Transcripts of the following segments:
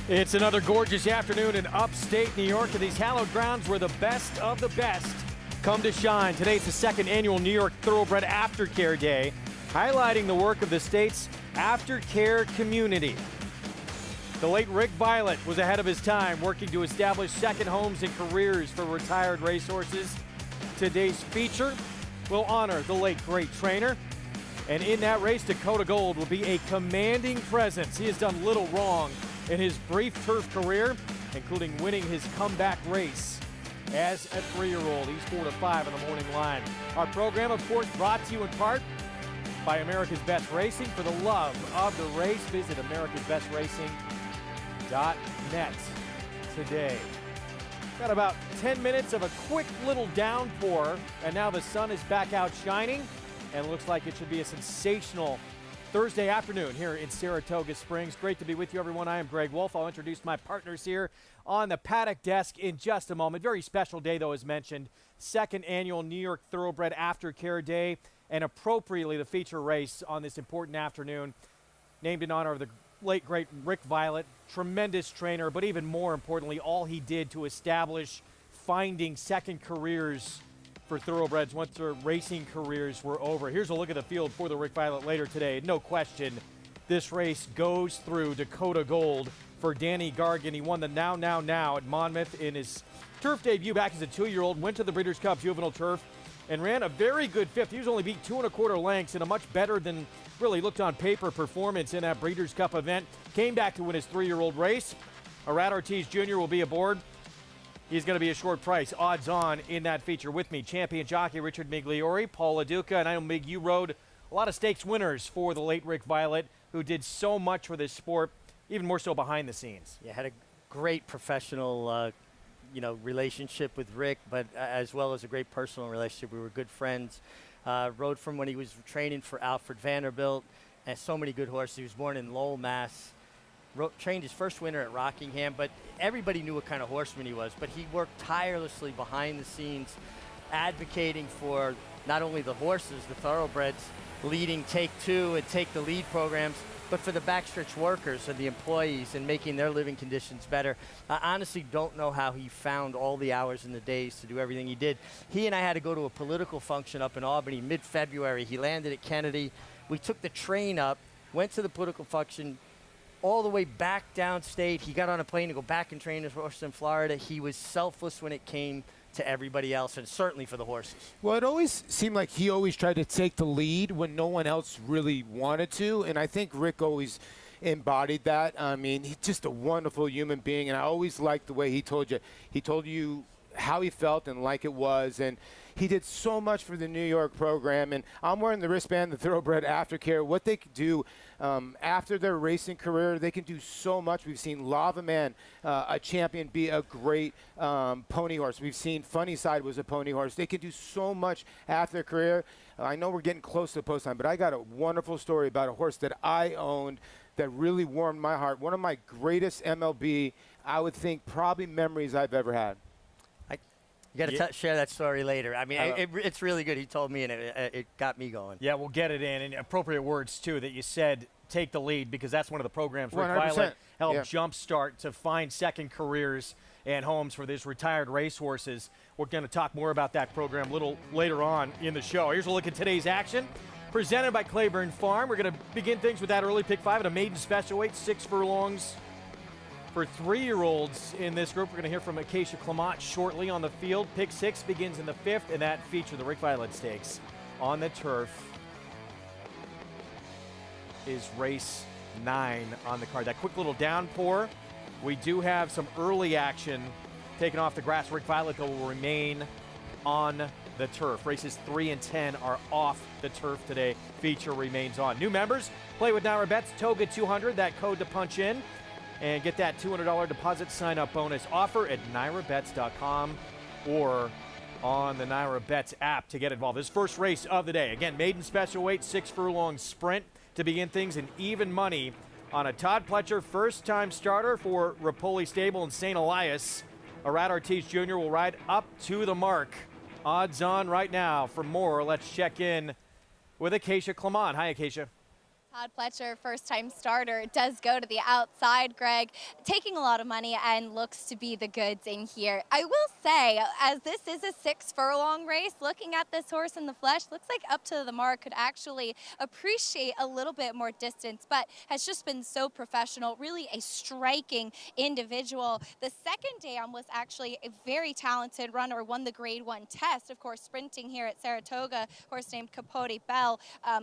It's another gorgeous afternoon in upstate New York, and these hallowed grounds where the best of the best come to shine. Today it's the second annual New York Thoroughbred Aftercare Day, highlighting the work of the state's aftercare community. The late Rick Violette was ahead of his time, working to establish second homes and careers for retired racehorses. Today's feature will honor the late great trainer, and in that race, Dakota Gold will be a commanding presence. He has done little wrong in his brief turf career, including winning his comeback race as a 3-year-old. He's 4 to 5 in the morning line. Our program, of course, brought to you in part by America's Best Racing. For the love of the race, visit americasbestracing.net today. Got about 10 minutes of a quick little downpour, and now the sun is back out shining, and looks like it should be a sensational Thursday afternoon here in Saratoga Springs. Great to be with you, everyone. I am Greg Wolf. I'll introduce my partners here on the paddock desk in just a moment. Very special day, though, as mentioned. Second annual New York Thoroughbred Aftercare Day, and appropriately the feature race on this important afternoon, named in honor of the late, great Rick Violette. Tremendous trainer, but even more importantly, all he did to establish finding second careers for thoroughbreds once their racing careers were over. Here's a look at the field for the Rick Violette later today. No question, this race goes through Dakota Gold for Danny Gargan. He won the Now at Monmouth in his turf debut back as a 2-year-old, went to the Breeders' Cup Juvenile Turf and ran a very good fifth. He was only beat 2 1/4 lengths in a much better than really looked on paper performance in that Breeders' Cup event. Came back to win his 3-year-old race. Arad Ortiz Jr. will be aboard. He's going to be a short price, odds on in that feature. With me, champion jockey Richard Migliori, Paul LaDuca, and I know, Mig, you rode a lot of stakes winners for the late Rick Violette, who did so much for this sport, even more so behind the scenes. Yeah, had a great professional, relationship with Rick, but as well as a great personal relationship. We were good friends. Rode from when he was training for Alfred Vanderbilt, and so many good horses. He was born in Lowell, Mass. Trained his first winter at Rockingham, but everybody knew what kind of horseman he was. But he worked tirelessly behind the scenes, advocating for not only the horses, the thoroughbreds, leading Take Two and Take the Lead programs, but for the backstretch workers and the employees and making their living conditions better. I honestly don't know how he found all the hours in the days to do everything he did. He and I had to go to a political function up in Albany mid-February. He landed at Kennedy. We took the train up, went to the political function, all the way back downstate. He got on a plane to go back and train his horse in Florida. He was selfless when it came to everybody else, and certainly for the horses. Well, it always seemed like he always tried to take the lead when no one else really wanted to, and I think Rick always embodied that. I mean, he's just a wonderful human being, and I always liked the way he told you. He told you how he felt and like it was, and he did so much for the New York program. And I'm wearing the wristband, the Thoroughbred Aftercare. What they could do after their racing career, they can do so much. We've seen Lava Man, a champion, be a great pony horse. We've seen Funny Side was a pony horse. They can do so much after their career. I know we're getting close to the post time, but I got a wonderful story about a horse that I owned that really warmed my heart. One of my greatest MLB, I would think, probably memories I've ever had. You got to share that story later. I mean, it's really good. He told me, and it got me going. Yeah, we'll get it in. And appropriate words, too, that you said, take the lead, because that's one of the programs Rick Violette helped jumpstart to find second careers and homes for these retired racehorses. We're going to talk more about that program a little later on in the show. Here's a look at today's action, presented by Claiborne Farm. We're going to begin things with that early pick 5 at a maiden special weight, 6 furlongs. For 3-year-olds in this group, we're going to hear from Acacia Clement shortly on the field. Pick 6 begins in the 5th, and that feature, the Rick Violette Stakes, on the turf is race 9 on the card. That quick little downpour. We do have some early action taken off the grass. Rick Violette will remain on the turf. Races 3 and 10 are off the turf today. Feature remains on. New members, play with Naira Bets, Toga 200, that code to punch in, and get that $200 deposit sign-up bonus offer at NairaBets.com or on the Naira Bets app to get involved. This first race of the day. Again, maiden special weight, 6 furlong sprint to begin things, and even money on a Todd Pletcher first-time starter for Rapoli Stable in St. Elias. Arad Ortiz Jr. will ride up to the mark. Odds on right now. For more, let's check in with Acacia Clement. Hi, Acacia. Todd Pletcher, first-time starter, does go to the outside, Greg, taking a lot of money and looks to be the goods in here. I will say, as this is a 6-furlong race, looking at this horse in the flesh, looks like Up to the Mark could actually appreciate a little bit more distance, but has just been so professional, really a striking individual. The second dam was actually a very talented runner, won the Grade 1 test, of course, sprinting here at Saratoga, horse named Capote Bell.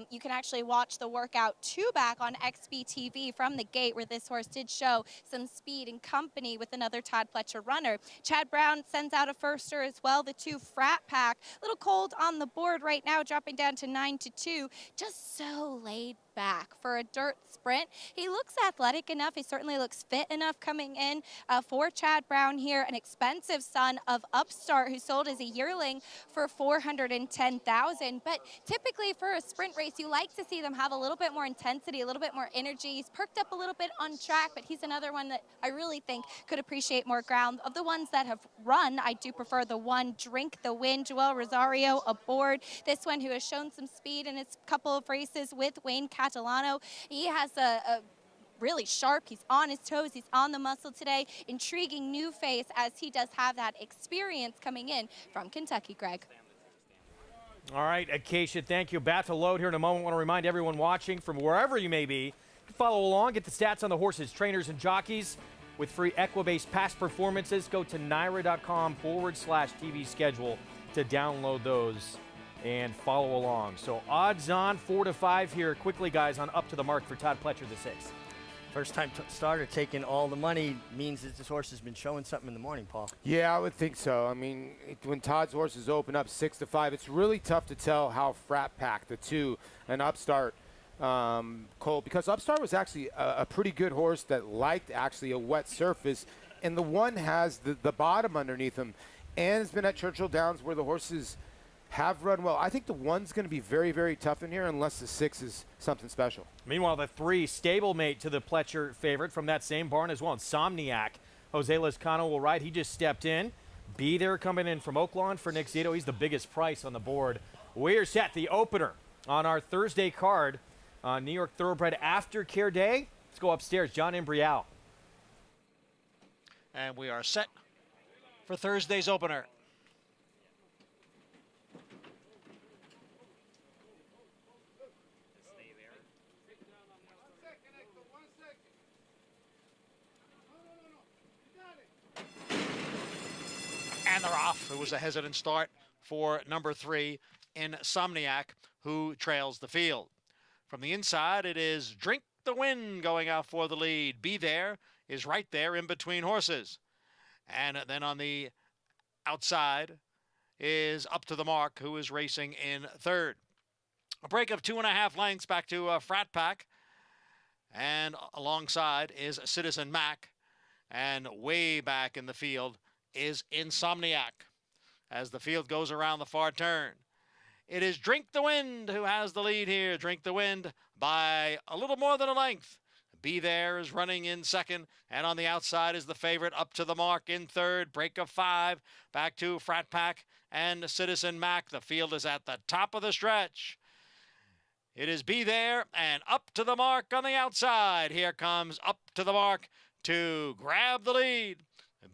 You can actually watch the workout back on XBTV from the gate, where this horse did show some speed in company with another Todd Pletcher runner. Chad Brown sends out a firster as well. The 2 Frat Pack, a little cold on the board right now, dropping down to 9-2. Just so laid back for a dirt sprint. He looks athletic enough. He certainly looks fit enough coming in for Chad Brown here, an expensive son of Upstart who sold as a yearling for $410,000. But typically for a sprint race, you like to see them have a little bit more intensity, a little bit more energy. He's perked up a little bit on track, but he's another one that I really think could appreciate more ground. Of the ones that have run, I do prefer the 1 Drink the Wind, Joel Rosario aboard. This one who has shown some speed in his couple of races with Wayne Catalano. He has a really sharp, he's on his toes, he's on the muscle today. Intriguing new face, as he does have that experience coming in from Kentucky, Greg. All right, Acacia, thank you. About to load here in a moment. I want to remind everyone watching from wherever you may be, follow along, get the stats on the horses, trainers, and jockeys with free Equibase past performances. Go to NYRA.com/TV schedule to download those and follow along. So odds on 4 to 5 here quickly, guys, on Up to the Mark for Todd Pletcher, the 6th. First time starter taking all the money means that this horse has been showing something in the morning, Paul. Yeah, I would think so. I mean, when Todd's horses open up 6 to 5, it's really tough to tell how Frat Pack, the 2, and Upstart, Cole, because Upstart was actually a pretty good horse that liked actually a wet surface, and the 1 has the bottom underneath him, and has been at Churchill Downs where the horses have run well. I think the 1's going to be very, very tough in here unless the 6 is something special. Meanwhile, the 3 stablemate to the Pletcher favorite from that same barn as well. Insomniac, Jose Lezcano will ride. He just stepped in. Be There coming in from Oaklawn for Nick Zito. He's the biggest price on the board. We're set, the opener on our Thursday card on New York Thoroughbred Aftercare Day. Let's go upstairs. John Imbrial. And we are set for Thursday's opener. And they're off. It was a hesitant start for number 3, Insomniac, who trails the field. From the inside, it is Drink the Wind going out for the lead. Be There is right there in between horses. And then on the outside is Up to the Mark, who is racing in 3rd. A break of 2.5 lengths back to Frat Pack. And alongside is Citizen Mac. And way back in the field is Insomniac as the field goes around the far turn. It is Drink the Wind who has the lead here. Drink the Wind by a little more than a length. Be There is running in 2nd, and on the outside is the favorite Up to the Mark in 3rd. Break of 5 back to Frat Pack and Citizen Mac. The field is at the top of the stretch. It is Be There and Up to the Mark on the outside. Here comes Up to the Mark to grab the lead.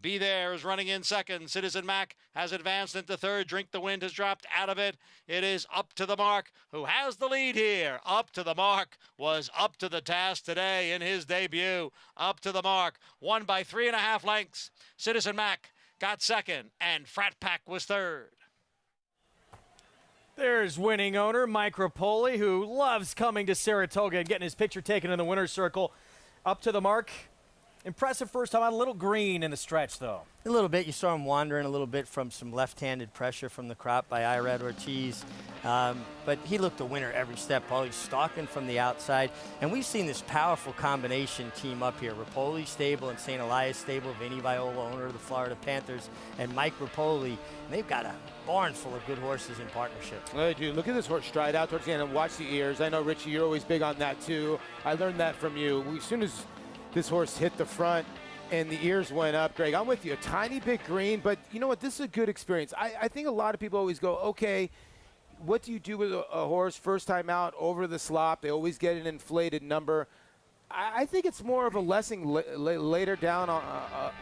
Be There is running in 2nd. Citizen Mac has advanced into 3rd. Drink the Wind has dropped out of it. It is Up to the Mark who has the lead here. Up to the Mark was up to the task today in his debut. Up to the Mark won by 3.5 lengths. Citizen Mac got 2nd, and Frat Pack was 3rd. There's winning owner Mike Rapoli, who loves coming to Saratoga and getting his picture taken in the winner's circle. Up to the Mark. Impressive first time out, a little green in the stretch, though. A little bit. You saw him wandering a little bit from some left-handed pressure from the crop by Irad Ortiz. But he looked a winner every step, Paul. He's stalking from the outside. And we've seen this powerful combination team up here. Rapoli stable and St. Elias stable. Vinny Viola, owner of the Florida Panthers, and Mike Rapoli. And they've got a barn full of good horses in partnership. Well, dude, look at this horse stride out towards the end and watch the ears. I know, Richie, you're always big on that, too. I learned that from you. As soon as this horse hit the front and the ears went up, Greg, I'm with you. A tiny bit green, but you know what? This is a good experience. I think a lot of people always go, okay, what do you do with a horse first time out over the slop? They always get an inflated number. I think it's more of a lesson later down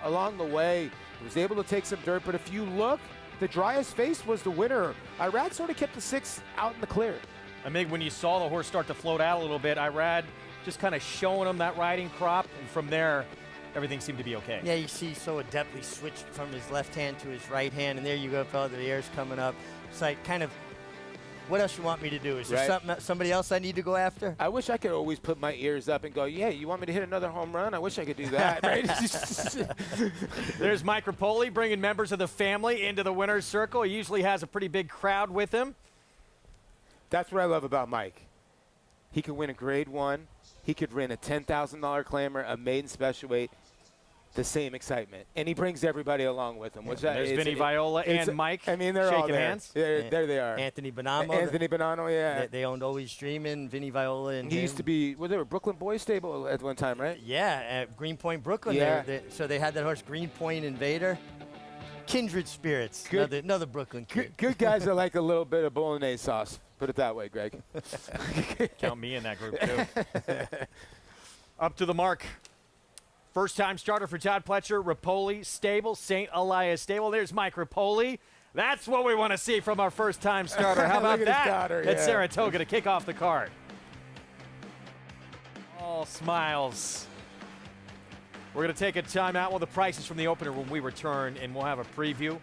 along the way. He was able to take some dirt, but if you look, the driest face was the winner. Irad sort of kept the 6 out in the clear. I think when you saw the horse start to float out a little bit, Irad just kind of showing him that riding crop, and from there, everything seemed to be okay. Yeah, you see so adeptly switched from his left hand to his right hand, and there you go, fella, the air's coming up. It's like kind of, what else you want me to do? Is there somebody else I need to go after? I wish I could always put my ears up and go, yeah, you want me to hit another home run? I wish I could do that, right? There's Mike Rapoli bringing members of the family into the winner's circle. He usually has a pretty big crowd with him. That's what I love about Mike. He could win a Grade 1. He could win a $10,000 clamor, a maiden special weight. The same excitement, and he brings everybody along with him. There's Vinny Viola and Mike. I mean, they're shaking all there. hands. There they are. Anthony Bonamo. Anthony Bonano, yeah. They owned Always Dreamin', Vinny Viola, and he used to be. Was there a Brooklyn Boys stable at one time, right? Yeah, at Greenpoint, Brooklyn. Yeah. So they had that horse, Greenpoint Invader. Kindred spirits. Another Brooklyn kid. Good guys that like a little bit of bolognese sauce. Put it that way, Greg. Count me in that group too. Up to the mark. First-time starter for Todd Pletcher, Rapoli Stable, St. Elias Stable. There's Mike Rapoli. That's what we want to see from our first-time starter. How about that at Saratoga to kick off the card? All smiles. We're going to take a timeout with the prices from the opener when we return, and we'll have a preview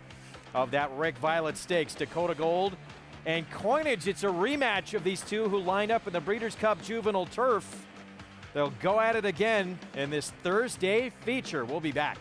of that Rick Violette Stakes, Dakota Gold and Coinage. It's a rematch of these two who lined up in the Breeders' Cup Juvenile Turf. They'll go at it again in this Thursday feature. We'll be back.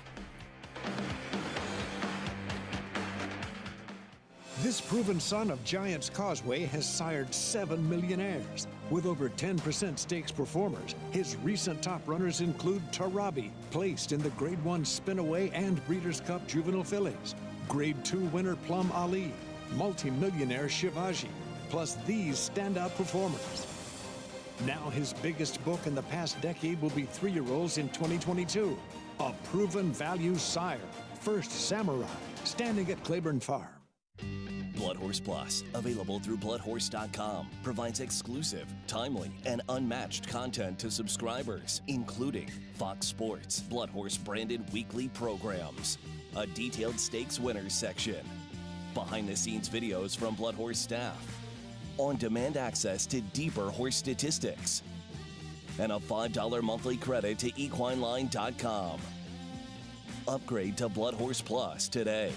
This proven son of Giants Causeway has sired 7 millionaires. With over 10% stakes performers, his recent top runners include Tarabi, placed in the Grade 1 Spinaway and Breeders' Cup Juvenile Fillies, Grade 2 winner Plum Ali, multi-millionaire Shivaji, plus these standout performers. Now his biggest book in the past decade will be 3-year-olds in 2022. A proven value sire, First Samurai, standing at Claiborne Farm. Blood Horse Plus, available through bloodhorse.com, provides exclusive, timely, and unmatched content to subscribers, including Fox Sports, Blood Horse branded weekly programs, a detailed stakes winners section, behind-the-scenes videos from Blood Horse staff, on-demand access to deeper horse statistics, and a $5 monthly credit to equineline.com. Upgrade to Blood Horse Plus today.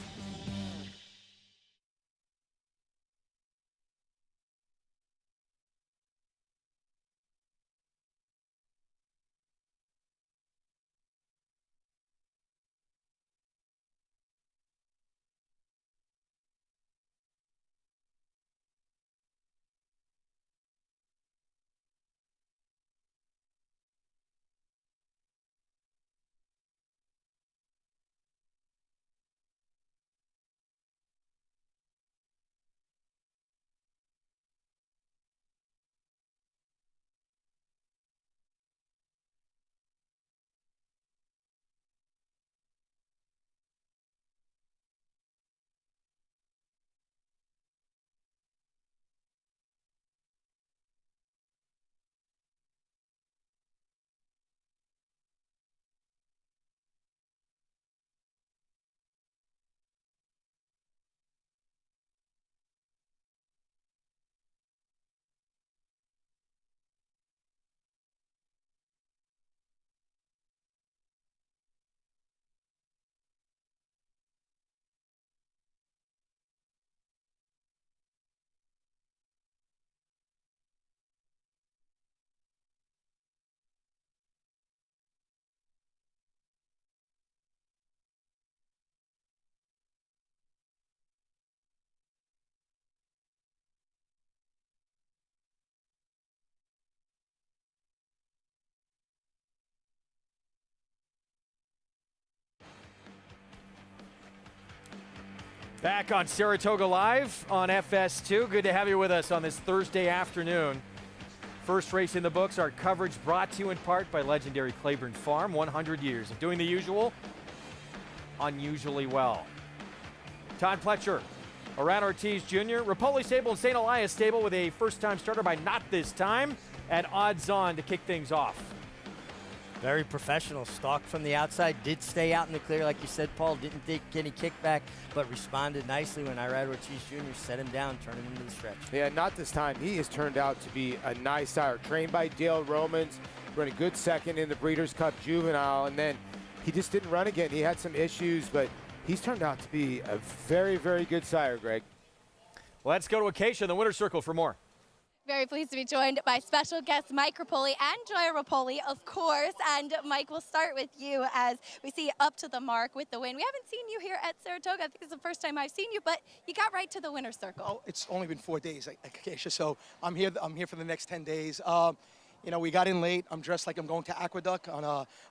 Back on Saratoga Live on FS2. Good to have you with us on this Thursday afternoon. First race in the books, our coverage brought to you in part by legendary Claiborne Farm. 100 years of doing the usual, unusually well. Todd Pletcher Around Ortiz Jr., Rapoli stable and St. Elias stable with a first-time starter by not this time at odds on to kick things off. Very professional. Stalked from the outside, did stay out in the clear, like you said, Paul. Didn't take any kickback, but responded nicely when Irad Ortiz Jr. set him down, turned him into the stretch. Yeah, not this time. He has turned out to be a nice sire. Trained by Dale Romans, run a good second in the Breeders' Cup Juvenile, and then he just didn't run again. He had some issues, but he's turned out to be a very, very good sire, Greg. Let's go to Acacia in the winner's circle for more. Very pleased to be joined by special guests Mike Rapoli and Joya Rapoli, of course. And Mike, we'll start with you as we see up to the mark with the win. We haven't seen you here at Saratoga. I think it's the first time I've seen you, but you got right to the winner's circle. Oh, it's only been 4 days, Acacia, so I'm here for the next 10 days. You know, we got in late. I'm dressed like I'm going to Aqueduct on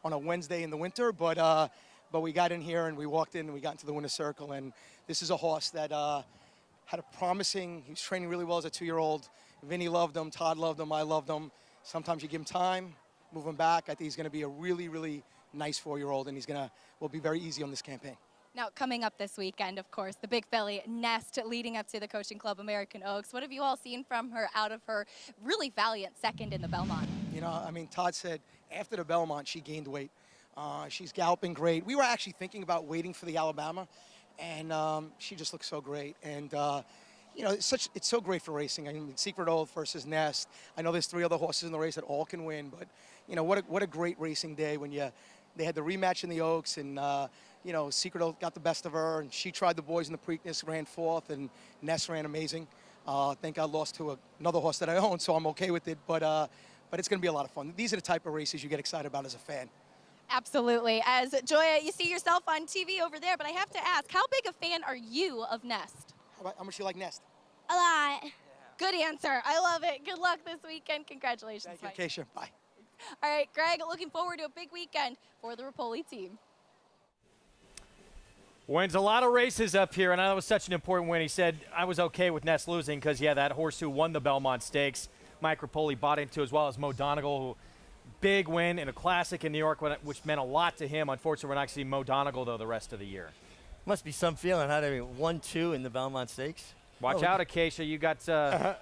a Wednesday in the winter, but we got in here and we walked in and we got into the winner's circle. And this is a horse that had a promising, he was training really well as a 2-year-old. Vinny loved him, Todd loved him, I loved him. Sometimes you give him time, move him back. I think he's going to be a really, really nice 4-year-old, and will be very easy on this campaign. Now, coming up this weekend, of course, the big filly Nest leading up to the Coaching Club American Oaks. What have you all seen from her out of her really valiant second in the Belmont? You know, I mean, Todd said after the Belmont, she gained weight. She's galloping great. We were actually thinking about waiting for the Alabama, and she just looks so great. And you know, it's so great for racing. I mean, Secret Oath versus Nest. I know there's 3 other horses in the race that all can win, but you know, what a great racing day when they had the rematch in the Oaks, and you know, Secret Oath got the best of her, and she tried the boys in the Preakness, ran 4th, and Nest ran amazing. I think I lost to another horse that I own, so I'm okay with it. But it's going to be a lot of fun. These are the type of races you get excited about as a fan. Absolutely. As Joya, you see yourself on TV over there, but I have to ask, how big a fan are you of Nest? How much do you like Nest? A lot. Yeah. Good answer. I love it. Good luck this weekend. Congratulations, Thank you, Mike. Acacia. Bye. All right, Greg, looking forward to a big weekend for the Rapoli team. Wins a lot of races up here, and that was such an important win. He said, I was okay with Ness losing because, yeah, that horse who won the Belmont Stakes, Mike Rapoli bought into, as well as Mo Donegal, who big win in a classic in New York, which meant a lot to him. Unfortunately, we're not going to see Mo Donegal, though, the rest of the year. Must be some feeling, huh? I mean, 1-2 in the Belmont Stakes. Watch out, Acacia. You got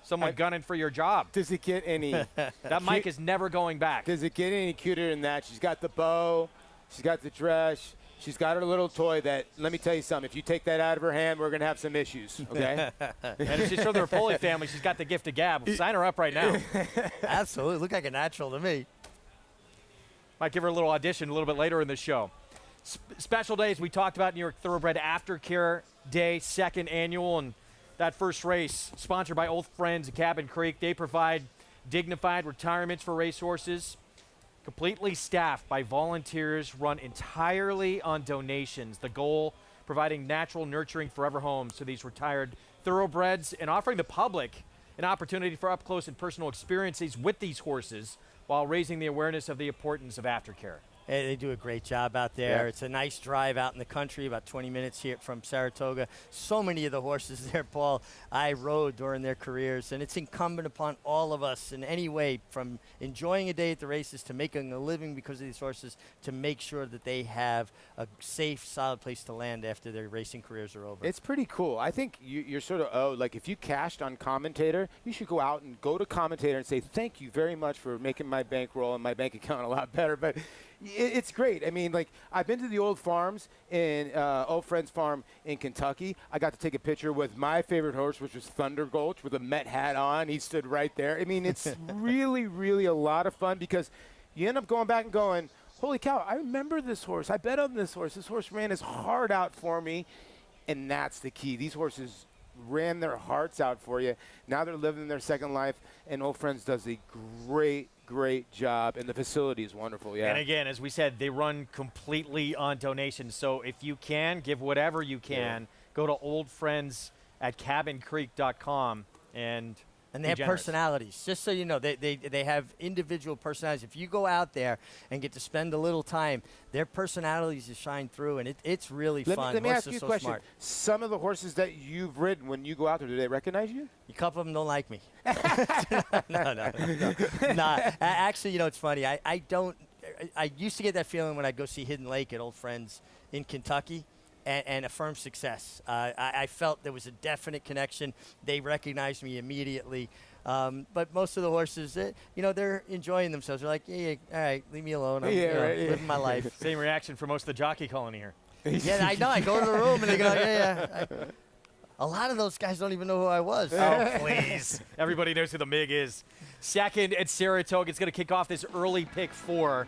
someone gunning for your job. Does it get any? That mic is never going back. Does it get any cuter than that? She's got the bow. She's got the dress. She's got her little toy that, let me tell you something, if you take that out of her hand, we're going to have some issues, okay? And if she's from the Rapoli family, she's got the gift of gab. Sign her up right now. Absolutely. Look like a natural to me. Might give her a little audition a little bit later in the show. Special days, we talked about New York Thoroughbred Aftercare Day, 2nd annual, and that first race, sponsored by Old Friends at Cabin Creek. They provide dignified retirements for racehorses, completely staffed by volunteers, run entirely on donations. The goal, providing natural, nurturing, forever homes to these retired thoroughbreds and offering the public an opportunity for up-close and personal experiences with these horses while raising the awareness of the importance of aftercare. Hey, they do a great job out there. Yeah. It's a nice drive out in the country, about 20 minutes here from Saratoga. So many of the horses there, Paul, I rode during their careers, and it's incumbent upon all of us in any way, from enjoying a day at the races to making a living because of these horses, to make sure that they have a safe, solid place to land after their racing careers are over. It's pretty cool. I think you're sort of, like if you cashed on Commentator, you should go out and go to Commentator and say, thank you very much for making my bankroll and my bank account a lot better. But it's great. I mean, like, I've been to the old farms in Old Friends Farm in Kentucky. I got to take a picture with my favorite horse, which was Thunder Gulch, with a Met hat on. He stood right there. I mean, it's really, really a lot of fun because you end up going back and going, holy cow, I remember this horse. I bet on this horse. This horse ran his heart out for me, and that's the key. These horses ran their hearts out for you. Now they're living their second life, and Old Friends does a great job, and the facility is wonderful. Yeah. And again, as we said, they run completely on donations. So if you can, give whatever you can. Go to Old Friends at cabincreek.com and they have personalities. Just so you know, they have individual personalities. If you go out there and get to spend a little time, their personalities just shine through, and it's really fun. Let me ask you a so question. Smart. Some of the horses that you've ridden, when you go out there, do they recognize you? A couple of them don't like me. No. Actually, you know, it's funny. I used to get that feeling when I'd go see Hidden Lake at Old Friends in Kentucky. and a firm success. I felt there was a definite connection. They recognized me immediately. But most of the horses, they're enjoying themselves. They're like, yeah, all right, leave me alone. I'm living my life. Same reaction for most of the jockey colony here. Yeah, I know. I go to the room and they go, yeah. A lot of those guys don't even know who I was. Oh, please. Everybody knows who the MIG is. Second at Saratoga. It's going to kick off this early pick 4.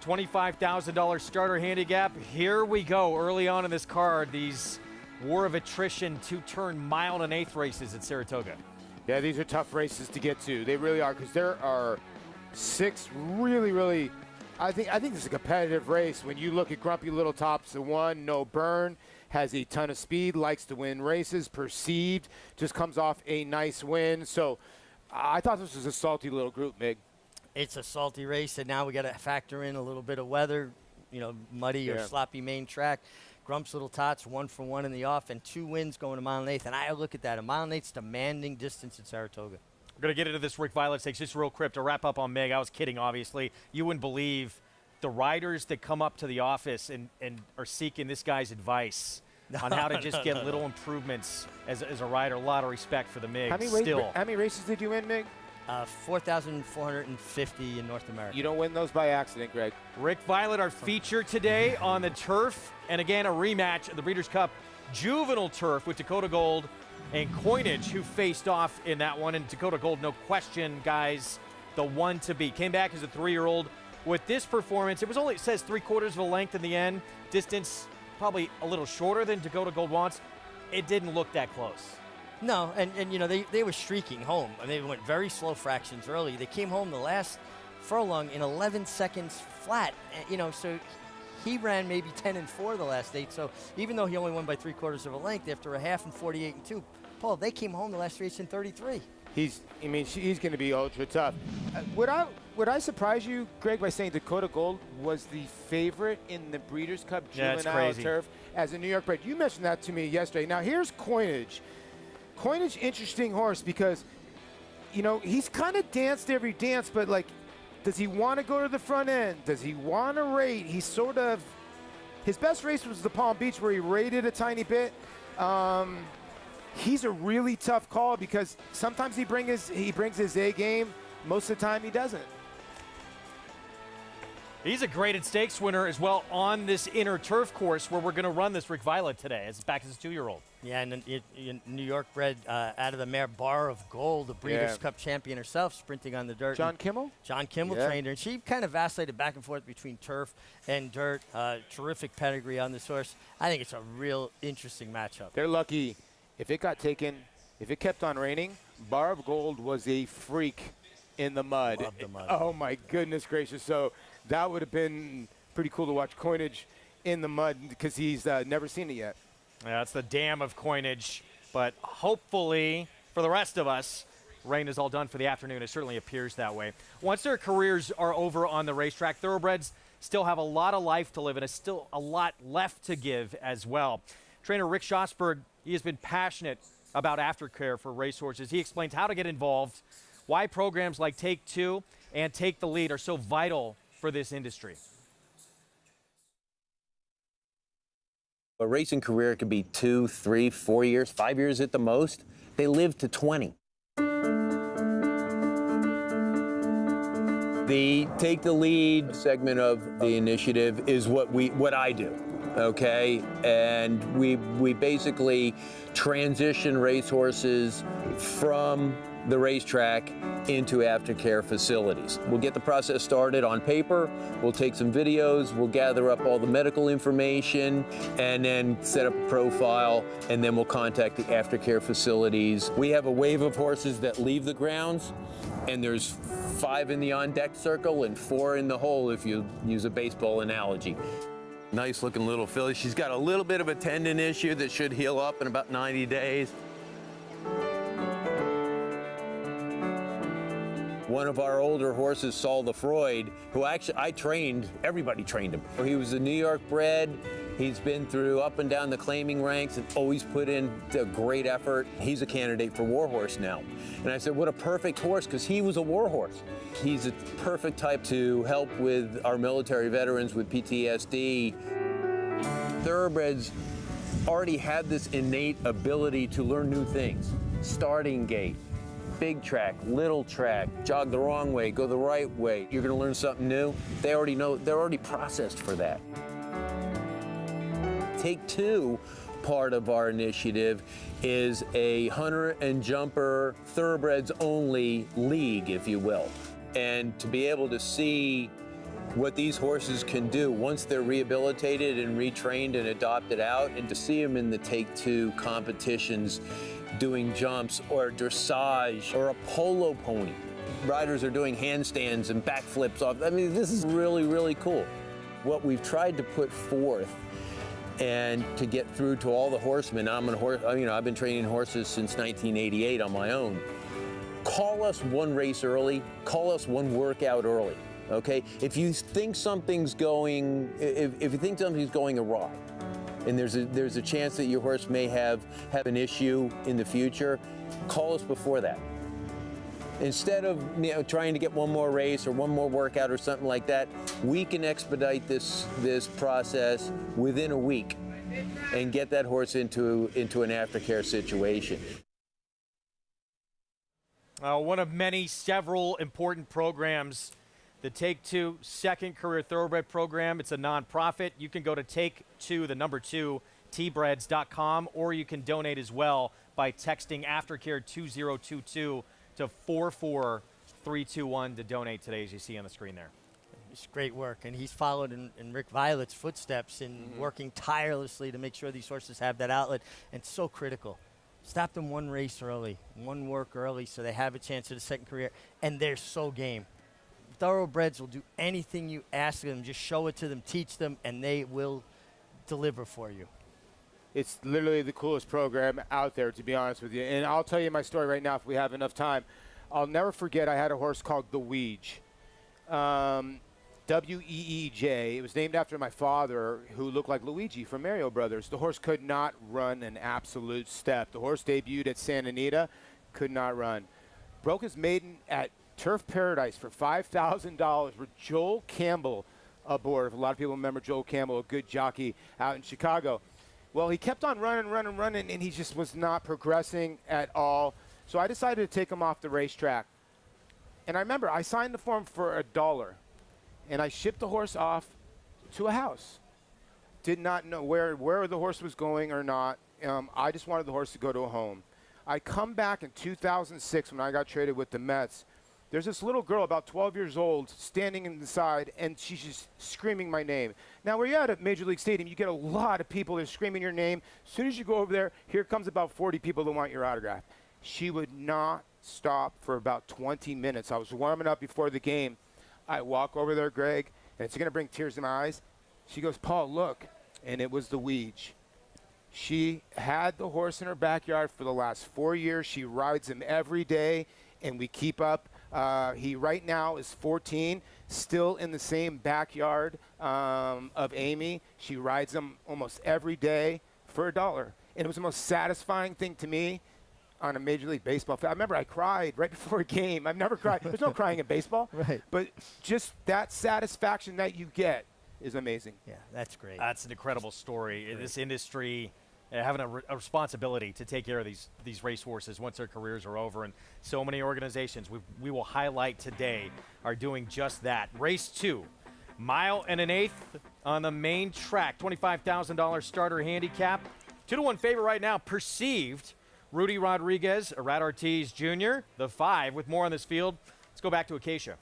$25,000 starter handicap. Here we go early on in this card. These war of attrition 2-turn mile and 1/8 races at Saratoga. Yeah, these are tough races to get to. They really are, because there are 6 really, I think this is a competitive race. When you look at Grumpy Little Top's the one, no burn, has a ton of speed, likes to win races, perceived, just comes off a nice win. So I thought this was a salty little group, Mig. It's a salty race, and now we got to factor in a little bit of weather, muddy or sloppy main track. Grump's Little Tots 1 for 1 in the off, and 2 wins going to mile and 1/8. And I look at that. A mile and 1/8's demanding distance at Saratoga. We're going to get into this Rick Violette stakes just real quick to wrap up on Meg. I was kidding, obviously. You wouldn't believe the riders that come up to the office and are seeking this guy's advice on how to just get little improvements as a rider. A lot of respect for the MIG. How many races did you win, Mig? 4,450 in North America. You don't win those by accident, Greg. Rick Violette, our feature today on the turf. And again, a rematch of the Breeders' Cup Juvenile Turf with Dakota Gold and Coinage, who faced off in that one. And Dakota Gold, no question, guys, the one to beat. Came back as a 3-year-old. With this performance, it says 3/4 of a length in the end. Distance probably a little shorter than Dakota Gold wants. It didn't look that close. No, and they were streaking home. I mean, they went very slow fractions early. They came home the last furlong in 11 seconds flat. So he ran maybe 10-4 the last 8. So even though he only won by 3/4 of a length after a half and 48-2, Paul, they came home the last race in 33. He's going to be ultra tough. Would I surprise you, Greg, by saying Dakota Gold was the favorite in the Breeders' Cup Juvenile Turf as a New York bred? You mentioned that to me yesterday. Now here's Coinage. Coinage, interesting horse because, he's kind of danced every dance, but does he want to go to the front end? Does he want to rate? His best race was the Palm Beach where he rated a tiny bit. He's a really tough call because sometimes he brings his A game. Most of the time he doesn't. He's a graded stakes winner as well on this inner turf course where we're going to run this Rick Violette today. It's back as a 2-year-old. Yeah, and New York bred out of the mare Bar of Gold, the Breeders' Cup champion herself, sprinting on the dirt. John Kimmel trained her, and she kind of vacillated back and forth between turf and dirt. Terrific pedigree on this horse. I think it's a real interesting matchup. They're lucky. If it kept on raining, Bar of Gold was a freak in the mud. Love the mud. Oh, my goodness gracious. So that would have been pretty cool to watch Coinage in the mud because he's never seen it yet. Yeah, it's the dam of Coinage. But hopefully, for the rest of us, rain is all done for the afternoon. It certainly appears that way. Once their careers are over on the racetrack, thoroughbreds still have a lot of life to live and still a lot left to give as well. Trainer Rick Schosberg, he has been passionate about aftercare for racehorses. He explains how to get involved, why programs like Take Two and Take the Lead are so vital for this industry. A racing career could be 2, 3, 4 years, 5 years at the most. They live to 20. The Take the Lead segment of the initiative is what I do. Okay, and we basically transition racehorses from the racetrack into aftercare facilities. We'll get the process started on paper, we'll take some videos, we'll gather up all the medical information, and then set up a profile, and then we'll contact the aftercare facilities. We have a wave of horses that leave the grounds, and there's 5 in the on-deck circle and 4 in the hole if you use a baseball analogy. Nice looking little filly. She's got a little bit of a tendon issue that should heal up in about 90 days. One of our older horses, Saul the Freud, who actually everybody trained him. He was a New York bred. He's been through up and down the claiming ranks and always put in a great effort. He's a candidate for Warhorse now. And I said, what a perfect horse, because he was a warhorse. He's a perfect type to help with our military veterans with PTSD. Thoroughbreds already have this innate ability to learn new things. Starting gait, big track, little track, jog the wrong way, go the right way. You're going to learn something new. They already know, they're already processed for that. Take two part of our initiative is a hunter and jumper thoroughbreds only league, if you will. And to be able to see what these horses can do once they're rehabilitated and retrained and adopted out, and to see them in the Take Two competitions doing jumps or dressage or a polo pony. Riders are doing handstands and backflips off. I mean, this is really, really cool. What we've tried to put forth and to get through to all the horsemen. I've been training horses since 1988 on my own. Call us one race early, call us one workout early. Okay, if you think something's going, if you think something's going awry, and there's a chance that your horse may have an issue in the future, call us before that. Instead of trying to get one more race or one more workout or something like that, we can expedite this process within a week and get that horse into an aftercare situation. One of several important programs. The Take Two Second Career Thoroughbred Program. It's a nonprofit. You can go to take2tbreds.com, or you can donate as well by texting aftercare 2022 to 44321 to donate today, as you see on the screen there. It's great work, and he's followed in Rick Violette's footsteps in working tirelessly to make sure these horses have that outlet, and so critical. Stop them one race early, one work early, so they have a chance at a second career, and they're so game. Thoroughbreds will do anything you ask them. Just show it to them, teach them, and they will deliver for you. It's literally the coolest program out there, to be honest with you. And I'll tell you my story right now if we have enough time. I'll never forget I had a horse called the Weege. W-E-E-J. It was named after my father, who looked like Luigi from Mario Brothers. The horse could not run an absolute step. The horse debuted at Santa Anita, could not run. Broke his maiden at Turf Paradise for $5,000 with Joel Campbell aboard. A lot of people remember Joel Campbell, a good jockey out in Chicago. Well, he kept on running, and he just was not progressing at all. So I decided to take him off the racetrack. And I remember I signed the form for $1, and I shipped the horse off to a house. Did not know where the horse was going or not. I just wanted the horse to go to a home. I come back in 2006 when I got traded with the Mets. There's this little girl about 12 years old standing inside, and she's just screaming my name. Now, where you're at a Major League Stadium, you get a lot of people that are screaming your name. As soon as you go over there, here comes about 40 people that want your autograph. She would not stop for about 20 minutes. I was warming up before the game. I walk over there, Greg, and it's going to bring tears to my eyes. She goes, "Paul, look." And it was the Weege. She had the horse in her backyard for the last 4 years. She rides him every day, and we keep up. He right now is 14, still in the same backyard of Amy. She rides him almost every day for $1. And it was the most satisfying thing to me on a Major League Baseball field. I remember I cried right before a game. I've never cried. There's no crying in baseball. Right. But just that satisfaction that you get is amazing. Yeah, that's great. That's an incredible story. In this industry, having a responsibility to take care of these racehorses once their careers are over, and so many organizations we will highlight today are doing just that. Race 2, 1 1/8 on the main track, $25,000 starter handicap. 2-1 favorite right now, Perceived. Rudy Rodriguez, Arad Ortiz Jr., the 5. With more on this field, let's go back to Acacia.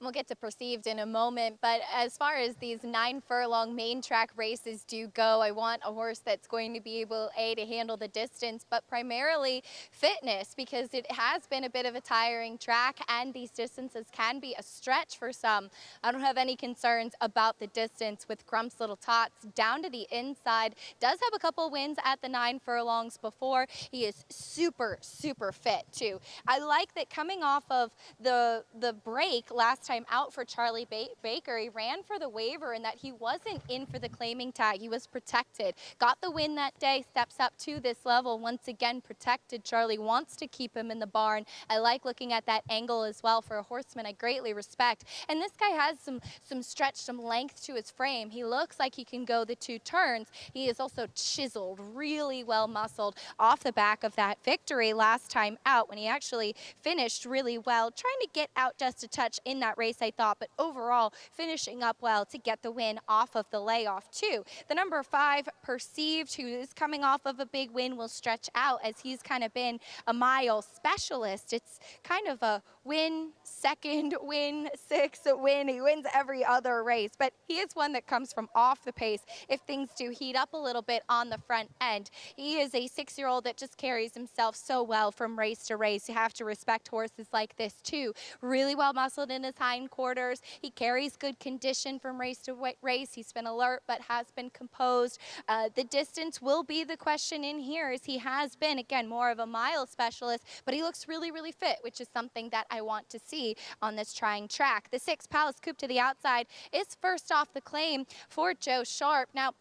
We'll get to Perceived in a moment, but as far as these 9-furlong main track races do go, I want a horse that's going to be able, to handle the distance, but primarily fitness, because it has been a bit of a tiring track, and these distances can be a stretch for some. I don't have any concerns about the distance with Grump's Little Tots down to the inside. Does have a couple wins at the 9 furlongs before. He is super, super fit, too. I like that coming off of the break last last time out for Charlie Baker. He ran for the waiver in that he wasn't in for the claiming tag. He was protected. Got the win that day, steps up to this level. Once again, protected. Charlie wants to keep him in the barn. I like looking at that angle as well for a horseman I greatly respect. And this guy has some stretch, some length to his frame. He looks like he can go the 2 turns. He is also chiseled, really well muscled off the back of that victory last time out when he actually finished really well, trying to get out just a touch in that race, I thought, but overall finishing up well to get the win off of the layoff too. The number 5, Perceived, who is coming off of a big win, will stretch out as he's kind of been a mile specialist. It's kind of a win, second win, 6th win. He wins every other race, but he is one that comes from off the pace if things do heat up a little bit on the front end. He is a 6-year-old that just carries himself so well from race to race. You have to respect horses like this too. Really well muscled in his hindquarters. He carries good condition from race to race. He's been alert but has been composed. The distance will be the question in here, as he has been, again, more of a mile specialist, but he looks really, really fit, which is something that I want to see on this trying track. The 6, Palace Coupe to the outside, is first off the claim for Joe Sharp. Now,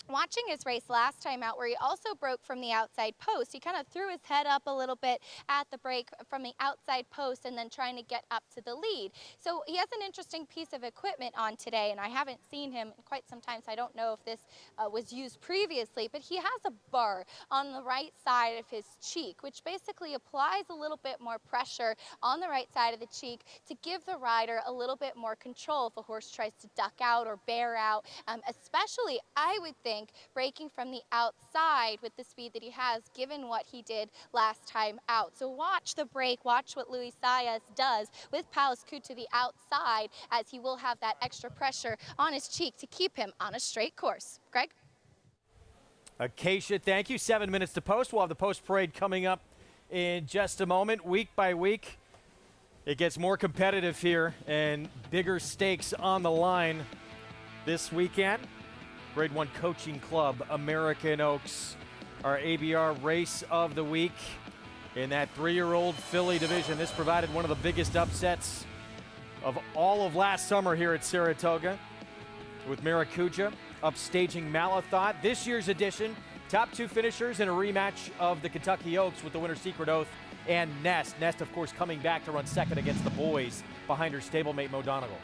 watching his race last time out, where he also broke from the outside post, he kind of threw his head up a little bit at the break from the outside post and then trying to get up to the lead. So he has an interesting piece of equipment on today, and I haven't seen him in quite some time, so I don't know if this was used previously, but he has a bar on the right side of his cheek, which basically applies a little bit more pressure on the right side of the cheek to give the rider a little bit more control if a horse tries to duck out or bear out, especially, I would think, breaking from the outside with the speed that he has, given what he did last time out. So watch the break, watch what Luis Saez does with Palace Coupe to the outside, as he will have that extra pressure on his cheek to keep him on a straight course. Greg? Acacia, thank you. 7 minutes to post. We'll have the post parade coming up in just a moment. Week by week, it gets more competitive here and bigger stakes on the line this weekend. Grade 1 Coaching Club, American Oaks, our ABR race of the week in that 3-year-old filly division. This provided one of the biggest upsets of all of last summer here at Saratoga, with Maracuja upstaging Malathot. This year's edition, top 2 finishers in a rematch of the Kentucky Oaks with the winner Secret Oath and Nest. Nest, of course, coming back to run second against the boys behind her stablemate Mo Donegal.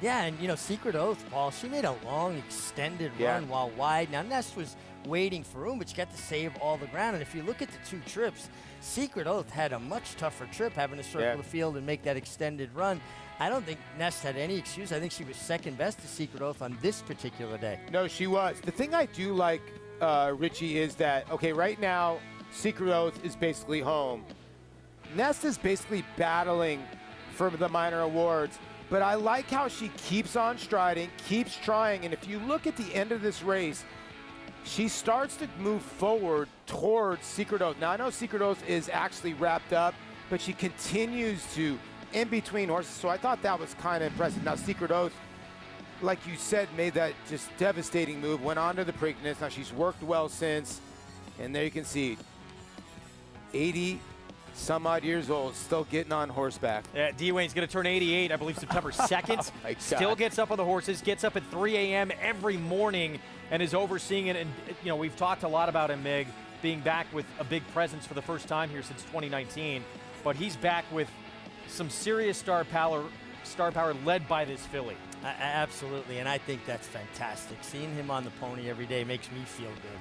Yeah, and, you know, Secret Oath, Paul, she made a long, extended run while wide. Now, Nest was waiting for room, but she got to save all the ground. And if you look at the 2 trips, Secret Oath had a much tougher trip, having to circle the field and make that extended run. I don't think Nest had any excuse. I think she was second best to Secret Oath on this particular day. No, she was. The thing I do like, Richie, is that, okay, right now, Secret Oath is basically home. Nest is basically battling for the minor awards. But I like how she keeps on striding, keeps trying, and if you look at the end of this race, she starts to move forward towards Secret Oath. Now, I know Secret Oath is actually wrapped up, but she continues to in between horses, so I thought that was kind of impressive. Now, Secret Oath, like you said, made that just devastating move, went on to the Preakness. Now, she's worked well since, and there you can see 80 some odd years old, still getting on horseback. Yeah, D-Wayne's going to turn 88, I believe, September 2nd. Oh, still gets up on the horses, gets up at 3 a.m. every morning and is overseeing it. And, you know, we've talked a lot about him, Mig, being back with a big presence for the first time here since 2019. But he's back with some serious star power led by this filly. Absolutely, and I think that's fantastic. Seeing him on the pony every day makes me feel good.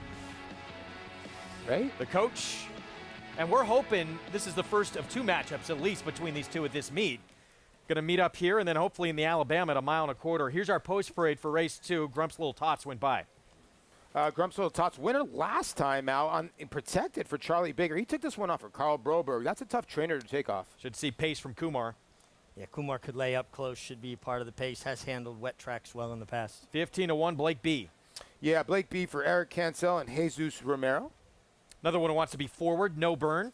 Right? The coach. And we're hoping this is the first of 2 matchups, at least, between these 2 at this meet. Going to meet up here and then hopefully in the Alabama at 1.25 miles. Here's our post parade for race 2. Grump's Little Tots went by. Grump's Little Tots winner last time out protected for Charlie Baker. He took this one off for Carl Broberg. That's a tough trainer to take off. Should see pace from Kumar. Yeah, Kumar could lay up close, should be part of the pace, has handled wet tracks well in the past. 15-1, Blake B. Yeah, Blake B for Eric Cancel and Jesus Romero. Another one who wants to be forward, no burn.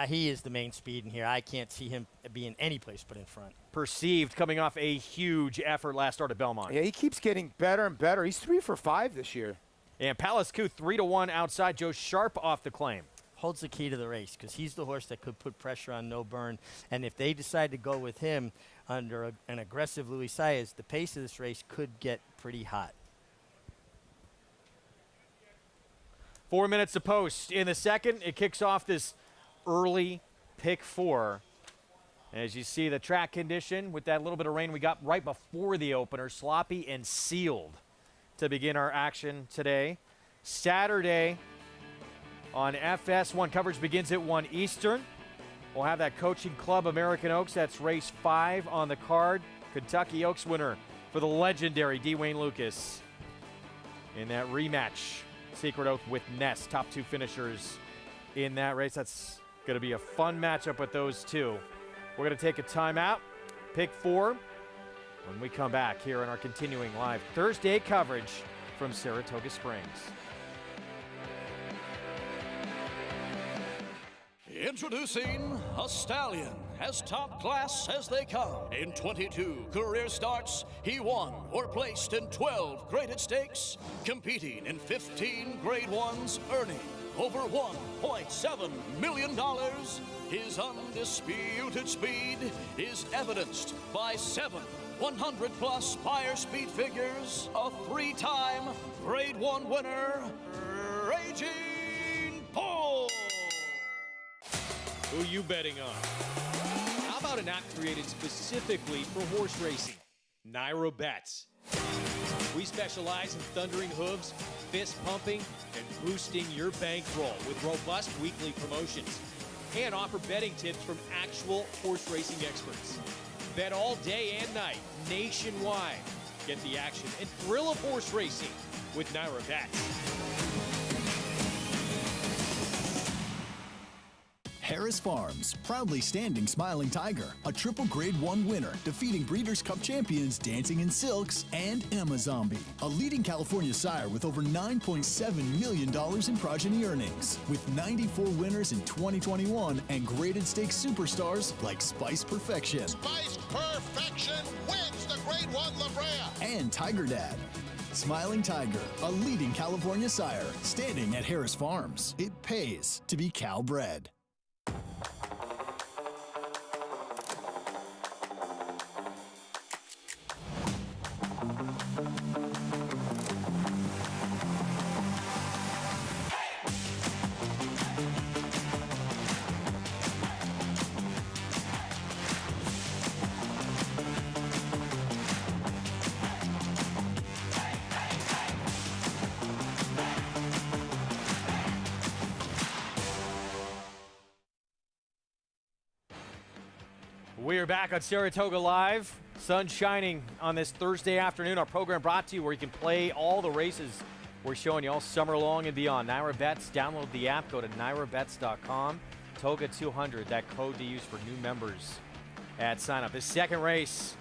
He is the main speed in here. I can't see him being any place but in front. Perceived, coming off a huge effort last start at Belmont. Yeah, he keeps getting better and better. He's 3 for 5 this year. And Palace Coupe 3-1 outside. Joe Sharp off the claim. holds the key to the race because he's the horse that could put pressure on No Burn. And if they decide to go with him under an aggressive Luis Saez, the pace of this race could get pretty hot. 4 minutes to post. In the second, it kicks off this early pick 4. As you see the track condition with that little bit of rain we got right before the opener, sloppy and sealed to begin our action today. Saturday on FS1, coverage begins at 1 Eastern. We'll have that Coaching Club American Oaks. That's race 5 on the card. Kentucky Oaks winner for the legendary D. Wayne Lucas in that rematch. Secret Oath with Ness, top 2 finishers in that race. That's going to be a fun matchup with those two. We're going to take a timeout, pick 4, when we come back here in our continuing live Thursday coverage from Saratoga Springs. Introducing a stallion as top class as they come. In 22 career starts, he won or placed in 12 graded stakes, competing in 15 grade ones, earning over $1.7 million. His undisputed speed is evidenced by 7 100-plus buyer speed figures, a 3-time grade 1 winner, Raging Bull. Who you betting on? How about an app created specifically for horse racing? Naira Bets. We specialize in thundering hooves, fist pumping, and boosting your bankroll with robust weekly promotions. And offer betting tips from actual horse racing experts. Bet all day and night, nationwide. Get the action and thrill of horse racing with Naira Bets. Harris Farms, proudly standing Smiling Tiger, a triple grade 1 winner, defeating Breeders' Cup champions Dancing in Silks and Amazombie, a leading California sire with over $9.7 million in progeny earnings, with 94 winners in 2021 and graded stakes superstars like Spice Perfection. Spice Perfection wins the grade 1 La Brea. And Tiger Dad. Smiling Tiger, a leading California sire, standing at Harris Farms. It pays to be Cal bred. We're back on Saratoga Live. Sun shining on this Thursday afternoon. Our program brought to you where you can play all the races we're showing you all summer long and beyond. Naira Bets, download the app, go to nairabets.com. Toga 200, that code to use for new members at sign up. This second race,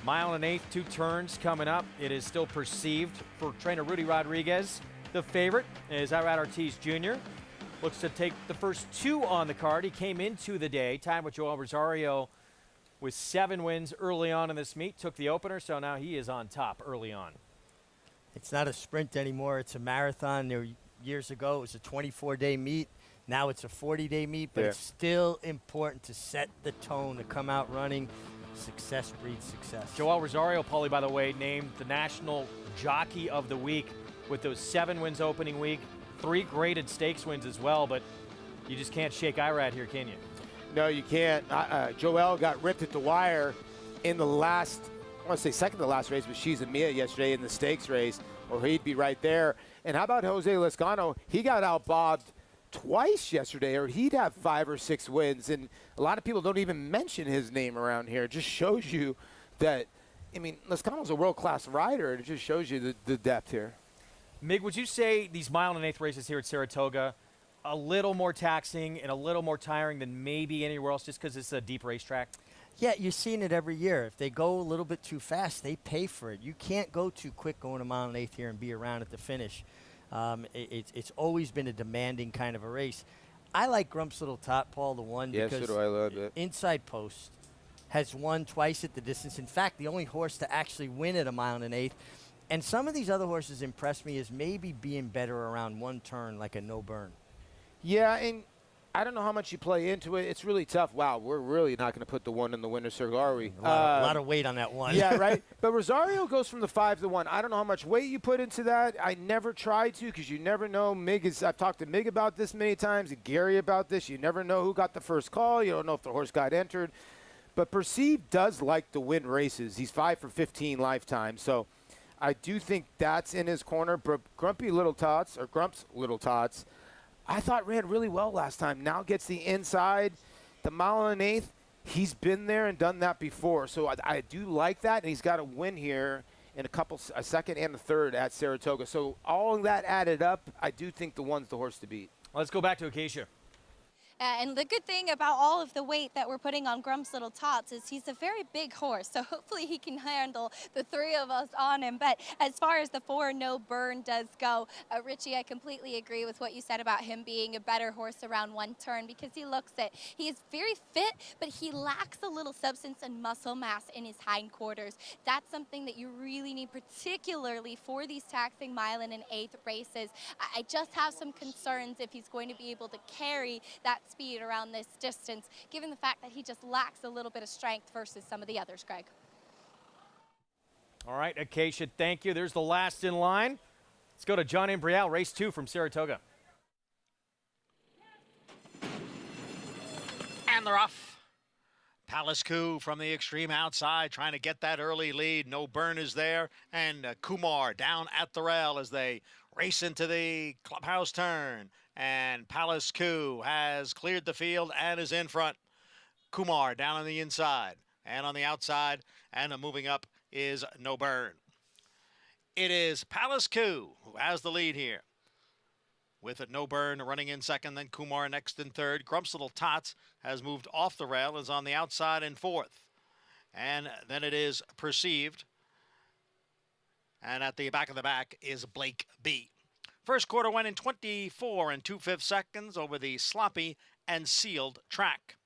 1 1/8, 2 turns coming up. It is still perceived for trainer Rudy Rodriguez. The favorite is Irad Ortiz Jr. Looks to take the first 2 on the card. He came into the day, tied with Joel Rosario with 7 wins early on in this meet. Took the opener, so now he is on top early on. It's not a sprint anymore. It's a marathon. There, years ago, it was a 24-day meet. Now it's a 40-day meet, but it's still important to set the tone, to come out running. Success breeds success. Joel Rosario, Paulie, by the way, named the National Jockey of the Week with those 7 wins opening week, 3 graded stakes wins as well, but you just can't shake Irad here, can you? No, you can't. Joel got ripped at the wire in the last, I want to say second to last race with She's and Mia yesterday in the stakes race, or he'd be right there. And how about Jose Lezcano? He got out-bobbed twice yesterday, or he'd have 5 or 6 wins. And a lot of people don't even mention his name around here. It just shows you that, I mean, Lezcano's a world-class rider. It just shows you the depth here. Mig, would you say these 1 1/8 races here at Saratoga a little more taxing and a little more tiring than maybe anywhere else just because it's a deep racetrack? Yeah, you're seeing it every year. If they go a little bit too fast, they pay for it. You can't go too quick going 1 1/8 here and be around at the finish. It's always been a demanding kind of a race. I like Grump's Little Tot, Paul, the one, yes, because so do I love it. Inside Post has won twice at the distance. In fact, the only horse to actually win at 1 1/8. And some of these other horses impress me as maybe being better around one turn, like a No Burn. Yeah, and I don't know how much you play into it. It's really tough. Wow, we're really not going to put the 1 in the winner's circle, are we? A lot of weight on that 1. Yeah, right. But Rosario goes from the 5 to the 1. I don't know how much weight you put into that. I never try to because you never know. I've talked to Mig about this many times, and Gary about this. You never know who got the first call. You don't know if the horse got entered. But Perceived does like to win races. He's 5 for 15 lifetime. So I do think that's in his corner. But Grumps Little Tots, I thought ran really well last time. Now gets the inside, the 1.125. He's been there and done that before. So I do like that, and he's got a win here in a second and a third at Saratoga. So all of that added up, I do think the 1's the horse to beat. Let's go back to Acacia. And the good thing about all of the weight that we're putting on Grumps Little Tots is he's a very big horse, so hopefully he can handle the 3 of us on him. But as far as the 4 No Burn does go, Richie, I completely agree with what you said about him being a better horse around 1 turn because he looks it. He is very fit, but he lacks a little substance and muscle mass in his hindquarters. That's something that you really need, particularly for these taxing 1.125 races. I just have some concerns if he's going to be able to carry that speed around this distance, given the fact that he just lacks a little bit of strength versus some of the others, Greg. All right, Acacia, thank you. There's the last in line. Let's go to John Imbrial, race 2 from Saratoga. And they're off. Palace Coup from the extreme outside, trying to get that early lead. No Burn is there, and Kumar down at the rail as they race into the clubhouse turn. And Palace Coup has cleared the field and is in front. Kumar down on the inside and on the outside, and moving up is No Burn. It is Palace Coup who has the lead here, with No Burn running in second, then Kumar next in third. Grumps Little Tots has moved off the rail, is on the outside in fourth. And then it is Perceived. And at the back of the back is Blake B. First quarter went in 24 2/5 seconds over the sloppy and sealed track.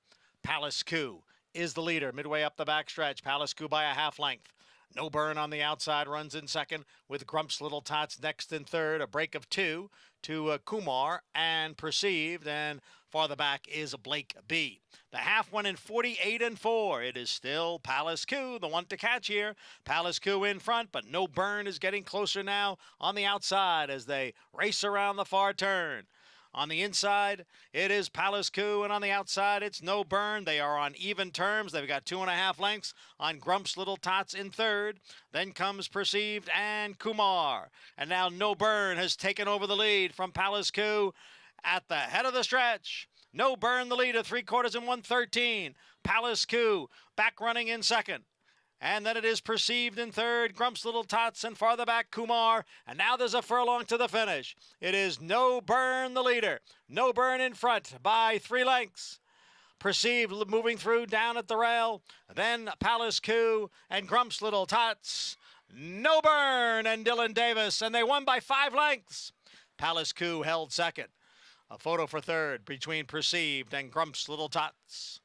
Palace Coup is the leader midway up the backstretch. Palace Coup by a half length. No Burn on the outside runs in second, with Grumps Little Tots next in third. A break of 2 to Kumar and Perceived, and farther back is Blake B. The half went in 48 4. It is still Palace Coup, the one to catch here. Palace Coup in front, but No Burn is getting closer now on the outside as they race around the far turn. On the inside, it is Palace Coup, and on the outside, it's No Burn. They are on even terms. They've got 2.5 lengths on Grumps Little Tots in third. Then comes Perceived and Kumar. And now No Burn has taken over the lead from Palace Coup at the head of the stretch. No Burn the leader, 3/4 and 1:13. Palace Coup back running in second. And then it is Perceived in third, Grumps Little Tots, and farther back Kumar. And now there's a furlong to the finish. It is No Burn the leader. No Burn in front by 3 lengths. Perceived moving through down at the rail. Then Palace Coup and Grumps Little Tots. No Burn and Dylan Davis, and they won by 5 lengths. Palace Coup held second. A photo for third between Perceived and Grumps Little Tots.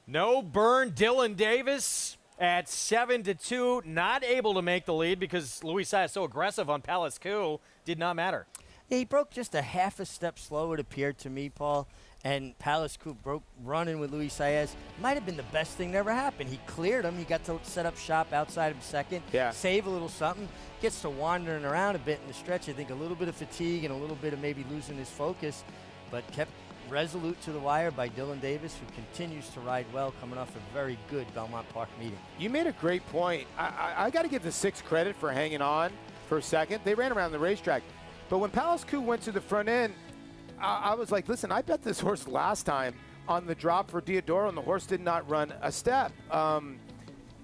No Burn, Dylan Davis at 7-2, not able to make the lead because Luis Saez is so aggressive on Palace Coup. Did not matter. Yeah, he broke just a half a step slow, it appeared to me, Paul. And Palace Coup broke running with Luis Saez. Might have been the best thing that ever happened. He cleared him. He got to set up shop outside of second, save a little something. Gets to wandering around a bit in the stretch. I think a little bit of fatigue and a little bit of maybe losing his focus, but kept resolute to the wire by Dylan Davis, who continues to ride well, coming off a very good Belmont Park meeting. You made a great point. I got to give the 6 credit for hanging on for a second. They ran around the racetrack. But when Palace Coup went to the front end, I was like, listen, I bet this horse last time on the drop for Diodoro, and the horse did not run a step. And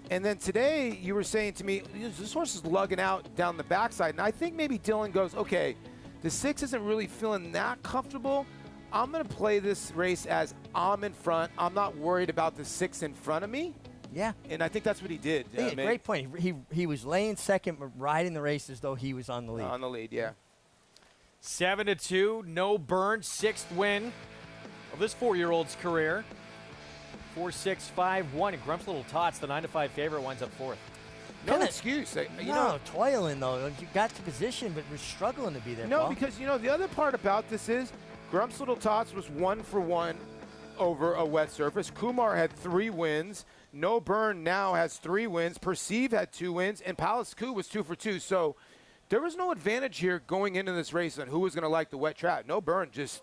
then today, you were saying to me, this horse is lugging out down the backside. And I think maybe Dylan goes, okay, the 6 isn't really feeling that comfortable. I'm going to play this race as I'm in front. I'm not worried about the 6 in front of me. Yeah. And I think that's what he did. Great point. He was laying second, but riding the race as though he was on the lead. On the lead, yeah. 7-2, No Burn, 6th win of this 4-year-old's career. 4-6-5-1, and Grumps Little Tots, the 9-5 favorite, winds up 4th. No excuse. Toiling, though. You got to position, but we're struggling to be there, No, Paul. because, the other part about this is Grump's Little Tots was 1 for 1 over a wet surface. Kumar had 3 wins. No Burn now has 3 wins. Perceive had 2 wins, and Palace Coup was 2 for 2. So there was no advantage here going into this race on who was going to like the wet track. No Burn just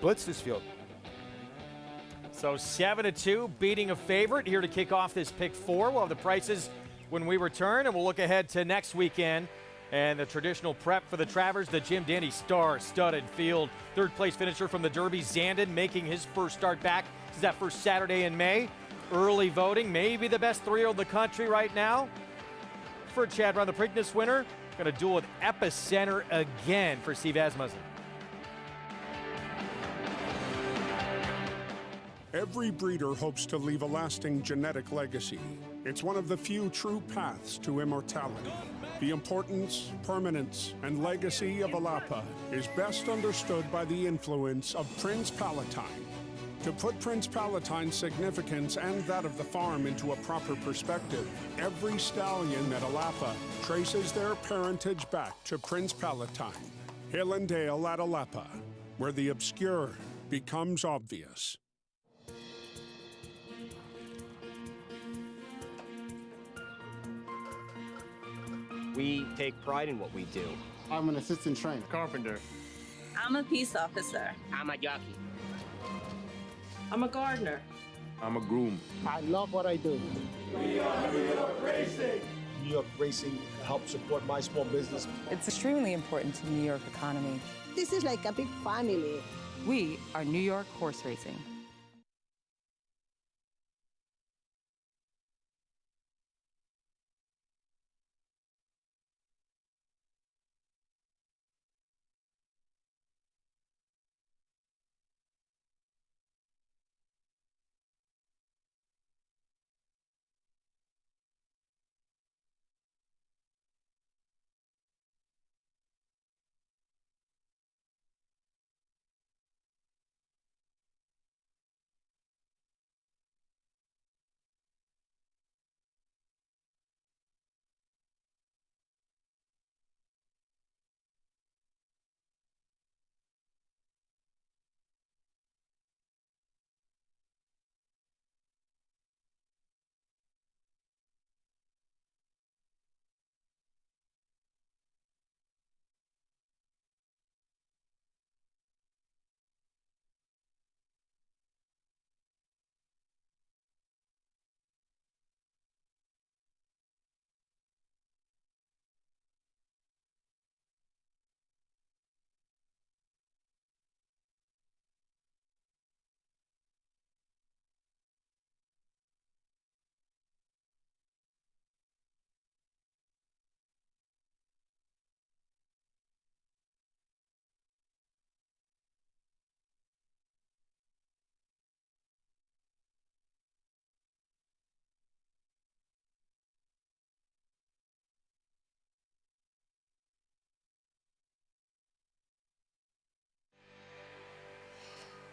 blitzed this field. So 7-2, beating a favorite here to kick off this pick 4. We'll have the prices when we return, and we'll look ahead to next weekend and the traditional prep for the Travers, the Jim Dandy star-studded field. Third place finisher from the Derby, Zandon, making his first start back. This is that first Saturday in May. Early voting, maybe the best 3-year-old in the country right now. For Chad Brown, the Preakness winner, going to duel with Epicenter again for Steve Asmussen. Every breeder hopes to leave a lasting genetic legacy. It's one of the few true paths to immortality. The importance, permanence, and legacy of Alapa is best understood by the influence of Prince Palatine. To put Prince Palatine's significance and that of the farm into a proper perspective, every stallion at Alapa traces their parentage back to Prince Palatine. Hill and Dale at Alapa, where the obscure becomes obvious. We take pride in what we do. I'm an assistant trainer. Carpenter. I'm a peace officer. I'm a jockey. I'm a gardener. I'm a groom. I love what I do. We are New York Racing. New York Racing helps support my small business. It's extremely important to the New York economy. This is like a big family. We are New York Horse Racing.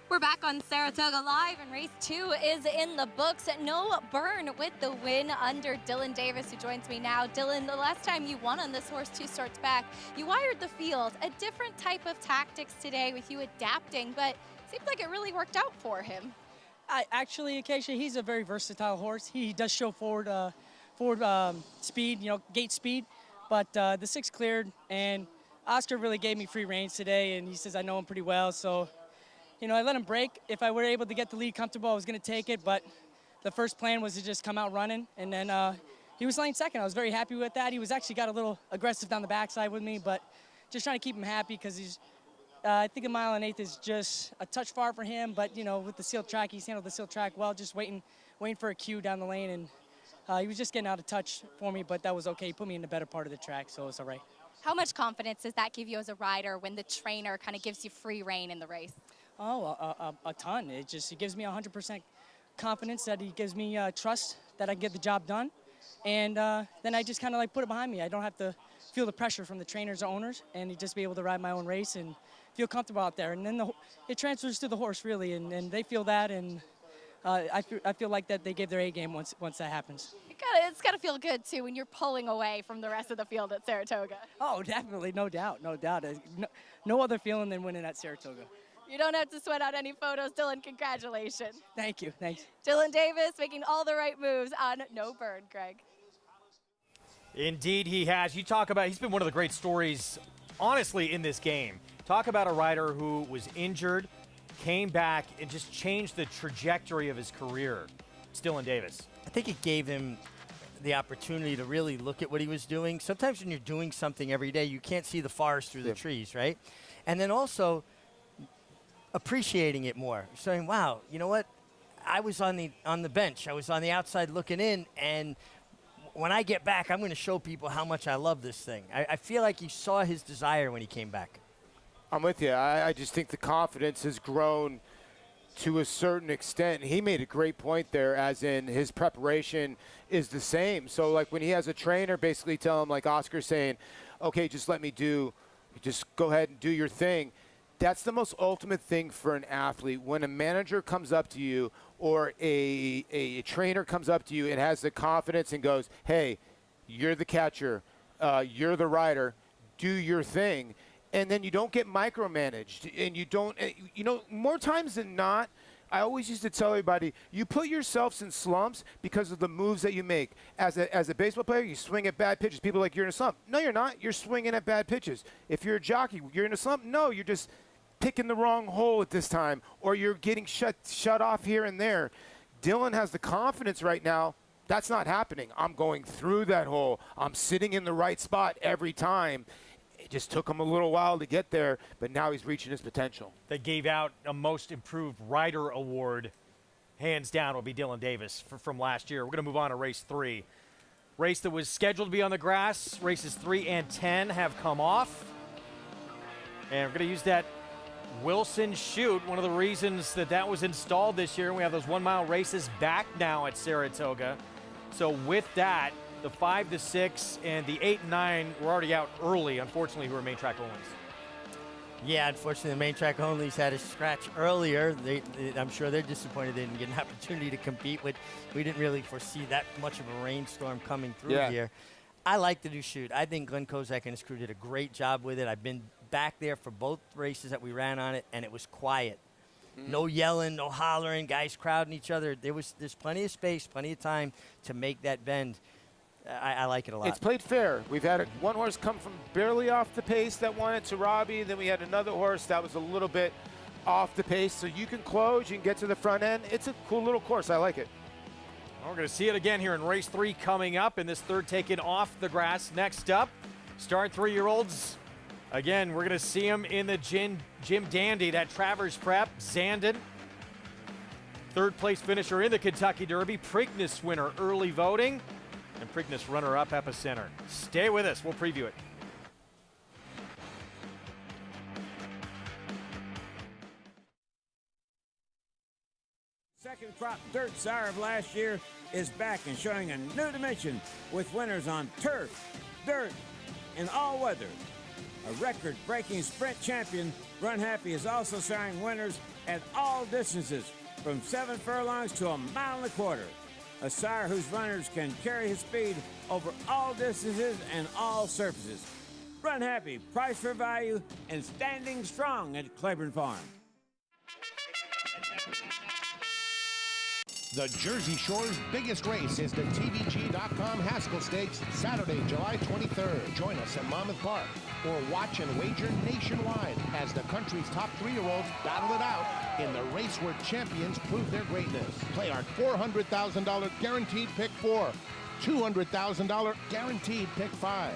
We're back on Saratoga Live, and race 2 is in the books. No Burn with the win under Dylan Davis, who joins me now. Dylan, the last time you won on this horse 2 starts back, you wired the field. A different type of tactics today with you adapting, but seems like it really worked out for him. Actually, Acacia, he's a very versatile horse. He does show forward speed, gate speed, but the 6 cleared, and Oscar really gave me free reins today, and he says I know him pretty well, so I let him break. If I were able to get the lead comfortable, I was going to take it, but the first plan was to just come out running, and then he was laying second. I was very happy with that. He was actually got a little aggressive down the backside with me, but just trying to keep him happy because he's, I think 1 1/8 is just a touch far for him, but, with the sealed track, he's handled the sealed track well, just waiting for a cue down the lane, and he was just getting out of touch for me, but that was okay. He put me in the better part of the track, so it's all right. How much confidence does that give you as a rider when the trainer kind of gives you free rein in the race? Oh, a ton. It gives me 100% confidence that he gives me trust that I can get the job done. And then I just kind of put it behind me. I don't have to feel the pressure from the trainers or owners, and just be able to ride my own race and feel comfortable out there. And then it transfers to the horse, really, and they feel that. And I feel like that they gave their A game once that happens. It's got to feel good, too, when you're pulling away from the rest of the field at Saratoga. Oh, definitely, no doubt, no doubt. No other feeling than winning at Saratoga. You don't have to sweat out any photos. Dylan, congratulations. Thank you, thanks. Dylan Davis making all the right moves on No Bird, Greg. Indeed he has. You talk about, he's been one of the great stories, honestly, in this game. Talk about a rider who was injured, came back, and just changed the trajectory of his career. It's Dylan Davis. I think it gave him the opportunity to really look at what he was doing. Sometimes when you're doing something every day, you can't see the forest through the trees, right? And then also appreciating it more, saying, wow, you know what? I was on the bench. I was on the outside looking in, and when I get back, I'm going to show people how much I love this thing. I feel like he saw his desire when he came back. I'm with you. I just think the confidence has grown to a certain extent. He made a great point there, as in his preparation is the same. So, like, when he has a trainer basically tell him, like Oscar saying, okay, just let me just go ahead and do your thing. That's the most ultimate thing for an athlete. When a manager comes up to you or a trainer comes up to you and has the confidence and goes, hey, you're the catcher, you're the rider, do your thing. And then you don't get micromanaged, and you don't, more times than not, I always used to tell everybody, you put yourselves in slumps because of the moves that you make. As a baseball player, you swing at bad pitches. People are like, you're in a slump. No, you're not. You're swinging at bad pitches. If you're a jockey, you're in a slump. No, you're just picking the wrong hole at this time, or you're getting shut off here and there. Dylan has the confidence right now. That's not happening. I'm going through that hole. I'm sitting in the right spot every time. It just took him a little while to get there, but now he's reaching his potential. They gave out a Most Improved Rider award. Hands down will be Dylan Davis from last year. We're going to move on to race 3. Race that was scheduled to be on the grass. Races 3 and 10 have come off. And we're going to use that Wilson chute, one of the reasons that was installed this year. We have those 1 mile races back now at Saratoga. So with that, the 5 to 6 and the 8 and 9 were already out early, unfortunately, who are main track onlys. Yeah, unfortunately, the main track onlys had a scratch earlier. I'm sure they're disappointed they didn't get an opportunity to compete. We didn't really foresee that much of a rainstorm coming through here. I like the new chute. I think Glenn Kozak and his crew did a great job with it. I've been back there for both races that we ran on it, and it was quiet. No yelling, no hollering, guys crowding each other. There's plenty of space, plenty of time to make that bend. I like it a lot. It's played fair. We've had one horse come from barely off the pace that won it to Robbie. Then we had another horse that was a little bit off the pace. So you can close, you can get to the front end. It's a cool little course. I like it. We're going to see it again here in race 3 coming up, in this third taken off the grass. Next up, start 3-year-olds. Again, we're going to see him in the Jim Dandy, that Travers Prep, Zandon. Third place finisher in the Kentucky Derby, Preakness winner early voting, and Preakness runner-up Epicenter. Stay with us, we'll preview it. Second crop dirt sire of last year is back and showing a new dimension with winners on turf, dirt, and all weather. A record-breaking sprint champion, Run Happy is also showing winners at all distances, from 7 furlongs to 1.25 miles. A sire whose runners can carry his speed over all distances and all surfaces. Run Happy, price for value, and standing strong at Claiborne Farm. The Jersey Shore's biggest race is the TVG.com Haskell Stakes, Saturday, July 23rd. Join us at Monmouth Park or watch and wager nationwide as the country's top 3-year-olds battle it out in the race where champions prove their greatness. Play our $400,000 guaranteed pick 4, $200,000 guaranteed pick 5.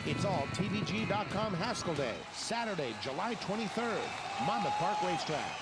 It's all TVG.com Haskell Day, Saturday, July 23rd, Monmouth Park Racetrack.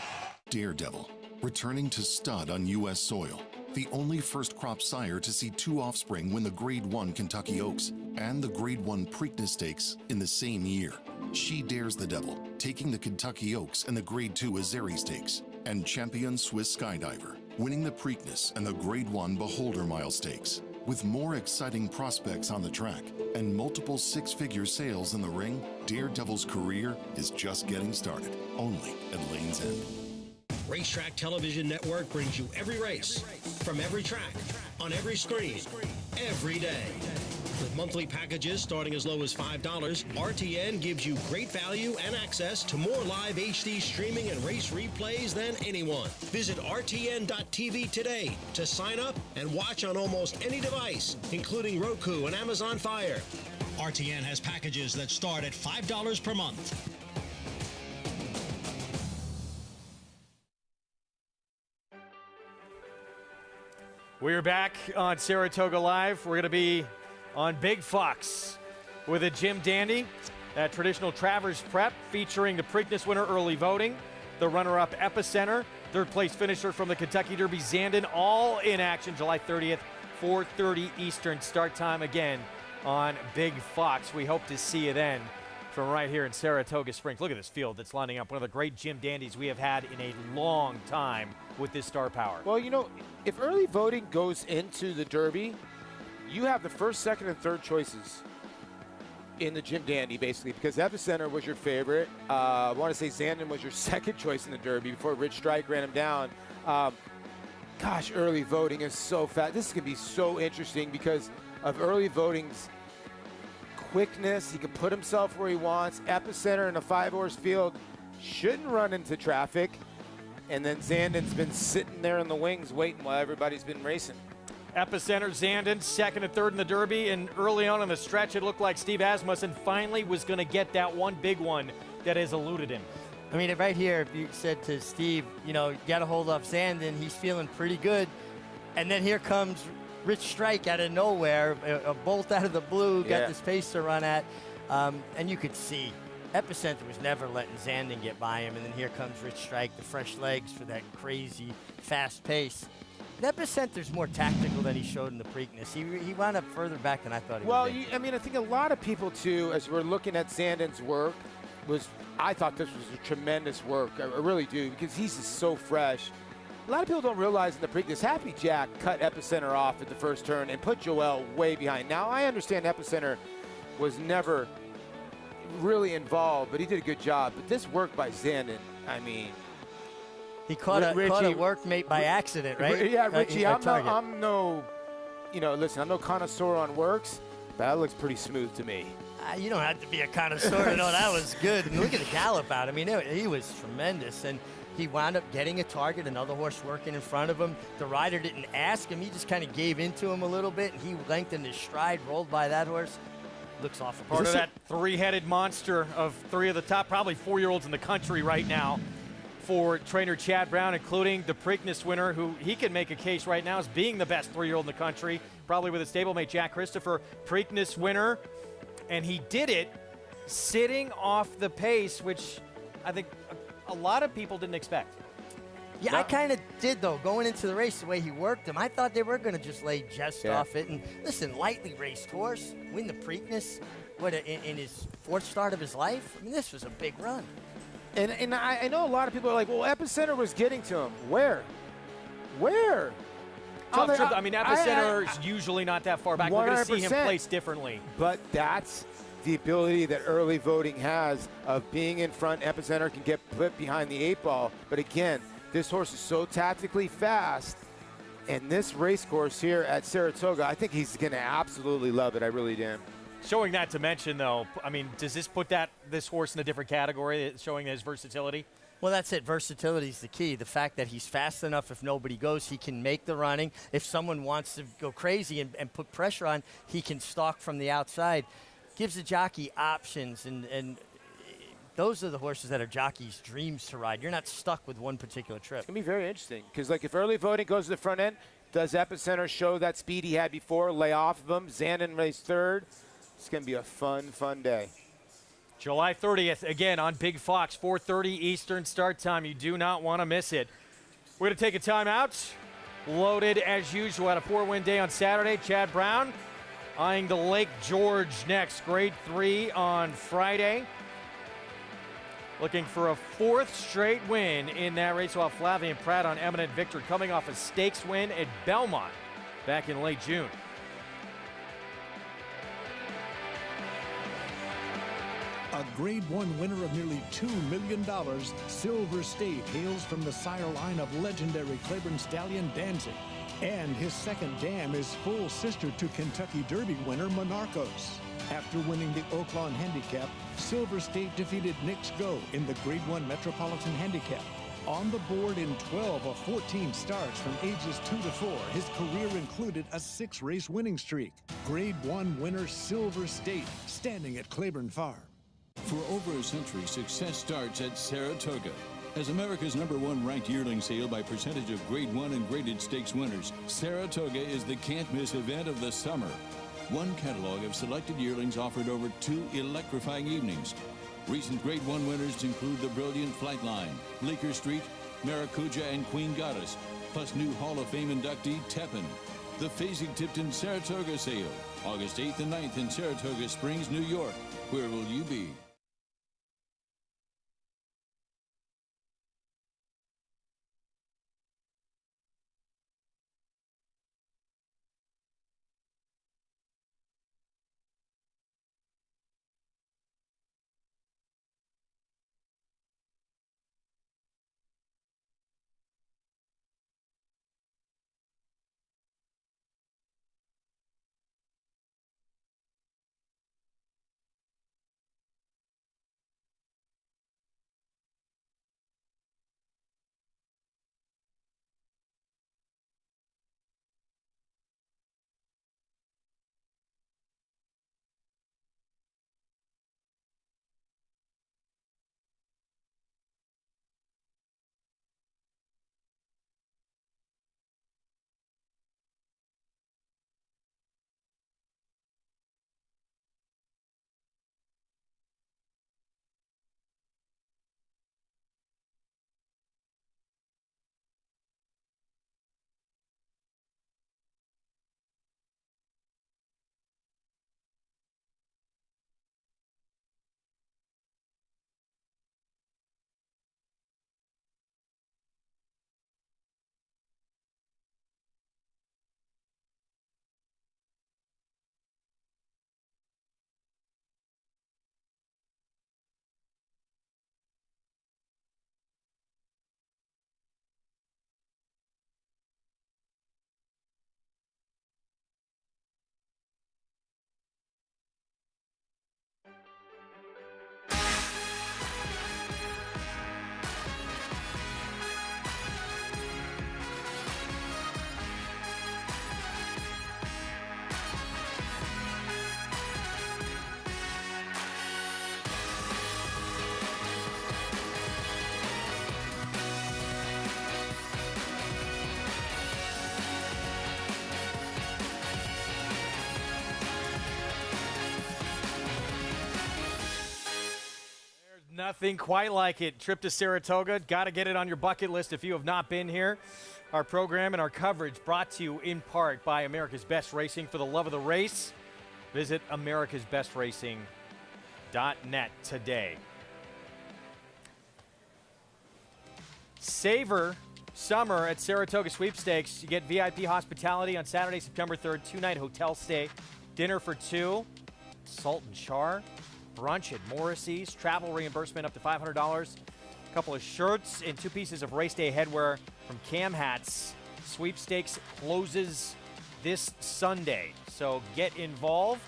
Daredevil, returning to stud on U.S. soil. The only first-crop sire to see 2 offspring win the Grade 1 Kentucky Oaks and the Grade 1 Preakness Stakes in the same year. She dares the devil, taking the Kentucky Oaks and the Grade 2 Azeri Stakes, and champion Swiss Skydiver, winning the Preakness and the Grade 1 Beholder Mile Stakes. With more exciting prospects on the track and multiple 6-figure sales in the ring, Daredevil's career is just getting started, only at Lane's End. Racetrack Television Network brings you every race, from every track, on every screen, every day. With monthly packages starting as low as $5, RTN gives you great value and access to more live HD streaming and race replays than anyone. Visit RTN.tv today to sign up and watch on almost any device, including Roku and Amazon Fire. RTN has packages that start at $5 per month. We're back on Saratoga Live. We're going to be on Big Fox with a Jim Dandy, that traditional Travers prep featuring the Preakness winner early voting, the runner-up Epicenter, third place finisher from the Kentucky Derby Zandon, all in action July 30th, 4:30 Eastern start time again on Big Fox. We hope to see you then from right here in Saratoga Springs. Look at this field that's lining up, one of the great Jim Dandies we have had in a long time with this star power. Well, you know, if early voting goes into the Derby, you have the first, second, and third choices in the Jim Dandy, basically, because Epicenter was your favorite. I want to say Zandon was your second choice in the Derby before Rich Strike ran him down. Gosh, early voting is so fast. This is going to be so interesting because of early voting's quickness. He can put himself where he wants. Epicenter in a 5-horse field shouldn't run into traffic. And then Zandon's been sitting there in the wings waiting while everybody's been racing. Epicenter, Zandon, second and third in the Derby, and early on in the stretch, it looked like Steve Asmussen finally was going to get that one big one that has eluded him. I mean, right here, if you said to Steve, you know, you got to hold off Zandon, he's feeling pretty good. And then here comes Rich Strike out of nowhere, a bolt out of the blue, got this pace to run at. And you could see Epicenter was never letting Zandon get by him. And then here comes Rich Strike, the fresh legs for that crazy fast pace. And Epicenter's more tactical than he showed in the Preakness. He wound up further back than I thought he would. Well, I mean, I think a lot of people, too, as we're looking at Zandon's work, I thought this was a tremendous work. I really do, because he's just so fresh. A lot of people don't realize in the Preakness, Happy Jack cut Epicenter off at the first turn and put Joel way behind. Now, I understand Epicenter was never really involved, but he did a good job. But this work by Zandon, I mean, he caught a workmate by accident, right? Yeah, Richie, I'm no connoisseur on works, but that looks pretty smooth to me. You don't have to be a connoisseur to know that was good. And look at the gallop out. I mean, he was tremendous. And he wound up getting a target, another horse working in front of him. The rider didn't ask him. He just kind of gave into him a little bit. And he lengthened his stride, rolled by that horse. Looks awful. Part of that three-headed monster of three of the top, probably 4-year-olds in the country right now for trainer Chad Brown, including the Preakness winner, who he can make a case right now as being the best 3-year-old in the country, probably with his stablemate Jack Christopher. Preakness winner, and he did it sitting off the pace, which I think a lot of people didn't expect. Yeah, I kind of did, though, going into the race, the way he worked him. I thought they were going to just lay off it. And listen, lightly raced horse, win the Preakness, in his fourth start of his life? I mean, this was a big run. And I know a lot of people are like, well, Epicenter was getting to him. Where? I mean, Epicenter is usually not that far back. 100%. We're going to see him place differently. But that's the ability that early voting has of being in front. Epicenter can get put behind the 8-ball. But again, this horse is so tactically fast. And this race course here at Saratoga, I think he's going to absolutely love it. I really do. Showing that dimension, though, I mean, does this put this horse in a different category, showing his versatility? Well, that's it. Versatility is the key. The fact that he's fast enough, if nobody goes, he can make the running. If someone wants to go crazy and put pressure on, he can stalk from the outside. Gives the jockey options, and those are the horses that are jockeys' dreams to ride. You're not stuck with one particular trip. It's going to be very interesting because, like, if early voting goes to the front end, does Epicenter show that speed he had before, lay off of him? Zandon raced third. It's going to be a fun day. July 30th, again, on Big Fox, 4:30 Eastern start time. You do not want to miss it. We're going to take a timeout. Loaded, as usual, at a 4-win day on Saturday. Chad Brown eyeing the Lake George next. Grade 3 on Friday. Looking for a 4th straight win in that race, while Flavian Pratt on eminent victory, coming off a stakes win at Belmont back in late June. A Grade 1 winner of nearly $2 million, Silver State hails from the sire line of legendary Claiborne stallion Danzig. And his second dam is full sister to Kentucky Derby winner Monarchos. After winning the Oaklawn Handicap, Silver State defeated Knicks Go in the Grade 1 Metropolitan Handicap. On the board in 12 of 14 starts from ages 2 to 4, his career included a 6-race winning streak. Grade 1 winner Silver State, standing at Claiborne Farm. For over a century, success starts at Saratoga. As America's #1 ranked yearling sale by percentage of Grade 1 and graded stakes winners, Saratoga is the can't-miss event of the summer. One catalog of selected yearlings offered over 2 electrifying evenings. Recent Grade 1 winners include the brilliant Flightline, Bleecker Street, Maracuja, and Queen Goddess, plus new Hall of Fame inductee Tepin. The Fasig-Tipton Saratoga sale, August 8th and 9th in Saratoga Springs, New York. Where will you be? Nothing quite like it. Trip to Saratoga. Got to get it on your bucket list if you have not been here. Our program and our coverage brought to you in part by America's Best Racing. For the love of the race, visit americasbestracing.net today. Savor summer at Saratoga Sweepstakes. You get VIP hospitality on Saturday, September 3rd, 2-night hotel stay, dinner for 2, salt and char, brunch at Morrissey's, travel reimbursement up to $500, a couple of shirts, and 2 pieces of race day headwear from Cam Hats. Sweepstakes closes this Sunday, so get involved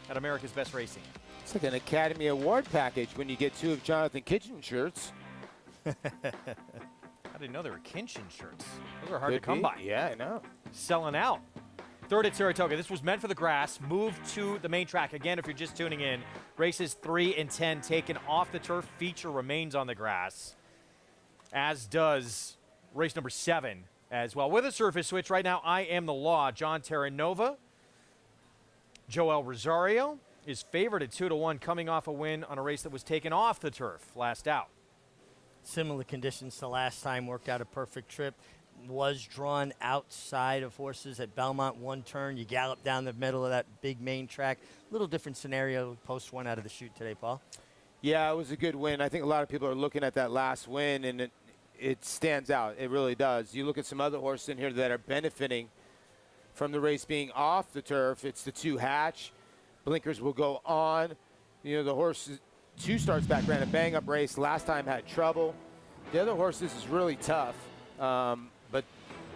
at America's Best Racing. It's like an Academy Award package when you get 2 of Jonathan Kitchen shirts. I didn't know there were Kinchin shirts. Those are hard to come by. Yeah, I know. Selling out. 3rd at Saratoga. This was meant for the grass. Moved to the main track. Again, if you're just tuning in, races 3 and 10 taken off the turf. Feature remains on the grass, as does race number 7 as well. With a surface switch right now, I Am the Law. John Terranova. Joel Rosario is favored at 2-1, coming off a win on a race that was taken off the turf last out. Similar conditions to last time. Worked out a perfect trip. Was drawn outside of horses at Belmont. 1 turn, you gallop down the middle of that big main track. Little different scenario. Post 1 out of the chute today, Paul. Yeah, it was a good win. I think a lot of people are looking at that last win, and it stands out. It really does. You look at some other horses in here that are benefiting from the race being off the turf. It's the 2 Hatch. Blinkers will go on. You know, the horse 2 starts back ran a bang-up race. Last time had trouble. The other horse, this is really tough. But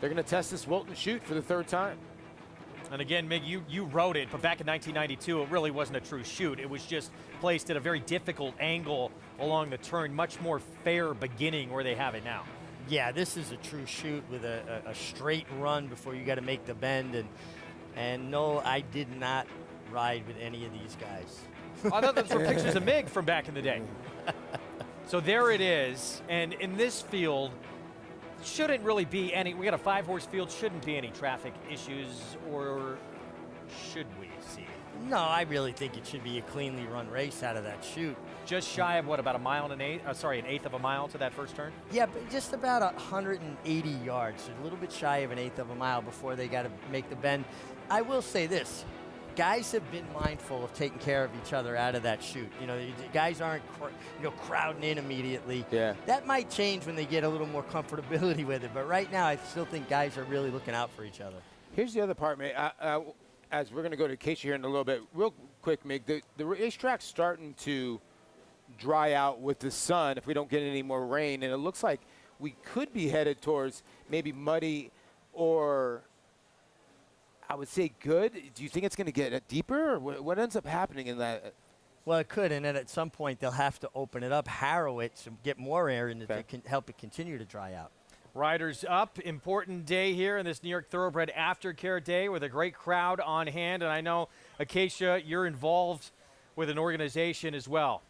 they're going to test this Wilton Shoot for the 3rd time. And again, Mig, you wrote it, but back in 1992, it really wasn't a true shoot. It was just placed at a very difficult angle along the turn, much more fair beginning where they have it now. Yeah, this is a true shoot with a straight run before you got to make the bend. And no, I did not ride with any of these guys. I thought those were pictures of Mig from back in the day. So there it is. And in this field, shouldn't really be any, we got a 5-horse field, shouldn't be any traffic issues, or should we see? No, I really think it should be a cleanly run race out of that chute. Just shy of what, about an eighth of a mile to that first turn? Yeah, but just about 180 yards, a little bit shy of an eighth of a mile before they got to make the bend. I will say this. Guys have been mindful of taking care of each other out of that chute. You know, guys aren't, crowding in immediately. Yeah. That might change when they get a little more comfortability with it. But right now, I still think guys are really looking out for each other. Here's the other part, Mig. As we're going to go to Casey here in a little bit, real quick, Mig, the racetrack's starting to dry out with the sun if we don't get any more rain. And it looks like we could be headed towards maybe muddy or, I would say, good. Do you think it's going to get deeper, or what ends up happening in that? Well, it could, and then at some point they'll have to open it up, harrow it, to get more air in it to help it continue to dry out. Riders up, important day here in this New York Thoroughbred Aftercare Day with a great crowd on hand. And I know, Acacia, you're involved with an organization as well.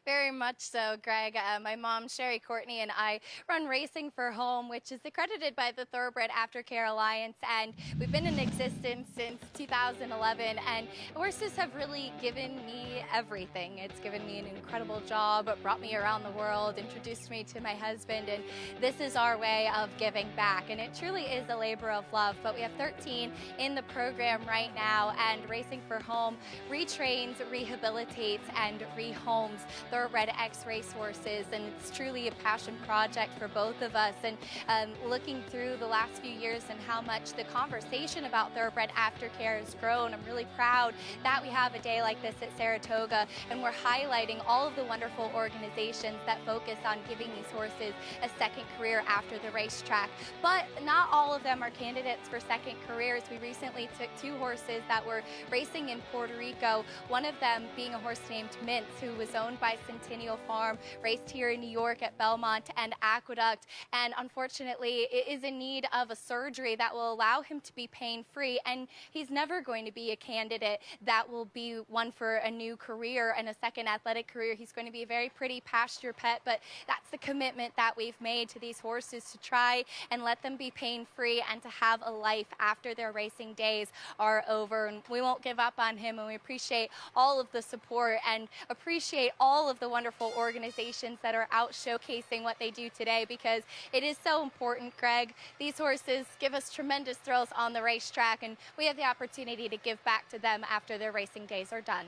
Very much so, Greg. My mom, Sherry Courtney, and I run Racing for Home, which is accredited by the Thoroughbred Aftercare Alliance, and we've been in existence since 2011, and horses have really given me everything. It's given me an incredible job, brought me around the world, introduced me to my husband, and this is our way of giving back, and it truly is a labor of love. But we have 13 in the program right now, and Racing for Home retrains, rehabilitates, and rehomes Thoroughbred X racehorses, and it's truly a passion project for both of us. And looking through the last few years and how much the conversation about Thoroughbred Aftercare has grown, I'm really proud that we have a day like this at Saratoga, and we're highlighting all of the wonderful organizations that focus on giving these horses a second career after the racetrack. But not all of them are candidates for second careers. We recently took 2 horses that were racing in Puerto Rico, one of them being a horse named Mintz, who was owned by Centennial Farm, raced here in New York at Belmont and Aqueduct, and unfortunately it is in need of a surgery that will allow him to be pain-free, and he's never going to be a candidate that will be one for a new career and a second athletic career. He's going to be a very pretty pasture pet, but that's the commitment that we've made to these horses, to try and let them be pain-free and to have a life after their racing days are over. And we won't give up on him, and we appreciate all of the support and appreciate all of the wonderful organizations that are out showcasing what they do today, because it is so important, Greg. These horses give us tremendous thrills on the racetrack, and we have the opportunity to give back to them after their racing days are done.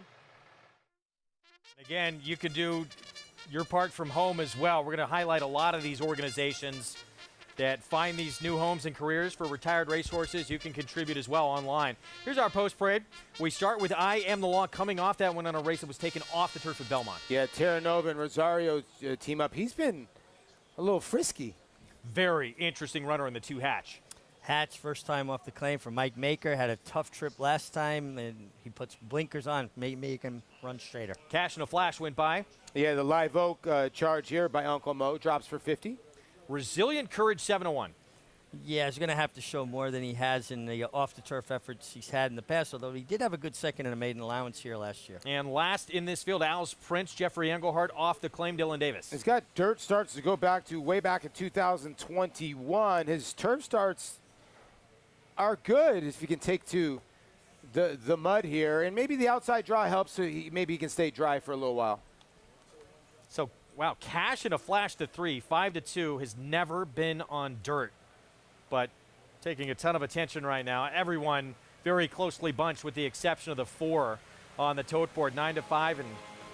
Again, you can do your part from home as well. We're going to highlight a lot of these organizations that find these new homes and careers for retired racehorses. You can contribute as well online. Here's our post-parade. We start with I Am the Law, coming off that one on a race that was taken off the turf at Belmont. Yeah, Terranova and Rosario team up. He's been a little frisky. Very interesting runner in the 2 hatch. Hatch, first time off the claim for Mike Maker. Had a tough trip last time, and he puts blinkers on, make him run straighter. Cash and a Flash went by. Yeah, the Live Oak charge here by Uncle Mo drops for 50. Resilient Courage 701. Yeah, he's going to have to show more than he has in the off-the-turf efforts he's had in the past, although he did have a good second in a maiden allowance here last year. And last in this field, Al's Prince, Jeffrey Engelhardt off the claim, Dylan Davis. He's got dirt starts to go back to way back in 2021. His turf starts are good if you can take to the mud here, and maybe the outside draw helps, so maybe he can stay dry for a little while. So, wow, Cash and a Flash to 3, 5-2, has never been on dirt, but taking a ton of attention right now. Everyone very closely bunched with the exception of the 4 on the tote board, 9-5 and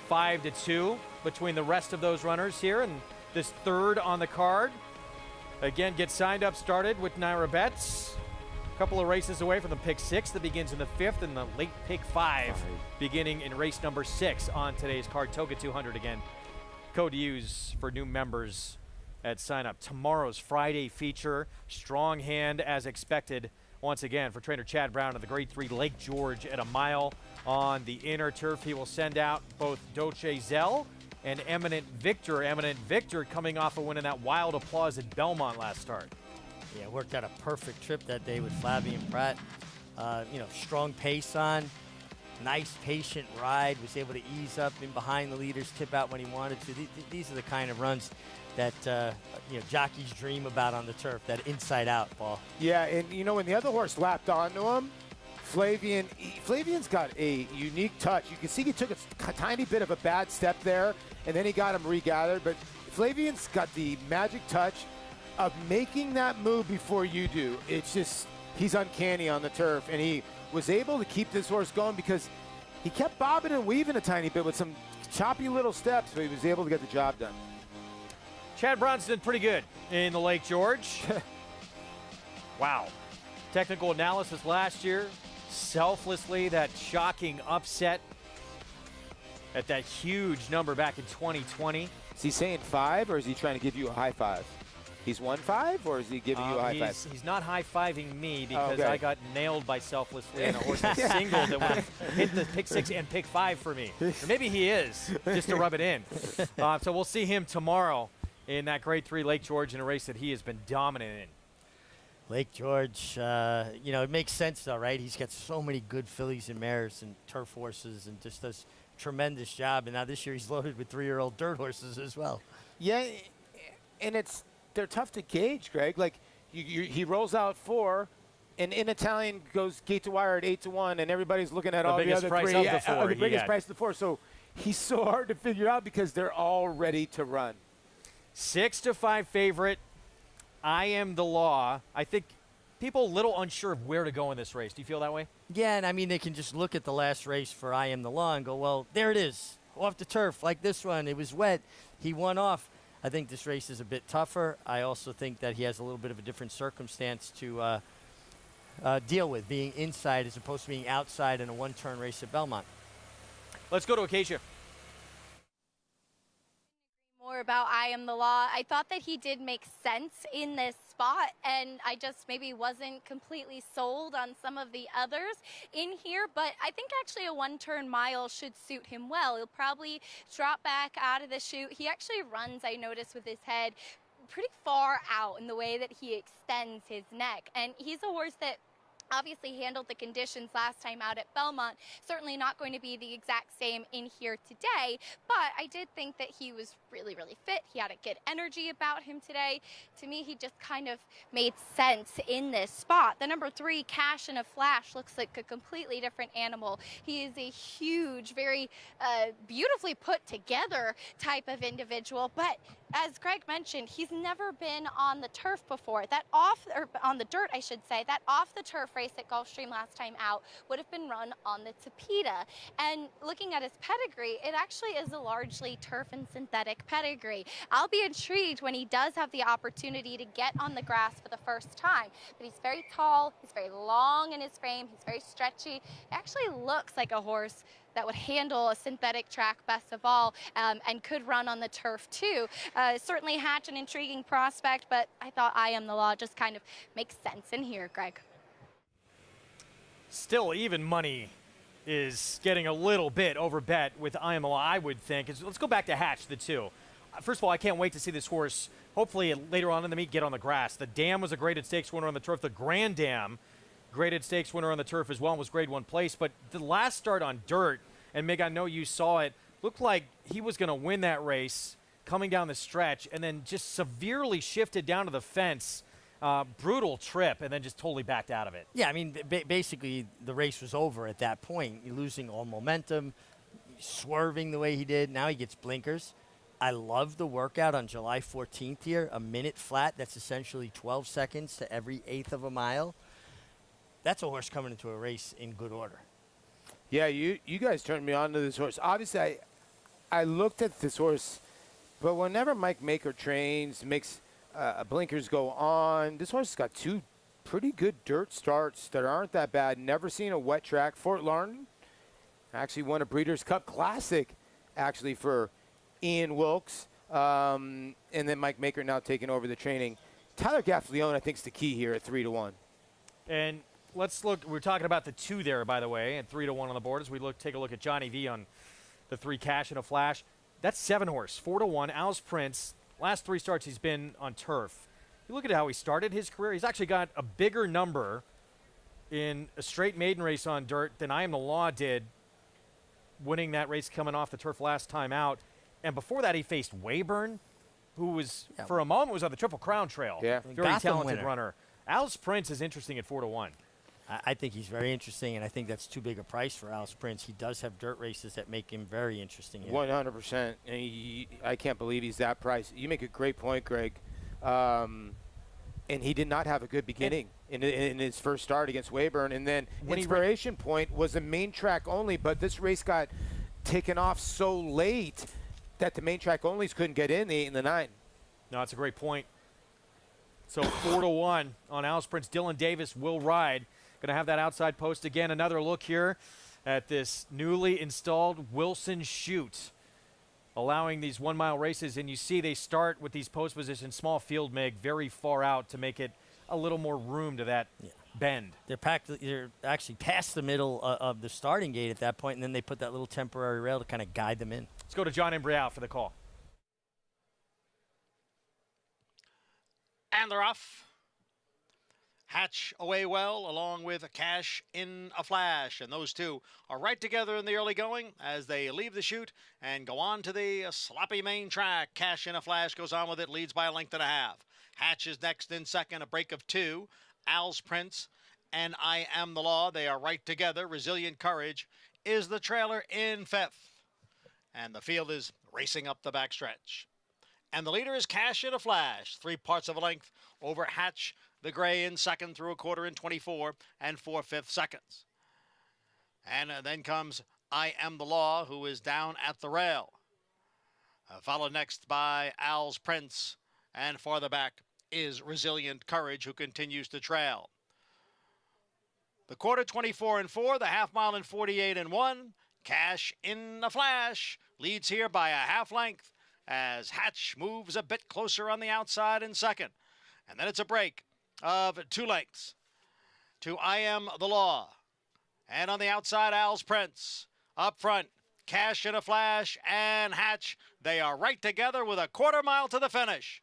5-2 between the rest of those runners here. And this 3rd on the card, again, gets signed up, started with Naira Betts. A couple of races away from the pick 6 that begins in the 5th and the late pick 5 beginning in race number 6 on today's card. Toga 200 again. Code to use for new members at sign up. Tomorrow's Friday feature, strong hand as expected once again for trainer Chad Brown of the Grade 3 Lake George at a mile on the inner turf. He will send out both Doce Zell and Eminent Victor. Eminent Victor coming off a win in that wild applause at Belmont last start. Yeah, worked out a perfect trip that day with Flavie and Pratt. Strong pace on, nice patient ride, was able to ease up in behind the leaders, tip out when he wanted to. These are the kind of runs that jockeys dream about on the turf, that inside out ball. Yeah, and when the other horse lapped onto him, Flavian's got a unique touch. You can see he took a tiny bit of a bad step there, and then he got him regathered, but Flavian's got the magic touch of making that move before you do. It's just, he's uncanny on the turf, and he was able to keep this horse going because he kept bobbing and weaving a tiny bit with some choppy little steps, but he was able to get the job done. Chad Brown's done pretty good in the Lake George. Wow. Technical analysis last year, selflessly that shocking upset at that huge number back in 2020. Is he saying 5, or is he trying to give you a high five? He's won 5, or is he giving you a high five? He's not high-fiving me because I got nailed by selflessly in a horse single that would have hit the pick 6 and pick 5 for me. Or maybe he is, just to rub it in. So we'll see him tomorrow in that Grade 3 Lake George in a race that he has been dominant in. Lake George, it makes sense though, right? He's got so many good fillies and mares and turf horses and just does a tremendous job. And now this year he's loaded with 3-year-old dirt horses as well. Yeah, and they're tough to gauge, Greg. Like, he rolls out 4, and in Italian goes gate to wire at 8-1, and everybody's looking at all the other 3. The biggest price of the 4. So he's so hard to figure out because they're all ready to run. 6-5 favorite. I Am the Law. I think people a little unsure of where to go in this race. Do you feel that way? Yeah, and I mean, they can just look at the last race for I Am the Law and go, well, there it is, off the turf like this one. It was wet. He won off. I think this race is a bit tougher. I also think that he has a little bit of a different circumstance to deal with, being inside as opposed to being outside in a one-turn race at Belmont. Let's go to Acacia. More about I Am the Law. I thought that he did make sense in this spot, and I just maybe wasn't completely sold on some of the others in here, but I think actually a one-turn mile should suit him well. He'll probably drop back out of the chute. He actually runs, I noticed, with his head pretty far out in the way that he extends his neck, and he's a horse that obviously handled the conditions last time out at Belmont. Certainly not going to be the exact same in here today, but I did think that he was really, really fit. He had a good energy about him today. To me, he just kind of made sense in this spot. The number 3, Cash in a Flash, looks like a completely different animal. He is a huge, very beautifully put together type of individual, but as Greg mentioned, he's never been on the turf before. On the dirt, I should say. That off the turf race at Gulfstream last time out would have been run on the Tapeta. And looking at his pedigree, it actually is a largely turf and synthetic pedigree. I'll be intrigued when he does have the opportunity to get on the grass for the first time. But he's very tall, he's very long in his frame, he's very stretchy. It actually looks like a horse that would handle a synthetic track best of all, and could run on the turf too. Certainly Hatch an intriguing prospect, but I thought I Am the Law just kind of makes sense in here, Greg. Still, even money is getting a little bit over bet with I Am the Law, I would think. Let's go back to Hatch, the 2. First of all, I can't wait to see this horse, hopefully later on in the meet, get on the grass. The Dam was a graded stakes winner on the turf. The Grand Dam, graded stakes winner on the turf as well, and was grade 1 place. But the last start on dirt, and Mig, I know you saw it, looked like he was going to win that race coming down the stretch, and then just severely shifted down to the fence. Brutal trip, and then just totally backed out of it. Yeah, I mean, basically the race was over at that point. You're losing all momentum, swerving the way he did. Now he gets blinkers. I love the workout on July 14th here, a minute flat. That's essentially 12 seconds to every 1/8 of a mile. That's a horse coming into a race in good order. Yeah, you guys turned me on to this horse. Obviously, I looked at this horse, but whenever Mike Maker trains, makes blinkers go on, this horse has got 2 pretty good dirt starts that aren't that bad. Never seen a wet track. Fort Larned actually won a Breeders' Cup Classic, actually, for Ian Wilkes. And then Mike Maker now taking over the training. Tyler Gaffalione, I think, is the key here at 3-1. And let's look. We're talking about the 2 there, by the way, and 3-1 on the board as we take a look at Johnny V on the 3 Cash in a Flash. That's 7 horse, 4-1. Al's Prince. Last 3 starts he's been on turf. You look at how he started his career. He's actually got a bigger number in a straight maiden race on dirt than I Am the Law did, winning that race coming off the turf last time out. And before that, he faced Weyburn, who was, for a moment, was on the Triple Crown Trail. Yeah. Very talented runner. Al's Prince is interesting at 4-1. I think he's very interesting, and I think that's too big a price for Al's Prince. He does have dirt races that make him very interesting. 100%. And I can't believe he's that priced. You make a great point, Greg. And he did not have a good beginning in his first start against Weyburn. And then Inspiration Point was a main track only, but this race got taken off so late that the main track onlys couldn't get in the 8 and the 9. No, that's a great point. So 4-1 on Al's Prince. Dylan Davis will ride. Going to have that outside post again. Another look here at this newly installed Wilson chute, allowing these 1 mile races. And you see they start with these post positions, small field mig, very far out to make it a little more room to that bend. They're actually past the middle of the starting gate at that point, and then they put that little temporary rail to kind of guide them in. Let's go to John Embrial for the call. And they're off. Hatch away well, along with Cash in a Flash. And those two are right together in the early going as they leave the chute and go on to the sloppy main track. Cash in a Flash goes on with it, leads by a length and a half. Hatch is next in second, a break of 2. Al's Prince and I Am the Law, they are right together. Resilient Courage is the trailer in 5th. And the field is racing up the backstretch. And the leader is Cash in a Flash, 3 parts of a length over Hatch the Gray in second through a quarter in 24 and 4/5 seconds. And then comes I Am the Law, who is down at the rail. Followed next by Al's Prince, and farther back is Resilient Courage, who continues to trail. The quarter 24 and 4, the half mile in 48 and 1. Cash in a Flash leads here by a half length as Hatch moves a bit closer on the outside in second. And then it's a break of 2 lengths to I Am the Law. And on the outside, Al's Prince. Up front, Cash in a Flash and Hatch. They are right together with a quarter mile to the finish.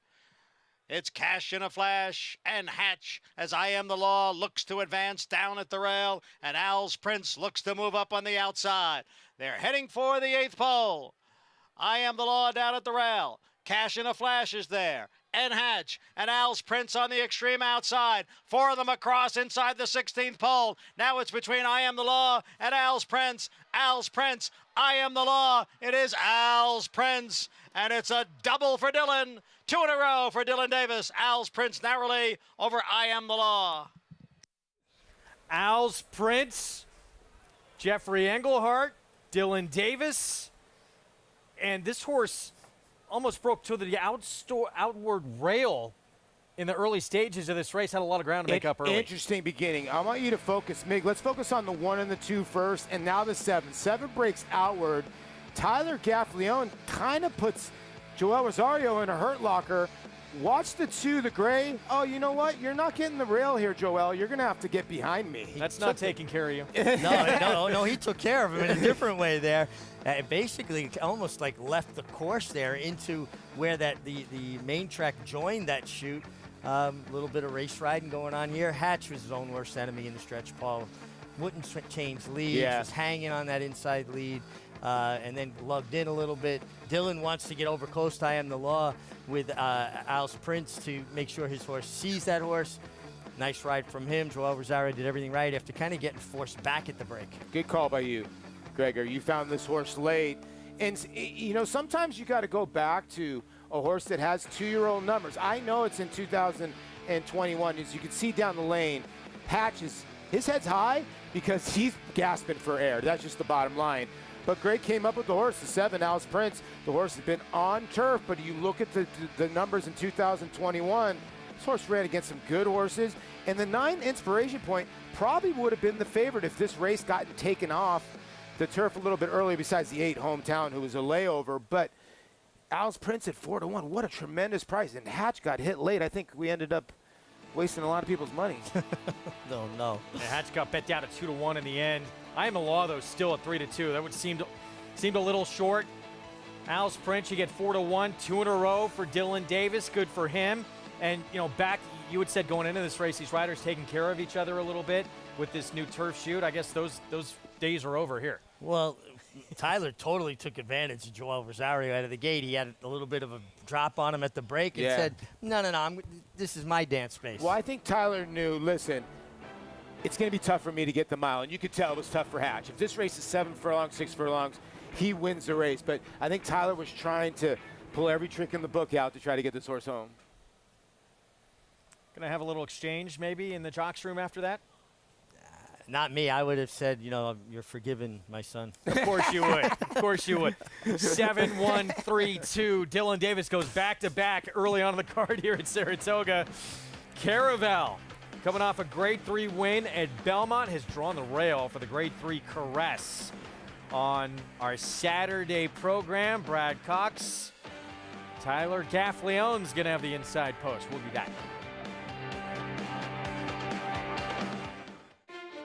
It's Cash in a Flash and Hatch as I Am the Law looks to advance down at the rail, and Al's Prince looks to move up on the outside. They're heading for the 8th pole. I Am the Law down at the rail. Cash in a Flash is there, and Hatch, and Al's Prince on the extreme outside. 4 of them across inside the 16th pole. Now it's between I Am the Law and Al's Prince. Al's Prince, I Am the Law. It is Al's Prince, and it's a double for Dylan. 2 in a row for Dylan Davis. Al's Prince narrowly over I Am the Law. Al's Prince, Jeffrey Englehart, Dylan Davis, and this horse almost broke to the outward rail in the early stages of this race. Had a lot of ground to make up early. Interesting beginning. I want you to focus, Mig. Let's focus on the 1 and the 2 first, and now the 7. 7 breaks outward. Tyler Gaffalione kind of puts Joel Rosario in a hurt locker. Watch the 2, the Gray. Oh, you know what? You're not getting the rail here, Joel. You're going to have to get behind me. That's not taking care of you. No, he took care of him in a different way there. Basically, almost like left the course there into where the main track joined that chute. A little bit of race riding going on here. Hatch was his own worst enemy in the stretch, Paul. Wouldn't change leads, was hanging on that inside lead, and then lugged in a little bit. Dylan wants to get over close to I Am the Law with Al's Prince to make sure his horse sees that horse. Nice ride from him. Joel Rosario did everything right after kind of getting forced back at the break. Good call by you, Gregor. You found this horse late. And, you know, sometimes you got to go back to a horse that has 2-year-old numbers. I know it's in 2021. As you can see down the lane, Hatch his head's high because he's gasping for air. That's just the bottom line. But Greg came up with the horse, the 7, Al's Prince. The horse has been on turf, but you look at the numbers in 2021, This horse ran against some good horses, and the 9 Inspiration Point probably would have been the favorite if this race gotten taken off the turf a little bit earlier, besides the 8 Hometown, who was a layover. But Al's Prince at 4-1, what a tremendous price. And Hatch got hit late. I think we ended up wasting a lot of people's money. No. And Hatch got bet down to 2-1 in the end. I Am a Law, though, still at 3-2. That would seemed a little short. Al's Prince, you get 4-1, 2 in a row for Dylan Davis. Good for him. And, back, you had said going into this race, these riders taking care of each other a little bit with this new turf shoot. I guess those days are over here. Well, Tyler totally took advantage of Joel Rosario out of the gate. He had a little bit of a drop on him at the break and said, no, this is my dance space. Well, I think Tyler knew, listen, it's going to be tough for me to get the mile. And you could tell it was tough for Hatch. If this race is 7 furlongs, 6 furlongs, he wins the race. But I think Tyler was trying to pull every trick in the book out to try to get this horse home. Going to have a little exchange maybe in the jocks room after that? Not me. I would have said, you're forgiven, my son. Of course you would. Of course you would. 7-1-3-2. Dylan Davis goes back-to-back early on in the card here at Saratoga. Caravel, coming off a Grade 3 win at Belmont, has drawn the rail for the Grade 3 Caress on our Saturday program. Brad Cox, Tyler Gaffleone's going to have the inside post. We'll be back.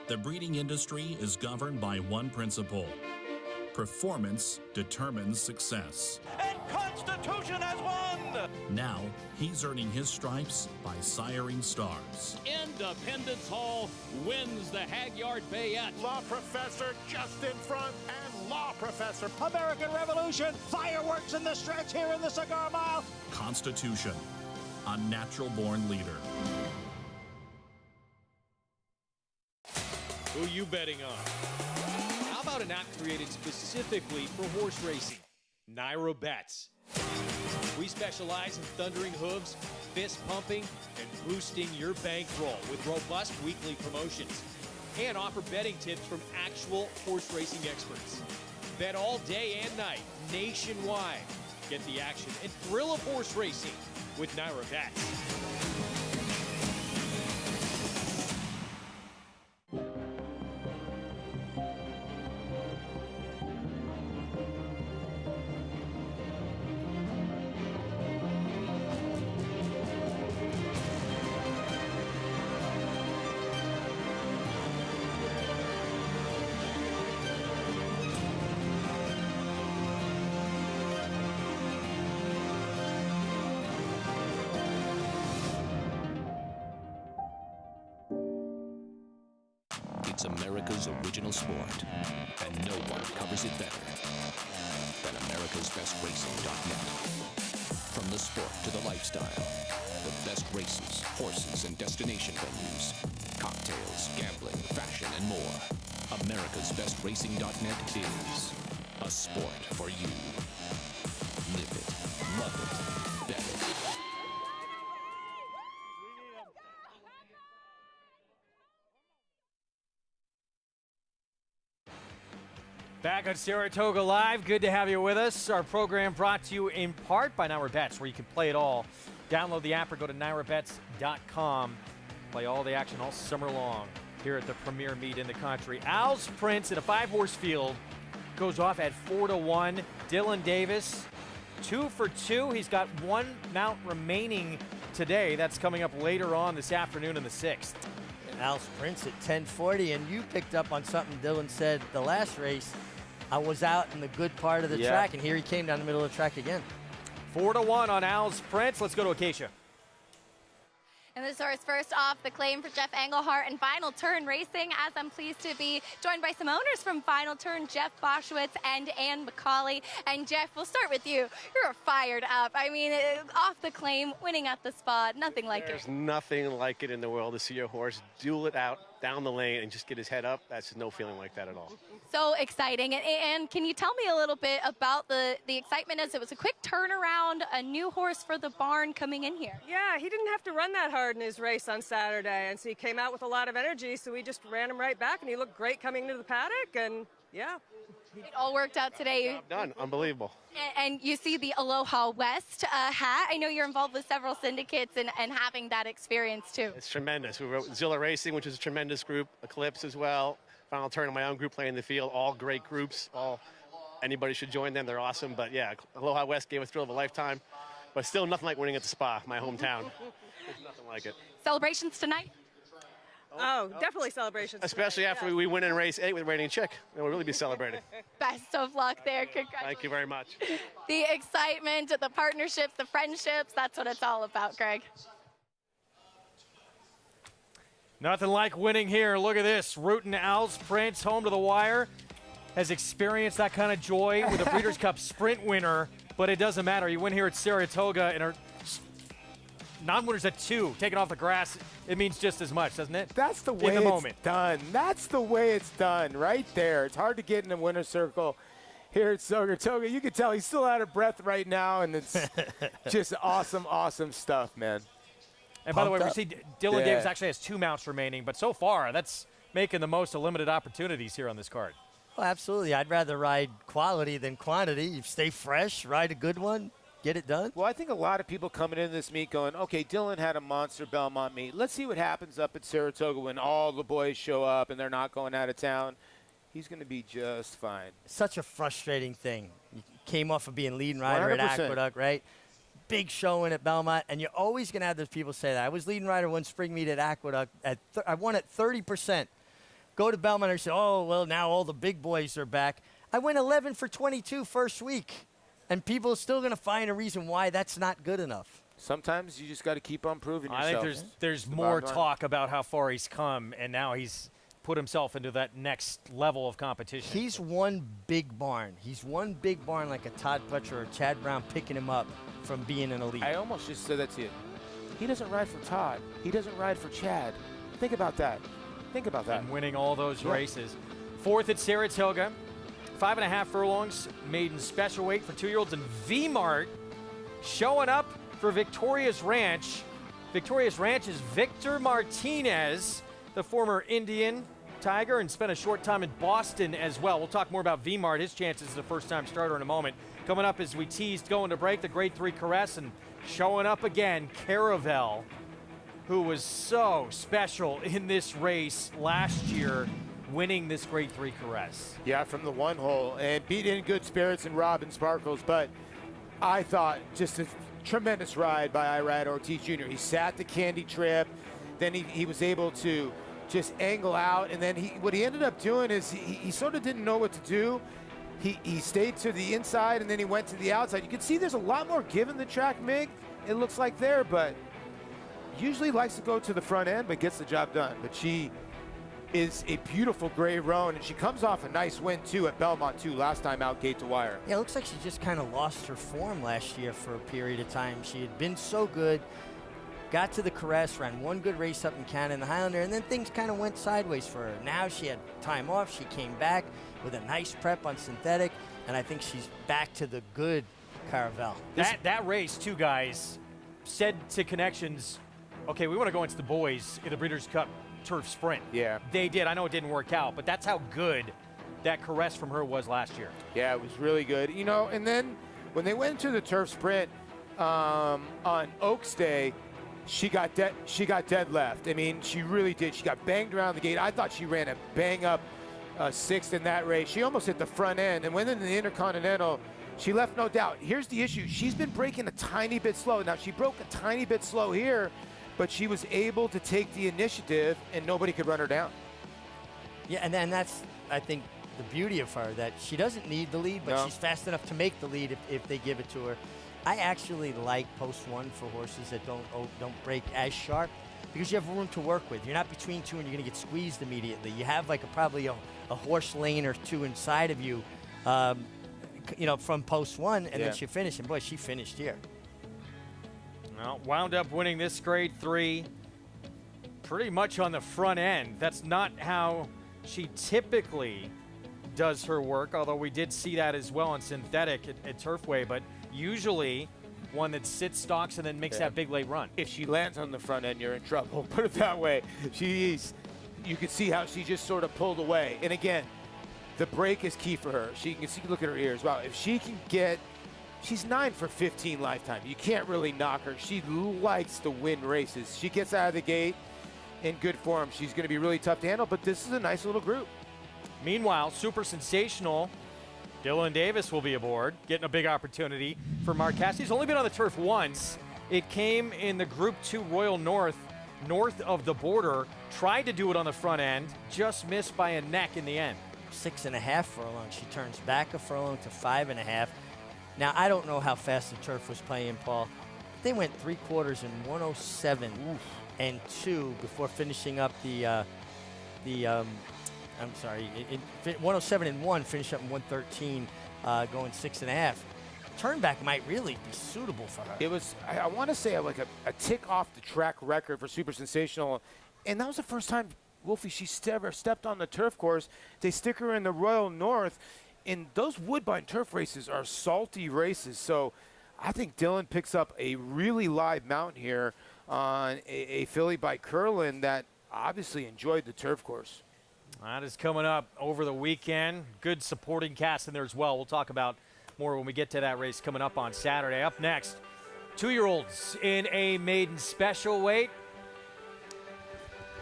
The breeding industry is governed by one principle: performance determines success. And Constitution has won! Now, he's earning his stripes by siring stars. Independence Hall wins the Hagyard Bayette. Law Professor just in front, and Law Professor. American Revolution, fireworks in the stretch here in the Cigar Mile. Constitution, a natural-born leader. Who you betting on? How about an app created specifically for horse racing? Naira Bets. We specialize in thundering hooves, fist pumping, and boosting your bankroll with robust weekly promotions. And offer betting tips from actual horse racing experts. Bet all day and night, nationwide. Get the action and thrill of horse racing with Naira Bets. It's America's original sport, and no one covers it better than America'sBestRacing.net. From the sport to the lifestyle, the best races, horses, and destination venues, cocktails, gambling, fashion, and more. America'sBestRacing.net is a sport for you. Live it, love it, bet it. Back on Saratoga Live, good to have you with us. Our program brought to you in part by Naira Bets, where you can play it all. Download the app or go to nairabets.com. Play all the action all summer long here at the premier meet in the country. Al's Prince in a 5-horse field goes off at 4-1. Dylan Davis, 2 for 2. He's got 1 mount remaining today. That's coming up later on this afternoon in the 6th. Al's Prince at 10:40, and you picked up on something Dylan said the last race. I was out in the good part of the track, and here he came down the middle of the track again. 4-1 on Al's Prince. Let's go to Acacia. And this horse first off the claim for Jeff Engelhart and Final Turn Racing, as I'm pleased to be joined by some owners from Final Turn, Jeff Boschwitz and Ann McCauley. And Jeff, we'll start with you. You're fired up. I mean, off the claim, winning at the spot, nothing like it. There's nothing like it in the world to see your horse duel it out down the lane and just get his head up. That's no feeling like that at all. So exciting. And can you tell me a little bit about the excitement, as it was a quick turnaround, a new horse for the barn coming in here? Yeah, he didn't have to run that hard in his race on Saturday, and so he came out with a lot of energy, so we just ran him right back, and he looked great coming into the paddock, and Yeah. It all worked out today. Done. Unbelievable. And you see the Aloha West hat. I know you're involved with several syndicates and having that experience too. It's tremendous. We wrote Zilla Racing, which is a tremendous group. Eclipse as well. Final Turn, my own group playing the field. All great groups. Anybody should join them. They're awesome. But yeah, Aloha West gave us thrill of a lifetime. But still nothing like winning at the Spa, my hometown. There's nothing like it. Celebrations tonight? Oh, definitely celebrations. Especially tonight, after we win in race 8 with Reigning Chick. We'll really be celebrating. Best of luck there. Congratulations. Thank you very much. The excitement, the partnerships, the friendships, that's what it's all about, Greg. Nothing like winning here. Look at this. Rootin' Owls Prince, home to the wire, has experienced that kind of joy with a Breeders' Cup Sprint winner, but it doesn't matter. You win here at Saratoga and are non-winners at 2, taking off the grass. It means just as much, doesn't it? That's the way it's done. That's the way it's done right there. It's hard to get in the winner's circle here at Saratoga. You can tell he's still out of breath right now, and it's just awesome, awesome stuff, man. And by the way, we see Dylan Davis actually has 2 mounts remaining, but so far that's making the most of limited opportunities here on this card. Well, absolutely. I'd rather ride quality than quantity. You stay fresh, ride a good one, get it done. Well, I think a lot of people coming into this meet going, okay, Dylan had a monster Belmont meet. Let's see what happens up at Saratoga when all the boys show up and they're not going out of town. He's going to be just fine. Such a frustrating thing. You came off of being leading rider 100%. at Aqueduct, right? Big showing at Belmont, and you're always going to have those people say that. I was leading rider one spring meet at Aqueduct. I won at 30%. Go to Belmont and say, oh, well, now all the big boys are back. I went 11 for 22 first week, and people are still going to find a reason why that's not good enough. Sometimes you just got to keep on proving yourself. I think there's more talk about how far he's come, and now he's put himself into that next level of competition. He's one big barn. He's one big barn like a Todd Pletcher or Chad Brown picking him up from being an elite. I almost just said that to you. He doesn't ride for Todd. He doesn't ride for Chad. Think about that. Think about that. And winning all those races. 4th at Saratoga. 5.5 furlongs, maiden special weight for 2-year-olds. And V-Mart showing up for Victoria's Ranch. Victoria's Ranch's Victor Martinez, the former Indian Tiger, and spent a short time in Boston as well. We'll talk more about V-Mart, his chances as a first-time starter in a moment. Coming up as we teased going to break, the Grade 3 Caress, and showing up again, Caravel, who was so special in this race last year, winning this Grade 3 Caress. Yeah, from the 1 hole, and beat in good spirits and Robin Sparkles, but I thought just a tremendous ride by Irad Ortiz Jr. He sat the candy trip, then he was able to just angle out, and then what he ended up doing is he sort of didn't know what to do. He stayed to the inside, and then he went to the outside. You can see there's a lot more give in the track, Mig, it looks like there, but usually likes to go to the front end, but gets the job done. But she is a beautiful gray roan, and she comes off a nice win, too, at Belmont, too, last time out gate to wire. Yeah, it looks like she just kind of lost her form last year for a period of time. She had been so good, got to the Caress, ran one good race up in Canada in the Highlander, and then things kind of went sideways for her. Now she had time off. She came back with a nice prep on synthetic, and I think she's back to the good Caravel. That race, too, guys, said to Connections, okay, we want to go into the boys in the Breeders' Cup Turf Sprint. Yeah. They did. I know it didn't work out, but that's how good that Caress from her was last year. Yeah, it was really good. You know, and then when they went to the Turf Sprint on Oaks Day, she got dead left. I mean, she really did. She got banged around the gate. I thought she ran a bang-up 6th in that race. She almost hit the front end, and went into the Intercontinental. She left no doubt. Here's the issue. She's been breaking a tiny bit slow. Now, she broke a tiny bit slow here, but she was able to take the initiative, and nobody could run her down. Yeah, and that's, I think, the beauty of her, that she doesn't need the lead, but she's fast enough to make the lead if they give it to her. I actually like post 1 for horses that don't break as sharp, because you have room to work with. You're not between 2 and you're going to get squeezed immediately. You have like probably a horse lane or 2 inside of you, you know, from post 1, and then she finished. And boy, she finished here. Well, wound up winning this Grade 3 pretty much on the front end. That's not how she typically does her work, although we did see that as well on synthetic at Turfway, but usually one that sits, stalks, and then makes that big late run. If she lands on the front end, you're in trouble. Put it that way. You could see how she just sort of pulled away. And again, the break is key for her. She can see, look at her ears. Wow, if she can get, she's 9 for 15 lifetime. You can't really knock her. She likes to win races. She gets out of the gate in good form. She's going to be really tough to handle, but this is a nice little group. Meanwhile, super sensational Dylan Davis will be aboard, getting a big opportunity for Mark Cassidy. He's only been on the turf once. It came in the Group 2 Royal north of the border. Tried to do it on the front end, just missed by a neck in the end. 6.5 furlongs. She turns back a furlong to 5.5. Now, I don't know how fast the turf was playing, Paul. They went 3/4 in 107 and 2 before finishing up I'm sorry, 107 and 1, finish up in 113, going 6.5. Turnback might really be suitable for her. It was, I want to say, like a tick off the track record for Super Sensational. And that was the first time, Wolfie, she's ever stepped on the turf course. They stick her in the Royal North. And those Woodbine turf races are salty races. So I think Dylan picks up a really live mount here on a filly by Curlin that obviously enjoyed the turf course. That is coming up over the weekend. Good supporting cast in there as well. We'll talk about more when we get to that race coming up on Saturday. Up next, 2-year-olds in a maiden special weight.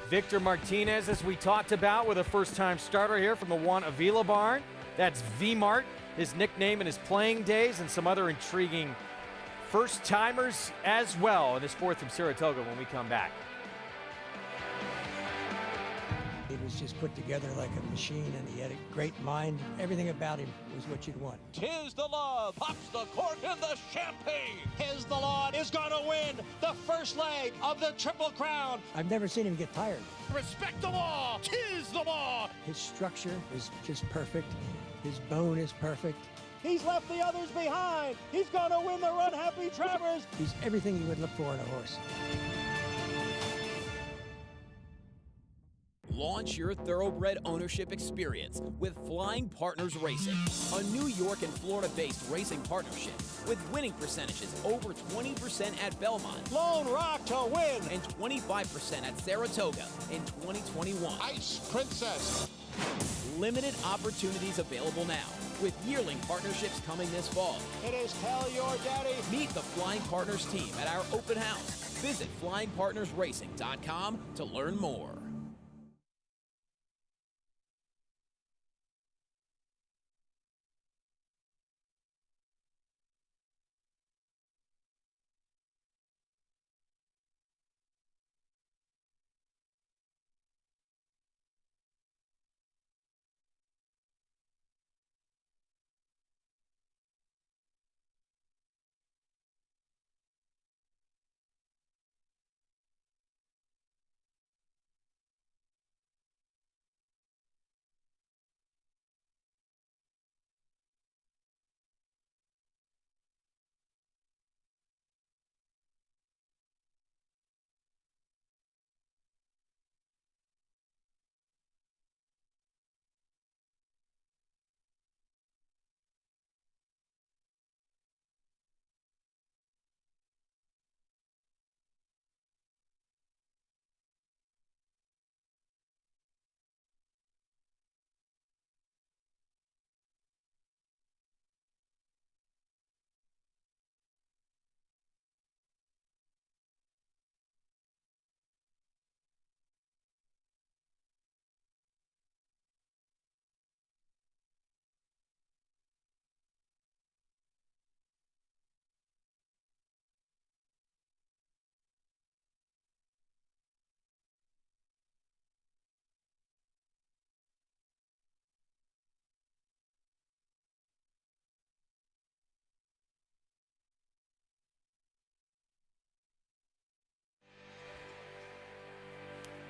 Victor Martinez, as we talked about, with a first-time starter here from the Juan Avila barn. That's V-Mart, his nickname in his playing days, and some other intriguing first-timers as well in this fourth from Saratoga when we come back. He was just put together like a machine, and he had a great mind. Everything about him was what you'd want. Tis the Law pops the cork in the champagne. Tis the Law is going to win the first leg of the Triple Crown. I've never seen him get tired. Respect the law. Tis the Law. His structure is just perfect. His bone is perfect. He's left the others behind. He's going to win the Run Happy Travers. He's everything you would look for in a horse. Launch your thoroughbred ownership experience with Flying Partners Racing, a New York and Florida-based racing partnership with winning percentages over 20% at Belmont, Lone Rock to win, and 25% at Saratoga in 2021. Ice Princess. Limited opportunities available now, with yearling partnerships coming this fall. It is Tell Your Daddy. Meet the Flying Partners team at our open house. Visit flyingpartnersracing.com to learn more.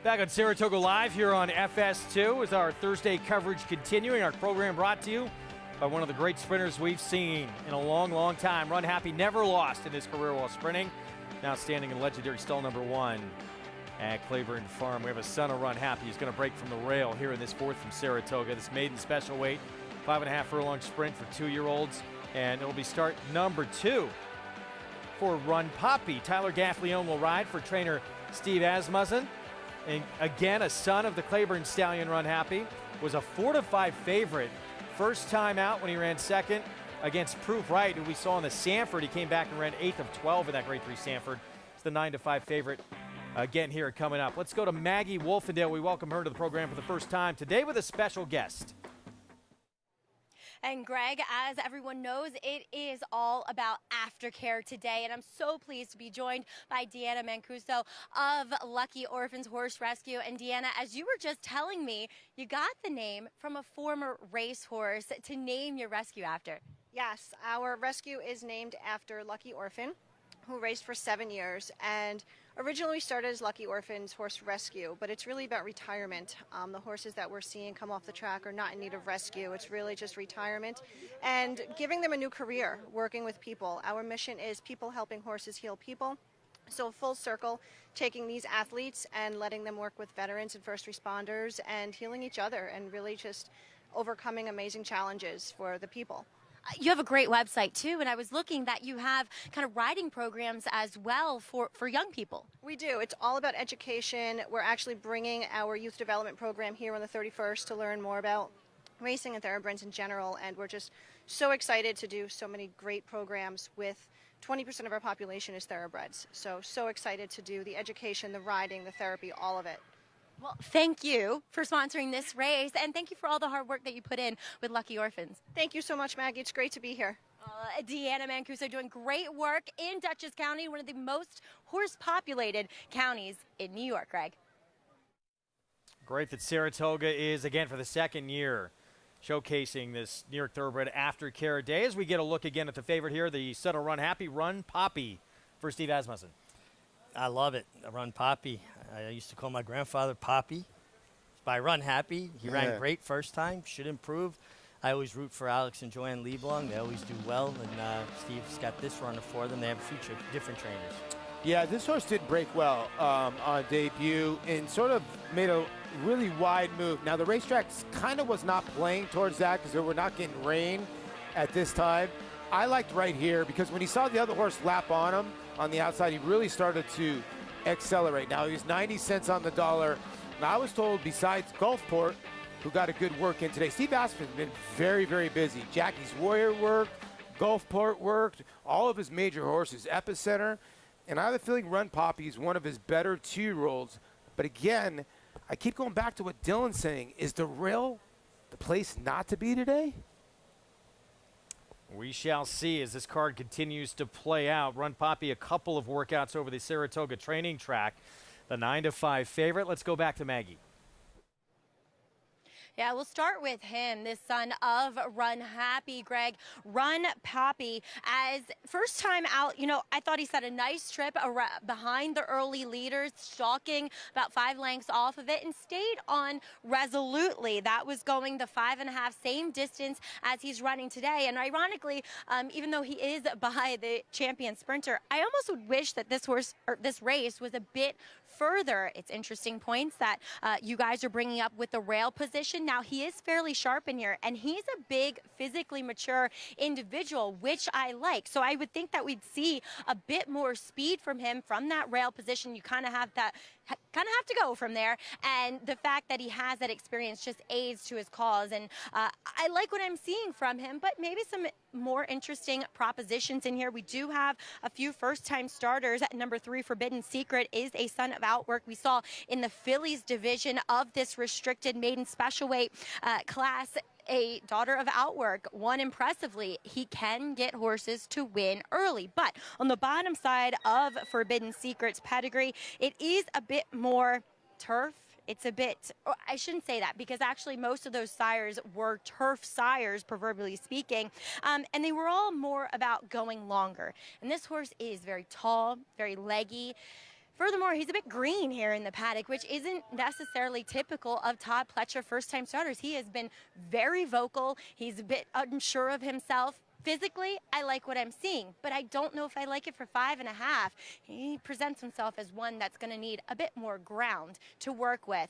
Back on Saratoga Live here on FS2 is our Thursday coverage continuing. Our program brought to you by one of the great sprinters we've seen in a long, long time. Run Happy never lost in his career while sprinting. Now standing in legendary stall number 1 at Claiborne Farm. We have a son of Run Happy who's going to break from the rail here in this fourth from Saratoga. This maiden special weight, 5.5 furlong sprint for 2-year-olds. And it'll be start number 2 for Run Poppy. Tyler Gaffleone will ride for trainer Steve Asmussen. And again, a son of the Claiborne Stallion Run Happy. was a 4-5 favorite. First time out when he ran second against Proof Right, who we saw in the Sanford. He came back and ran 8th of 12 in that grade 3 Sanford. It's the 9-5 favorite again here coming up. Let's go to Maggie Wolfendale. We welcome her to the program for the first time today with a special guest. And Greg, as everyone knows, it is all about aftercare today, and I'm so pleased to be joined by Deanna Mancuso of Lucky Orphans Horse Rescue. And Deanna, as you were just telling me, you got the name from a former racehorse to name your rescue after. Yes, our rescue is named after Lucky Orphan, who raced for 7 years, and originally we started as Lucky Orphans Horse Rescue, but it's really about retirement. The horses that we're seeing come off the track are not in need of rescue. It's really just retirement and giving them a new career, working with people. Our mission is people helping horses heal people. So full circle, taking these athletes and letting them work with veterans and first responders and healing each other and really just overcoming amazing challenges for the people. You have a great website too, and I was looking that you have kind of riding programs as well for young people. We do. It's all about education. We're actually bringing our youth development program here on the 31st to learn more about racing and thoroughbreds in general, and we're just so excited to do so many great programs with 20% of our population is thoroughbreds. So excited to do the education, the riding, the therapy, all of it. Well, thank you for sponsoring this race, and thank you for all the hard work that you put in with Lucky Orphans. Thank you so much, Maggie. It's great to be here. Deanna Mancuso doing great work in Dutchess County, one of the most horse-populated counties in New York, Greg. Great that Saratoga is, again, for the second year, showcasing this New York Thoroughbred Aftercare Day. As we get a look again at the favorite here, the Subtle Run Happy Run Poppy for Steve Asmussen. I love it. Run Poppy. I used to call my grandfather Poppy. By Run Happy. He ran great first time. Should improve. I always root for Alex and Joanne Lieblong. They always do well. And Steve's got this runner for them. They have a few different trainers. Yeah, this horse did break well on debut and sort of made a really wide move. Now, the racetrack kind of was not playing towards that because we're not getting rain at this time. I liked right here because when he saw the other horse lap on him on the outside, he really started to accelerate. Now, he was 90 cents on the dollar. And I was told, besides Gulfport, who got a good work in today, Steve Aspen's been very, very busy. Jackie's Warrior worked, Gulfport worked, all of his major horses, Epicenter. And I have a feeling Run Poppy is one of his better two-year-olds. But again, I keep going back to what Dylan's saying. Is the rail the place not to be today? We shall see as this card continues to play out. Run Poppy, a couple of workouts over the Saratoga training track. The 9-5 favorite. Let's go back to Maggie. Yeah, we'll start with him, this son of Run Happy, Greg. Run Poppy, as first time out, you know, I thought he set a nice trip behind the early leaders, stalking about 5 lengths off of it, and stayed on resolutely. That was going the 5.5, same distance as he's running today. And ironically, even though he is by the champion sprinter, I almost would wish that this race was a bit further. It's interesting points that you guys are bringing up with the rail position. Now, he is fairly sharp in here, and he's a big, physically mature individual, which I like. So I would think that we'd see a bit more speed from him from that rail position. You kind of have to go from there, and the fact that he has that experience just aids to his cause. And I like what I'm seeing from him, but maybe some more interesting propositions in here. We do have a few first-time starters. At number 3, Forbidden Secret is a son of Outwork. We saw in the fillies division of this restricted maiden special weight class, a daughter of Outwork won impressively. He can get horses to win early, but on the bottom side of Forbidden Secret's pedigree, it is a bit more turf. It's a bit, I shouldn't say that, because actually most of those sires were turf sires, proverbially speaking, and they were all more about going longer. And this horse is very tall, very leggy. Furthermore, he's a bit green here in the paddock, which isn't necessarily typical of Todd Pletcher first-time starters. He has been very vocal. He's a bit unsure of himself. Physically, I like what I'm seeing, but I don't know if I like it for 5.5. He presents himself as one that's going to need a bit more ground to work with.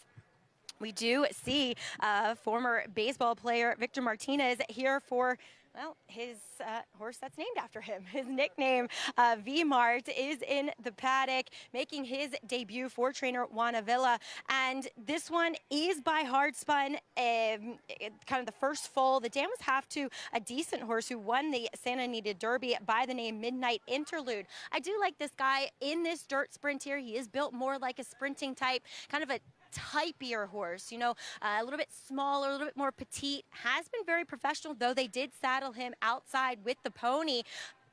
We do see former baseball player Victor Martinez here for Well, his horse that's named after him, his nickname, V-Mart, is in the paddock, making his debut for trainer Juan Avila. And this one is by Hardspun, kind of the first foal. The dam was half to a decent horse who won the Santa Anita Derby by the name Midnight Interlude. I do like this guy in this dirt sprint here. He is built more like a sprinting type, kind of a typier horse, you know, a little bit smaller, a little bit more petite. Has been very professional, though they did saddle him outside with the pony.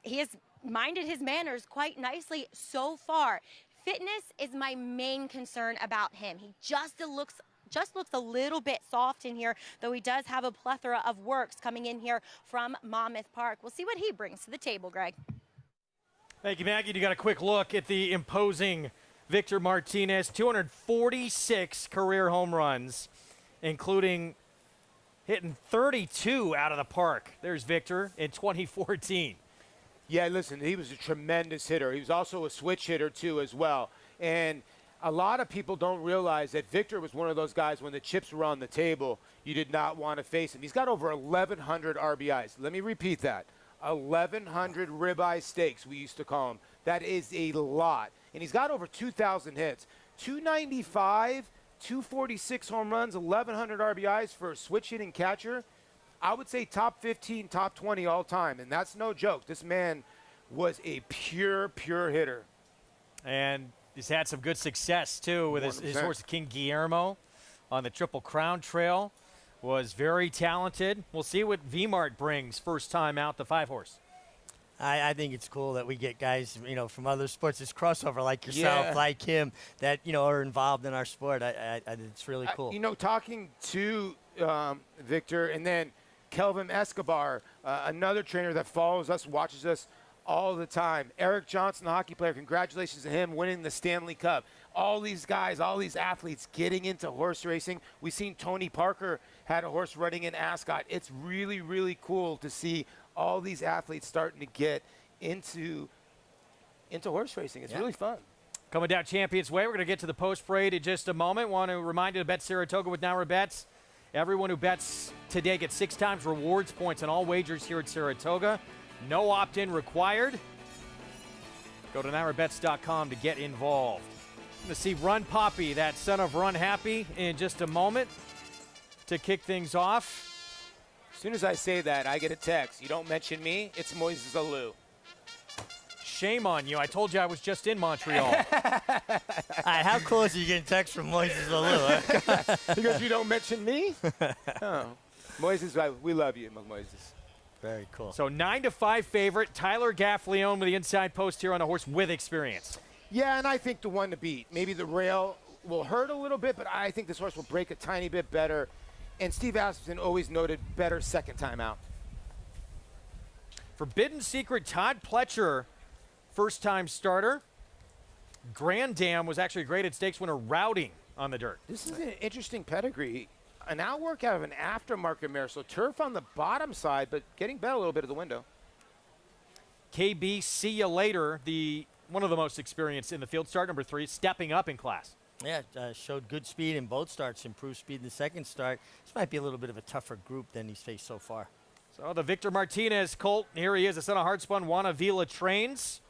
He has minded his manners quite nicely so far. Fitness is my main concern about him. He just looks a little bit soft in here, though he does have a plethora of works coming in here from Monmouth Park. We'll see what he brings to the table, Greg. Thank you, Maggie. You got a quick look at the imposing Victor Martinez, 246 career home runs, including hitting 32 out of the park. There's Victor in 2014. Yeah, listen, he was a tremendous hitter. He was also a switch hitter, too, as well. And a lot of people don't realize that Victor was one of those guys when the chips were on the table, you did not want to face him. He's got over 1,100 RBIs. Let me repeat that. 1,100 ribeye steaks, we used to call him. That is a lot. And he's got over 2,000 hits. 295, 246 home runs, 1,100 RBIs for a switch hitting catcher. I would say top 15, top 20 all time, and that's no joke. This man was a pure hitter. And he's had some good success, too, with his horse, King Guillermo, on the Triple Crown Trail. Was very talented. We'll see what V-Mart brings first time out, the 5-horse. I think it's cool that we get guys, you know, from other sports, this crossover like yourself, like him, that, you know, are involved in our sport. It's really cool. You know, talking to Victor and then Kelvin Escobar, another trainer that follows us, watches us all the time. Eric Johnson, the hockey player, congratulations to him winning the Stanley Cup. All these guys, all these athletes getting into horse racing. We've seen Tony Parker had a horse running in Ascot. It's really cool to see all these athletes starting to get into horse racing. It's really fun. Coming down Champions Way, we're going to get to the post parade in just a moment. Want to remind you to bet Saratoga with Naira Bets. Everyone who bets today gets 6 times rewards points on all wagers here at Saratoga. No opt-in required. Go to NairaBets.com to get involved. I'm going to see Run Poppy, that son of Run Happy, in just a moment to kick things off. As soon as I say that, I get a text. You don't mention me, it's Moises Alou. Shame on you. I told you I was just in Montreal. All right, how close are you getting text from Moises Alou? Because you don't mention me? Oh. Moises, we love you, Moises. Very cool. So 9-5 favorite, Tyler Gaffleone with the inside post here on a horse with experience. Yeah, and I think the one to beat. Maybe the rail will hurt a little bit, but I think this horse will break a tiny bit better. And Steve Asmussen always noted better second time out. Forbidden Secret, Todd Pletcher, first-time starter. Grand Dam was actually a graded stakes winner routing on the dirt. This is an interesting pedigree. An outwork out of an aftermarket mare, so turf on the bottom side, but getting bet a little bit of the window. KB, see you later. One of the most experienced in the field, start number 3, stepping up in class. Yeah, showed good speed in both starts, improved speed in the second start. This might be a little bit of a tougher group than he's faced so far. So the Victor Martinez colt, here he is, the son of Hardspun, Juan Avila trains,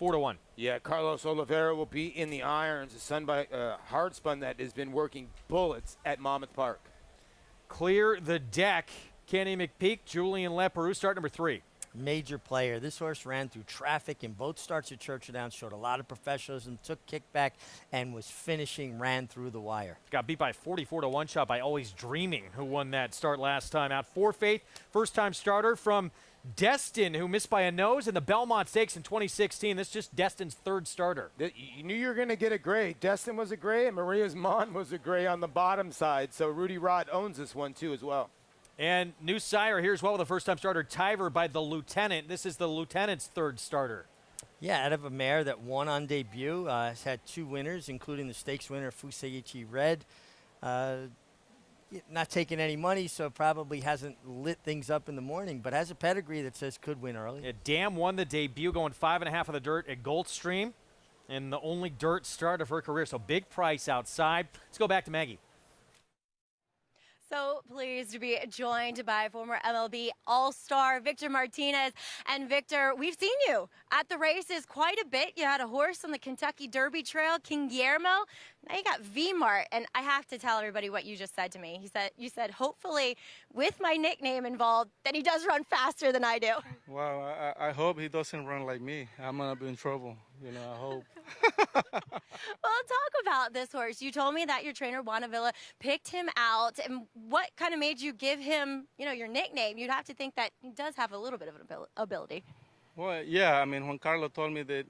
4-1. Yeah, Carlos Oliveira will be in the irons, a son by Hardspun that has been working bullets at Monmouth Park. Clear the deck, Kenny McPeak, Julian Leperoux, start number 3. Major player. This horse ran through traffic in both starts at Churchill Downs, showed a lot of professionalism, took kickback, and was finishing, ran through the wire. Got beat by a 44-1 shot by Always Dreaming, who won that start last time out. 4 Faith, first-time starter from Destin, who missed by a nose in the Belmont Stakes in 2016. This is just Destin's 3rd starter. You knew you were going to get a gray. Destin was a gray, and Maria's Mon was a gray on the bottom side, so Rudy Rod owns this one, too, as well. And new sire here as well with the first-time starter, Tiver by the Lieutenant. This is the Lieutenant's 3rd starter. Yeah, out of a mare that won on debut, has had 2 winners, including the stakes winner, Fuseiichi Red. Not taking any money, so probably hasn't lit things up in the morning, but has a pedigree that says could win early. Yeah, Dam won the debut, going 5.5 of the dirt at Gulfstream, and the only dirt start of her career, so big price outside. Let's go back to Maggie. So pleased to be joined by former MLB All-Star Victor Martinez. And Victor, we've seen you at the races quite a bit. You had a horse on the Kentucky Derby Trail, King Guillermo. Now you got V-Mart, and I have to tell everybody what you just said to me. You said, hopefully, with my nickname involved, that he does run faster than I do. Well, I hope he doesn't run like me. I'm gonna be in trouble. You know, I hope. Well, talk about this horse. You told me that your trainer, Bonavilla, picked him out. And what kind of made you give him, your nickname? You'd have to think that he does have a little bit of an ability. Well, yeah. I mean, Juan Carlos told me that,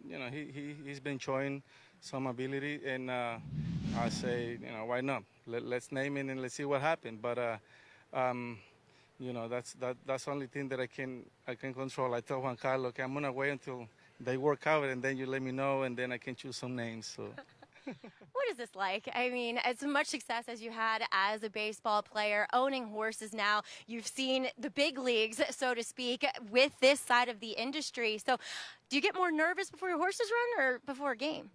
he's been showing some ability, and I say, why not? Let's name it and let's see what happens. But that's the only thing that I can control. I tell Juan Carlos, okay, I'm gonna wait until they work out, and then you let me know, and then I can choose some names. So. What is this like? I mean, as much success as you had as a baseball player, owning horses now, you've seen the big leagues, so to speak, with this side of the industry. So do you get more nervous before your horses run or before a game?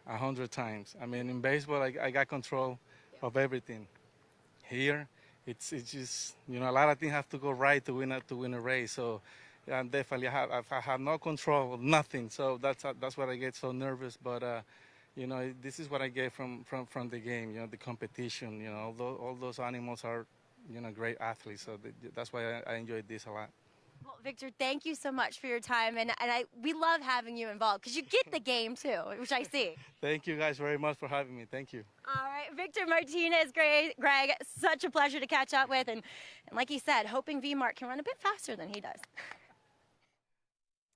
100 times. I mean, in baseball, I got control of everything. Here, it's just, a lot of things have to go right to win a race. So definitely, I have no control of nothing. So that's why I get so nervous. But this is what I get from the game. The competition. All those animals are, great athletes. So that's why I enjoy this a lot. Well, Victor, thank you so much for your time, and we love having you involved because you get the game too, which I see. Thank you guys very much for having me. Thank you. All right, Victor Martinez, Greg, such a pleasure to catch up with, and like he said, hoping V-Mart can run a bit faster than he does.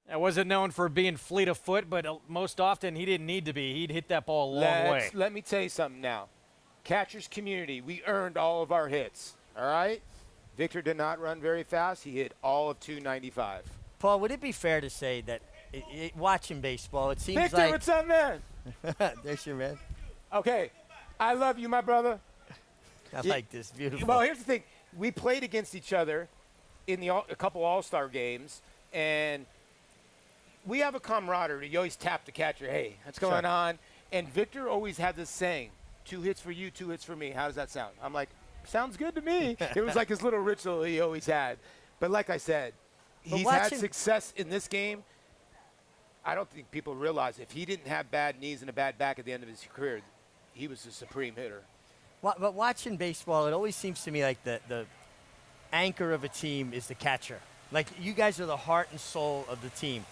I wasn't known for being fleet of foot, but most often he didn't need to be. He'd hit that ball a long way. Let me tell you something now. Catchers community, we earned all of our hits, all right? Victor did not run very fast. He hit all of 295. Paul, would it be fair to say that watching baseball, it seems Victor, like... what's up, man? There's your man. Okay, I love you, my brother. I like this. Beautiful. Well, here's the thing. We played against each other in a couple All-Star games, and we have a camaraderie. You always tap the catcher, hey, what's going on? And Victor always had this saying, 2 hits for you, 2 hits for me. How does that sound? I'm like, sounds good to me. It was like his little ritual he always had. But like I said, he's had success in this game. I don't think people realize if he didn't have bad knees and a bad back at the end of his career, he was the supreme hitter. But watching baseball, it always seems to me like the anchor of a team is the catcher. Like, you guys are the heart and soul of the team.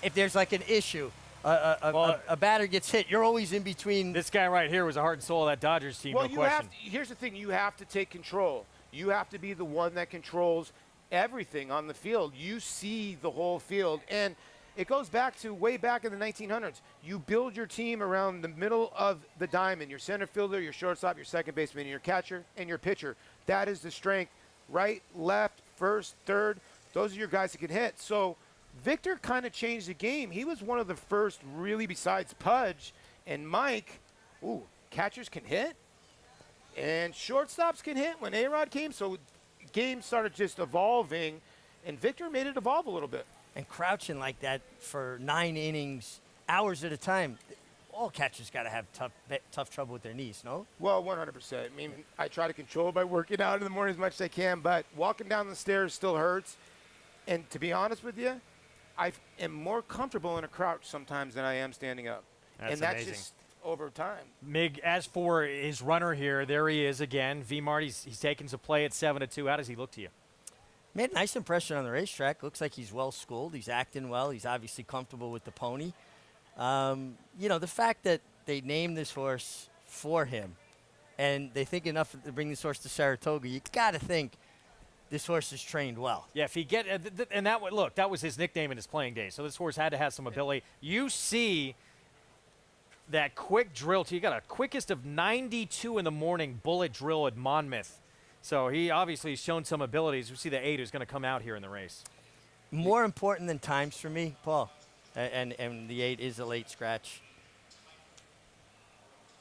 If there's like an issue, a batter gets hit, you're always in between. This guy right here was the heart and soul of that Dodgers team, well, no question. Here's the thing. You have to take control. You have to be the one that controls everything on the field. You see the whole field. And it goes back to way back in the 1900s. You build your team around the middle of the diamond, your center fielder, your shortstop, your second baseman, your catcher, and your pitcher. That is the strength. Right, left, first, third. Those are your guys that can hit. So Victor kind of changed the game. He was one of the first, really, besides Pudge and Mike. Ooh, catchers can hit, and shortstops can hit when A-Rod came. So games started just evolving, and Victor made it evolve a little bit. And crouching like that for 9 innings, hours at a time, all catchers got to have tough trouble with their knees, no? Well, 100%. I mean, I try to control it by working out in the morning as much as I can, but walking down the stairs still hurts. And to be honest with you, I am more comfortable in a crouch sometimes than I am standing up. That's and that's amazing. just over time. Mig, as for his runner here, there he is again. V-Mart, he's taking some play at 7-2. How does he look to you? Made a nice impression on the racetrack. Looks like he's well schooled. He's acting well. He's obviously comfortable with the pony. The fact that they named this horse for him and they think enough to bring this horse to Saratoga, you got to think this horse is trained well. Yeah, if he and that was his nickname in his playing days. So this horse had to have some ability. You see that quick drill. You got a quickest of 92 in the morning bullet drill at Monmouth. So he obviously has shown some abilities. We see the 8 who's going to come out here in the race. More important than times for me, Paul, and the 8 is a late scratch,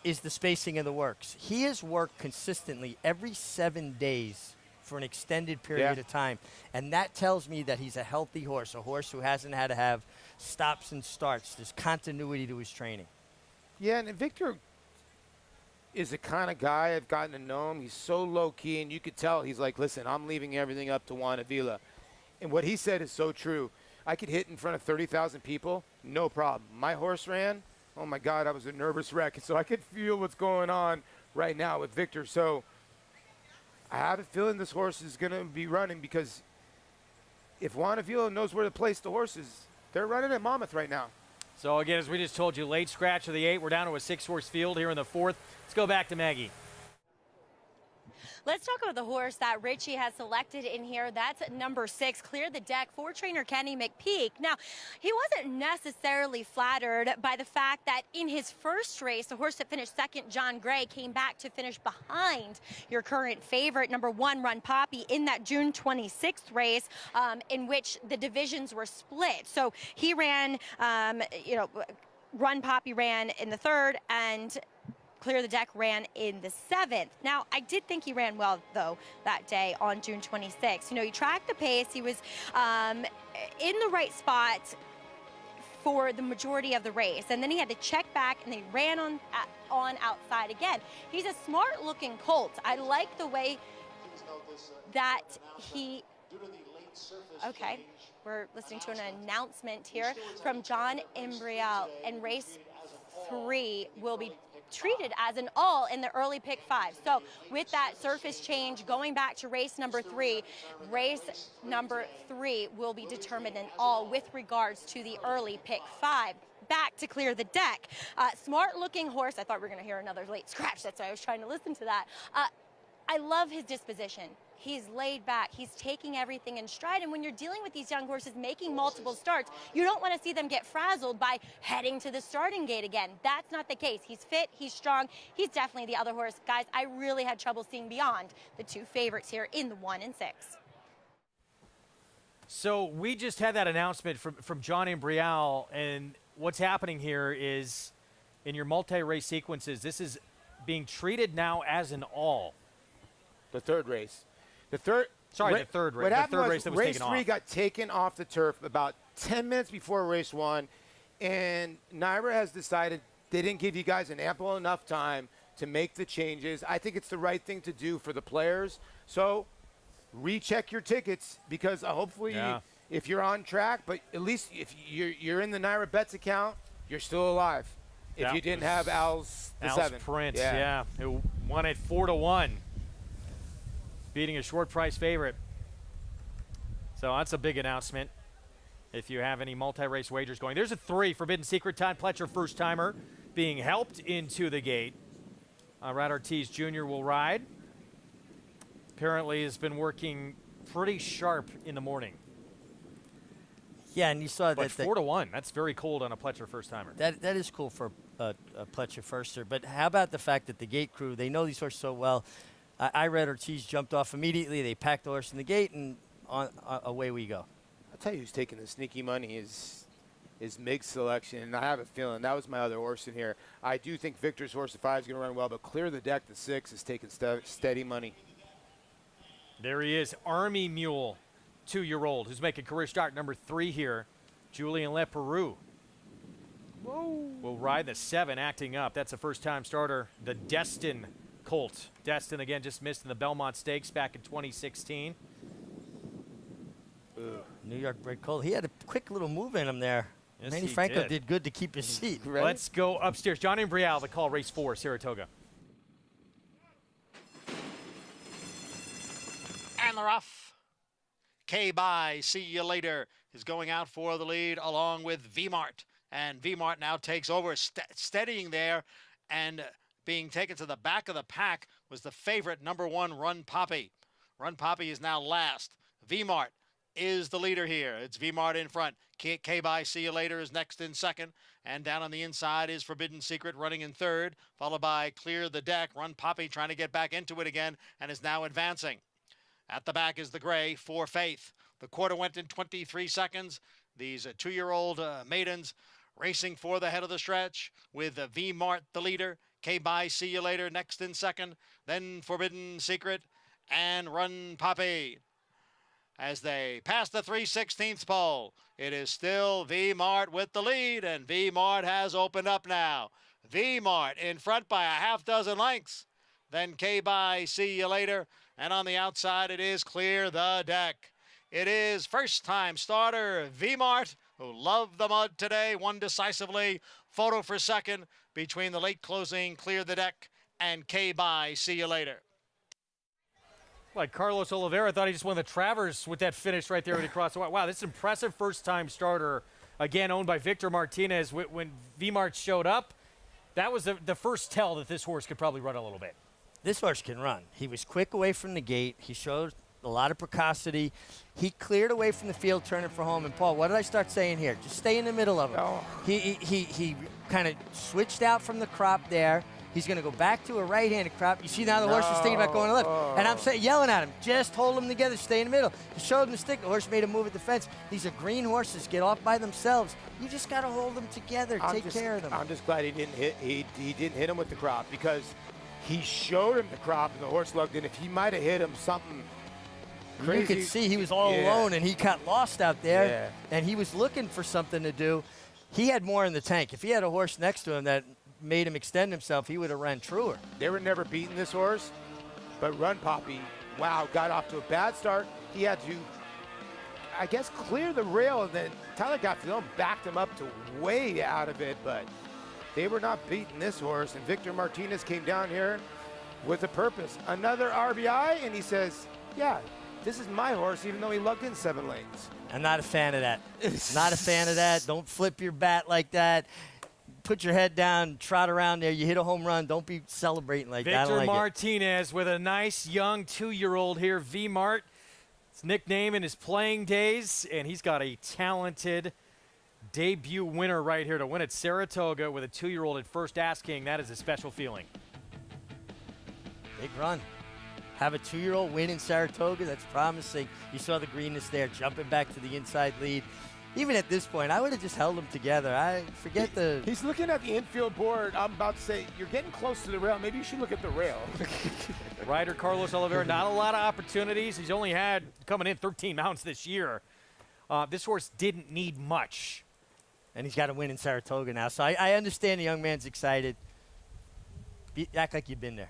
is the spacing of the works. He has worked consistently every 7 days for an extended period of time. And that tells me that he's a healthy horse, a horse who hasn't had to have stops and starts. There's continuity to his training. Yeah, and Victor, is the kind of guy I've gotten to know him. He's so low-key, and you could tell he's like, listen, I'm leaving everything up to Juan Avila. And what he said is so true. I could hit in front of 30,000 people, no problem. My horse ran, oh, my God, I was a nervous wreck. So I could feel what's going on right now with Victor. So I have a feeling this horse is going to be running, because if Juan Avila knows where to place the horses, they're running at Monmouth right now. So again, as we just told you, late scratch of the 8. We're down to a 6-horse field here in the 4th. Let's go back to Maggie. Let's talk about the horse that Richie has selected in here. That's number 6, Clear the Deck, for trainer Kenny McPeak. Now, he wasn't necessarily flattered by the fact that in his first race, the horse that finished second, John Gray, came back to finish behind your current favorite, number 1, Run Poppy, in that June 26th race, in which the divisions were split. So he ran, Run Poppy ran in the 3rd, and Clear the Deck ran in the 7th. Now, I did think he ran well, though, that day on June 26th. You know, he tracked the pace. He was in the right spot for the majority of the race. And then he had to check back, and they ran on outside again. He's a smart-looking colt. I like the way that he... Okay, we're listening to an announcement here from John Imbriel, and race 3 will be treated as an all in the early pick 5. So with that surface change, going back to race number 3 will be determined an all with regards to the early pick 5. Back to Clear the Deck. Smart looking horse. I thought we were going to hear another late scratch. That's why I was trying to listen to that. I love his disposition. He's laid back. He's taking everything in stride. And when you're dealing with these young horses making multiple starts, you don't want to see them get frazzled by heading to the starting gate again. That's not the case. He's fit. He's strong. He's definitely the other horse. Guys, I really had trouble seeing beyond the 2 favorites here in the 1 and 6. So we just had that announcement from John Imbriel, and what's happening here is in your multi-race sequences, this is being treated now as an all. The 3rd race. The 3rd race. What happened the 3rd was race that was race taken 3 off. got taken off the turf about 10 minutes before race 1, and Naira has decided they didn't give you guys an ample enough time to make the changes. I think it's the right thing to do for the players. So recheck your tickets, because hopefully if you're on track, but at least if you're in the Naira Bets account, you're still alive. If That you didn't was have Al's the 7. Prince, yeah. Who won it 4-1. Beating a short price favorite. So that's a big announcement. If you have any multi-race wagers going. There's a 3, Forbidden Secret, Todd Pletcher, first timer, being helped into the gate. Rad Ortiz Jr. will ride. Apparently has been working pretty sharp in the morning. Yeah, and you saw But that 4-1, that's very cold on a Pletcher first timer. That is cool for a Pletcher firster. But how about the fact that the gate crew, they know these horses so well. I read Ortiz jumped off immediately. They packed the horse in the gate, and away we go. I'll tell you who's taking the sneaky money is Mig's selection, and I have a feeling that was my other horse in here. I do think Victor's horse, the 5, is going to run well, but Clear the Deck, the 6, is taking steady money. There he is, Army Mule, 2-year-old, who's making career start number 3 here, Julian Leperoux. Will ride the 7, acting up. That's a first-time starter, the Destin colt. Destin, again, just missed in the Belmont Stakes back in 2016. New York bred colt. He had a quick little move in him there. Yes, Manny he Franco did. did good to keep his seat. Right? Let's go upstairs. John Imbriel, the call, race 4, Saratoga. And the rough. K-Bye, see you later, is going out for the lead along with V-Mart. And V-Mart now takes over, steadying there, and being taken to the back of the pack was the favorite, number 1, Run Poppy. Run Poppy is now last. V-Mart is the leader here. It's V-Mart in front. K-Bye, see you later, is next in second. And down on the inside is Forbidden Secret running in 3rd, followed by Clear the Deck. Run Poppy trying to get back into it again and is now advancing. At the back is the gray, For Faith. The quarter went in 23 seconds. These 2-year-old maidens racing for the head of the stretch with V-Mart the leader. K-Bye, see you later, next in second. Then Forbidden Secret and Run Poppy. As they pass the 3/16 pole, it is still V-Mart with the lead, and V-Mart has opened up now. V-Mart in front by a half dozen lengths. Then K-Bye, see you later. And on the outside, it is Clear the Deck. It is first-time starter V-Mart, who loved the mud today, won decisively. Photo for second between the late closing Clear the Deck and K-Bye, see you later. Like Carlos Oliveira thought he just won the Travers with that finish right there when he crossed the line. Wow, this is impressive first-time starter, again owned by Victor Martinez. When V-Mart showed up, that was the first tell that this horse could probably run a little bit. This horse can run. He was quick away from the gate. He showed a lot of precocity. He cleared away from the field, turning for home. And Paul, what did I start saying here? Just stay in the middle of him. Oh. He kind of switched out from the crop there. He's going to go back to a right-handed crop. You see now the horse is thinking about going to left. And I'm yelling at him, just hold them together, stay in the middle. He showed him the stick. The horse made a move at the fence. These are green horses, get off by themselves. You just got to hold them together, take care of them. I'm just glad he didn't hit. He didn't hit him with the crop, because he showed him the crop and the horse lugged in. If he might have hit him something crazy. You could see he was all alone and he got lost out there. And he was looking for something to do. He had more in the tank. If he had a horse next to him that made him extend himself, he would have ran truer. They were never beating this horse, but Run Poppy, wow, got off to a bad start. He had to, I guess, clear the rail, and then Tyler Gaffillon backed him up to way out of it, but they were not beating this horse, and Victor Martinez came down here with a purpose. Another RBI, and he says, yeah, this is my horse, even though he lugged in 7 lanes. I'm not a fan of that. Not a fan of that. Don't flip your bat like that. Put your head down, trot around there. You hit a home run. Don't be celebrating like that. Victor Martinez with a nice young 2-year-old here, V-Mart. His nickname in his playing days, and he's got a talented debut winner right here to win at Saratoga with a 2-year-old at first asking. That is a special feeling. Big run. Have a 2-year-old win in Saratoga. That's promising. You saw the greenness there, jumping back to the inside lead. Even at this point, I would have just held them together. I forget the... He's looking at the infield board. I'm about to say, you're getting close to the rail. Maybe you should look at the rail. Rider Carlos Oliveira, not a lot of opportunities. He's only had, coming in, 13 mounts this year. This horse didn't need much. And he's got to win in Saratoga now. So I understand the young man's excited. Act like you've been there.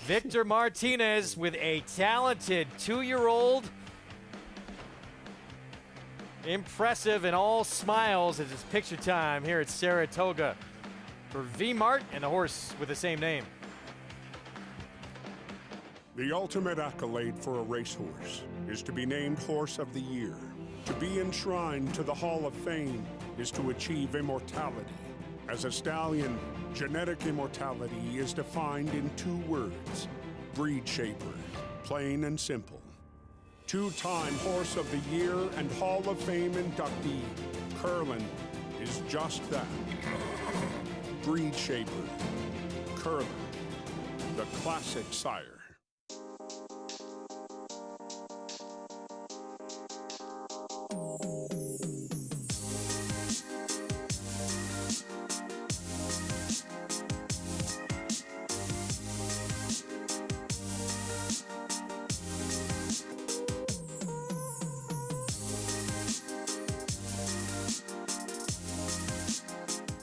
Victor Martinez with a talented 2-year-old. Impressive and all smiles as it's picture time here at Saratoga for V-Mart and the horse with the same name. The ultimate accolade for a racehorse is to be named Horse of the Year. To be enshrined to the Hall of Fame is to achieve immortality. As a stallion, genetic immortality is defined in 2 words: breed shaper, plain and simple. 2-time Horse of the Year and Hall of Fame inductee, Curlin, is just that. Breed shaper, Curlin, the classic sire.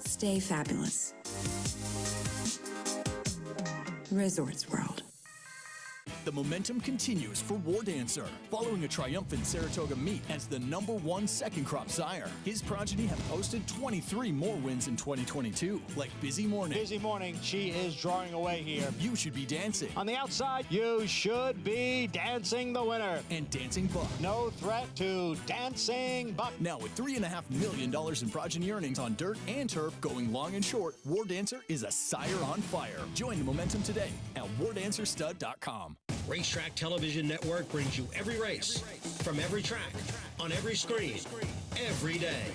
Stay fabulous. Resorts World. The momentum continues for War Dancer, following a triumphant Saratoga meet as the #1 second crop sire. His progeny have posted 23 more wins in 2022, like Busy Morning. Busy Morning, she is drawing away here. You Should Be Dancing. On the outside, You Should Be Dancing the winner. And Dancing Buck. No threat to Dancing Buck. Now with $3.5 million in progeny earnings on dirt and turf, going long and short, War Dancer is a sire on fire. Join the momentum today at wardancerstud.com. Racetrack Television Network brings you every race, from every track, on every screen, every day.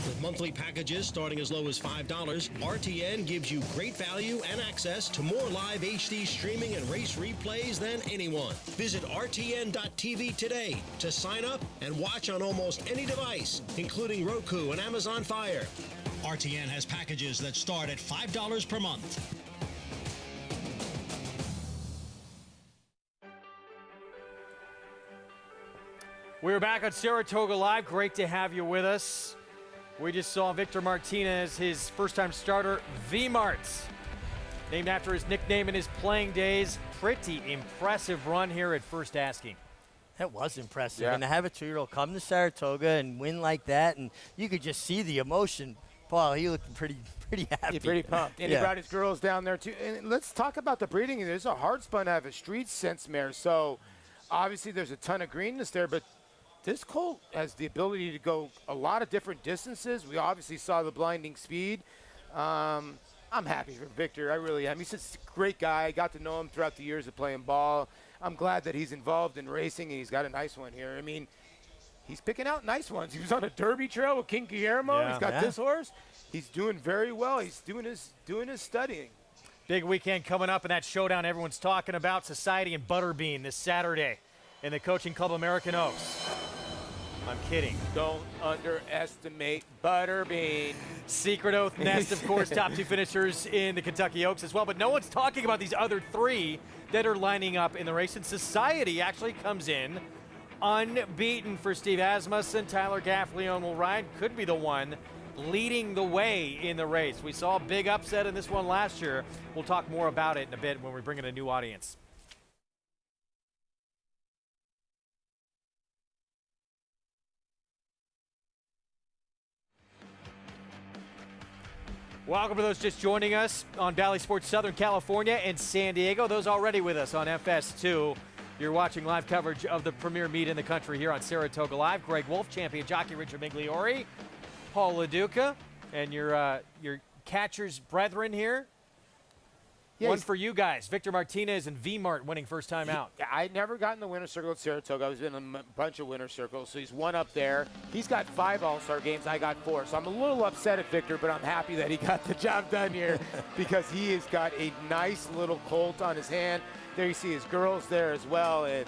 With monthly packages starting as low as $5, RTN gives you great value and access to more live HD streaming and race replays than anyone. Visit RTN.tv today to sign up and watch on almost any device, including Roku and Amazon Fire. RTN has packages that start at $5 per month. We're back on Saratoga Live. Great to have you with us. We just saw Victor Martinez, his first-time starter, V-Mart, named after his nickname in his playing days. Pretty impressive run here at first asking. That was impressive. Yeah. And to have a 2-year-old come to Saratoga and win like that, and you could just see the emotion. Paul, he looked pretty happy. Yeah, pretty pumped. And he brought his girls down there, too. And let's talk about the breeding. There's a hard spun to have a street sense mare. So, obviously, there's a ton of greenness there. But this colt has the ability to go a lot of different distances. We obviously saw the blinding speed. I'm happy for Victor. I really am. He's just a great guy. I got to know him throughout the years of playing ball. I'm glad that he's involved in racing, and he's got a nice one here. I mean, he's picking out nice ones. He was on a Derby trail with King Guillermo. Yeah. He's got this horse. He's doing very well. He's doing his studying. Big weekend coming up in that showdown everyone's talking about, Society and Butterbean this Saturday in the Coaching Club American Oaks. I'm kidding. Don't underestimate Butterbean. Secret Oath Nest, of course, top 2 finishers in the Kentucky Oaks as well. But no one's talking about these other 3 that are lining up in the race. And Society actually comes in unbeaten for Steve Asmussen. Tyler Gaffleone will ride. Could be the one leading the way in the race. We saw a big upset in this one last year. We'll talk more about it in a bit when we bring in a new audience. Welcome to those just joining us on Valley Sports Southern California and San Diego. Those already with us on FS2. You're watching live coverage of the premier meet in the country here on Saratoga Live. Greg Wolf, champion jockey Richard Migliori, Paul LaDuca, and your catcher's brethren here. Yeah, one for you guys, Victor Martinez and V-Mart winning first time out. I never got in the winner's circle at Saratoga. I was in a bunch of winner's circles, so he's one up there. He's got 5 All-Star games. I got 4. So I'm a little upset at Victor, but I'm happy that he got the job done here because he has got a nice little colt on his hand. There you see his girls there as well. And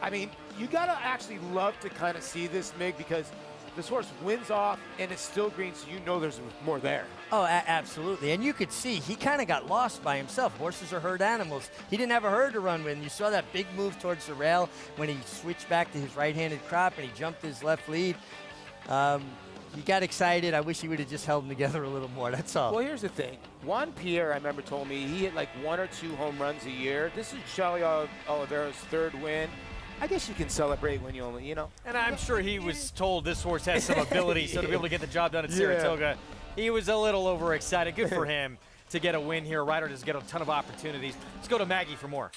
I mean, you got to actually love to kind of see this, Mig, because this horse wins off and it's still green, so you know there's more there. Oh, absolutely. And you could see he kind of got lost by himself. Horses are herd animals. He didn't have a herd to run with. And you saw that big move towards the rail when he switched back to his right-handed crop and he jumped his left lead. He got excited. I wish he would have just held them together a little more. That's all. Well, here's the thing. Juan Pierre, I remember, told me he hit like 1 or 2 home runs a year. This is Charlie Oliveira's 3rd win. I guess you can celebrate when you only, And I'm sure he was told this horse has some ability, so to be able to get the job done at Saratoga, he was a little overexcited. Good for him to get a win here. Ryder does get a ton of opportunities. Let's go to Maggie for more.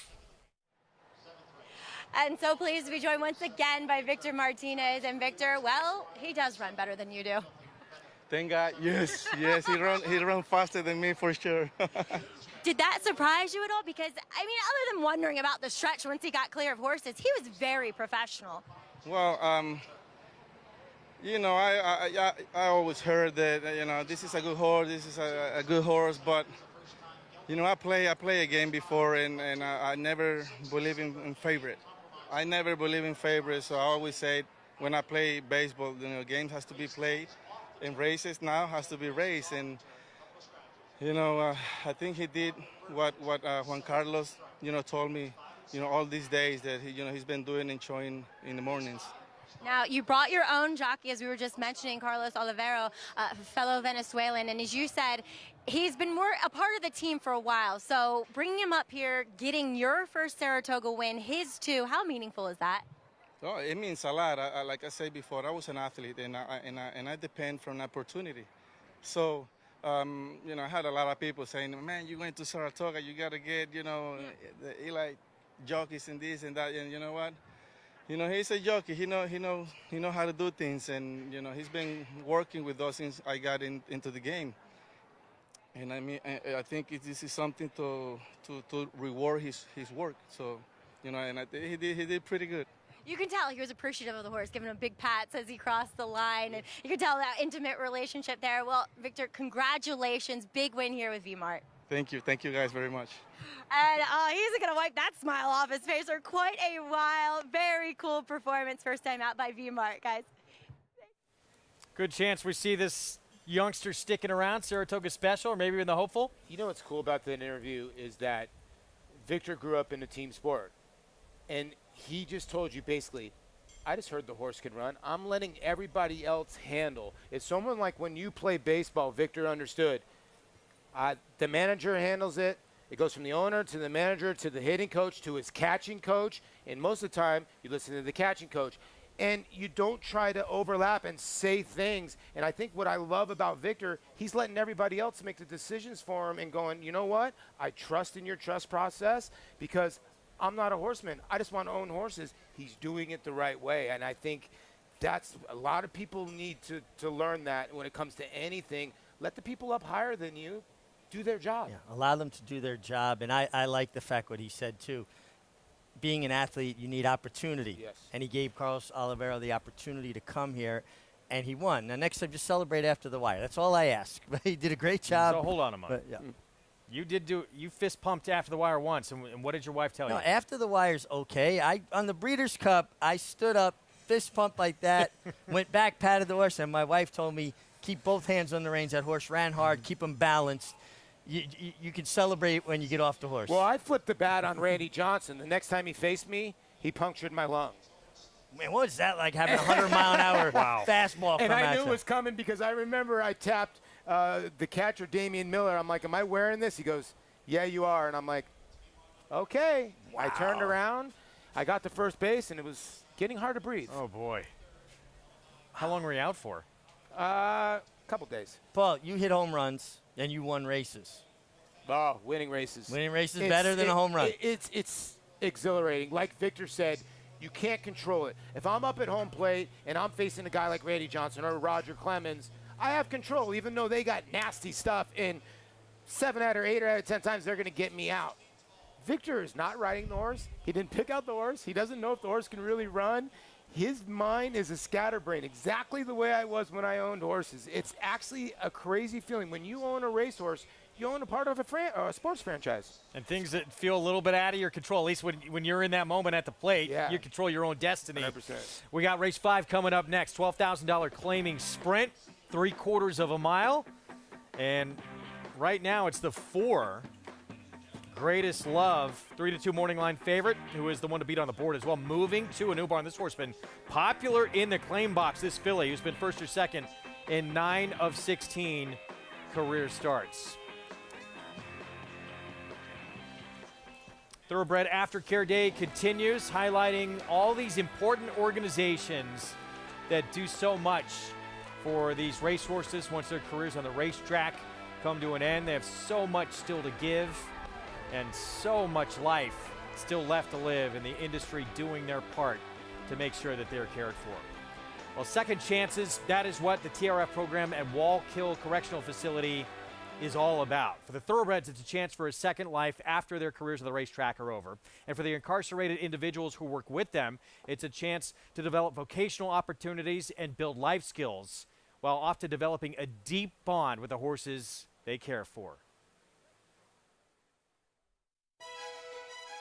And so pleased to be joined once again by Victor Martinez. And Victor, well, he does run better than you do. Thank God. Yes, he run faster than me for sure. Did that surprise you at all? Because, I mean, other than wondering about the stretch once he got clear of horses, he was very professional. Well, I always heard that, this is a good horse, this is a good horse, but, I play a game before, and I never believe in favorite. I never believe in favorites, so I always say when I play baseball, games has to be played, and races now has to be raced, and I think he did what Juan Carlos, told me, all these days that he's been doing and showing in the mornings. Now, you brought your own jockey, as we were just mentioning, Carlos Olivero, a fellow Venezuelan, and as you said, he's been more a part of the team for a while. So bringing him up here, getting your first Saratoga win, his too, how meaningful is that? Oh, it means a lot. Like I said before, I was an athlete, and I depend from opportunity. So. I had a lot of people saying, man, you're going to Saratoga, you got to get, the Eli jockeys and this and that. And you know what? He's a jockey. He know how to do things. And, he's been working with us since I got into the game. And I mean, I think this is something to reward his work. So, and I think he did pretty good. You can tell he was appreciative of the horse, giving him big pats as he crossed the line, and you can tell that intimate relationship there. Well, Victor, congratulations. Big win here with V-Mart. Thank you guys very much. And he's going to wipe that smile off his face for quite a while. Very cool performance, first time out by V-Mart, guys. Good chance we see this youngster sticking around, Saratoga special, or maybe even the hopeful. You know what's cool about the interview is that Victor grew up in a team sport. And he just told you basically, I just heard the horse could run. I'm letting everybody else handle. It's someone like when you play baseball, Victor understood. The manager handles it. It goes from the owner to the manager to the hitting coach to his catching coach. And most of the time, you listen to the catching coach. And you don't try to overlap and say things. And I think what I love about Victor, he's letting everybody else make the decisions for him and going, you know what? I trust in your trust process because I'm not a horseman. I just want to own horses. He's doing it the right way. And I think that's a lot of people need to learn that when it comes to anything. Let the people up higher than you do their job. Yeah, allow them to do their job. And I like the fact what he said, too. Being an athlete, you need opportunity. Yes. And he gave Carlos Oliveira the opportunity to come here, and he won. Now, next time, just celebrate after the wire. That's all I ask. But he did a great job. So hold on a moment. But, yeah. You fist pumped after the wire once, and what did your wife tell you? No, after the wire's okay. On the Breeders' Cup, I stood up, fist pumped like that, went back, patted the horse, and my wife told me, keep both hands on the reins. That horse ran hard, keep them balanced. You can celebrate when you get off the horse. Well, I flipped the bat on Randy Johnson. The next time he faced me, he punctured my lung. Man, what was that like, having a 100-mile-an-hour fastball And come I at knew you? it was coming because I remember I tapped the catcher, Damian Miller. I'm like, am I wearing this? He goes, yeah, you are. And I'm like, okay. Wow. I turned around. I got to first base, and it was getting hard to breathe. Oh, boy. How long were you out for? Couple days. Paul, you hit home runs, and you won races. Oh, winning races. Winning races better than a home run. It's exhilarating. Like Victor said, you can't control it. If I'm up at home plate and I'm facing a guy like Randy Johnson or Roger Clemens, I have control, even though they got nasty stuff. And 7 out of 8 out of 10 times, they're going to get me out. Victor is not riding the horse. He didn't pick out the horse. He doesn't know if the horse can really run. His mind is a scatterbrain, exactly the way I was when I owned horses. It's actually a crazy feeling. When you own a racehorse, you own a part of a sports franchise. And things that feel a little bit out of your control, at least when you're in that moment at the plate, you control your own destiny. 100%. We got race 5 coming up next, $12,000 claiming sprint, 3/4 of a mile. And right now it's the 4. Greatest Love, 3-2 morning line favorite, who is the one to beat on the board as well, moving to a new barn. This horse been popular in the claim box, this filly, who's been first or second in 9 of 16 career starts. Thoroughbred Aftercare Day continues, highlighting all these important organizations that do so much for these racehorses once their careers on the racetrack come to an end. They have so much still to give and so much life still left to live in the industry doing their part to make sure that they're cared for. Well, second chances, that is what the TRF program at Wallkill Correctional Facility is all about. For the thoroughbreds, it's a chance for a second life after their careers on the racetrack are over. And for the incarcerated individuals who work with them, it's a chance to develop vocational opportunities and build life skills while often developing a deep bond with the horses they care for.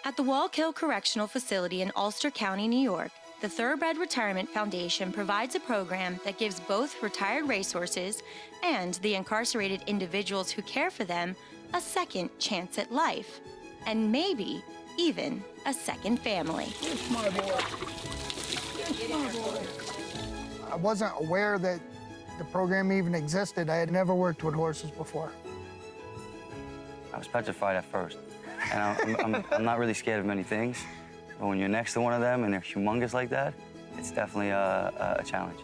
At the Wallkill Correctional Facility in Ulster County, New York, the Thoroughbred Retirement Foundation provides a program that gives both retired racehorses and the incarcerated individuals who care for them a second chance at life, and maybe even a second family. It's my boy. It's my boy. I wasn't aware that the program even existed. I had never worked with horses before. I was petrified at first. And I'm not really scared of many things, but when you're next to one of them and they're humongous like that, it's definitely a challenge.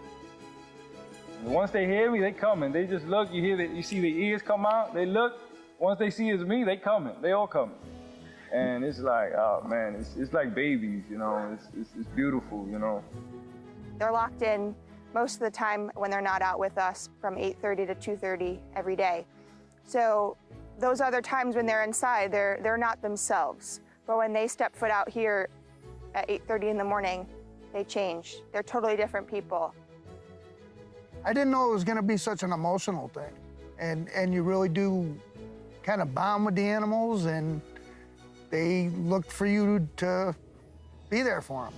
Once they hear me, they coming. They just look, you see the ears come out, they look. Once they see it's me, they coming. They all coming. And it's like, oh man, it's like babies, you know. It's beautiful, you know. They're locked in most of the time when they're not out with us from 8:30 to 2:30 every day. So those other times when they're inside, they're not themselves. But when they step foot out here at 8:30 in the morning, they change. They're totally different people. I didn't know it was gonna be such an emotional thing. And you really do kind of bond with the animals, and they look for you to be there for them.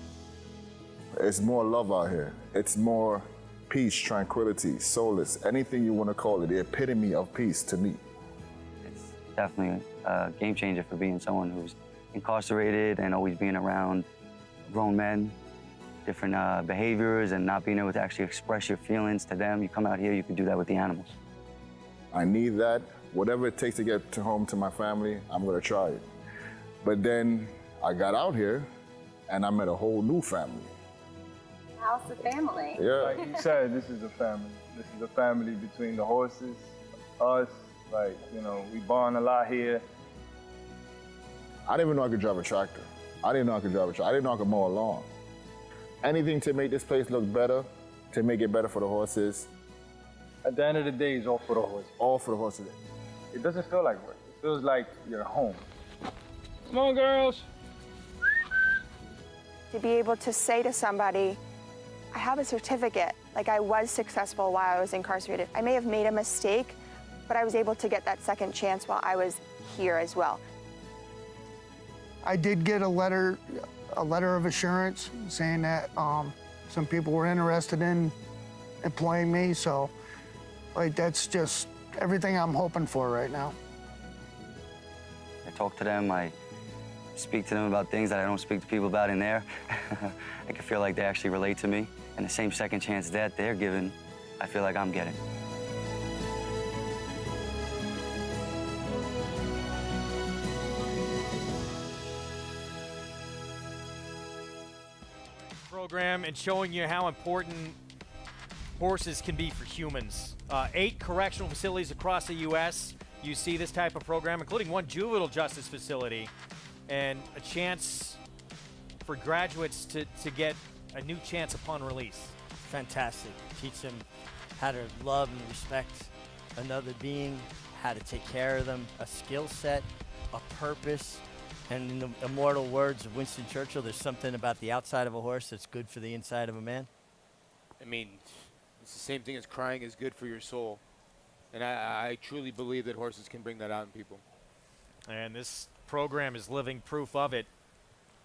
It's more love out here. It's more peace, tranquility, solace, anything you want to call it, the epitome of peace to me. It's definitely a game changer for being someone who's incarcerated and always being around grown men. different behaviors and not being able to actually express your feelings to them. You come out here, you can do that with the animals. I need that. Whatever it takes to get home to my family, I'm gonna try it. But then I got out here and I met a whole new family. How's the family? Yeah. Like you said, this is a family. This is a family between the horses, us. Like, you know, we bond a lot here. I didn't even know I could drive a tractor. I didn't know I could drive a tractor. I didn't know I could mow a lawn. Anything to make this place look better, to make it better for the horses. At the end of the day, it's all for the horses. All for the horses. It doesn't feel like work. It feels like you're home. Come on, girls. To be able to say to somebody, I have a certificate, like I was successful while I was incarcerated. I may have made a mistake, but I was able to get that second chance while I was here as well. I did get a letter of assurance saying that some people were interested in employing me, so like that's just everything I'm hoping for right now. I talk to them, I speak to them about things that I don't speak to people about in there. I can feel like they actually relate to me, and the same second chance that they're given, I feel like I'm getting. Program and showing you how important horses can be for humans. 8 correctional facilities across the U.S. You see this type of program, including one juvenile justice facility, and a chance for graduates to get a new chance upon release. Fantastic. Teach them how to love and respect another being, how to take care of them, a skill set, a purpose. And in the immortal words of Winston Churchill, there's something about the outside of a horse that's good for the inside of a man. I mean, it's the same thing as crying is good for your soul. And I truly believe that horses can bring that out in people. And this program is living proof of it.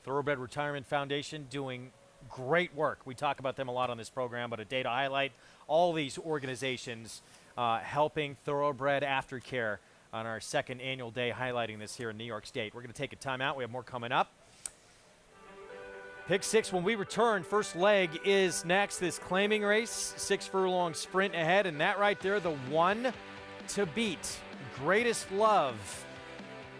Thoroughbred Retirement Foundation doing great work. We talk about them a lot on this program, but a day to highlight all these organizations helping Thoroughbred Aftercare on our second annual day, highlighting this here in New York State. We're going to take a timeout. We have more coming up. Pick 6 when we return. First leg is next. This claiming race, 6 furlong sprint ahead, and that right there, the one to beat. Greatest love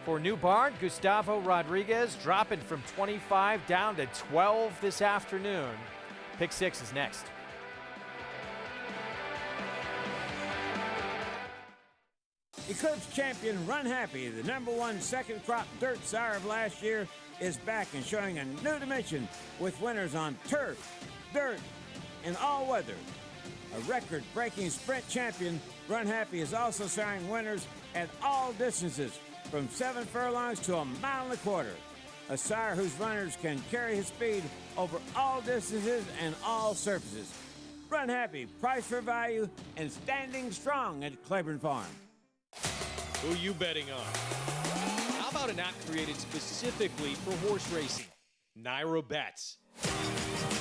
for New Barn, Gustavo Rodriguez, dropping from 25 down to 12 this afternoon. Pick 6 is next. Eclipse champion Run Happy, the #1 second crop dirt sire of last year, is back and showing a new dimension with winners on turf, dirt, and all weather. A record-breaking sprint champion, Run Happy is also showing winners at all distances, from 7 furlongs to 1.25 miles. A sire whose runners can carry his speed over all distances and all surfaces. Run Happy, price for value, and standing strong at Claiborne Farm. Who you betting on? How about an app created specifically for horse racing? Naira Bets.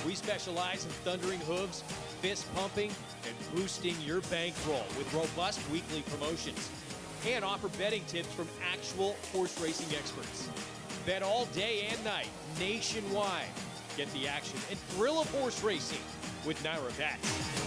We specialize in thundering hooves, fist pumping, and boosting your bankroll with robust weekly promotions. And offer betting tips from actual horse racing experts. Bet all day and night, nationwide. Get the action and thrill of horse racing with Naira Bets.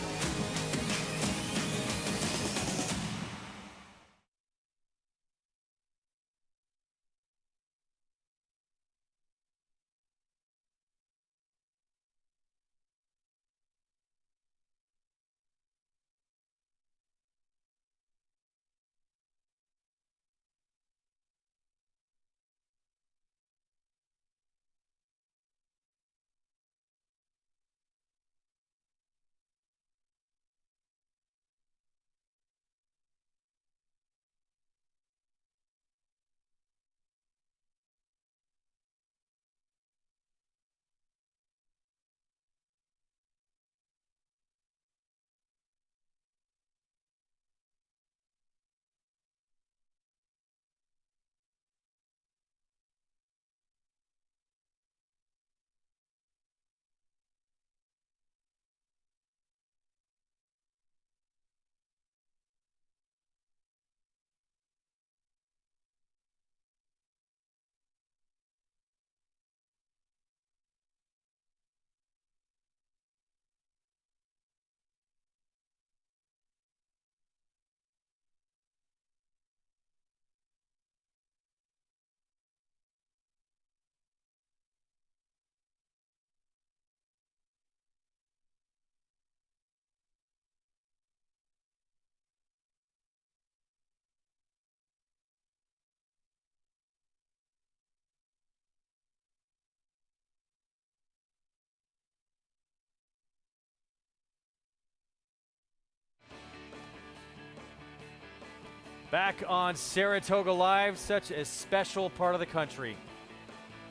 Back on Saratoga Live, such a special part of the country.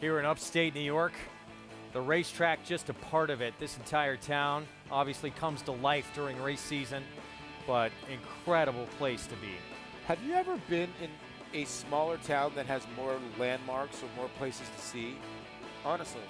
Here in upstate New York, the racetrack just a part of it. This entire town obviously comes to life during race season, but incredible place to be. Have you ever been in a smaller town that has more landmarks or more places to see? Honestly.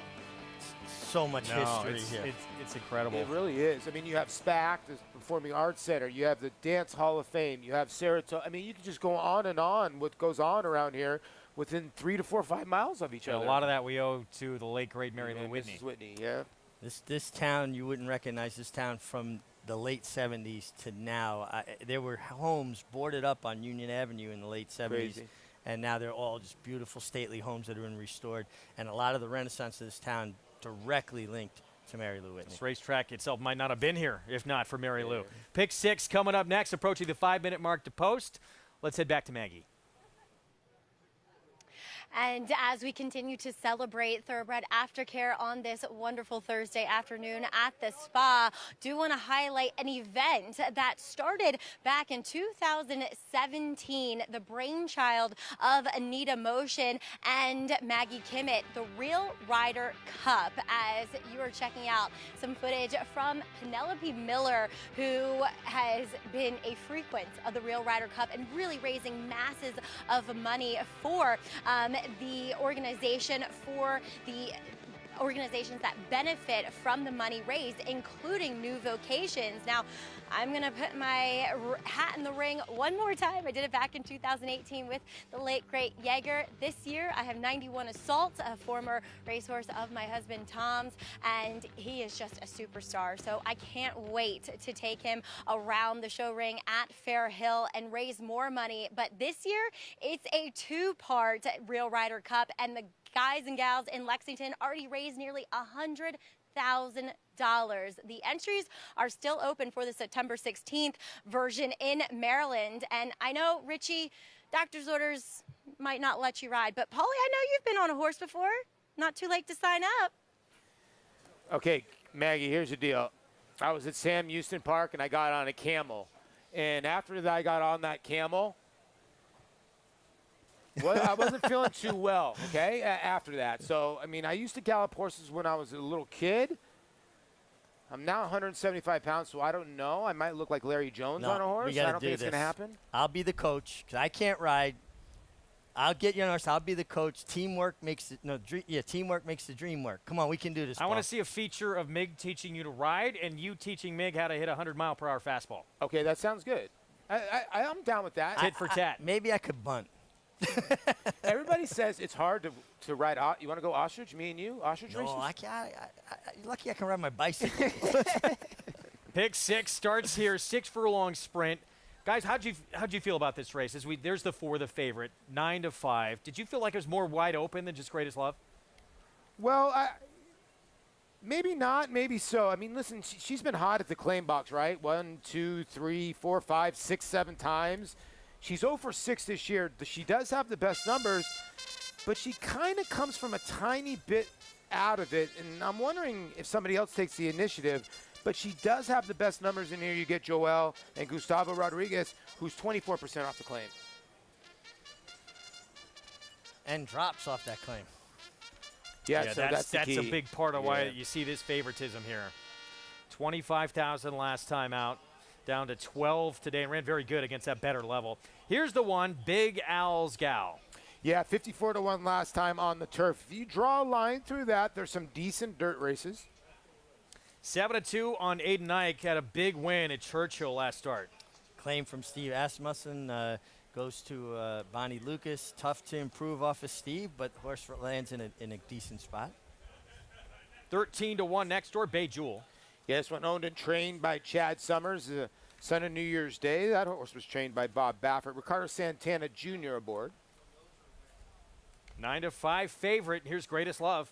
So much history here. It's incredible. It really is. I mean, you have SPAC, the Performing Arts Center. You have the Dance Hall of Fame. You have Saratoga. I mean, you can just go on and on what goes on around here within 3 to 4 or 5 miles of each other. A lot of that we owe to the late, great Mary Lou Whitney. Mrs. Whitney, yeah. This town, you wouldn't recognize this town from the late 70s to now. There were homes boarded up on Union Avenue in the late 70s. Crazy. And now they're all just beautiful, stately homes that have been restored. And a lot of the renaissance of this town directly linked to Mary Lou Whitney. This racetrack itself might not have been here if not for Mary Lou. Pick 6 coming up next, approaching the 5-minute mark to post. Let's head back to Maggie. And as we continue to celebrate Thoroughbred Aftercare on this wonderful Thursday afternoon at the spa, do want to highlight an event that started back in 2017, the brainchild of Anita Motion and Maggie Kimmett, the Real Rider Cup, as you are checking out some footage from Penelope Miller, who has been a frequent of the Real Rider Cup and really raising masses of money for the organization, for the organizations that benefit from the money raised, including New Vocations. Now, I'm going to put my hat in the ring one more time. I did it back in 2018 with the late, great Yeager. This year, I have 91 Assault, a former racehorse of my husband Tom's, and he is just a superstar. So I can't wait to take him around the show ring at Fair Hill and raise more money. But this year, it's a 2-part Real Rider Cup, and the guys and gals in Lexington already raised nearly $100,000. The entries are still open for the September 16th version in Maryland. And I know, Richie, doctor's orders might not let you ride, but Paulie, I know you've been on a horse before. Not too late to sign up. Okay, Maggie, here's the deal. I was at Sam Houston Park, and I got on a camel. And after that, I got on that camel, well, I wasn't feeling too well, okay, after that. So, I mean, I used to gallop horses when I was a little kid. I'm now 175 pounds, so I don't know. I might look like Larry Jones on a horse. I don't think it's going to happen. I'll be the coach because I can't ride. I'll get you on a horse. I'll be the coach. Teamwork makes it. Teamwork makes the dream work. Come on, we can do this. I want to see a feature of Mig teaching you to ride and you teaching Mig how to hit a 100-mile-per-hour fastball. Okay, that sounds good. I'm down with that. Tit for tat. Maybe I could bunt. Everybody says it's hard to ride. You want to go ostrich? Me and you, ostrich races? No, I can't. Lucky I can ride my bicycle. Pick 6 starts here. 6-furlong sprint. Guys, how'd you feel about this race? There's the 4, the favorite, 9-5. Did you feel like it was more wide open than just Greatest Love? Well, maybe not, maybe so. I mean, listen, she's been hot at the claim box, right? 1, 2, 3, 4, 5, 6, 7 times. She's 0 for 6 this year. She does have the best numbers, but she kind of comes from a tiny bit out of it, and I'm wondering if somebody else takes the initiative. But she does have the best numbers in here. You get Joel and Gustavo Rodriguez, who's 24% off the claim. And drops off that claim. Yeah, so that's the key. A big part of why you see this favoritism here. 25,000 last time out. Down to 12 today and ran very good against that better level. Here's the one, Big Al's Gal. Yeah, 54-1 last time on the turf. If you draw a line through that, there's some decent dirt races. 7-2 on Aiden Ike. Had a big win at Churchill last start. Claim from Steve Asmussen goes to Bonnie Lucas. Tough to improve off of Steve, but horse lands in a decent spot. 13-1 next door, Bay Jewel. Yeah, this one owned and trained by Chad Summers, son of New Year's Day. That horse was trained by Bob Baffert. Ricardo Santana Jr. aboard. 9-5 favorite. Here's Greatest Love.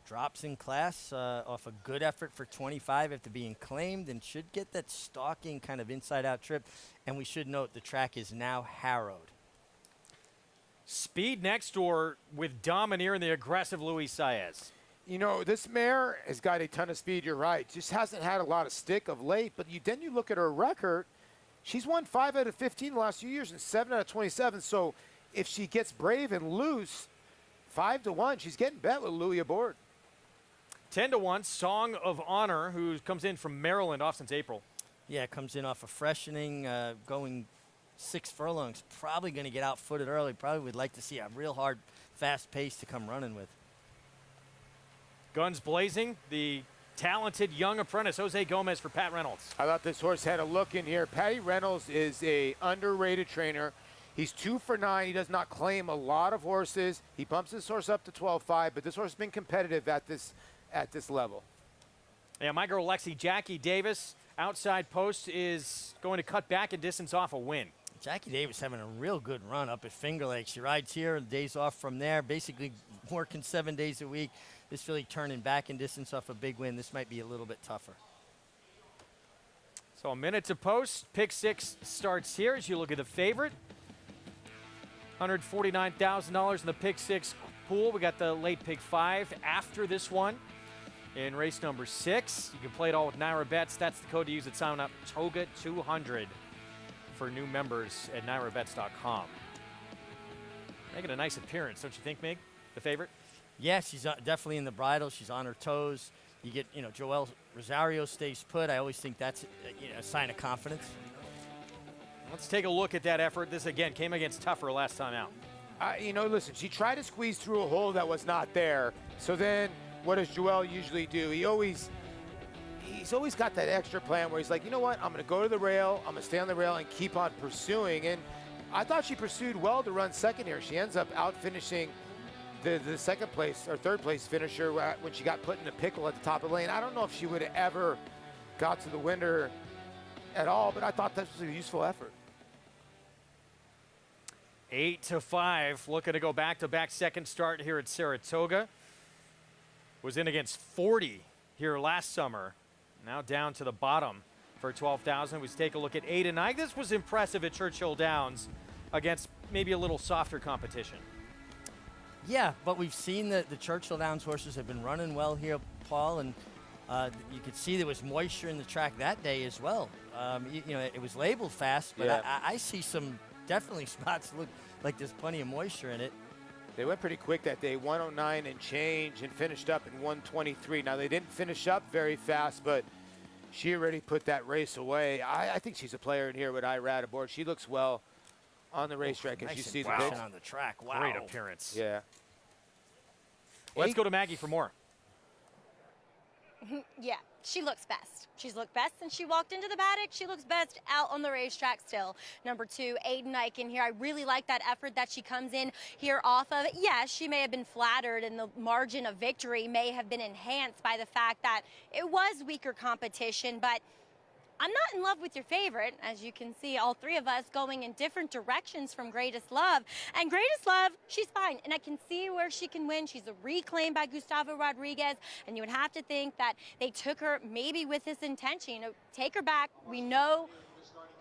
Drops in class off a good effort for 25 after being claimed and should get that stalking kind of inside-out trip. And we should note the track is now harrowed. Speed next door with Domineer and the aggressive Luis Saez. You know, this mare has got a ton of speed, you're right. Just hasn't had a lot of stick of late, but then you look at her record, She's won 5 out of 15 the last few years and 7 out of 27. So if she gets brave and loose, 5-1, she's getting bet with Louis aboard. 10-1, Song of Honor, who comes in from Maryland off since April. Yeah, comes in off a freshening, going 6 furlongs. Probably going to get outfooted early. Probably would like to see a real hard, fast pace to come running with. Guns blazing, the talented young apprentice, Jose Gomez for Pat Reynolds. I thought this horse had a look in here. Patty Reynolds is a underrated trainer. He's 2 for 9. He does not claim a lot of horses. He bumps this horse up to 12.5, but this horse has been competitive at this level. Yeah, my girl Lexi, Jackie Davis, outside post, is going to cut back in distance off a win. Jackie Davis having a real good run up at Finger Lakes. She rides here, days off from there, basically working 7 days a week. This filly turning back in distance off a big win. This might be a little bit tougher. So a minute to post. Pick 6 starts here as you look at the favorite. $149,000 in the pick 6 pool. We got the late pick 5 after this one in race number 6. You can play it all with Naira Bets. That's the code to use at sign up, TOGA200 for new members at NairaBets.com. Making a nice appearance, don't you think, Mig? The favorite? Yeah, she's definitely in the bridle. She's on her toes. You get, Joel Rosario stays put. I always think that's a sign of confidence. Let's take a look at that effort. This, again, came against tougher last time out. Listen, she tried to squeeze through a hole that was not there. So then what does Joel usually do? He's always got that extra plan where he's like, you know what? I'm going to go to the rail. I'm going to stay on the rail and keep on pursuing. And I thought she pursued well to run second here. She ends up out-finishing the second place or third place finisher when she got put in a pickle at the top of the lane. I don't know if she would have ever got to the winner at all, but I thought this was a useful effort. 8-5, looking to go back-to-back second start here at Saratoga. Was in against 40 here last summer. Now down to the bottom for 12,000. We take a look at 8 and 9. This was impressive at Churchill Downs against maybe a little softer competition. Yeah, but we've seen that the Churchill Downs horses have been running well here, Paul, and you could see there was moisture in the track that day as well. It was labeled fast, but yeah. I see some definitely spots look like there's plenty of moisture in it. They went pretty quick that day, 109 and change, and finished up in 123. Now, they didn't finish up very fast, but she already put that race away. I think she's a player in here with Irad aboard. She looks well on the racetrack, as you see the pitch. On the track. Wow. Great appearance. Yeah. Let's go to Maggie for more. Yeah, she looks best. She's looked best since she walked into the paddock. She looks best out on the racetrack still. Number 2, Aiden Eichen here. I really like that effort that she comes in here off of. Yes, she may have been flattered, and the margin of victory may have been enhanced by the fact that it was weaker competition, but I'm not in love with your favorite. As you can see, all 3 of us going in different directions from Greatest Love. And Greatest Love, she's fine. And I can see where she can win. She's a reclaim by Gustavo Rodriguez. And you would have to think that they took her maybe with this intention. Take her back. We know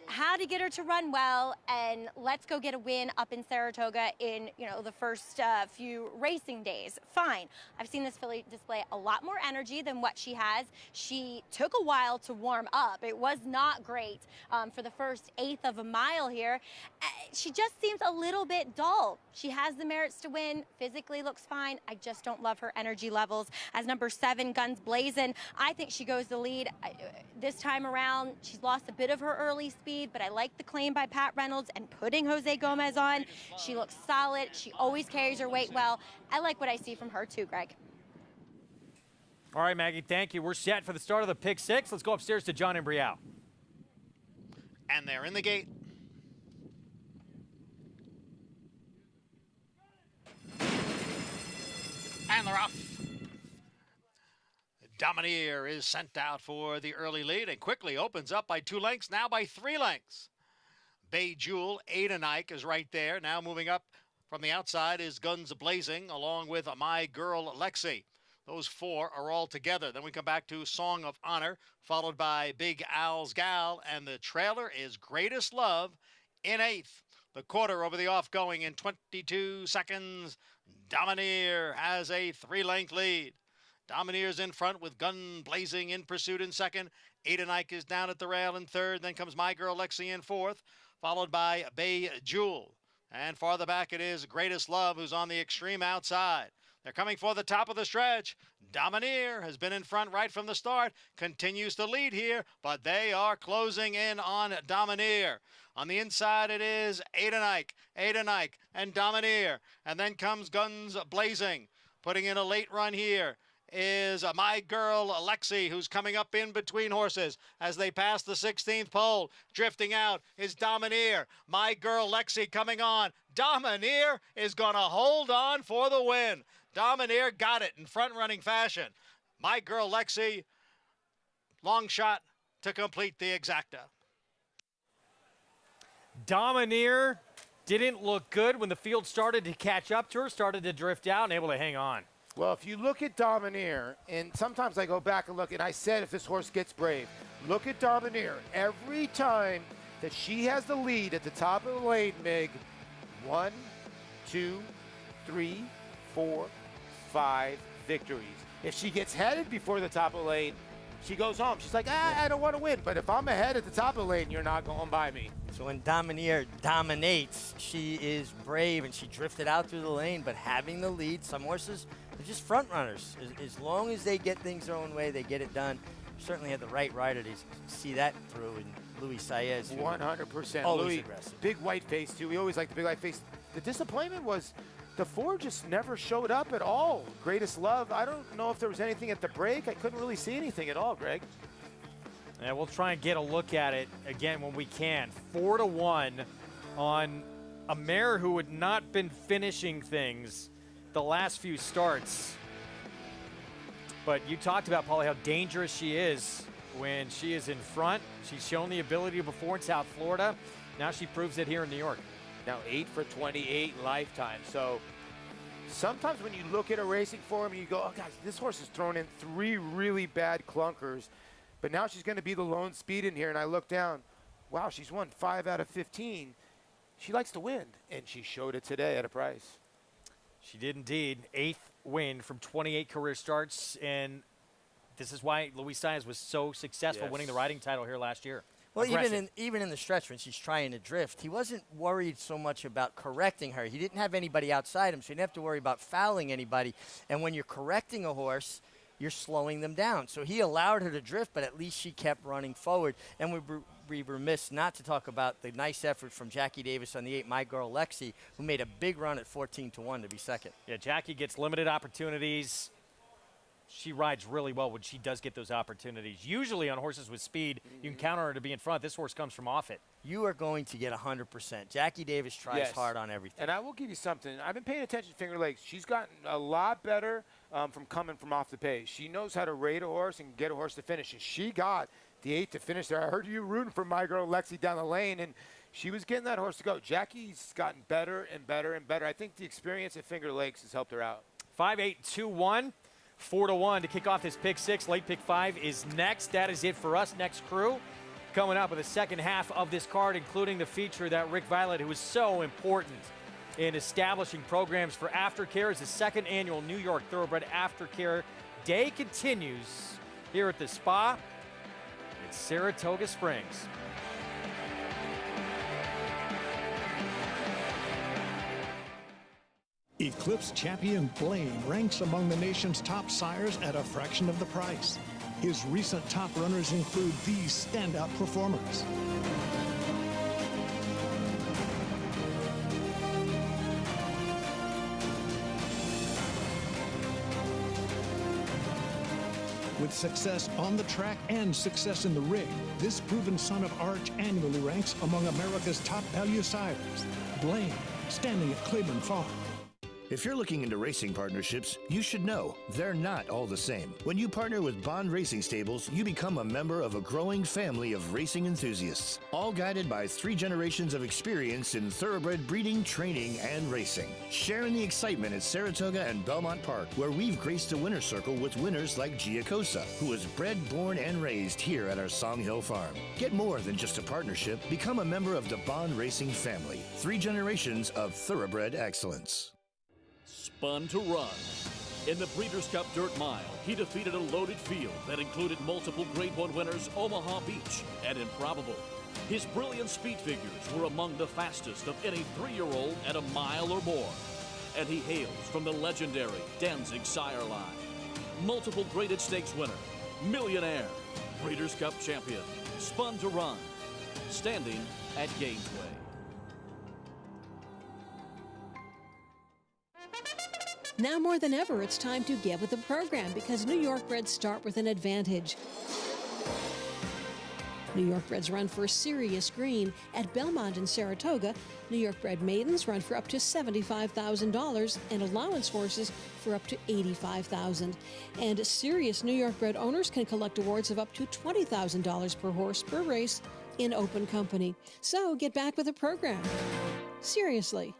how to get her to run well, and let's go get a win up in Saratoga in, the first few racing days. Fine. I've seen this filly display a lot more energy than what she has. She took a while to warm up. It was not great for the first 1/8 of a mile here. She just seems a little bit dull. She has the merits to win. Physically looks fine. I just don't love her energy levels. As number 7, Guns Blazin', I think she goes the lead. This time around, she's lost a bit of her early speed, but I like the claim by Pat Reynolds and putting Jose Gomez on. She looks solid. She always carries her weight well. I like what I see from her too, Greg. All right, Maggie, thank you. We're set for the start of the pick 6. Let's go upstairs to John and Brielle. And they're in the gate. And they're off. Domineer is sent out for the early lead and quickly opens up by 2 lengths, now by 3 lengths. Bay Jewel, Aiden Ike is right there. Now moving up from the outside is Guns Blazing, along with My Girl Lexi. Those 4 are all together. Then we come back to Song of Honor, followed by Big Al's Gal, and the trailer is Greatest Love in 8th. The quarter over the off-going in 22 seconds. Domineer has a 3-length lead. Domineer's in front with Gun Blazing in pursuit in second. Adenike is down at the rail in third. Then comes My Girl Lexi in fourth, followed by Bay Jewel. And farther back it is Greatest Love, who's on the extreme outside. They're coming for the top of the stretch. Domineer has been in front right from the start, continues to lead here, but they are closing in on Domineer. On the inside it is Adenike, and Domineer. And then comes Guns Blazing, putting in a late run here is My Girl Lexi, who's coming up in between horses as they pass the 16th pole. Drifting out is Domineer. My Girl Lexi coming on. Domineer is going to hold on for the win. Domineer got it in front-running fashion. My Girl Lexi, long shot to complete the exacta. Domineer didn't look good when the field started to catch up to her, started to drift out and able to hang on. Well, if you look at Domineer, and sometimes I go back and look, and I said if this horse gets brave, look at Domineer. Every time that she has the lead at the top of the lane, Mig, 1, 2, 3, 4, 5 victories. If she gets headed before the top of the lane, she goes home. She's like, I don't want to win. But if I'm ahead at the top of the lane, you're not going by me. So when Domineer dominates, she is brave and she drifted out through the lane, but having the lead, some horses are just front runners. As long as they get things their own way, they get it done. Certainly had the right rider to see that through in Louis Saez. 100%. Always Louis, aggressive. big white face, too. We always like the big white face. The disappointment was the four just never showed up at all. Greatest Love, I don't know if there was anything at the break. I couldn't really see anything at all, Greg. And we'll try and get a look at it again when we can. 4-1 on a mare who had not been finishing things the last few starts. But you talked about, Paulie, how dangerous she is when she is in front. She's shown the ability before in South Florida. Now she proves it here in New York. Now 8 for 28 lifetime. So sometimes when you look at a racing form, you go, oh, guys, this horse has thrown in 3 really bad clunkers. But now she's going to be the lone speed in here. And I look down, wow, she's won 5 out of 15. She likes to win, and she showed it today at a price. She did indeed. 8th win from 28 career starts, and this is why Louis Saez was so successful winning the riding title here last year. Well, even in the stretch when she's trying to drift, he wasn't worried so much about correcting her. He didn't have anybody outside him, so he didn't have to worry about fouling anybody. And when you're correcting a horse, you're slowing them down. So he allowed her to drift, but at least she kept running forward. And we were remiss not to talk about the nice effort from Jackie Davis on the 8, My Girl Lexi, who made a big run at 14-1 to be second. Yeah, Jackie gets limited opportunities. She rides really well when she does get those opportunities. Usually on horses with speed, you can count on her to be in front. This horse comes from off it. You are going to get 100%. Jackie Davis tries hard on everything. And I will give you something. I've been paying attention to Finger Lakes. She's gotten a lot better from coming from off the pace. She knows how to rate a horse and get a horse to finish. And she got the 8 to finish there. I heard you rooting for My Girl Lexi down the lane, and she was getting that horse to go. Jackie's gotten better and better and better. I think the experience at Finger Lakes has helped her out. 5-8-2-1. 4-1 to kick off this pick 6. Late pick 5 is next. That is it for us. Next crew coming up with the second half of this card, including the feature that Rick Violette, who is so important in establishing programs for aftercare, as the second annual New York Thoroughbred Aftercare Day continues here at the spa in Saratoga Springs. Eclipse champion Blaine ranks among the nation's top sires at a fraction of the price. His recent top runners include these standout performers. With success on the track and success in the ring, this proven son of Arch annually ranks among America's top value sires. Blaine, standing at Claiborne Farm. If you're looking into racing partnerships, you should know they're not all the same. When you partner with Bond Racing Stables, you become a member of a growing family of racing enthusiasts, all guided by 3 generations of experience in thoroughbred breeding, training, and racing. Sharing the excitement at Saratoga and Belmont Park, where we've graced a winner's circle with winners like Giacosa, who was bred, born, and raised here at our Song Hill Farm. Get more than just a partnership. Become a member of the Bond Racing family. 3 generations of thoroughbred excellence. Spun to Run. In the Breeders' Cup Dirt Mile, he defeated a loaded field that included multiple Grade 1 winners Omaha Beach and Improbable. His brilliant speed figures were among the fastest of any 3-year-old at a mile or more. And he hails from the legendary Danzig sire line. Multiple graded stakes winner, millionaire, Breeders' Cup champion, spun to run, standing at Gainesway. Now more than ever, it's time to get with the program because New York breds start with an advantage. New York breds run for serious green at Belmont and Saratoga. New York bred maidens run for up to $75,000 and allowance horses for up to $85,000. And serious New York bred owners can collect awards of up to $20,000 per horse per race in open company. So get back with the program. Seriously.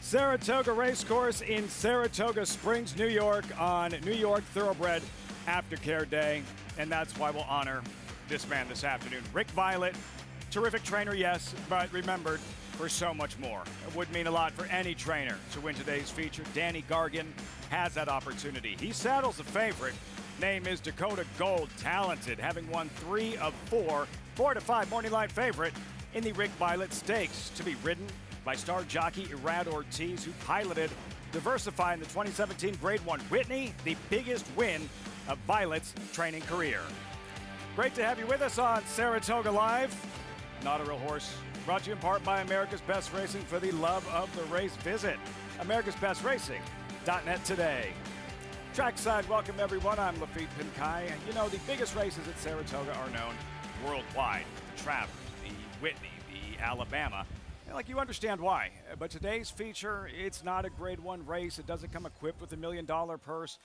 Saratoga Racecourse in Saratoga Springs, New York on New York Thoroughbred Aftercare Day. And that's why we'll honor this man this afternoon. Rick Violette, terrific trainer, yes, but remembered for so much more. It would mean a lot for any trainer to win today's feature. Danny Gargan has that opportunity. He saddles the favorite. Name is Dakota Gold, talented, having won 3 of 4, 4-5 morning line favorite in the Rick Violette Stakes, to be ridden by star jockey Irad Ortiz, who piloted Diversify in the 2017 Grade 1 Whitney, the biggest win of Violette's training career. Great to have you with us on Saratoga Live. Not a Real Horse, brought to you in part by America's Best Racing. For the love of the race, visit americasbestracing.net today. Trackside, welcome everyone. I'm Lafitte Pinkai. You know, the biggest races at Saratoga are known worldwide. The Travers, the Whitney, the Alabama. Like, you understand why. But today's feature, it's not a Grade 1 race. It doesn't come equipped with $1 million purse,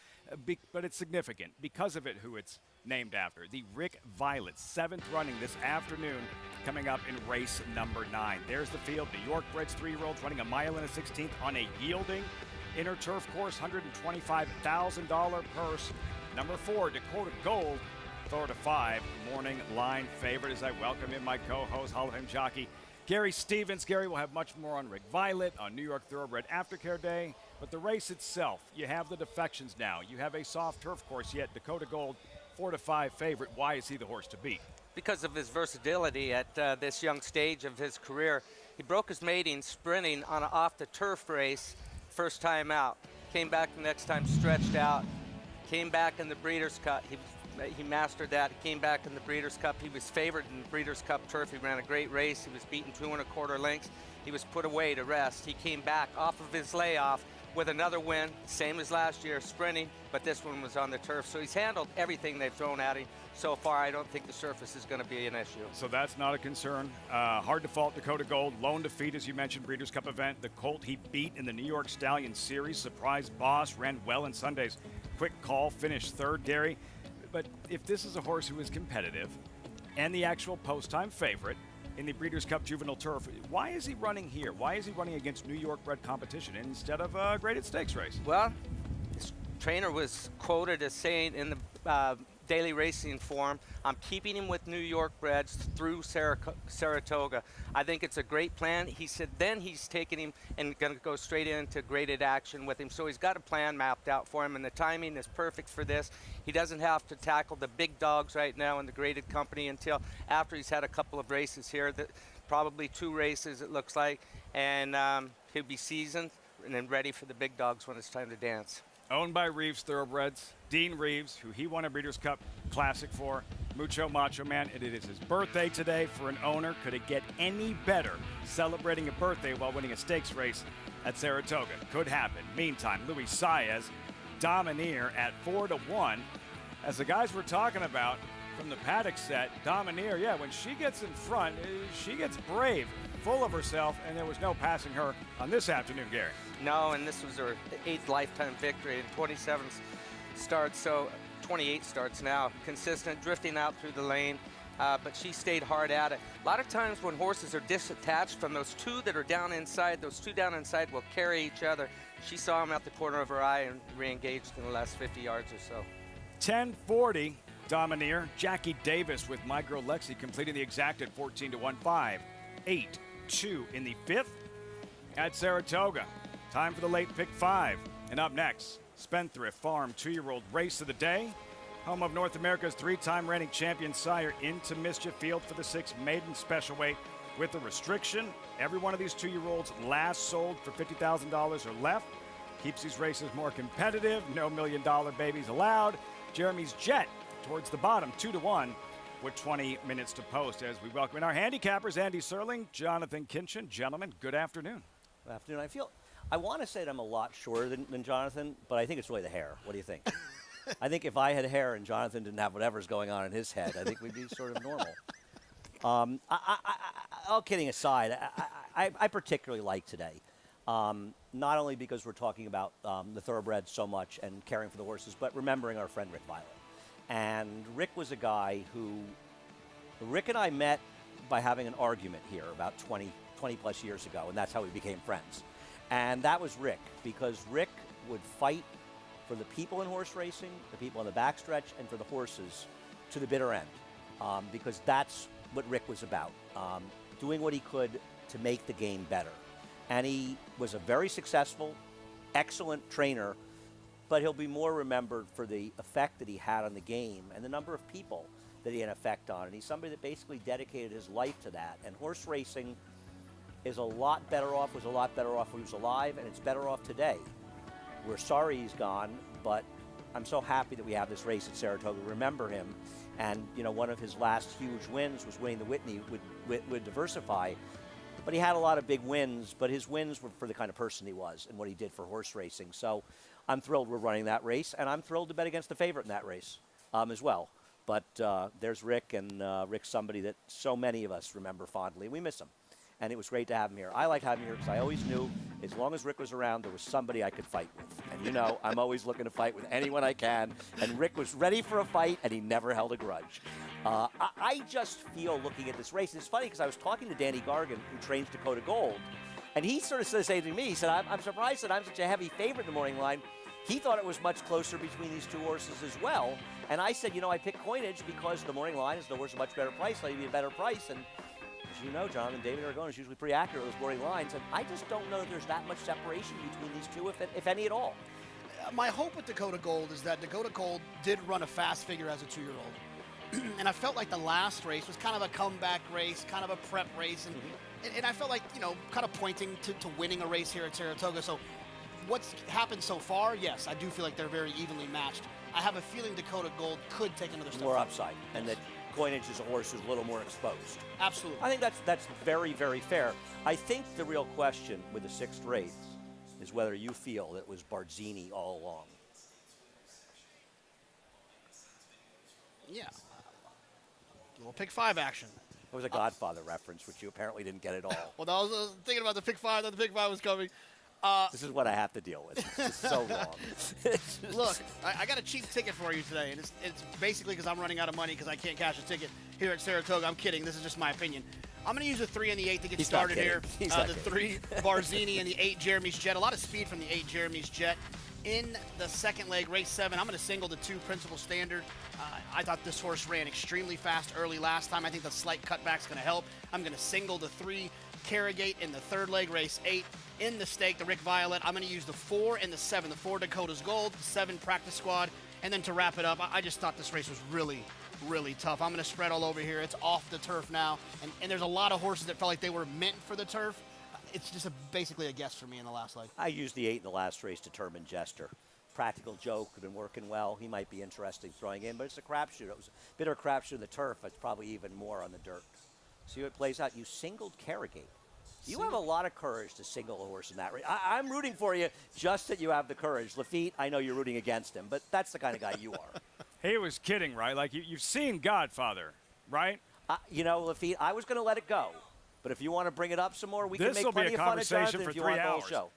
but it's significant because of who it's named after. The Rick Violette, 7th running this afternoon, coming up in race number 9. There's the field. New York breds 3-year-olds running a mile and a 16th on a yielding inner turf course, $125,000 purse. Number 4, Dakota Gold, 4-5 morning line favorite, as I welcome in my co-host, Hall of Fame jockey, Gary Stevens. Gary, will have much more on Rick Violette on New York Thoroughbred Aftercare Day. But the race itself, you have the defections now. You have a soft turf course, yet Dakota Gold, 4-5 favorite. Why is he the horse to beat? Because of his versatility at this young stage of his career. He broke his mating sprinting on an off-the-turf race first time out. Came back the next time stretched out. Came back in the Breeders' Cup. He mastered that. He came back in the Breeders' Cup. He was favored in the Breeders' Cup turf. He ran a great race. He was beaten 2 1/4 lengths. He was put away to rest. He came back off of his layoff with another win, same as last year, sprinting, but this one was on the turf. So he's handled everything they've thrown at him so far. I don't think the surface is going to be an issue. So that's not a concern. Hard to fault Dakota Gold. Lone defeat, as you mentioned, Breeders' Cup event. The colt he beat in the New York Stallion Series. Surprise boss, ran well in Sunday's quick call, finished 3rd, Gary. But if this is a horse who is competitive and the actual post-time favorite in the Breeders' Cup Juvenile Turf, why is he running here? Why is he running against New York bred competition instead of a graded stakes race? Well, his trainer was quoted as saying in the daily racing form, I'm keeping him with New York breds through Saratoga. I think it's a great plan. He said then he's taking him and going to go straight into graded action with him. So he's got a plan mapped out for him, and the timing is perfect for this. He doesn't have to tackle the big dogs right now in the graded company until after he's had a couple of races here, probably 2 races it looks like, and he'll be seasoned and then ready for the big dogs when it's time to dance. Owned by Reeves Thoroughbreds, Dean Reeves, who he won a Breeders' Cup Classic for, Mucho Macho Man, and it is his birthday today for an owner. Could it get any better celebrating a birthday while winning a stakes race at Saratoga? Could happen. Meantime, Luis Saez, Domineer at 4-1. As the guys were talking about from the paddock set, Domineer, yeah, when she gets in front, she gets brave, full of herself, and there was no passing her on this afternoon, Gary. No, and this was her 8th lifetime victory in 27 starts, so 28 starts now. Consistent, drifting out through the lane, but she stayed hard at it. A lot of times when horses are disattached from those two that are down inside, those two down inside will carry each other. She saw him out the corner of her eye and re-engaged in the last 50 yards or so. 10:40, Domineer. Jackie Davis with My Girl Lexi completing the exact at 14-1, 5, 8, 2 in the 5th at Saratoga. Time for the late pick 5. And up next, Spendthrift Farm 2-year-old race of the day. Home of North America's 3-time reigning champion sire Into Mischief Field for the 6 maiden special weight with a restriction. Every one of these 2-year-olds last sold for $50,000 or left. Keeps these races more competitive. No $1 million babies allowed. Jeremy's Jet towards the bottom, 2-1 with 20 minutes to post as we welcome in our handicappers, Andy Serling, Jonathan Kinchin. Gentlemen, good afternoon. Good afternoon. I want to say that I'm a lot shorter than Jonathan, but I think it's really the hair. What do you think? I think if I had hair and Jonathan didn't have whatever's going on in his head, I think we'd be sort of normal. All kidding aside, I particularly like today, not only because we're talking about the thoroughbreds so much and caring for the horses, but remembering our friend Rick Violette. And Rick was a guy who, Rick and I met by having an argument here about 20 plus years ago, and that's how we became friends. And that was Rick, because Rick would fight for the people in horse racing, the people on the backstretch, and for the horses to the bitter end, because that's what Rick was about, doing what he could to make the game better. And he was a very successful, excellent trainer, but he'll be more remembered for the effect that he had on the game and the number of people that he had an effect on. And he's somebody that basically dedicated his life to that. And horse racing is a lot better off, was a lot better off when he was alive, and it's better off today. We're sorry he's gone, but I'm so happy that we have this race at Saratoga. Remember him. And, you know, one of his last huge wins was winning the Whitney with Diversify. But he had a lot of big wins, but his wins were for the kind of person he was and what he did for horse racing. So I'm thrilled we're running that race, and I'm thrilled to bet against the favorite in that race as well. But there's Rick, and Rick's somebody that so many of us remember fondly. We miss him. And it was great to have him here. I like having him here because I always knew as long as Rick was around, there was somebody I could fight with. And you know, I'm always looking to fight with anyone I can. And Rick was ready for a fight, and he never held a grudge. I just feel looking at this race, it's funny because I was talking to Danny Gargan, who trains Dakota Gold, and he sort of said to me, he said, I'm surprised that I'm such a heavy favorite in the morning line. He thought it was much closer between these two horses as well. And I said, you know, I picked coinage because the morning line is the horse a much better price. I'll give you a better price. And as you know, John and David Aragona is usually pretty accurate with those morning lines. And I just don't know that there's that much separation between these two, if any at all. My hope with Dakota Gold is that Dakota Gold did run a fast figure as a 2-year-old. And I felt like the last race was kind of a comeback race, kind of a prep race. And I felt like, you know, kind of pointing to winning a race here at Saratoga. So what's happened so far, yes, I do feel like they're very evenly matched. I have a feeling Dakota Gold could take another step more forward. upside, and that coinage is a horse who's a little more exposed. Absolutely. I think that's very, very fair. I think the real question with the 6th race is whether you feel that it was Barzini all along. Yeah. Little pick 5 action. It was a Godfather reference, which you apparently didn't get at all. Well, I was thinking about the pick 5, that the pick 5 was coming. This is what I have to deal with. It's so wrong. Look, I got a cheap ticket for you today, and it's basically because I'm running out of money because I can't cash a ticket here at Saratoga. I'm kidding. This is just my opinion. I'm going to use the 3 and the 8 to get started here. The 3 Barzini and the 8 Jeremy's Jet. A lot of speed from the 8 Jeremy's Jet. In the second leg, race 7, I'm going to single the 2 Principal Standard. I thought this horse ran extremely fast early last time. I think the slight cutback's going to help. I'm going to single the 3 Carrigate in the third leg, race 8. In the stake, the Rick Violette, I'm going to use the 4 and the 7. The 4 Dakota's Gold, the 7 Practice Squad, and then to wrap it up, I just thought this race was really, really tough. I'm going to spread all over here. It's off the turf now, and there's a lot of horses that felt like they were meant for the turf. It's just basically a guess for me in the last leg. I used the 8 in the last race, Determined Jester. Practical Joke had been working well. He might be interesting throwing in, but it's a crapshoot. It was a bit of a crapshoot in the turf. It's probably even more on the dirt. See how it plays out. You singled Carrigate. You have a lot of courage to single a horse in that race. I'm rooting for you just that you have the courage. Lafitte, I know you're rooting against him, but that's the kind of guy you are. He was kidding, right? Like, you've seen Godfather, right? You know, Lafitte, I was going to let it go. But if you want to bring it up some more, we can make plenty of fun of Jonathan if you want the whole show.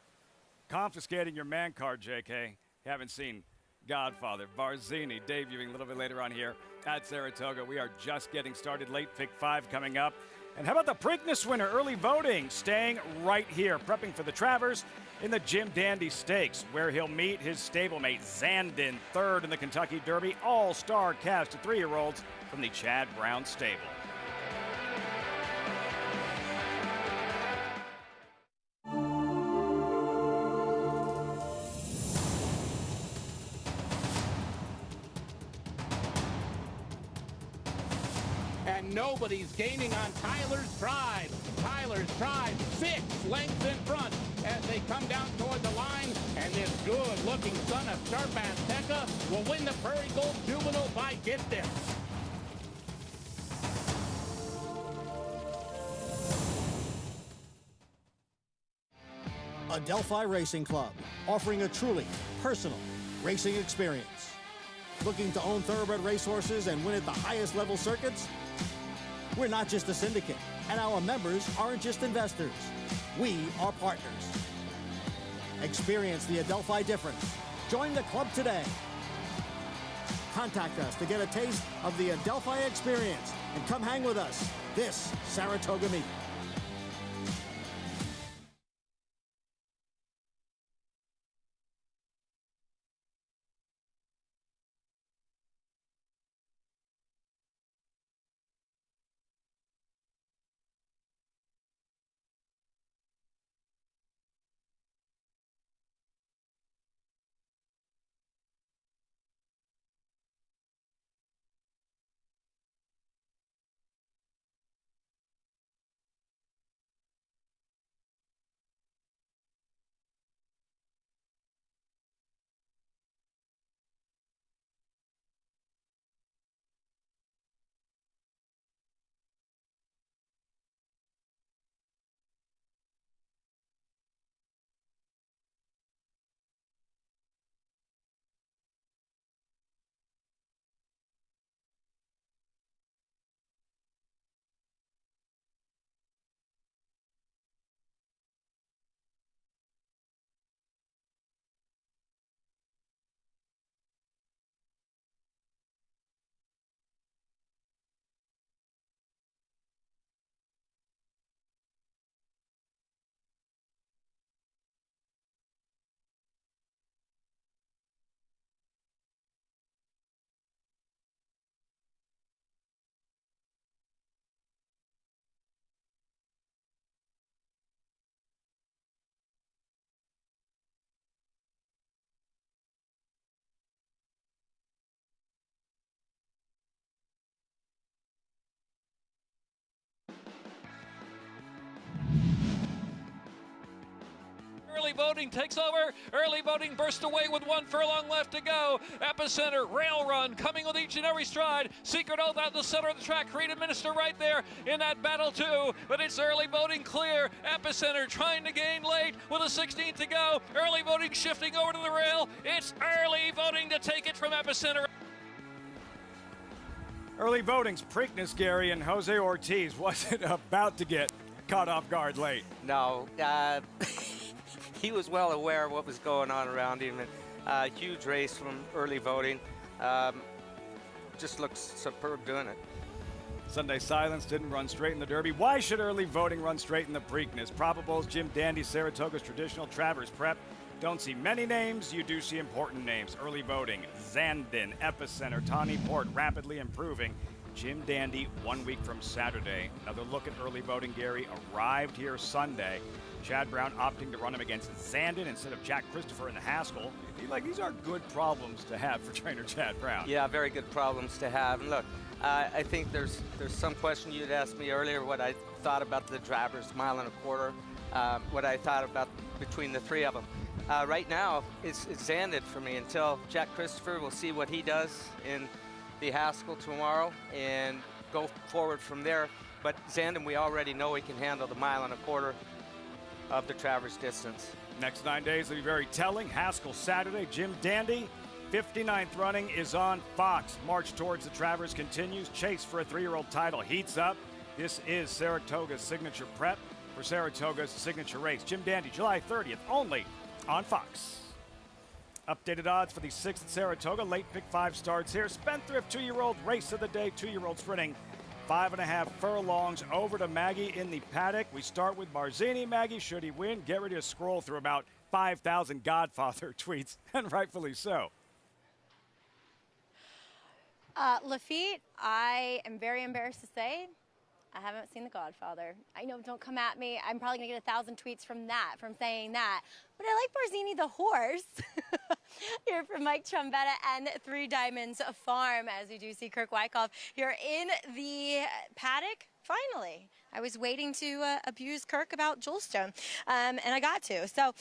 Confiscating your man card, JK. You haven't seen Godfather, Barzini, debuting a little bit later on here at Saratoga. We are just getting started. Late pick 5 coming up. And how about the Preakness winner, early voting, staying right here, prepping for the Travers in the Jim Dandy Stakes, where he'll meet his stablemate Zandon, third in the Kentucky Derby. All-star cast of 3-year-olds from the Chad Brown stable. And nobody's gaining on Tyler's Pride. Tyler's Pride 6 lengths in front as they come down toward the line. And this good-looking son of Sharp Azteca will win the Prairie Gold Juvenile by distance. Adelphi Racing Club, offering a truly personal racing experience. Looking to own thoroughbred racehorses and win at the highest level circuits? We're not just a syndicate, and our members aren't just investors. We are partners. Experience the Adelphi difference. Join the club today. Contact us to get a taste of the Adelphi experience and come hang with us this Saratoga meet. Early voting takes over. Early voting burst away with 1 furlong left to go. Epicenter, Rail Run, coming with each and every stride. Secret Oath out the center of the track. Creative Minister right there in that battle too. But it's early voting clear. Epicenter trying to gain late with a 16th to go. Early voting shifting over to the rail. It's early voting to take it from Epicenter. Early voting's Preakness, Gary, and Jose Ortiz wasn't about to get caught off guard late. No, he was well aware of what was going on around him. And huge race from early voting. Just looks superb doing it. Sunday Silence didn't run straight in the Derby. Why should early voting run straight in the Preakness? Probables, Jim Dandy, Saratoga's traditional Travers prep. Don't see many names, you do see important names. Early voting, Zandon, Epicenter, Tawny Port, rapidly improving. Jim Dandy 1 week from Saturday. Another look at early voting, Gary, arrived here Sunday. Chad Brown opting to run him against Zandon instead of Jack Christopher in the Haskell. These are good problems to have for trainer Chad Brown. Yeah, very good problems to have. And look, I think there's some question you'd asked me earlier what I thought about the Travers mile and a quarter, what I thought about between the three of them. Right now, it's Zandon for me until Jack Christopher. We'll see what he does in the Haskell tomorrow and go forward from there. But Zandon, we already know he can handle the mile and a quarter of the Travers distance. Next 9 days will be very telling. Haskell Saturday, Jim Dandy. 59th running is on Fox. March towards the Travers continues. Chase for a 3-year-old title heats up. This is Saratoga's signature prep for Saratoga's signature race. Jim Dandy, July 30th, only on Fox. Updated odds for the 6th at Saratoga. Late pick 5 starts here. Spendthrift 2-year-old race of the day. 2-year-old sprinting 5.5 furlongs over to Maggie in the paddock. We start with Barzini. Maggie, should he win? Get ready to scroll through about 5,000 Godfather tweets, and rightfully so. Lafitte, I am very embarrassed to say I haven't seen The Godfather. I know, don't come at me. I'm probably going to get 1,000 tweets from saying that. But I like Barzini the horse. Here from Mike Trombetta and Three Diamonds Farm, as we do see Kirk Wyckoff here in the paddock. Finally, I was waiting to abuse Kirk about Jewelstone, and I got to. So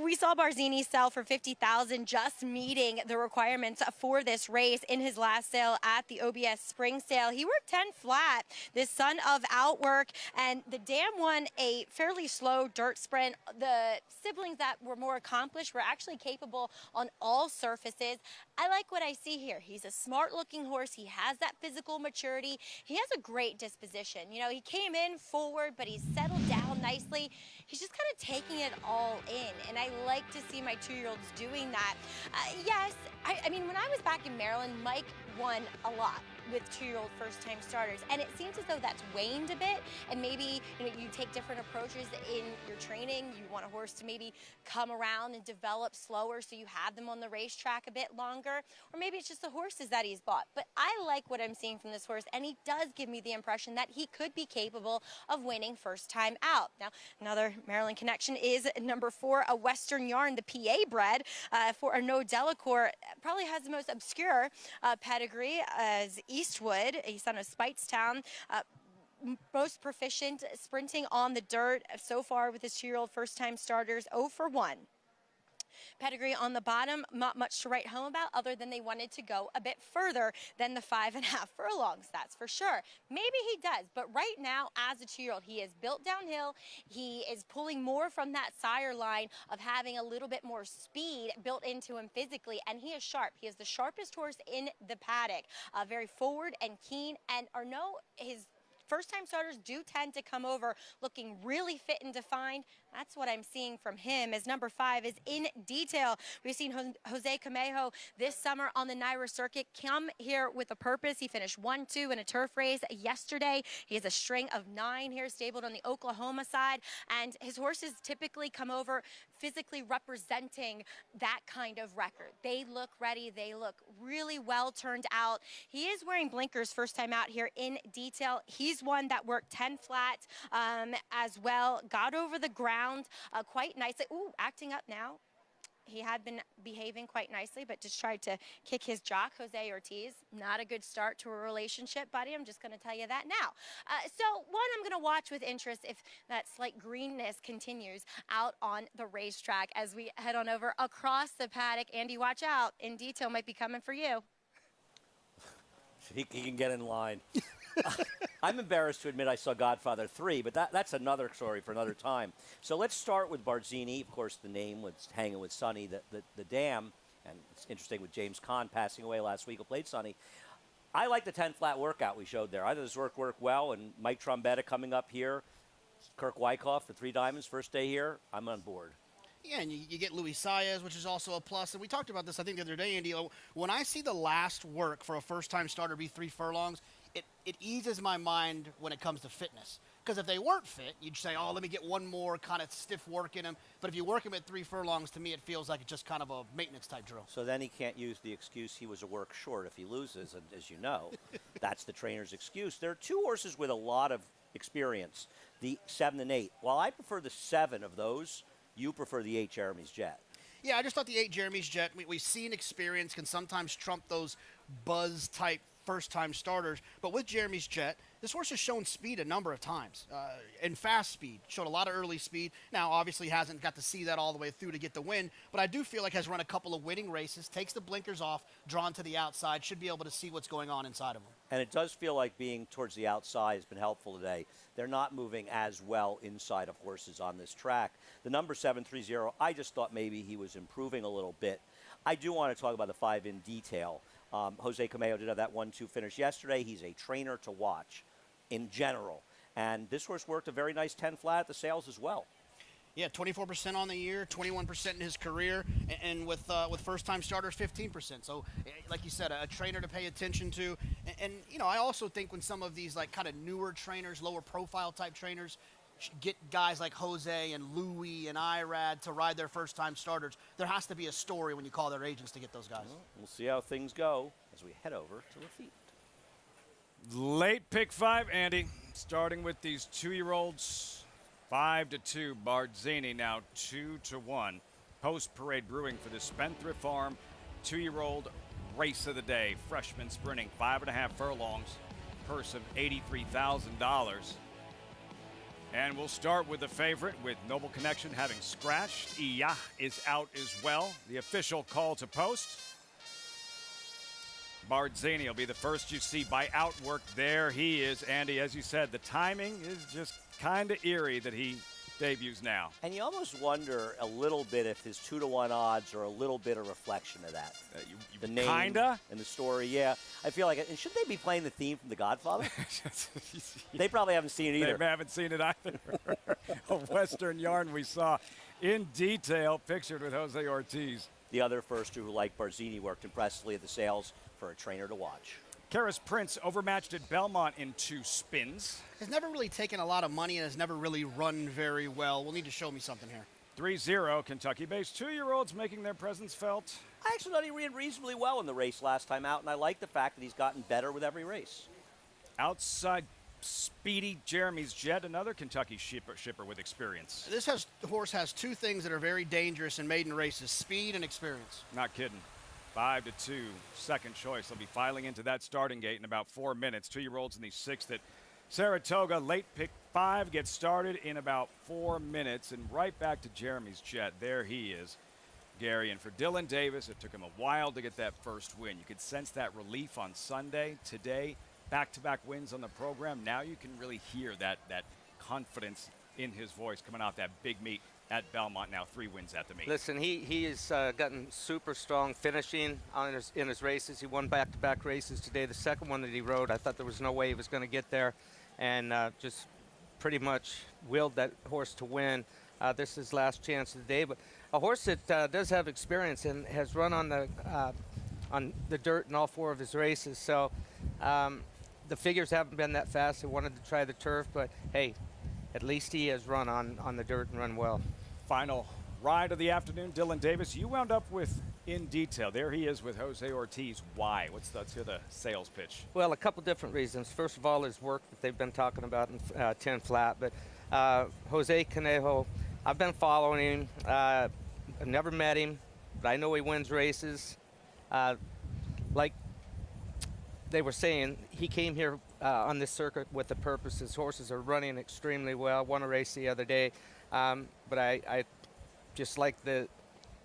we saw Barzini sell for $50,000, just meeting the requirements for this race in his last sale at the OBS Spring Sale. He worked 10 flat, this son of Outwork, and the Dam won a fairly slow dirt sprint. The siblings that were more accomplished were actually capable on all surfaces. I like what I see here. He's a smart-looking horse. He has that physical maturity. He has a great disposition. You know, he came in forward, but he's settled down nicely. He's just kind of taking it all in, and I like to see my 2-year-olds doing that. Yes, I mean, when I was back in Maryland, Mike won a lot with 2-year-old first-time starters, and it seems as though that's waned a bit, and maybe you take different approaches in your training. You want a horse to maybe come around and develop slower so you have them on the racetrack a bit longer, or maybe it's just the horses that he's bought. But I like what I'm seeing from this horse, and he does give me the impression that he could be capable of winning first time out. Now, another Maryland connection is number 4, a Western Yarn, the PA bred for a No Delacour. Probably has the most obscure pedigree as Eastwood, a son of Speightstown. Most proficient sprinting on the dirt so far with his 2-year-old first-time starters, 0 for 1. Pedigree on the bottom, not much to write home about other than they wanted to go a bit further than the 5.5 furlongs, that's for sure. Maybe he does, but right now, as a 2-year-old, he is built downhill. He is pulling more from that sire line of having a little bit more speed built into him physically, and he is sharp. He is the sharpest horse in the paddock, very forward and keen, and his first-time starters do tend to come over looking really fit and defined. That's what I'm seeing from him, as number 5 is In Detail. We've seen Jose Camejo this summer on the NYRA circuit come here with a purpose. He finished 1-2 in a turf race yesterday. He has a string of 9 here stabled on the Oklahoma side, and his horses typically come over physically representing that kind of record. They look ready. They look really well turned out. He is wearing blinkers first time out here In Detail. He's one that worked 10 flat as well, got over the ground quite nicely. Ooh, acting up now. He had been behaving quite nicely, but just tried to kick his jock, Jose Ortiz. Not a good start to a relationship, buddy. I'm just going to tell you that now. So, one, I'm going to watch with interest if that slight greenness continues out on the racetrack as we head on over across the paddock. Andy, watch out. In Detail might be coming for you. He can get in line. I'm embarrassed to admit I saw Godfather 3, but that's another story for another time. So let's start with Barzini. Of course, the name was hanging with Sonny, the Dam, and it's interesting with James Caan passing away last week who played Sonny. I like the 10 flat workout we showed there. I thought this worked well, and Mike Trombetta coming up here, Kirk Wyckoff for 3 Diamonds, first day here. I'm on board. Yeah, and you get Luis Saez, which is also a plus. And we talked about this, I think, the other day, Andy. When I see the last work for a first-time starter be 3 furlongs, it eases my mind when it comes to fitness. Because if they weren't fit, you'd say, oh, let me get one more kind of stiff work in them. But if you work them at 3 furlongs, to me, it feels like it's just kind of a maintenance-type drill. So then he can't use the excuse he was a work short if he loses, and as you know, that's the trainer's excuse. There are 2 horses with a lot of experience, the 7 and 8. While I prefer the 7 of those, you prefer the 8 Jeremy's Jet. Yeah, I just thought the 8 Jeremy's Jet, we've seen experience can sometimes trump those buzz-type first-time starters. But with Jeremy's Jet, this horse has shown speed a number of times, and fast speed. Showed a lot of early speed. Now, obviously, hasn't got to see that all the way through to get the win, but I do feel like has run a couple of winning races, takes the blinkers off, drawn to the outside, should be able to see what's going on inside of him. And it does feel like being towards the outside has been helpful today. They're not moving as well inside of horses on this track. The number 730, I just thought maybe he was improving a little bit. I do want to talk about the 5 In Detail. Jose Camejo did have that 1-2 finish yesterday. He's a trainer to watch in general. And this horse worked a very nice 10 flat at the sales as well. Yeah, 24% on the year, 21% in his career, and with first-time starters, 15%. So, like you said, a trainer to pay attention to. And you know, I also think when some of these like kind of newer trainers, lower profile type trainers, get guys like Jose and Louie and Irad to ride their first-time starters, there has to be a story when you call their agents to get those guys. Well, we'll see how things go as we head over to the field. Late pick 5, Andy, starting with these 2-year-olds. 5-2, Bardzini now 2-1. Post-parade brewing for the Spendthrift Farm 2-year-old race of the day. Freshman sprinting 5.5 furlongs, purse of $83,000. And we'll start with the favorite, with Noble Connection having scratched. Iya is out as well. The official call to post. Bardzini will be the first you see by outwork. There he is, Andy. As you said, the timing is just kind of eerie that he debuts now. And you almost wonder a little bit if his 2-1 odds are a little bit a reflection of that. The name kinda? and the story, yeah. I feel like it. And should they be playing the theme from The Godfather? They probably haven't seen it either. They haven't seen it either. A Western yarn we saw in detail, pictured with Jose Ortiz. The other first two who, like Bardzini, worked impressively at the sales for a trainer to watch. Karis Prince overmatched at Belmont in 2 spins. Has never really taken a lot of money and has never really run very well. We'll need to show me something here. 3-0, Kentucky-based 2-year-olds making their presence felt. I actually thought he ran reasonably well in the race last time out, and I like the fact that he's gotten better with every race. Outside speedy Jeremy's Jet, another Kentucky shipper with experience. This horse has 2 things that are very dangerous in maiden races: speed and experience. Not kidding. 5-2, second choice. They'll be filing into that starting gate in about 4 minutes. 2-year-olds in the 6th at Saratoga. Late pick 5 gets started in about 4 minutes. And right back to Jeremy's Jet. There he is, Gary. And for Dylan Davis, it took him a while to get that first win. You could sense that relief on Sunday. Today, back-to-back wins on the program. Now you can really hear that confidence in his voice coming off that big meet at Belmont. Now 3 wins at the meet. Listen, he has gotten super strong finishing in his races. He won back-to-back races today. The second one that he rode, I thought there was no way he was going to get there, and just pretty much willed that horse to win. This is his last chance of the day, but a horse that does have experience and has run on the dirt in all 4 of his races. So the figures haven't been that fast. They wanted to try the turf, but hey, at least he has run on the dirt and run well. Final ride of the afternoon, Dylan Davis. You wound up with In Detail. There he is with Jose Ortiz. Why? Let's hear the sales pitch. Well, a couple different reasons. First of all, his work that they've been talking about in 10 flat. But Jose Conejo, I've been following him. I've never met him, but I know he wins races. Like they were saying, he came here on this circuit with a purpose. His horses are running extremely well. Won a race the other day. But I just like the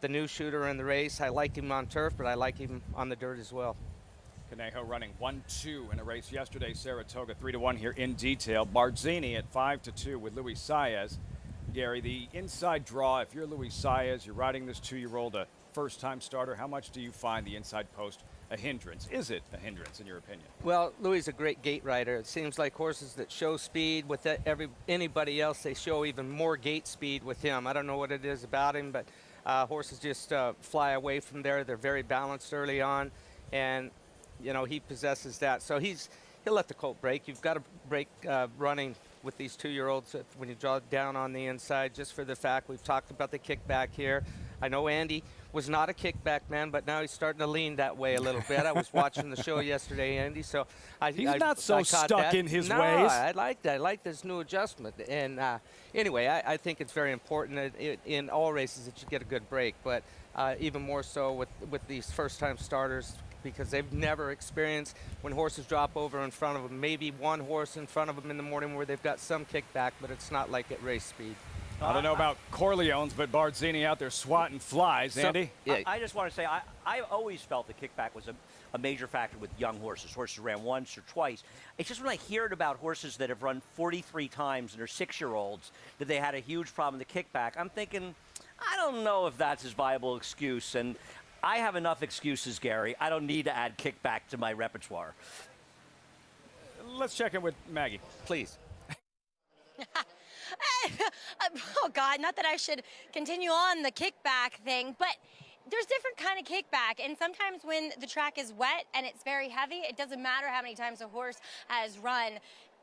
new shooter in the race. I like him on turf, but I like him on the dirt as well. Conejo running 1-2 in a race yesterday. Saratoga 3-1 here In Detail. Bardzini at 5-2 with Luis Saez. Gary, the inside draw, if you're Luis Saez, you're riding this 2-year-old, a first-time starter, how much do you find the inside post a hindrance? Is it a hindrance in your opinion? Well, Louis is a great gate rider. It seems like horses that show speed with anybody else, they show even more gate speed with him. I don't know what it is about him, but horses just fly away from there. They're very balanced early on, and you know he possesses that. So he'll let the colt break. You've got to break running with these 2-year-olds when you draw down on the inside, just for the fact we've talked about the kickback here. I know Andy was not a kickback man, but now he's starting to lean that way a little bit. I was watching the show yesterday, Andy, so he's not so stuck in his ways. I like that. I like this new adjustment. And anyway, I think it's very important in all races that you get a good break, but even more so with these first-time starters, because they've never experienced when horses drop over in front of them. Maybe one horse in front of them in the morning where they've got some kickback, but it's not like at race speed. I don't know about Corleone's, but Bardzini out there swatting flies. Andy? I just want to say, I always felt the kickback was a major factor with young horses. Horses ran once or twice. It's just when I hear it about horses that have run 43 times and are 6-year-olds that they had a huge problem with the kickback, I'm thinking, I don't know if that's his viable excuse. And I have enough excuses, Gary. I don't need to add kickback to my repertoire. Let's check in with Maggie. Please. Oh, God, not that I should continue on the kickback thing, but there's different kind of kickback, and sometimes when the track is wet and it's very heavy, it doesn't matter how many times a horse has run.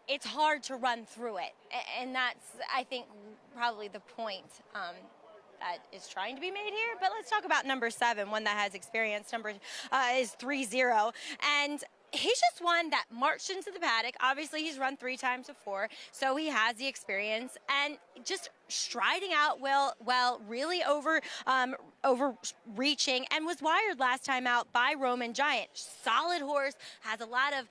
It's hard to run through it, and that's, I think, probably the point that is trying to be made here. But let's talk about number 7, one that has experience. Number is 3-0, and he's just one that marched into the paddock. Obviously, he's run 3 times before, so he has the experience, and just striding out well, really overreaching, and was wired last time out by Roman Giant. Solid horse, has a lot of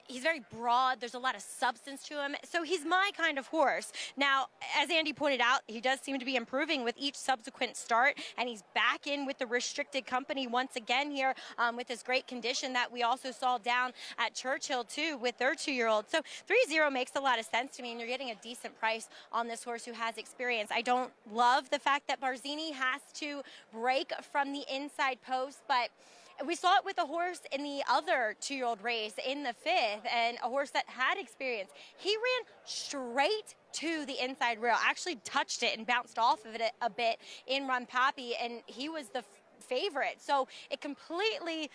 he's very broad. There's a lot of substance to him. So he's my kind of horse. Now, as Andy pointed out, he does seem to be improving with each subsequent start, and he's back in with the restricted company once again here with this great condition that we also saw down at Churchill, too, with their 2-year-old. So 3-0 makes a lot of sense to me, and you're getting a decent price on this horse who has experience. I don't love the fact that Barzini has to break from the inside post, but we saw it with a horse in the other 2-year-old race in the 5th, and a horse that had experience. He ran straight to the inside rail, actually touched it and bounced off of it a bit in Run Pappy, and he was the favorite. So it completely,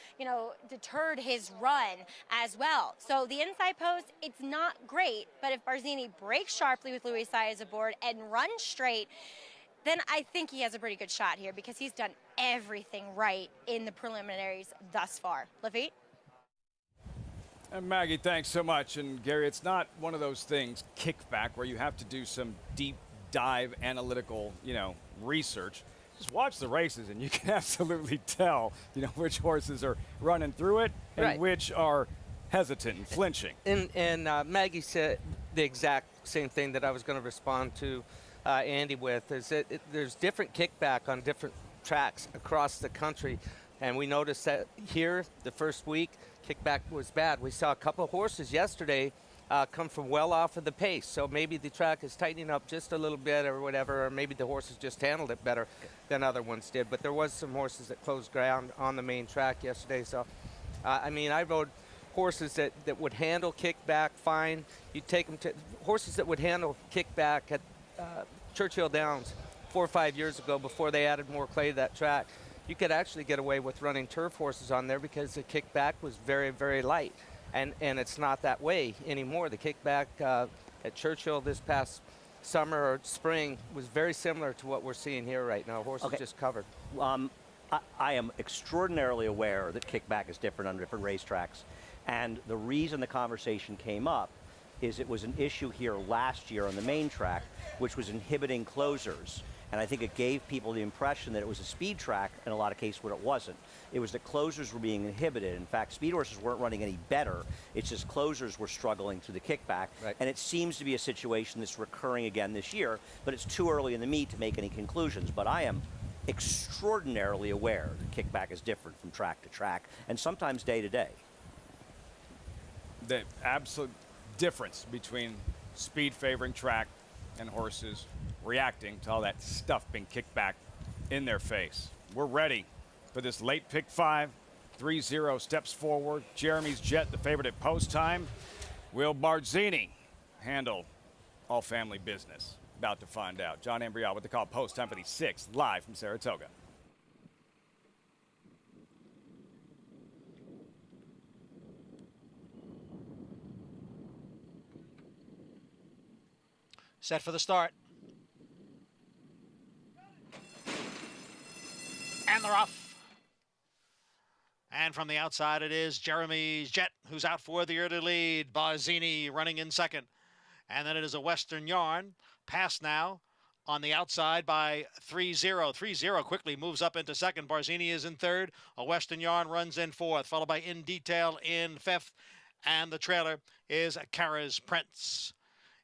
deterred his run as well. So the inside post, it's not great, but if Barzini breaks sharply with Louis Saez aboard and runs straight, then I think he has a pretty good shot here because he's done everything right in the preliminaries thus far. Lafitte? And Maggie, thanks so much. And Gary, it's not one of those things, kickback, where you have to do some deep dive analytical, research. Just watch the races and you can absolutely tell, which horses are running through it and which are hesitant and flinching. And Maggie said the exact same thing that I was going to respond to Andy with, is that there's different kickback on different tracks across the country, and we noticed that here the first week kickback was bad. We saw a couple of horses yesterday come from well off of the pace, so maybe the track is tightening up just a little bit or whatever, or maybe the horses just handled it better than other ones did. But there was some horses that closed ground on the main track yesterday, so I rode horses that would handle kickback fine. You take them to horses that would handle kickback at Churchill Downs 4 or 5 years ago, before they added more clay to that track. You could actually get away with running turf horses on there because the kickback was very, very light, and it's not that way anymore. The kickback at Churchill this past summer or spring was very similar to what we're seeing here right now. Horses just covered. I am extraordinarily aware that kickback is different on different racetracks, and the reason the conversation came up is it was an issue here last year on the main track, which was inhibiting closers. And I think it gave people the impression that it was a speed track in a lot of cases where it wasn't. It was that closers were being inhibited. In fact, speed horses weren't running any better. It's just closers were struggling through the kickback. Right. And it seems to be a situation that's recurring again this year, but it's too early in the meet to make any conclusions. But I am extraordinarily aware that kickback is different from track to track, and sometimes day to day. The absolute difference between speed favoring track and horses reacting to all that stuff being kicked back in their face. We're ready for this late pick 5. 3-0 steps forward. Jeremy's Jet, the favorite at post time. Will Barzini handle all family business? About to find out. John Ambrial with the call post time for the 6th, live from Saratoga. Set for the start. And they're off. And from the outside, it is Jeremy's Jet, who's out for the early lead. Barzini running in second. And then it is a Western Yarn. Pass now on the outside by 3-0. 3-0 quickly moves up into second. Barzini is in third. A Western Yarn runs in fourth, followed by In Detail in fifth. And the trailer is Kara's Prince.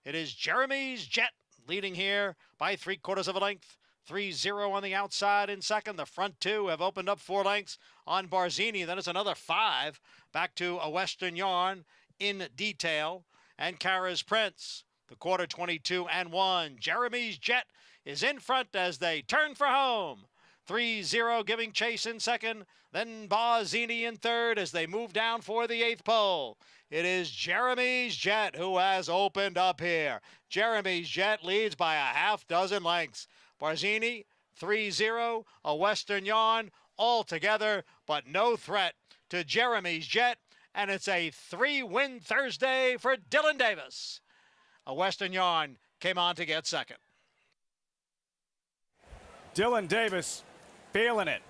It is Jeremy's Jet leading here by 3/4 of a length. 3-0 on the outside in second. The front two have opened up 4 lengths on Barzini. Then it's another 5 back to a Western Yarn, In Detail, and Kara's Prince. The quarter 22-1. Jeremy's Jet is in front as they turn for home. 3-0, giving chase in second. Then Barzini in third as they move down for the 8th pole. It is Jeremy's Jet who has opened up here. Jeremy's Jet leads by a half dozen lengths. Barzini, 3-0, a Western Yarn, all together, but no threat to Jeremy's Jet. And it's a 3-win Thursday for Dylan Davis. A Western Yarn came on to get second. Dylan Davis feeling it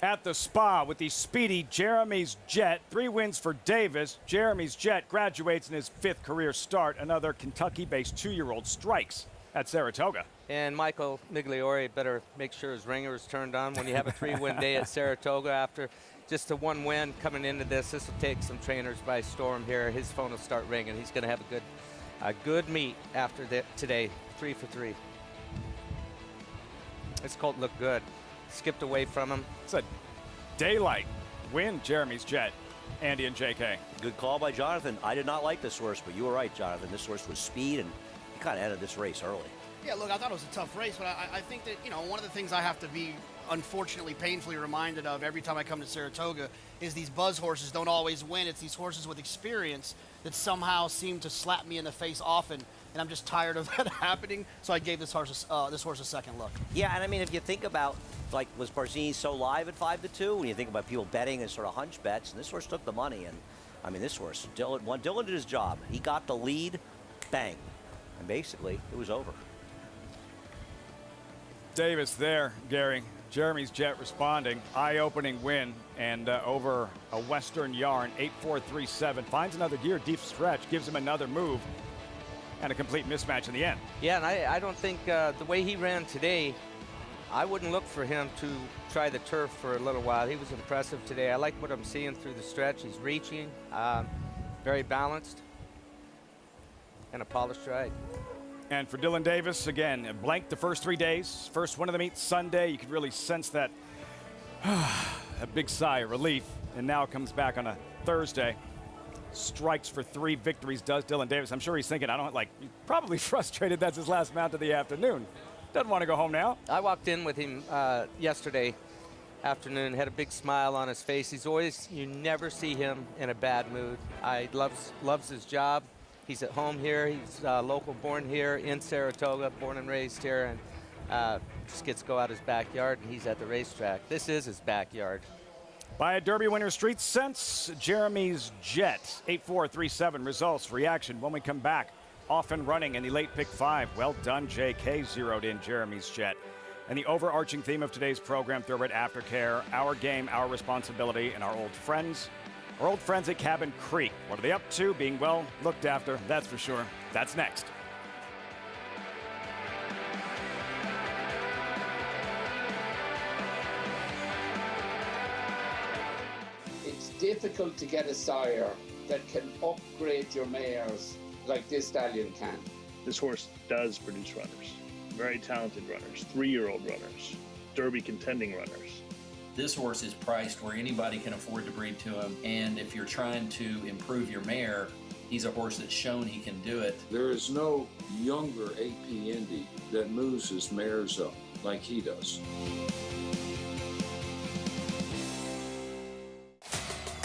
at the spa with the speedy Jeremy's Jet. 3 wins for Davis. Jeremy's Jet graduates in his 5th career start. Another Kentucky-based 2-year-old strikes at Saratoga. And Michael Migliore better make sure his ringer is turned on when you have a 3-win day at Saratoga after just a 1 win coming into this. This will take some trainers by storm here. His phone will start ringing. He's going to have a good meet after today. 3 for 3. This colt looked good. Skipped away from him. It's a daylight win, Jeremy's Jet. Andy and JK. Good call by Jonathan. I did not like this horse, but you were right, Jonathan. This horse was speed, and he kind of ended this race early. Yeah, look, I thought it was a tough race, but I think that, one of the things I have to be unfortunately painfully reminded of every time I come to Saratoga is these buzz horses don't always win. It's these horses with experience that somehow seem to slap me in the face often, and I'm just tired of that happening, so I gave this horse a second look. Yeah, and I mean, if you think about, like, was Barzini so live at 5-2? When you think about people betting and sort of hunch bets, and this horse took the money, and I mean, this horse, Dylan did his job. He got the lead, bang, and basically it was over. Davis there, Gary. Jeremy's Jet responding. Eye-opening win, and over a Western Yarn, 8-4-3-7. Finds another gear, deep stretch, gives him another move, and a complete mismatch in the end. Yeah, and I don't think the way he ran today, I wouldn't look for him to try the turf for a little while. He was impressive today. I like what I'm seeing through the stretch. He's reaching, very balanced, and a polished ride. And for Dylan Davis, again, blanked the first 3 days. First one of the meets Sunday. You could really sense that a big sigh of relief. And now comes back on a Thursday. Strikes for 3 victories, does Dylan Davis. I'm sure he's thinking, he's probably frustrated that's his last mount of the afternoon. Doesn't want to go home now. I walked in with him yesterday afternoon, had a big smile on his face. You never see him in a bad mood. Loves his job. He's at home here. He's local born here in Saratoga, born and raised here, and just gets to go out his backyard, and he's at the racetrack. This is his backyard. By a Derby winner street sense, Jeremy's Jet, 8-4-3-7 results, reaction when we come back. Off and running in the late pick 5. Well done, JK zeroed in Jeremy's Jet. And the overarching theme of today's program, Thoroughbred Aftercare, our game, our responsibility, and our old friends at Cabin Creek. What are they up to? Being well looked after, that's for sure. That's next. It's difficult to get a sire that can upgrade your mares like this stallion can. This horse does produce runners, very talented runners, 3-year-old runners, Derby contending runners. This horse is priced where anybody can afford to breed to him, and if you're trying to improve your mare, he's a horse that's shown he can do it. There is no younger AP Indy that moves his mares up like he does.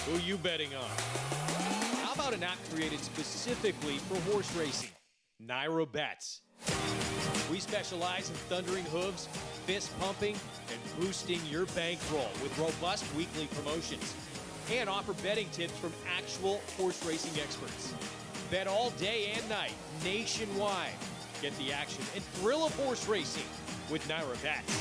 Who you betting on? How about an app created specifically for horse racing? Nairo Bets. We specialize in thundering hooves, fist pumping, and boosting your bankroll with robust weekly promotions. And offer betting tips from actual horse racing experts. Bet all day and night, nationwide. Get the action and thrill of horse racing with Nairo Bets.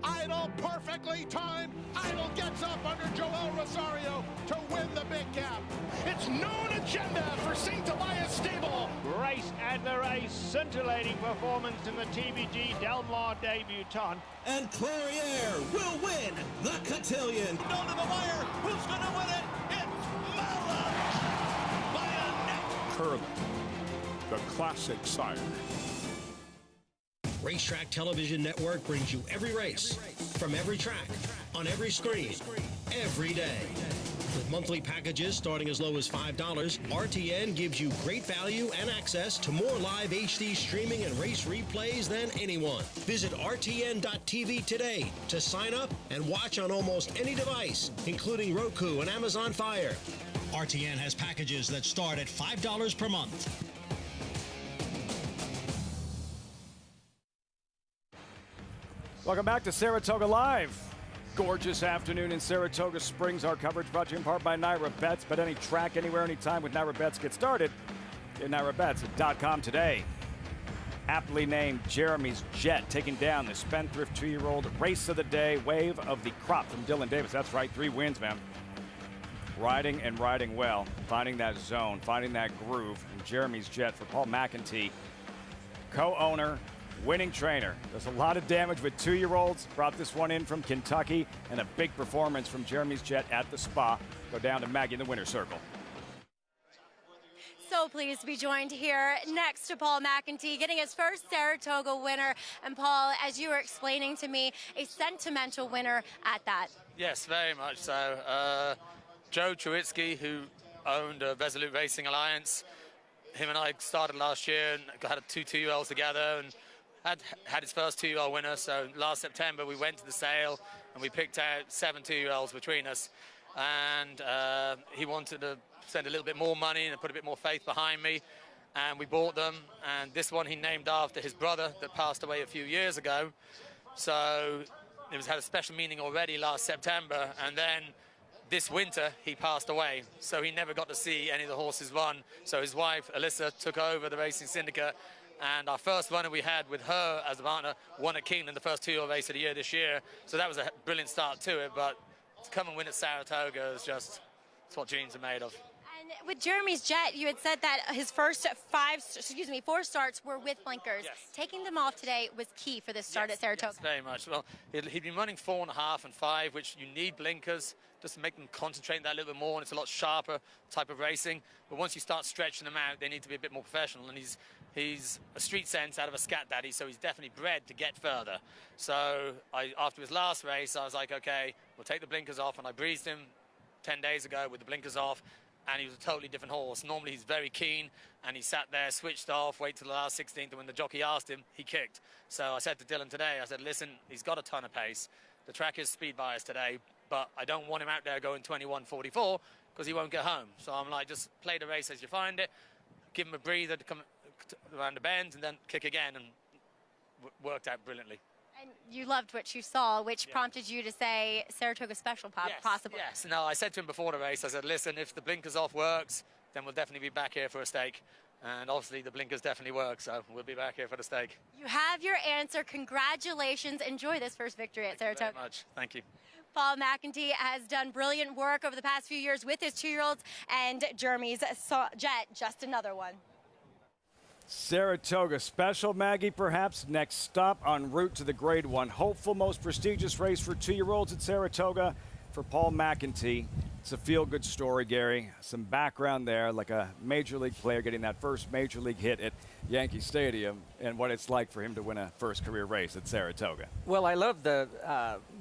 Idol perfectly timed. Idol gets up under Joel Rosario to win the big gap. It's known agenda for St. Tobias Stable. Race and the race. Scintillating performance in the TBG Delmar debutant. And Clariere will win the cotillion. Down to the wire. Who's going to win it? It's Mala by a neck. Curling, the classic sire. Racetrack Television Network brings you every race, from every track, on every screen, every day. With monthly packages starting as low as $5, RTN gives you great value and access to more live HD streaming and race replays than anyone. Visit RTN.tv today to sign up and watch on almost any device, including Roku and Amazon Fire. RTN has packages that start at $5 per month. Welcome back to Saratoga Live. Gorgeous afternoon in Saratoga Springs. Our coverage brought to you in part by Naira Bets. Bet any track, anywhere, anytime with Naira Bets. Get started at NairaBets.com today. Aptly named Jeremy's Jet taking down the spendthrift 2-year-old. Race of the day, wave of the crop from Dylan Davis. That's right, 3 wins, man. Riding and riding well, finding that zone, finding that groove. And Jeremy's Jet for Paul McEntee, co-owner, winning trainer. Does a lot of damage with 2-year-olds. Brought this one in from Kentucky, and a big performance from Jeremy's Jet at the spa. Go down to Maggie in the winner's circle. So pleased to be joined here next to Paul McEntee, getting his first Saratoga winner. And Paul, as you were explaining to me, a sentimental winner at that. Yes, very much so. Joe Trewitsky, who owned Resolute Racing Alliance, him and I started last year and had 2 2-year-olds together, and had his first 2-year-old winner. So last September we went to the sale and we picked out 7 2-year-olds between us, and he wanted to spend a little bit more money and put a bit more faith behind me, and we bought them. And this one he named after his brother that passed away a few years ago, so it had a special meaning already last September. And then this winter he passed away, so he never got to see any of the horses run. So his wife Alyssa took over the racing syndicate, and our first runner we had with her as a partner won at Keeneland, the first 2-year-old race of the year this year. So that was a brilliant start to it, but to come and win at Saratoga is just, it's what dreams are made of. And with Jeremy's Jet, you had said that his first 4 starts were with blinkers. Yes. Taking them off today was key for this start at Saratoga. Yes, very much. Well, he'd been running 4.5 and 5, which you need blinkers just to make them concentrate that a little bit more, and it's a lot sharper type of racing. But once you start stretching them out, they need to be a bit more professional, and he's a street sense out of a scat daddy, so he's definitely bred to get further. So after his last race, I was like, okay, we'll take the blinkers off, and I breezed him 10 days ago with the blinkers off, and he was a totally different horse. Normally he's very keen, and he sat there, switched off, waited till the last 16th, and when the jockey asked him, he kicked. So I said to Dylan today, I said, listen, he's got a ton of pace. The track is speed biased today, but I don't want him out there going 21.44 because he won't get home. So I'm like, just play the race as you find it, give him a breather to come around the bend, and then kick again, and worked out brilliantly. And you loved what you saw, which prompted you to say Saratoga Special possibly. Yes, no, I said to him before the race, I said, listen, if the blinkers off works, then we'll definitely be back here for a stake. And obviously the blinkers definitely work, so we'll be back here for the stake. You have your answer. Congratulations. Enjoy this first victory at Saratoga. Thank you very much. Thank you. Paul McEntee has done brilliant work over the past few years with his 2-year-olds, and Jeremy's Jet, just another one. Saratoga Special, Maggie, perhaps next stop en route to the Grade 1 hopeful, most prestigious race for 2-year-olds at Saratoga for Paul McEntee. It's a feel-good story, Gary. Some background there, like a major league player getting that first major league hit at Yankee Stadium, and what it's like for him to win a first career race at Saratoga. Well, I love the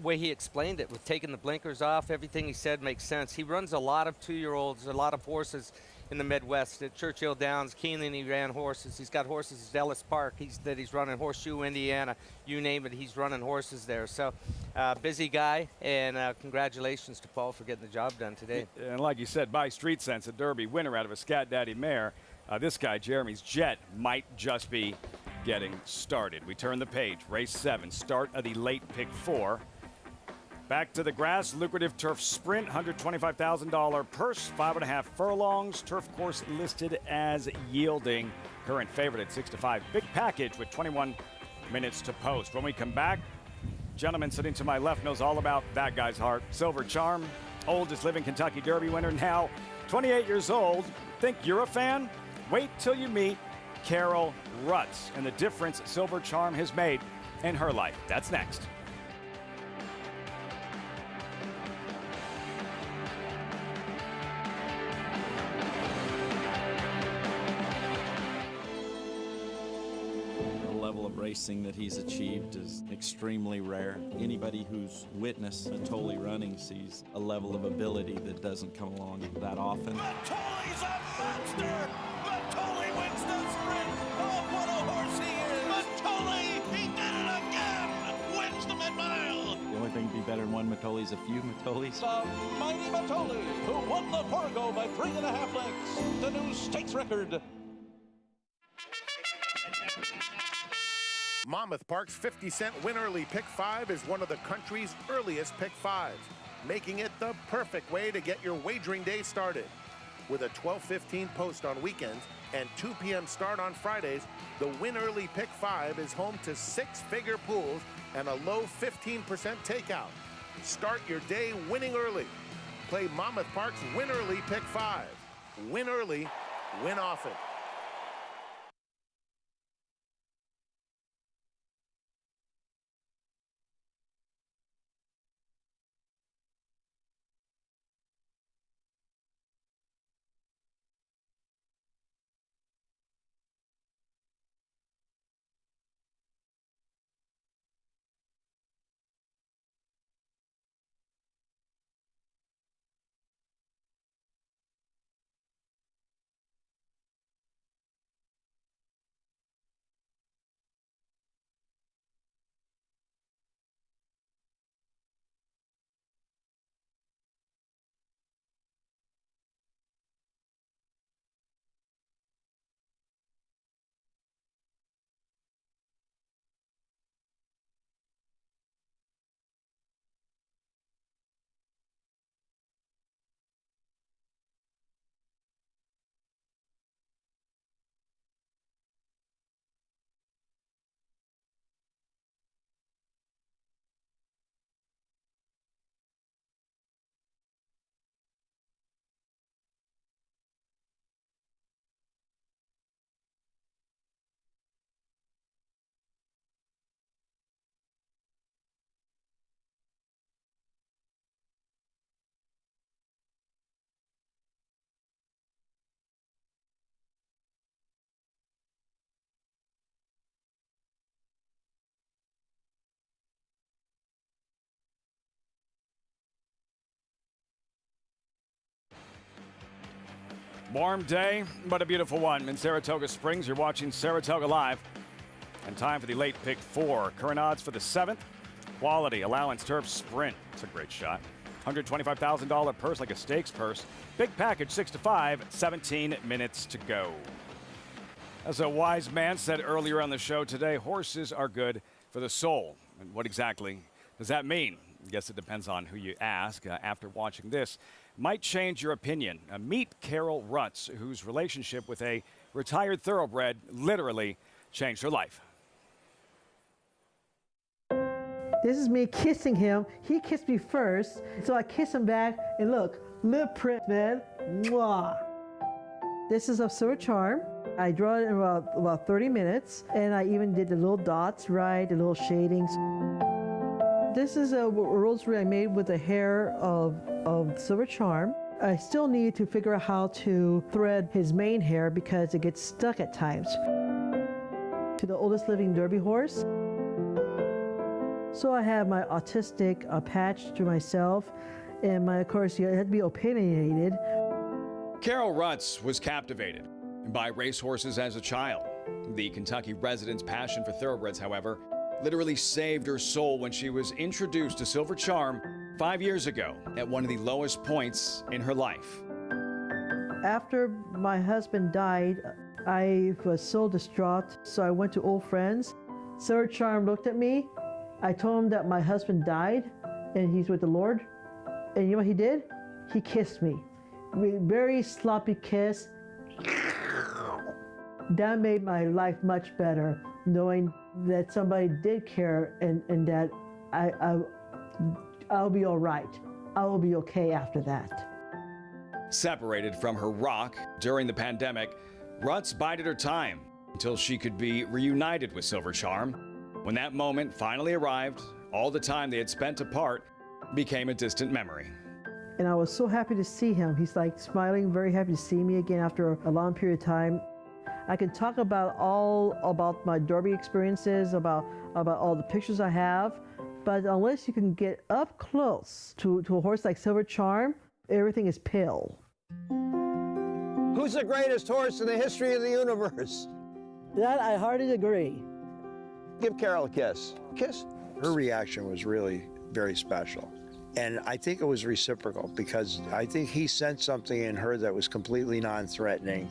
way he explained it with taking the blinkers off. Everything he said makes sense. He runs a lot of 2-year-olds, a lot of horses in the Midwest. At Churchill Downs, Keeneland, he ran horses. He's got horses at Ellis Park that he's running, Horseshoe, Indiana, you name it, he's running horses there. So busy guy, and congratulations to Paul for getting the job done today. And like you said, by street sense, a Derby winner out of a Scat Daddy mare. This guy, Jeremy's Jet, might just be getting started. We turn the page. Race 7, start of the late pick 4. Back to the grass, lucrative turf sprint, $125,000 purse, 5.5 furlongs. Turf course listed as yielding. Current favorite at 6-5. Big package with 21 minutes to post. When we come back, gentleman sitting to my left knows all about that guy's heart. Silver Charm, oldest living Kentucky Derby winner, now 28 years old. Think you're a fan? Wait till you meet Carol Rutz and the difference Silver Charm has made in her life. That's next. level of racing that he's achieved is extremely rare. Anybody who's witnessed Matoli running sees a level of ability that doesn't come along that often. Matoli's a monster! Matoli wins the sprint! Oh, what a horse he is! Matoli, he did it again! Wins the mid-mile! The only thing to be better than one Matoli is a few Matolis. The mighty Matoli, who won the Fargo by 3.5 lengths, the new stakes record. Monmouth Park's 50-cent win early pick 5 is one of the country's earliest pick 5s, making it the perfect way to get your wagering day started. With a 12:15 post on weekends and 2 p.m. start on Fridays, the win early pick 5 is home to 6-figure pools and a low 15% takeout. Start your day winning early. Play Monmouth Park's win early pick 5. Win early, win often. Warm day, but a beautiful one. In Saratoga Springs, you're watching Saratoga Live. And time for the late pick 4. Current odds for the 7th. Quality Allowance Turf Sprint. It's a great shot. $125,000 purse, like a stakes purse. Big package, 6 to 5, 17 minutes to go. As a wise man said earlier on the show today, horses are good for the soul. And what exactly does that mean? I guess it depends on who you ask. After watching this, might change your opinion. Meet Carol Rutz, whose relationship with a retired thoroughbred literally changed her life. This is me kissing him. He kissed me first, so I kiss him back, and look, lip print, man. Mwah. This is a Silver Charm. I draw it in about 30 minutes, and I even did the little dots, right, the little shadings. This is a rosary I made with the hair of Silver Charm. I still need to figure out how to thread his mane hair because it gets stuck at times. To the oldest living Derby horse. So I have my autistic patch to myself, and of course, it had to be opinionated. Carol Rutz was captivated by racehorses as a child. The Kentucky resident's passion for thoroughbreds, however, literally saved her soul when she was introduced to Silver Charm 5 years ago at one of the lowest points in her life. After my husband died, I was so distraught, so I went to old friends. Silver Charm looked at me. I told him that my husband died and he's with the Lord. And you know what he did? He kissed me. Very sloppy kiss. That made my life much better, knowing that somebody did care and that I'll be all right. I will be okay after that. Separated from her rock during the pandemic, Rutz bided her time until she could be reunited with Silver Charm. When that moment finally arrived, all the time they had spent apart became a distant memory. And I was so happy to see him. He's like smiling, very happy to see me again after a long period of time. I can talk about about my Derby experiences, about all the pictures I have, but unless you can get up close to a horse like Silver Charm, everything is pale. Who's the greatest horse in the history of the universe? That I hardly agree. Give Carol a kiss. Kiss. Her reaction was really very special. And I think it was reciprocal because I think he sensed something in her that was completely non-threatening.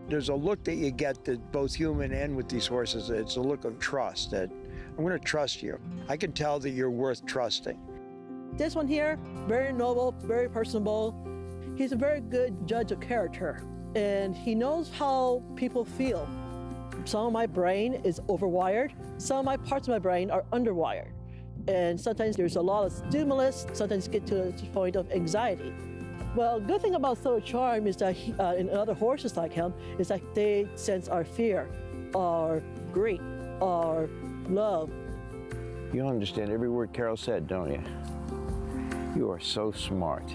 There's a look that you get that both human and with these horses, it's a look of trust that I'm going to trust you. I can tell that you're worth trusting. This one here, very noble, very personable. He's a very good judge of character, and he knows how people feel. Some of my brain is overwired. Some of my parts of my brain are underwired. And sometimes there's a lot of stimulus, sometimes get to the point of anxiety. Well, good thing about Silver Charm is that in other horses like him, is that they sense our fear, our grief, our love. You don't understand every word Carol said, don't you? You are so smart.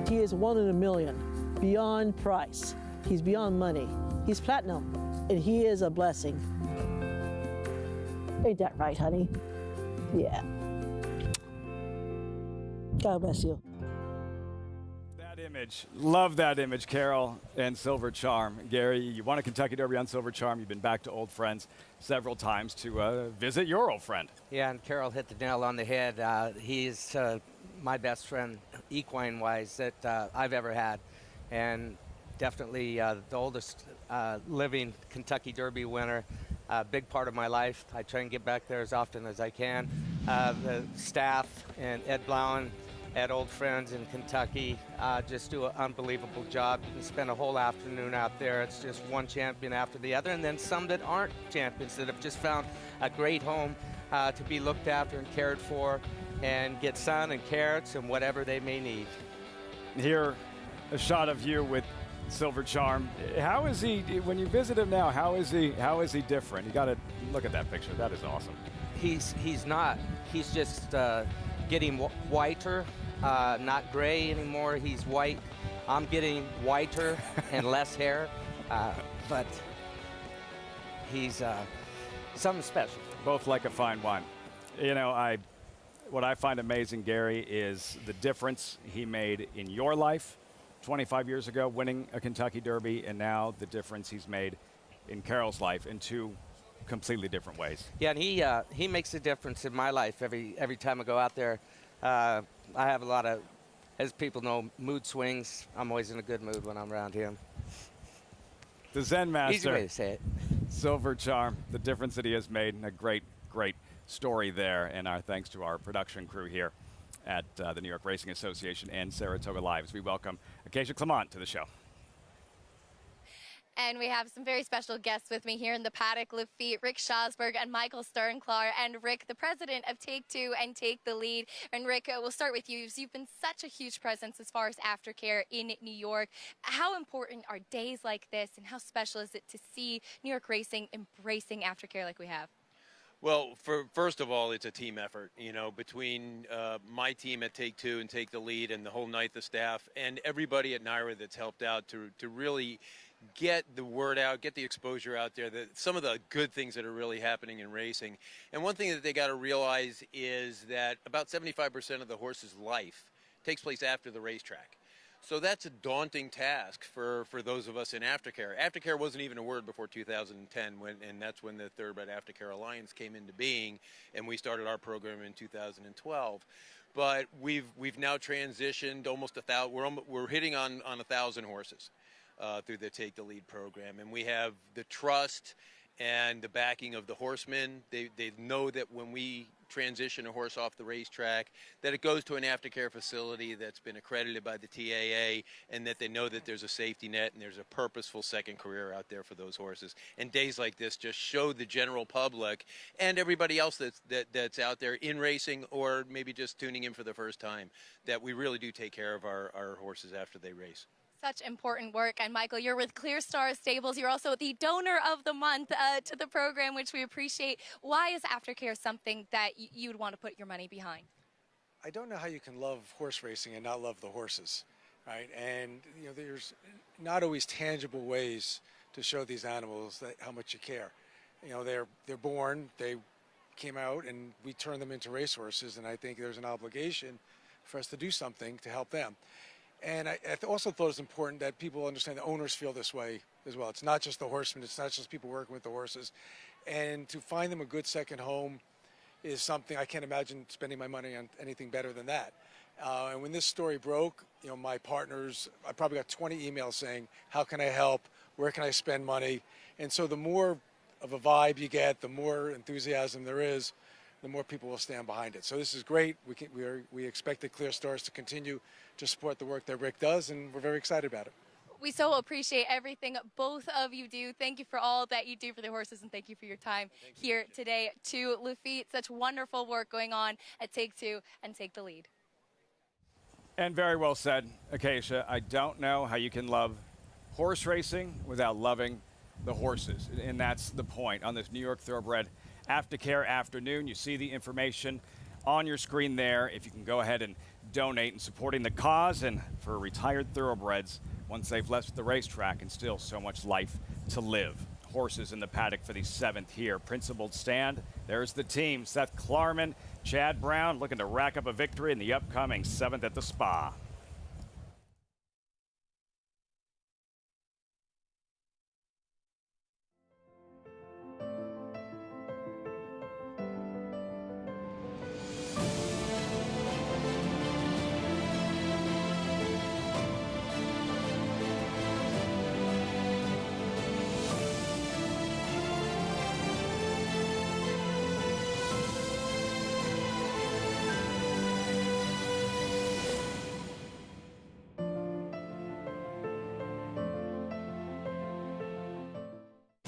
He is 1 in a million, beyond price. He's beyond money. He's platinum, and he is a blessing. Ain't that right, honey? Yeah. God bless you. That image, love that image, Carol and Silver Charm. Gary, you won a Kentucky Derby on Silver Charm. You've been back to old friends several times to visit your old friend. Yeah, and Carol hit the nail on the head. He's my best friend, equine-wise, that I've ever had, and definitely the oldest living Kentucky Derby winner. Big part of my life. I try and get back there as often as I can. The staff and Ed Blauen at Old Friends in Kentucky just do an unbelievable job. You can spend a whole afternoon out there. It's just one champion after the other, and then some that aren't champions that have just found a great home to be looked after and cared for and get sun and carrots and whatever they may need. Here, a shot of you with Silver Charm. How is he, when you visit him now, how is he different? You got to look at that picture. That is awesome. He's not. He's just getting whiter, not gray anymore. He's white. I'm getting whiter and less hair, but he's something special. Both like a fine wine. You know, what I find amazing, Gary, is the difference he made in your life 25 years ago, winning a Kentucky Derby, and now the difference he's made in Carol's life in two completely different ways. Yeah, and he makes a difference in my life every time I go out there. I have a lot of, as people know, mood swings. I'm always in a good mood when I'm around him. The Zen Master. Easy way to say it. Silver Charm, the difference that he has made, and a great, great story there. And our thanks to our production crew here at the New York Racing Association and Saratoga Live as we welcome Acacia Clement to the show. And we have some very special guests with me here in the paddock, Lafitte, Rick Schosberg and Michael Sternclar. And Rick, the president of Take Two and Take the Lead. And Rick, we'll start with you. You've been such a huge presence as far as aftercare in New York. How important are days like this, and how special is it to see New York racing embracing aftercare like we have? Well, first of all, it's a team effort, you know, between my team at Take Two and Take the Lead and the whole night, the staff, and everybody at NYRA that's helped out to really get the word out, get the exposure out there, some of the good things that are really happening in racing. And one thing that they got to realize is that about 75% of the horse's life takes place after the racetrack. So that's a daunting task for those of us in aftercare. Aftercare wasn't even a word before 2010, and that's when the Thoroughbred Aftercare Alliance came into being, and we started our program in 2012. But we've now transitioned almost 1,000. We're hitting on 1,000 horses through the Take the Lead program, and we have the trust and the backing of the horsemen. They know that when we transition a horse off the racetrack, that it goes to an aftercare facility that's been accredited by the TAA, and that they know that there's a safety net and there's a purposeful second career out there for those horses. And days like this just show the general public and everybody else that's out there in racing or maybe just tuning in for the first time that we really do take care of our horses after they race. Such important work. And Michael, you're with Clear Star Stables. You're also the donor of the month to the program, which we appreciate. Why is aftercare something that you'd want to put your money behind? I don't know how you can love horse racing and not love the horses. right? And there's not always tangible ways to show these animals how much you care. They're born, they came out, and we turn them into racehorses, and I think there's an obligation for us to do something to help them. And I also thought it's important that people understand the owners feel this way as well. It's not just the horsemen, it's not just people working with the horses. And to find them a good second home is something I can't imagine spending my money on anything better than that. And when this story broke, my partners, I probably got 20 emails saying, how can I help? Where can I spend money? And so the more of a vibe you get, the more enthusiasm there is, the more people will stand behind it. So this is great. We expect the Clear Stars to continue to support the work that Rick does, and we're very excited about it. We so appreciate everything both of you do. Thank you for all that you do for the horses, and thank you for your time here today to Lafitte. Such wonderful work going on at Take Two and Take the Lead. And very well said, Acacia. I don't know how you can love horse racing without loving the horses. And that's the point on this New York Thoroughbred Aftercare Afternoon. You see the information on your screen there. If you can go ahead and donate in supporting the cause and for retired thoroughbreds once they've left the racetrack and still so much life to live. Horses in the paddock for the 7th here. Principled stand. There's the team. Seth Klarman, Chad Brown looking to rack up a victory in the upcoming 7th at the Spa.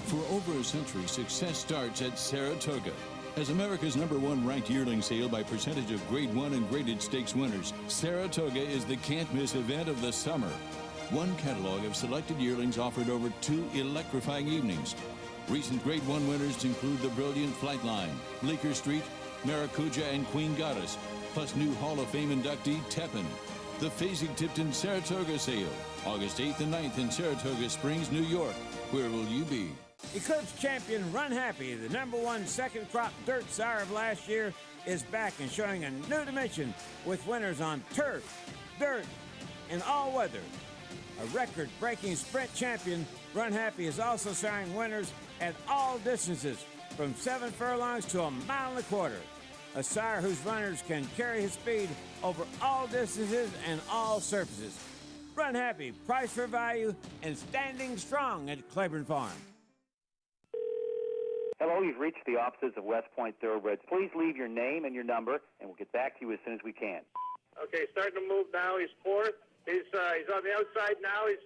For over a century, success starts at Saratoga. As America's #1 ranked yearling sale by percentage of Grade 1 and graded stakes winners, Saratoga is the can't-miss event of the summer. One catalog of selected yearlings offered over 2 electrifying evenings. Recent Grade 1 winners include the brilliant Flightline, Bleecker Street, Maracuja, and Queen Goddess, plus new Hall of Fame inductee Tepin. The Fasig-Tipton Saratoga sale, August 8th and 9th in Saratoga Springs, New York. Where will you be? Eclipse champion Run Happy, the #1 second crop dirt sire of last year, is back and showing a new dimension with winners on turf, dirt, and all weather. A record-breaking sprint champion, Run Happy is also siring winners at all distances, from 7 furlongs to 1.25 miles. A sire whose runners can carry his speed over all distances and all surfaces. Run Happy, price for value, and standing strong at Claiborne Farm. Hello, you've reached the offices of West Point Thoroughbreds. Please leave your name and your number, and we'll get back to you as soon as we can. Okay, starting to move now. He's 4th. He's on the outside now. He's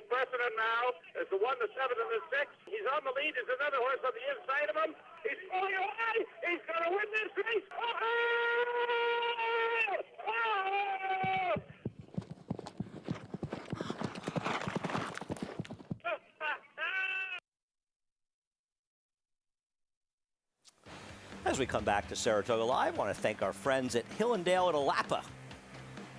pressing it now. There's the 1, the 7, and the 6. He's on the lead. There's another horse on the inside of him. He's pulling away. He's going to win this race. As we come back to Saratoga Live, I want to thank our friends at Hillendale at Alapa.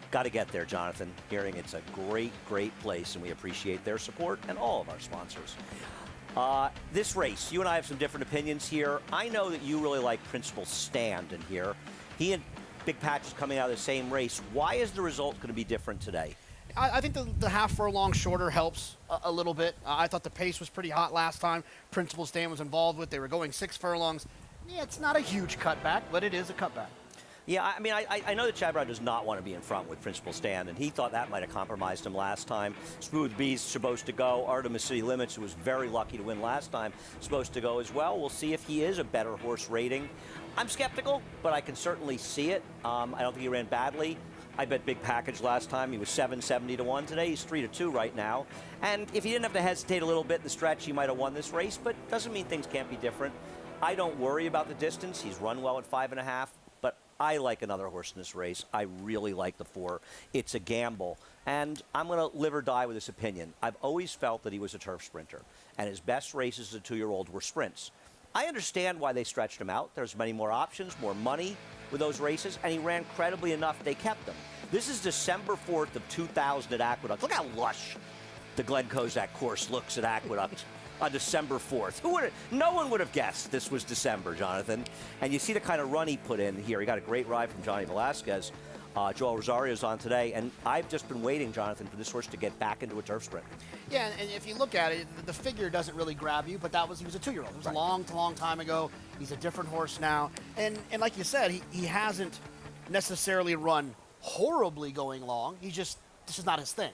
Got to get there, Jonathan. Hearing it's a great, great place, and we appreciate their support and all of our sponsors. This race, you and I have some different opinions here. I know that you really like Principal Stand in here. He and Big Patch is coming out of the same race. Why is the result going to be different today? I think the half furlong shorter helps a little bit. I thought the pace was pretty hot last time. Principal Stand was involved with. They were going 6 furlongs. Yeah, it's not a huge cutback, but it is a cutback. Yeah, I mean, I know that Chad Brown does not want to be in front with Principal Stand, and he thought that might have compromised him last time. Smooth B's supposed to go. Artemis City Limits, who was very lucky to win last time, supposed to go as well. We'll see if he is a better horse rating. I'm skeptical, but I can certainly see it. I don't think he ran badly. I bet Big Package last time. He was 770 to 1. Today he's 3 to 2 right now. And if he didn't have to hesitate a little bit in the stretch, he might have won this race, but doesn't mean things can't be different. I don't worry about the distance. He's run well at 5.5, but I like another horse in this race. I really like the 4. It's a gamble, and I'm going to live or die with this opinion. I've always felt that he was a turf sprinter, and his best races as a 2-year-old were sprints. I understand why they stretched him out. There's many more options, more money with those races, and he ran credibly enough they kept him. This is December 4th of 2000 at Aqueduct. Look how lush the Glen Kozak course looks at Aqueduct on December 4th. No one would have guessed this was December, Jonathan. And you see the kind of run he put in here. He got a great ride from Johnny Velasquez. Joel Rosario's on today, and I've just been waiting, Jonathan, for this horse to get back into a turf sprint. Yeah, and if you look at it, the figure doesn't really grab you, but he was a 2-year-old. It was a long time ago. He's a different horse now. And like you said, he hasn't necessarily run horribly going long. This is not his thing.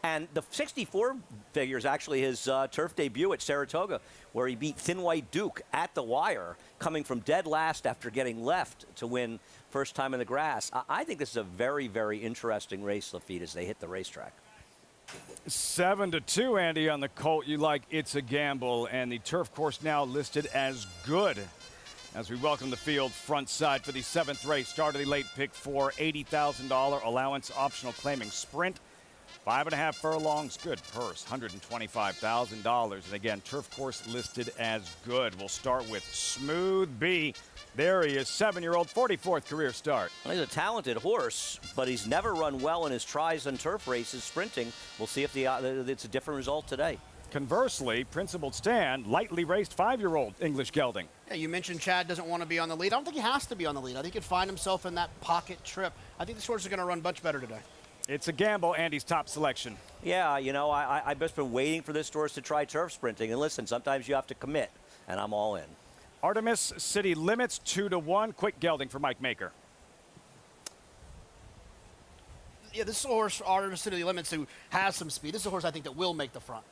And the 64 figure is actually his turf debut at Saratoga, where he beat Thin White Duke at the wire, coming from dead last after getting left to win first time in the grass. I think this is a very, very interesting race, Lafitte, as they hit the racetrack. 7-2, Andy, on the Colt. You like It's a Gamble, and the turf course now listed as good. As we welcome the field front side for the 7th race, start of the late pick 4, $80,000 allowance, optional claiming sprint. 5.5 furlongs, good purse, $125,000. And again, turf course listed as good. We'll start with Smooth B. There he is, 7-year-old, 44th career start. Well, he's a talented horse, but he's never run well in his tries on turf races sprinting. We'll see if it's a different result today. Conversely, Principled Stand, lightly raced 5-year-old English gelding. Yeah, you mentioned Chad doesn't want to be on the lead. I don't think he has to be on the lead. I think he could find himself in that pocket trip. I think this horse is going to run much better today. It's a Gamble, Andy's top selection. Yeah, you know, I've just been waiting for this horse to try turf sprinting. And listen, sometimes you have to commit, and I'm all in. Artemis City Limits, 2-1. Quick gelding for Mike Maker. Yeah, this is a horse, Artemis City Limits, who has some speed. This is a horse I think that will make the front.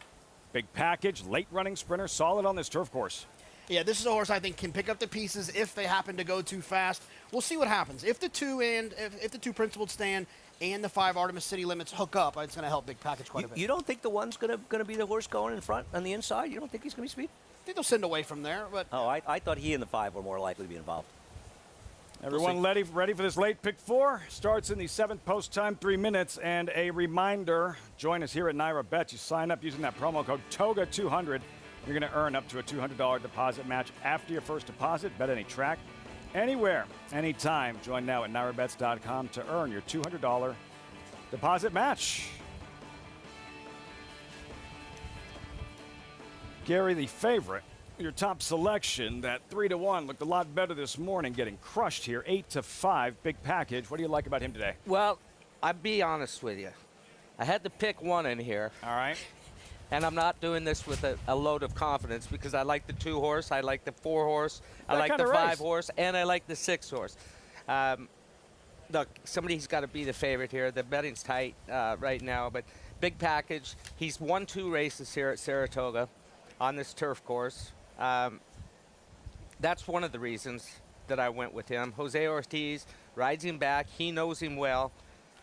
Big package, late running sprinter, solid on this turf course. Yeah, this is a horse I think can pick up the pieces if they happen to go too fast. We'll see what happens. If the two Principled Stand and the 5 Artemis City Limits hook up, it's going to help Big Package quite a bit. You don't think the one's going to be the horse going in front on the inside? You don't think he's going to be speed? I think they'll send away from there. But oh, I thought he and the 5 were more likely to be involved. Everyone ready for this late pick 4? Starts in the 7th post time, 3 minutes. And a reminder, join us here at Naira Bet. You sign up using that promo code TOGA200. You're going to earn up to a $200 deposit match after your first deposit. Bet any track, anywhere, anytime. Join now at NairaBets.com to earn your $200 deposit match. Gary, the favorite, your top selection, that 3-1 looked a lot better this morning, getting crushed here, 8-5, big package. What do you like about him today? Well, I'll be honest with you. I had to pick one in here. All right. And I'm not doing this with a load of confidence because I like the 2 horse, I like the 4 horse, I like the 5 horse, and I like the 6 horse. Look, somebody's got to be the favorite here. The betting's tight right now, but big package. He's won 2 races here at Saratoga on this turf course. That's one of the reasons that I went with him. Jose Ortiz rides him back. He knows him well.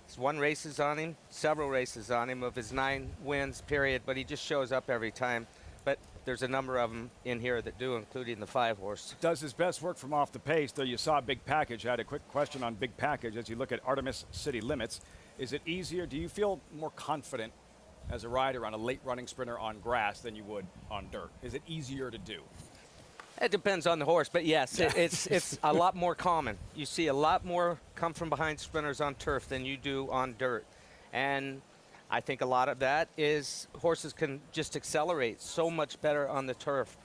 He's won races on him, several races on him of his 9 wins, period, but he just shows up every time. But there's a number of them in here that do, including the 5 horse. Does his best work from off the pace, though you saw Big Package. I had a quick question on Big Package as you look at Artemis City Limits. Is it easier? Do you feel more confident as a rider on a late running sprinter on grass than you would on dirt? Is it easier to do? It depends on the horse, but yes, it's a lot more common. You see a lot more come from behind sprinters on turf than you do on dirt. And I think a lot of that is horses can just accelerate so much better on the turf,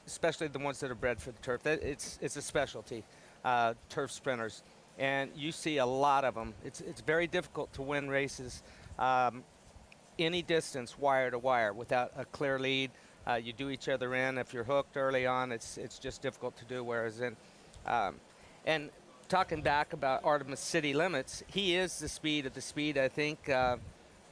especially the ones that are bred for the turf. It's a specialty, turf sprinters. And you see a lot of them. It's very difficult to win races any distance wire to wire without a clear lead. You do each other in. If you're hooked early on, it's just difficult to do. Whereas and talking back about Artemis City Limits, he is the speed of the speed. I think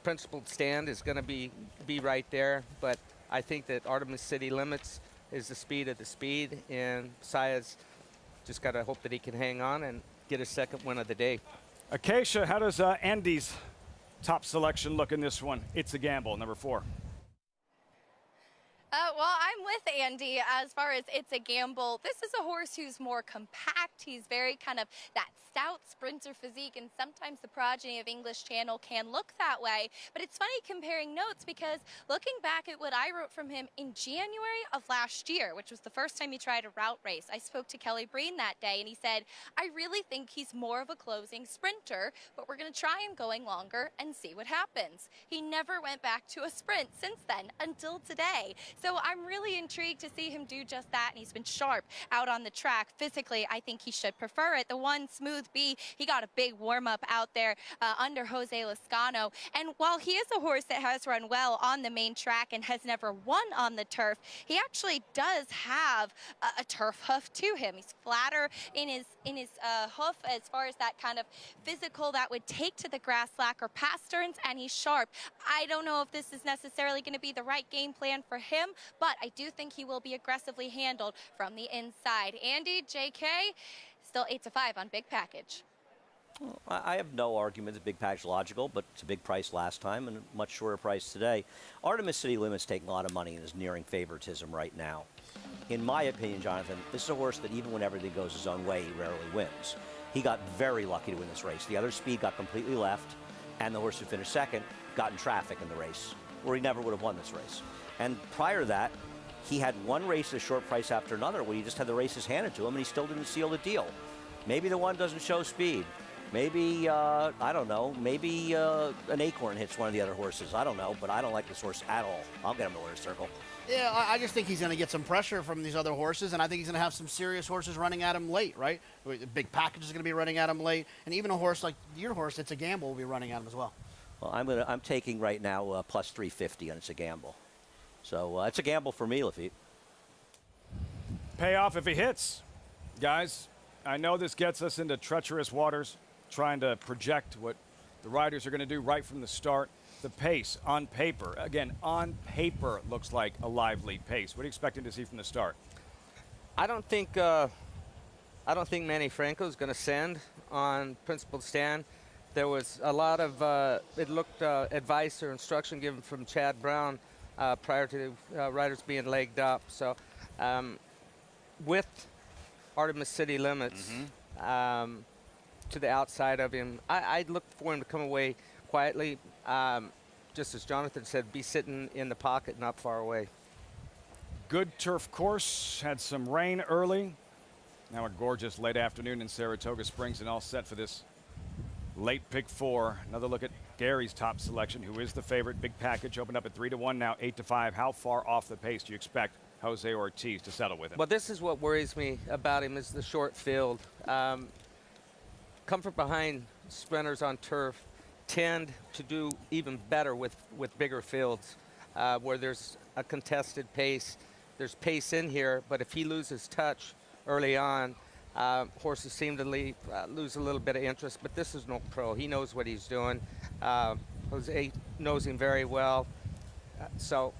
Principled Stand is going to be right there, but I think that Artemis City Limits is the speed of the speed, and Saya's just got to hope that he can hang on and get his 2nd win of the day. Acacia, how does Andy's top selection look in this one? It's a Gamble, number 4. Well, I'm with Andy as far as it's a gamble. This is a horse who's more compact. He's very kind of that stout sprinter physique, and sometimes the progeny of English Channel can look that way. But it's funny comparing notes, because looking back at what I wrote from him in January of last year, which was the first time he tried a route race, I spoke to Kelly Breen that day, and he said, I really think he's more of a closing sprinter, but we're going to try him going longer and see what happens. He never went back to a sprint since then until today. So I'm really intrigued to see him do just that, and he's been sharp out on the track. Physically, I think he should prefer it. The one Smooth B, he got a big warm-up out there under Jose Lascano, and while he is a horse that has run well on the main track and has never won on the turf, he actually does have a turf hoof to him. He's flatter in his hoof as far as that kind of physical that would take to the grass slack or pasterns, and he's sharp. I don't know if this is necessarily going to be the right game plan for him, but I do think he will be aggressively handled from the inside. Andy, JK, still 8-5 on Big Package. Well, I have no argument that Big Package logical, but it's a big price last time and a much shorter price today. Artemis City Limit's taking a lot of money and is nearing favoritism right now. In my opinion, Jonathan, this is a horse that even when everything goes his own way, he rarely wins. He got very lucky to win this race. The other speed got completely left, and the horse who finished second got in traffic in the race, where he never would have won this race. And prior to that, he had one race at a short price after another where he just had the races handed to him and he still didn't seal the deal. Maybe the one doesn't show speed. Maybe, I don't know, maybe an acorn hits one of the other horses. I don't know, but I don't like this horse at all. I'll get him to winner's circle. Yeah, I just think he's going to get some pressure from these other horses, and I think he's going to have some serious horses running at him late, right? The Big Package is going to be running at him late, and even a horse like your horse, It's a Gamble, will be running at him as well. Well, I'm taking right now plus 350 on It's a Gamble. So it's a gamble for me, Lafitte. Payoff if he hits. Guys, I know this gets us into treacherous waters, trying to project what the riders are going to do right from the start. The pace on paper, again, on paper looks like a lively pace. What are you expecting to see from the start? I don't think Manny Franco is going to send on Principal Stand. There was a lot of advice or instruction given from Chad Brown prior to riders being legged up. So with Artemis City Limits to the outside of him, I'd look for him to come away quietly. Just as Jonathan said, be sitting in the pocket, not far away. Good turf course, had some rain early. Now a gorgeous late afternoon in Saratoga Springs, and all set for this late pick 4. Another look at Gary's top selection, who is the favorite. Big Package opened up at 3-1, now 8-5. How far off the pace do you expect Jose Ortiz to settle with him? Well, this is what worries me about him, is the short field. Comfort behind sprinters on turf tend to do even better with bigger fields, where there's a contested pace. There's pace in here, but if he loses touch early on, horses seem to lose a little bit of interest. But this is no pro. He knows what he's doing. Jose knows him very well. So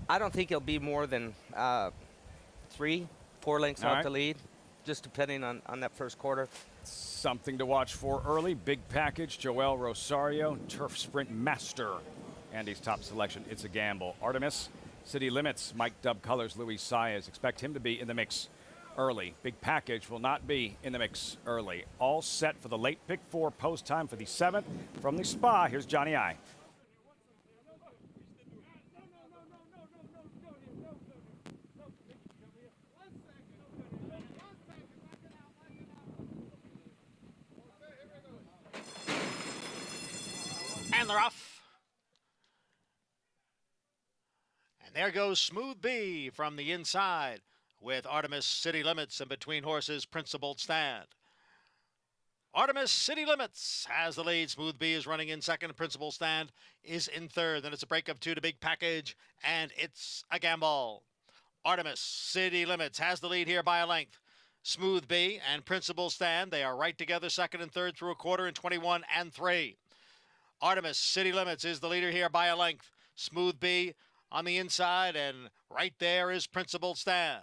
I don't think he'll be more than 3-4 lengths off the lead, just depending on that first quarter. Something to watch for early. Big Package, Joel Rosario, Turf Sprint Master. Andy's top selection, It's a Gamble. Artemis City Limits, Mike Dub Colors, Luis Saez. Expect him to be in the mix early. Big Package will not be in the mix early. All set for the late pick 4 post time for the 7th. From the Spa, here's Johnny I. And they're off. And there goes Smooth B from the inside with Artemis City Limits in between horses, Principled Stand. Artemis City Limits has the lead. Smooth B is running in second. Principled Stand is in third. Then it's a break of 2 to Big Package, and It's a Gamble. Artemis City Limits has the lead here by a length. Smooth B and Principled Stand, they are right together, second and third through a quarter in 21 and 3. Artemis City Limits is the leader here by a length. Smooth B on the inside, and right there is Principled Stand.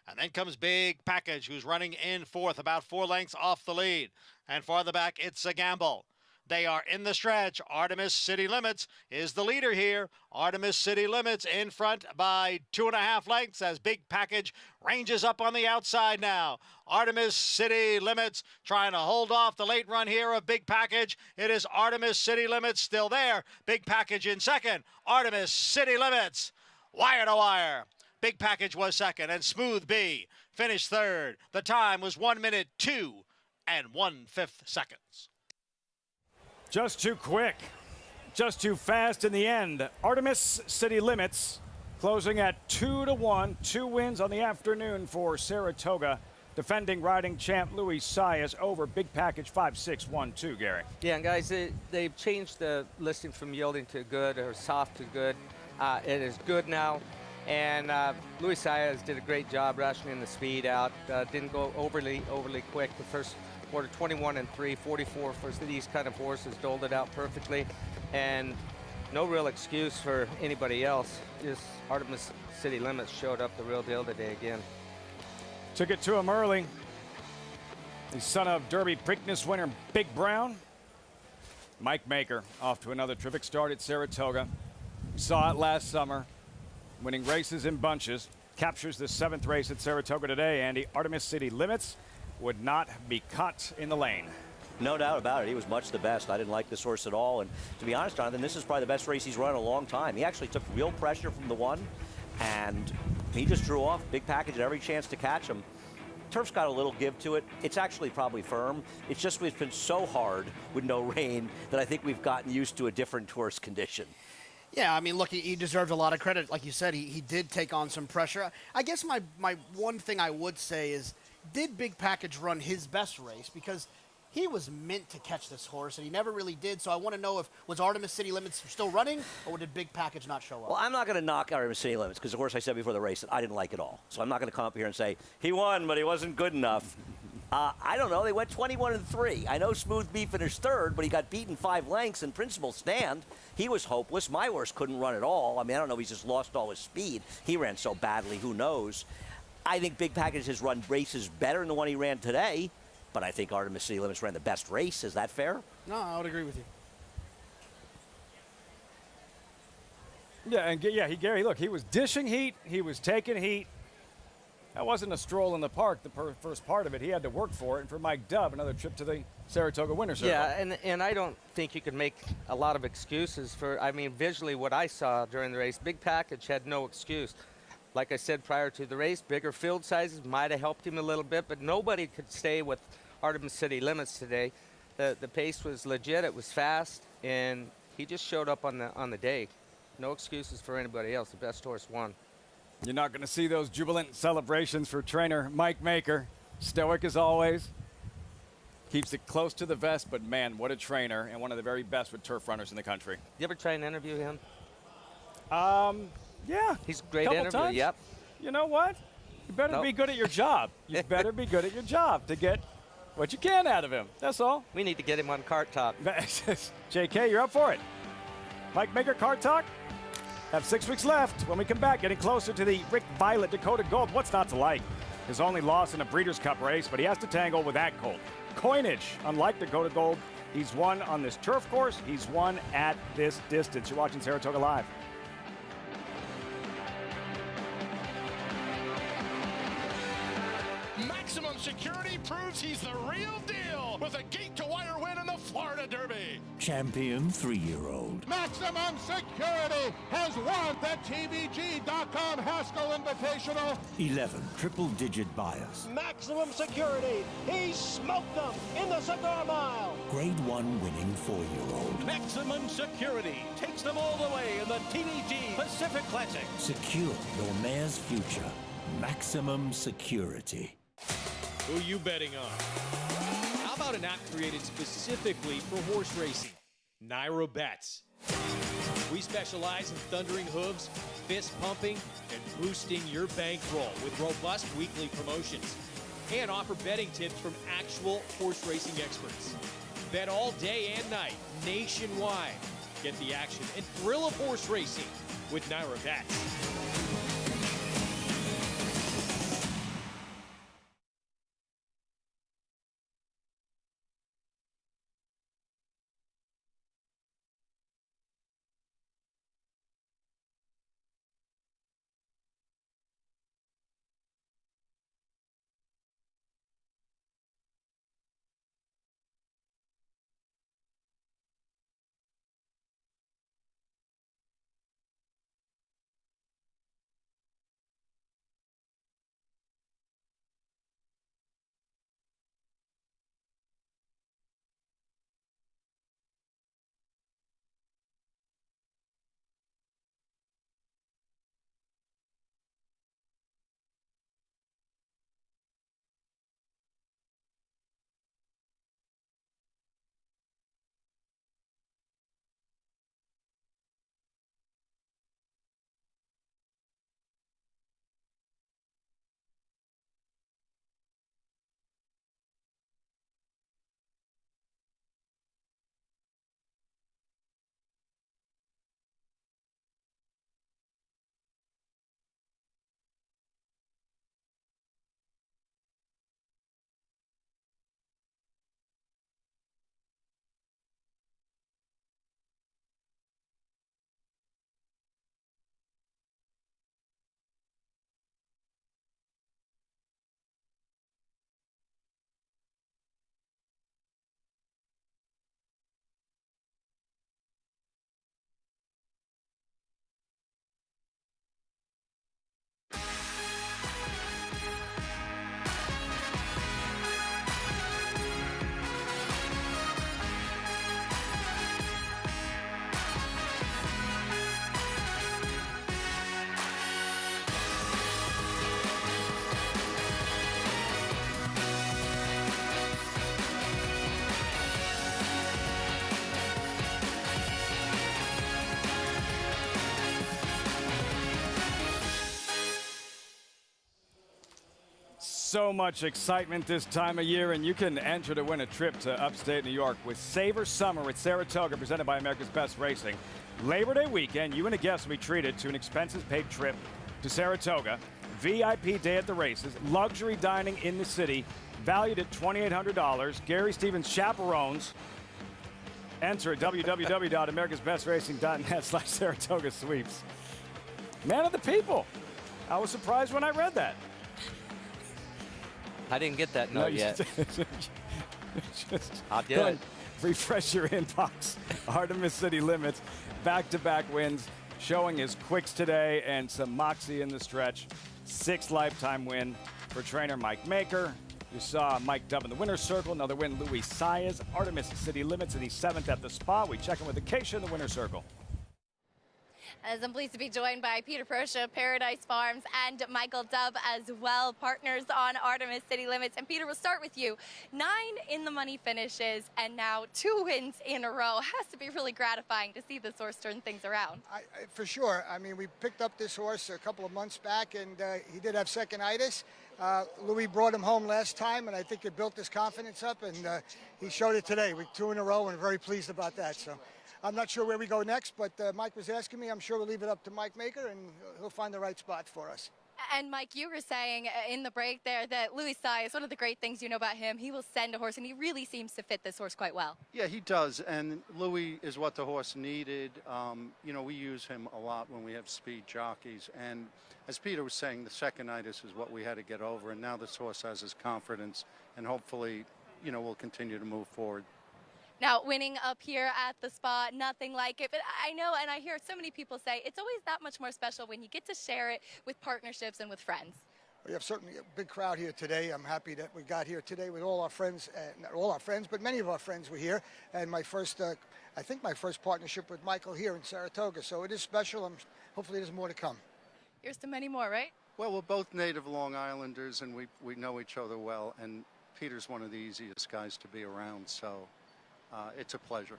And then comes Big Package, who's running in fourth, about 4 lengths off the lead. And farther back, It's a Gamble. They are in the stretch. Artemis City Limits is the leader here. Artemis City Limits in front by 2.5 lengths as Big Package ranges up on the outside now. Artemis City Limits trying to hold off the late run here of Big Package. It is Artemis City Limits still there. Big Package in second. Artemis City Limits, wire to wire. Big Package was second, and Smooth B finished third. The time was 1 minute 2 1/5 seconds. Just too quick, just too fast in the end. Artemis City Limits closing at 2-1, 2 wins on the afternoon for Saratoga. Defending riding champ Louis Saez over Big Package 5-6-1-2, Gary. Yeah, and guys, they've changed the listing from yielding to good or soft to good. It is good now. And Louis Saez did a great job rationing the speed out. Didn't go overly quick. The first quarter, 21-3, 44 for these kind of horses, doled it out perfectly. And no real excuse for anybody else. Just Artemis City Limits showed up the real deal today again. Took it to him early. The son of Derby Preakness winner Big Brown. Mike Maker off to another terrific start at Saratoga. We saw it last summer, winning races in bunches. Captures the 7th race at Saratoga today, Andy. Artemis City Limits would not be caught in the lane. No doubt about it. He was much the best. I didn't like this horse at all. And to be honest, Jonathan, this is probably the best race he's run in a long time. He actually took real pressure from the one, and he just drew off. Big Package had every chance to catch him. Turf's got a little give to it. It's actually probably firm. It's just it's been so hard with no rain that I think we've gotten used to a different horse condition. Yeah, I mean, look, he deserves a lot of credit. Like you said, he did take on some pressure. I guess my one thing I would say is, did Big Package run his best race? Because he was meant to catch this horse, and he never really did. So I want to know, was Artemis City Limits still running, or did Big Package not show up? Well, I'm not going to knock Artemis City Limits because the horse I said before the race that I didn't like at all. So I'm not going to come up here and say, he won, but he wasn't good enough. I don't know. They went 21-3. I know Smooth B finished third, but he got beaten 5 lengths in Principal Stand. He was hopeless. My horse couldn't run at all. I mean, I don't know if he's just lost all his speed. He ran so badly, who knows? I think Big Package has run races better than the one he ran today, but I think Artemis City Limits ran the best race. Is that fair? No, I would agree with you. Yeah, and Gary, look, he was dishing heat. He was taking heat. That wasn't a stroll in the park, the first part of it. He had to work for it. And for Mike Dubb, another trip to the Saratoga Winner's Circle. Yeah, and I don't think you could make a lot of excuses for, I mean, visually what I saw during the race, Big Package had no excuse. Like I said prior to the race, bigger field sizes might have helped him a little bit, but nobody could stay with Artemis City Limits today. The pace was legit, it was fast, and he just showed up on the day. No excuses for anybody else. The best horse won. You're not going to see those jubilant celebrations for trainer Mike Maker. Stoic as always. Keeps it close to the vest, but man, what a trainer, and one of the very best with turf runners in the country. You ever try and interview him? Yeah. He's a great Couple interview, times. yep. You know what? You better be good at your job. You better be good at your job to get what you can out of him. That's all. We need to get him on Cart Talk. JK, you're up for it. Mike Maker, Cart Talk. Have 6 weeks left. When we come back, getting closer to the Rick Violette Dakota Gold. What's not to like? His only loss in a Breeders' Cup race, but he has to tangle with that colt. Coinage, unlike Dakota Gold, he's won on this turf course. He's won at this distance. You're watching Saratoga Live. Maximum Security proves he's the real deal with a gate-to-wire win in the Florida Derby. Champion 3-year-old. Maximum Security has won the TVG.com Haskell Invitational. 11 triple-digit buyers. Maximum Security, he smoked them in the Cigar Mile. Grade 1 winning 4-year-old. Maximum Security takes them all the way in the TVG Pacific Classic. Secure your mare's future. Maximum Security. Who you betting on? How about an app created specifically for horse racing? Nairo Bets. We specialize in thundering hooves, fist pumping, and boosting your bankroll with robust weekly promotions. And offer betting tips from actual horse racing experts. Bet all day and night, nationwide. Get the action and thrill of horse racing with Nairo Bets. So much excitement this time of year, and you can enter to win a trip to upstate New York with Savor Summer at Saratoga, presented by America's Best Racing. Labor Day weekend, you and a guest will be treated to an expenses-paid trip to Saratoga, VIP day at the races, luxury dining in the city, valued at $2,800. Gary Stevens chaperones. Enter at www.americasbestracing.net/Saratoga Sweeps. Man of the people. I was surprised when I read that. I didn't get that note yet. I'll do it. Refresh your inbox. Artemis City Limits, back-to-back wins, showing his quicks today and some moxie in the stretch. 6th lifetime win for trainer Mike Maker. You saw Mike Dubb in the winner's circle. Another win, Louis Saez. Artemis City Limits in the 7th at the Spa. We check in with Acacia in the winner's circle. As I'm pleased to be joined by Peter Proscia, Paradise Farms, and Michael Dubb as well, partners on Artemis City Limits. And Peter, we'll start with you. 9 in the money finishes and now 2 wins in a row. Has to be really gratifying to see this horse turn things around. For sure. I mean, we picked up this horse a couple of months back, and he did have second-itis. Louis brought him home last time, and I think it built his confidence up, and he showed it today with 2 in a row, and very pleased about that. So I'm not sure where we go next, but Mike was asking me. I'm sure we'll leave it up to Mike Maker, and he'll find the right spot for us. And Mike, you were saying in the break there that Louis Saez, one of the great things you know about him, he will send a horse, and he really seems to fit this horse quite well. Yeah, he does, and Louis is what the horse needed. You know, we use him a lot when we have speed jockeys, and as Peter was saying, the second-itis is what we had to get over, and now this horse has his confidence, and hopefully, you know, we'll continue to move forward. Now, winning up here at the Spa, nothing like it. But I know, and I hear so many people say, it's always that much more special when you get to share it with partnerships and with friends. We have certainly a big crowd here today. I'm happy that we got here today with all our friends, not all our friends, but many of our friends were here. And my first, I think my first partnership with Michael here in Saratoga. So it is special. Hopefully there's more to come. Here's to many more, right? Well, we're both native Long Islanders, and we know each other well. And Peter's one of the easiest guys to be around, so it's a pleasure.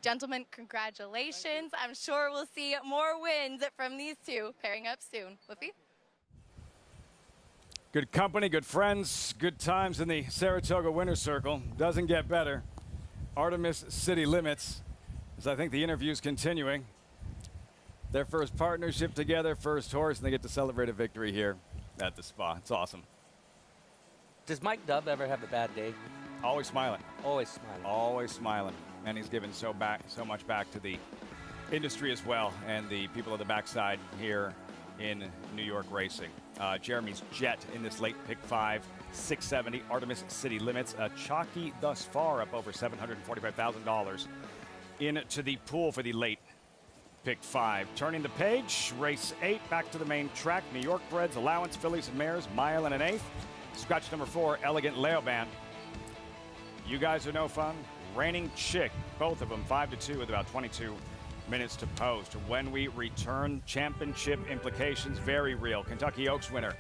Gentlemen, congratulations. I'm sure we'll see more wins from these two pairing up soon. Woofy? Good company, good friends, good times in the Saratoga winner's circle. Doesn't get better. Artemis City Limits, as I think the interview's continuing. Their first partnership together, first horse, and they get to celebrate a victory here at the Spa. It's awesome. Does Mike Dubb ever have a bad day? Always smiling. Always smiling. Always smiling. And he's given so much back to the industry as well, and the people at the backside here in New York racing. Jeremy's Jet in this late pick 5, 670 Artemis City Limits. Jockey thus far up over $745,000 into the pool for the late pick 5. Turning the page, race 8, back to the main track. New York breds, allowance, fillies and mares, mile and an eighth. Scratch number 4, Elegant Leoban. You guys are no fun. Reigning Chick, both of them 5-2 with about 22 minutes to post. When we return, championship implications very real. Kentucky Oaks winner,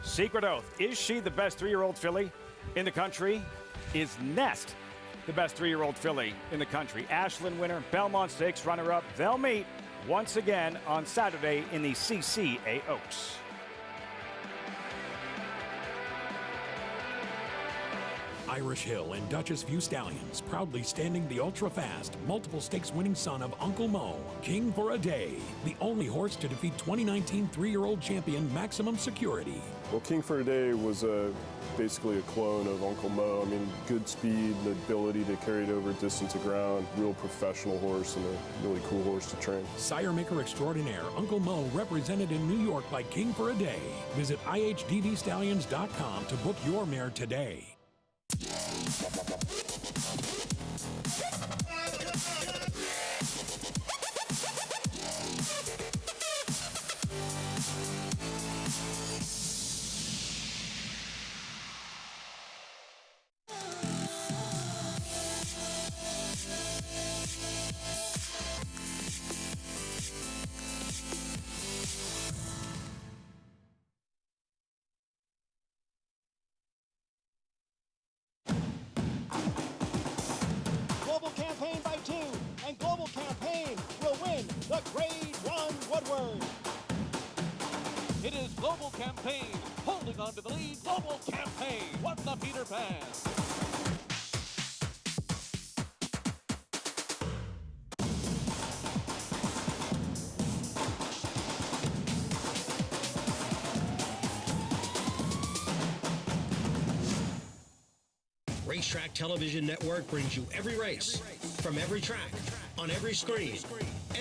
Secret Oath. Is she the best 3-year-old filly in the country? Is Nest the best 3-year-old filly in the country? Ashland winner, Belmont Stakes runner-up. They'll meet once again on Saturday in the CCA Oaks. Irish Hill and Duchess View Stallions, proudly standing the ultra-fast, multiple stakes winning son of Uncle Mo, King for a Day, the only horse to defeat 2019 3-year-old champion Maximum Security. Well, King for a Day was basically a clone of Uncle Mo. I mean, good speed, the ability to carry it over distance of ground, real professional horse and a really cool horse to train. Sire maker extraordinaire Uncle Mo, represented in New York by King for a Day. Visit ihdvstallions.com to book your mare today. It is Global Campaign holding is on to the lead. Global campaign. What the Peter Pan? Racetrack Television Network brings you every race, from every track, on every screen,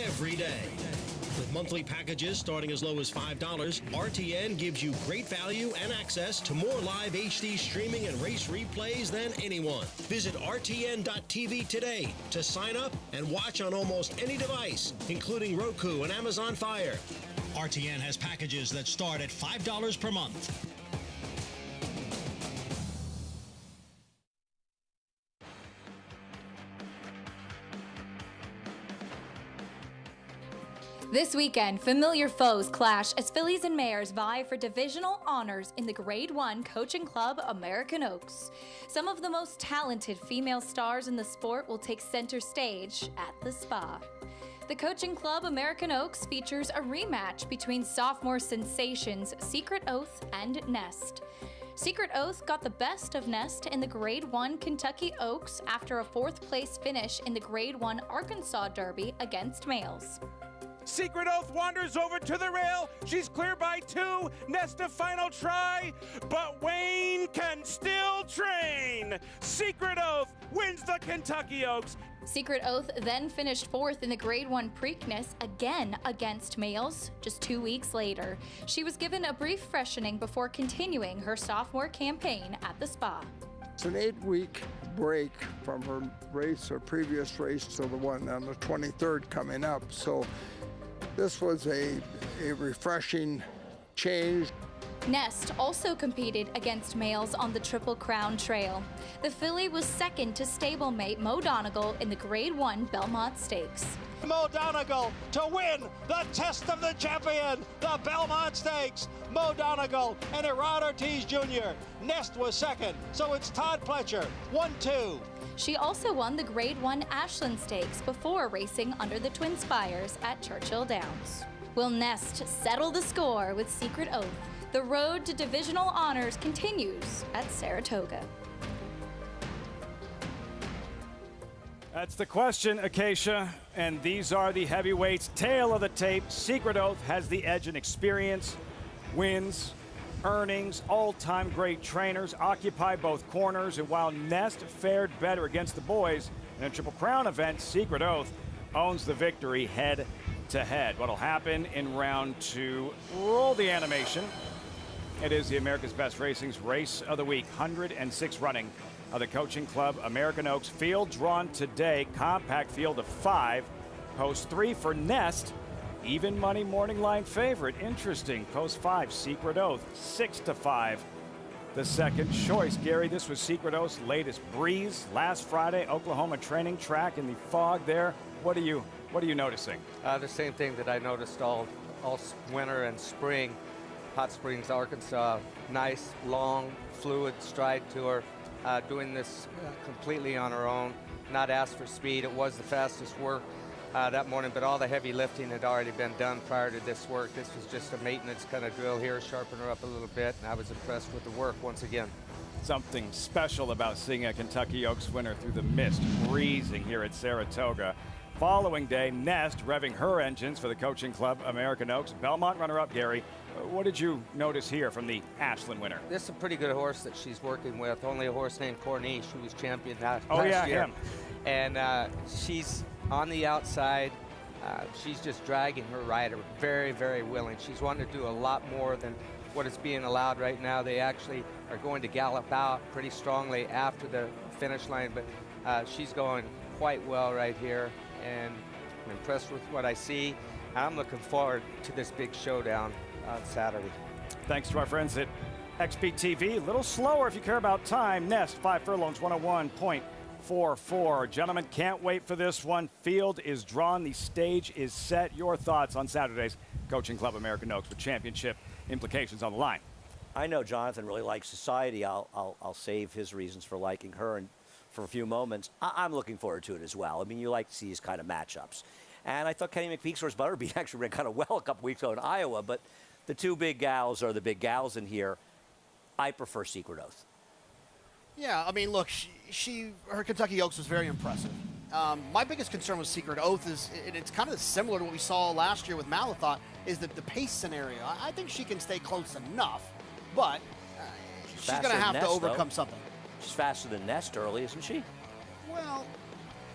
every day. With monthly packages starting as low as $5, RTN gives you great value and access to more live HD streaming and race replays than anyone. Visit RTN.tv today to sign up and watch on almost any device, including Roku and Amazon Fire. RTN has packages that start at $5 per month. This weekend, familiar foes clash as Fillies and Mares vie for divisional honors in the Grade 1 Coaching Club American Oaks. Some of the most talented female stars in the sport will take center stage at the Spa. The Coaching Club American Oaks features a rematch between sophomore sensations Secret Oath and Nest. Secret Oath got the best of Nest in the Grade 1 Kentucky Oaks after a 4th place finish in the Grade 1 Arkansas Derby against males. Secret Oath wanders over to the rail. She's clear by 2. Nest a final try, but Wayne can still train. Secret Oath wins the Kentucky Oaks. Secret Oath then finished 4th in the Grade 1 Preakness, again against males, just 2 weeks later. She was given a brief freshening before continuing her sophomore campaign at the Spa. It's an 8-week break from her race, her previous race, to the one on the 23rd coming up. So this was a refreshing change. Nest also competed against males on the Triple Crown Trail. The filly was second to stablemate Mo Donegal in the Grade 1 Belmont Stakes. Mo Donegal to win the Test of the Champion, the Belmont Stakes. Mo Donegal and Erod Ortiz Jr. Nest was second, so it's Todd Pletcher, 1-2. She also won the Grade 1 Ashland Stakes before racing under the Twin Spires at Churchill Downs. Will Nest settle the score with Secret Oath? The road to divisional honors continues at Saratoga. That's the question, Acacia. And these are the heavyweights. Tail of the tape. Secret Oath has the edge in experience, wins, earnings, all-time great trainers, occupy both corners. And while Nest fared better against the boys in a Triple Crown event, Secret Oath owns the victory head-to-head. What'll happen in round 2? Roll the animation. It is the America's Best Racing's Race of the Week, 106 running of the Coaching Club American Oaks. Field drawn today, compact field of 5. Post 3 for Nest, even money morning line favorite. Interesting. Post 5, Secret Oath, 6-5. The second choice. Gary, this was Secret Oath's latest breeze. Last Friday, Oklahoma training track in the fog there. What are you noticing? The same thing that I noticed all winter and spring. Hot Springs, Arkansas, nice, long, fluid stride to her. Doing this completely on her own, not asked for speed. It was the fastest work that morning, but all the heavy lifting had already been done prior to this work. This was just a maintenance kind of drill here, sharpen her up a little bit, and I was impressed with the work once again. Something special about seeing a Kentucky Oaks winner through the mist, breezing here at Saratoga. Following day, Nest revving her engines for the Coaching Club American Oaks. Belmont runner-up, Gary. What did you notice here from the Ashland winner? This is a pretty good horse that she's working with. Only a horse named Corniche, who was champion last year. Him. And she's on the outside. She's just dragging her rider, very, very willing. She's wanting to do a lot more than what is being allowed right now. They actually are going to gallop out pretty strongly after the finish line, but she's going quite well right here, and I'm impressed with what I see. I'm looking forward to this big showdown on Saturday. Thanks to our friends at XBTV. A little slower if you care about time. Nest, 5 furlongs, 101.44. Gentlemen, can't wait for this one. Field is drawn. The stage is set. Your thoughts on Saturday's Coaching Club American Oaks with championship implications on the line. I know Jonathan really likes Society. I'll save his reasons for liking her and for a few moments. I'm looking forward to it as well. I mean, you like to see these kind of matchups. And I thought Kenny McPeek's horse Butterbean actually ran kind of well a couple weeks ago in Iowa, but the two big gals are the big gals in here. I prefer Secret Oath. Yeah, I mean, look, her Kentucky Oaks was very impressive. My biggest concern with Secret Oath is, and it's kind of similar to what we saw last year with Malathot, is that the pace scenario. I think she can stay close enough, but she's going to have to overcome something. She's faster than Nest early, isn't she? Well,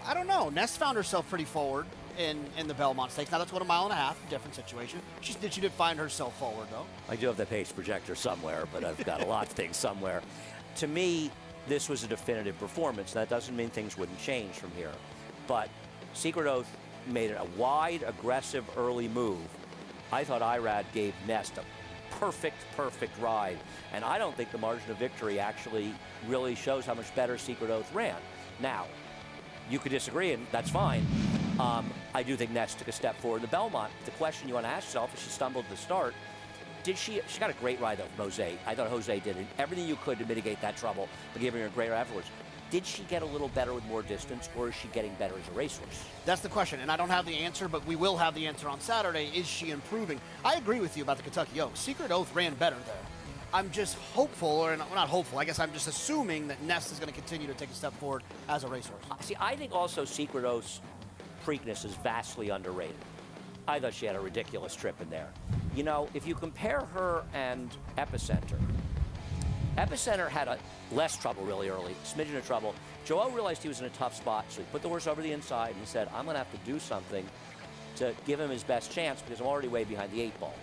I don't know. Nest found herself pretty forward in the Belmont Stakes. Now, that's 1.5 miles, different situation. She did find herself forward, though. I do have the pace projector somewhere, but I've got a lot of things somewhere. To me, this was a definitive performance. That doesn't mean things wouldn't change from here. But Secret Oath made it a wide, aggressive, early move. I thought Irad gave Nest a perfect ride. And I don't think the margin of victory actually really shows how much better Secret Oath ran. Now, you could disagree, and that's fine. I do think Nest took a step forward. The Belmont, the question you want to ask yourself is she stumbled to start. She got a great ride though from Jose. I thought Jose did everything you could to mitigate that trouble by giving her a great ride afterwards. Did she get a little better with more distance, or is she getting better as a racehorse? That's the question, and I don't have the answer, but we will have the answer on Saturday. Is she improving? I agree with you about the Kentucky Oaks. Secret Oath ran better there. I'm just hopeful, or not hopeful, I guess I'm just assuming that Nest is going to continue to take a step forward as a racehorse. See, I think also Secret Oath's Preakness is vastly underrated. I thought she had a ridiculous trip in there. You know, if you compare her and Epicenter had less trouble really early, smidgen of trouble. Joel realized he was in a tough spot, so he put the horse over the inside and he said, I'm going to have to do something to give him his best chance because I'm already way behind the 8 ball.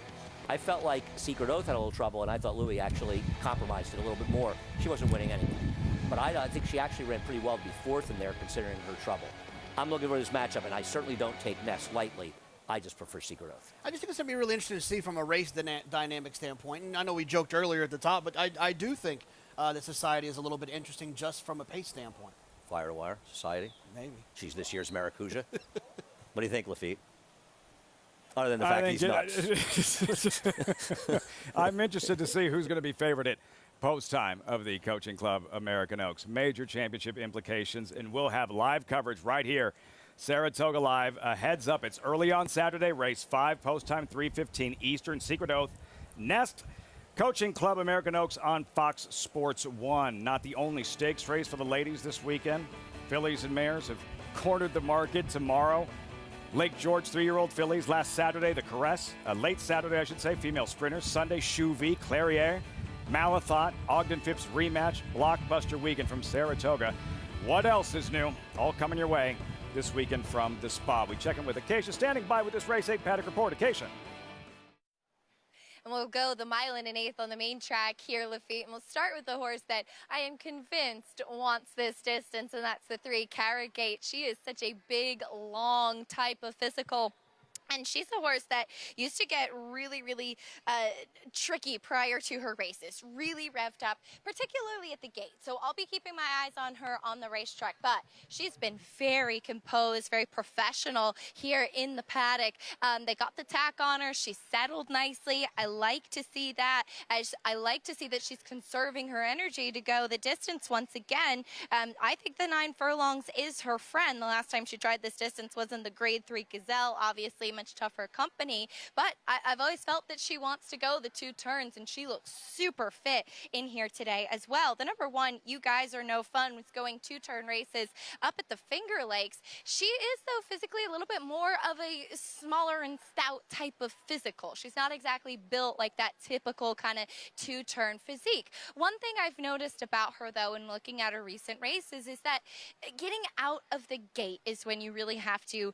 I felt like Secret Oath had a little trouble, and I thought Louis actually compromised it a little bit more. She wasn't winning anyway. But I think she actually ran pretty well to be 4th in there considering her trouble. I'm looking for this matchup, and I certainly don't take Nest lightly. I just prefer Secret Oath. I just think it's going to be really interesting to see from a race dynamic standpoint. And I know we joked earlier at the top, but I do think that Society is a little bit interesting just from a pace standpoint. Wire to Wire, Society? Maybe. She's this year's Maracuja. What do you think, Lafitte? Other than the fact he's nuts. I'm interested to see who's going to be favored at post time of the Coaching Club American Oaks. Major championship implications, and we'll have live coverage right here. Saratoga Live, a heads up. It's early on Saturday, race 5, post time 3:15 Eastern. Secret Oath, Nest, Coaching Club American Oaks on Fox Sports 1. Not the only stakes race for the ladies this weekend. Fillies and Mares have cornered the market tomorrow. Lake George 3-year-old fillies last Saturday, the Caress. Late Saturday, I should say, female sprinters. Sunday, Chouvy, Clairiere, Malathot, Ogden Phipps rematch, blockbuster weekend from Saratoga. What else is new? All coming your way this weekend from the Spa. We check in with Acacia, standing by with this Race 8 paddock report. Acacia. And we'll go the 1 1/8 on the main track here, Lafitte. And we'll start with the horse that I am convinced wants this distance, and that's the 3, Carragate. She is such a big, long type of physical. And she's a horse that used to get really tricky prior to her races, really revved up, particularly at the gate. So I'll be keeping my eyes on her on the racetrack. But she's been very composed, very professional here in the paddock. They got the tack on her. She's settled nicely. I like to see that. I like to see that she's conserving her energy to go the distance once again. I think the 9 furlongs is her friend. The last time she tried this distance was in the Grade 3 Gazelle, obviously much tougher company, but I've always felt that she wants to go the 2 turns, and she looks super fit in here today as well. The number 1, You Guys Are No Fun, was going 2-turn races up at the Finger Lakes. She is, though, physically a little bit more of a smaller and stout type of physical. She's not exactly built like that typical kind of 2-turn physique. One thing I've noticed about her, though, in looking at her recent races, is that getting out of the gate is when you really have to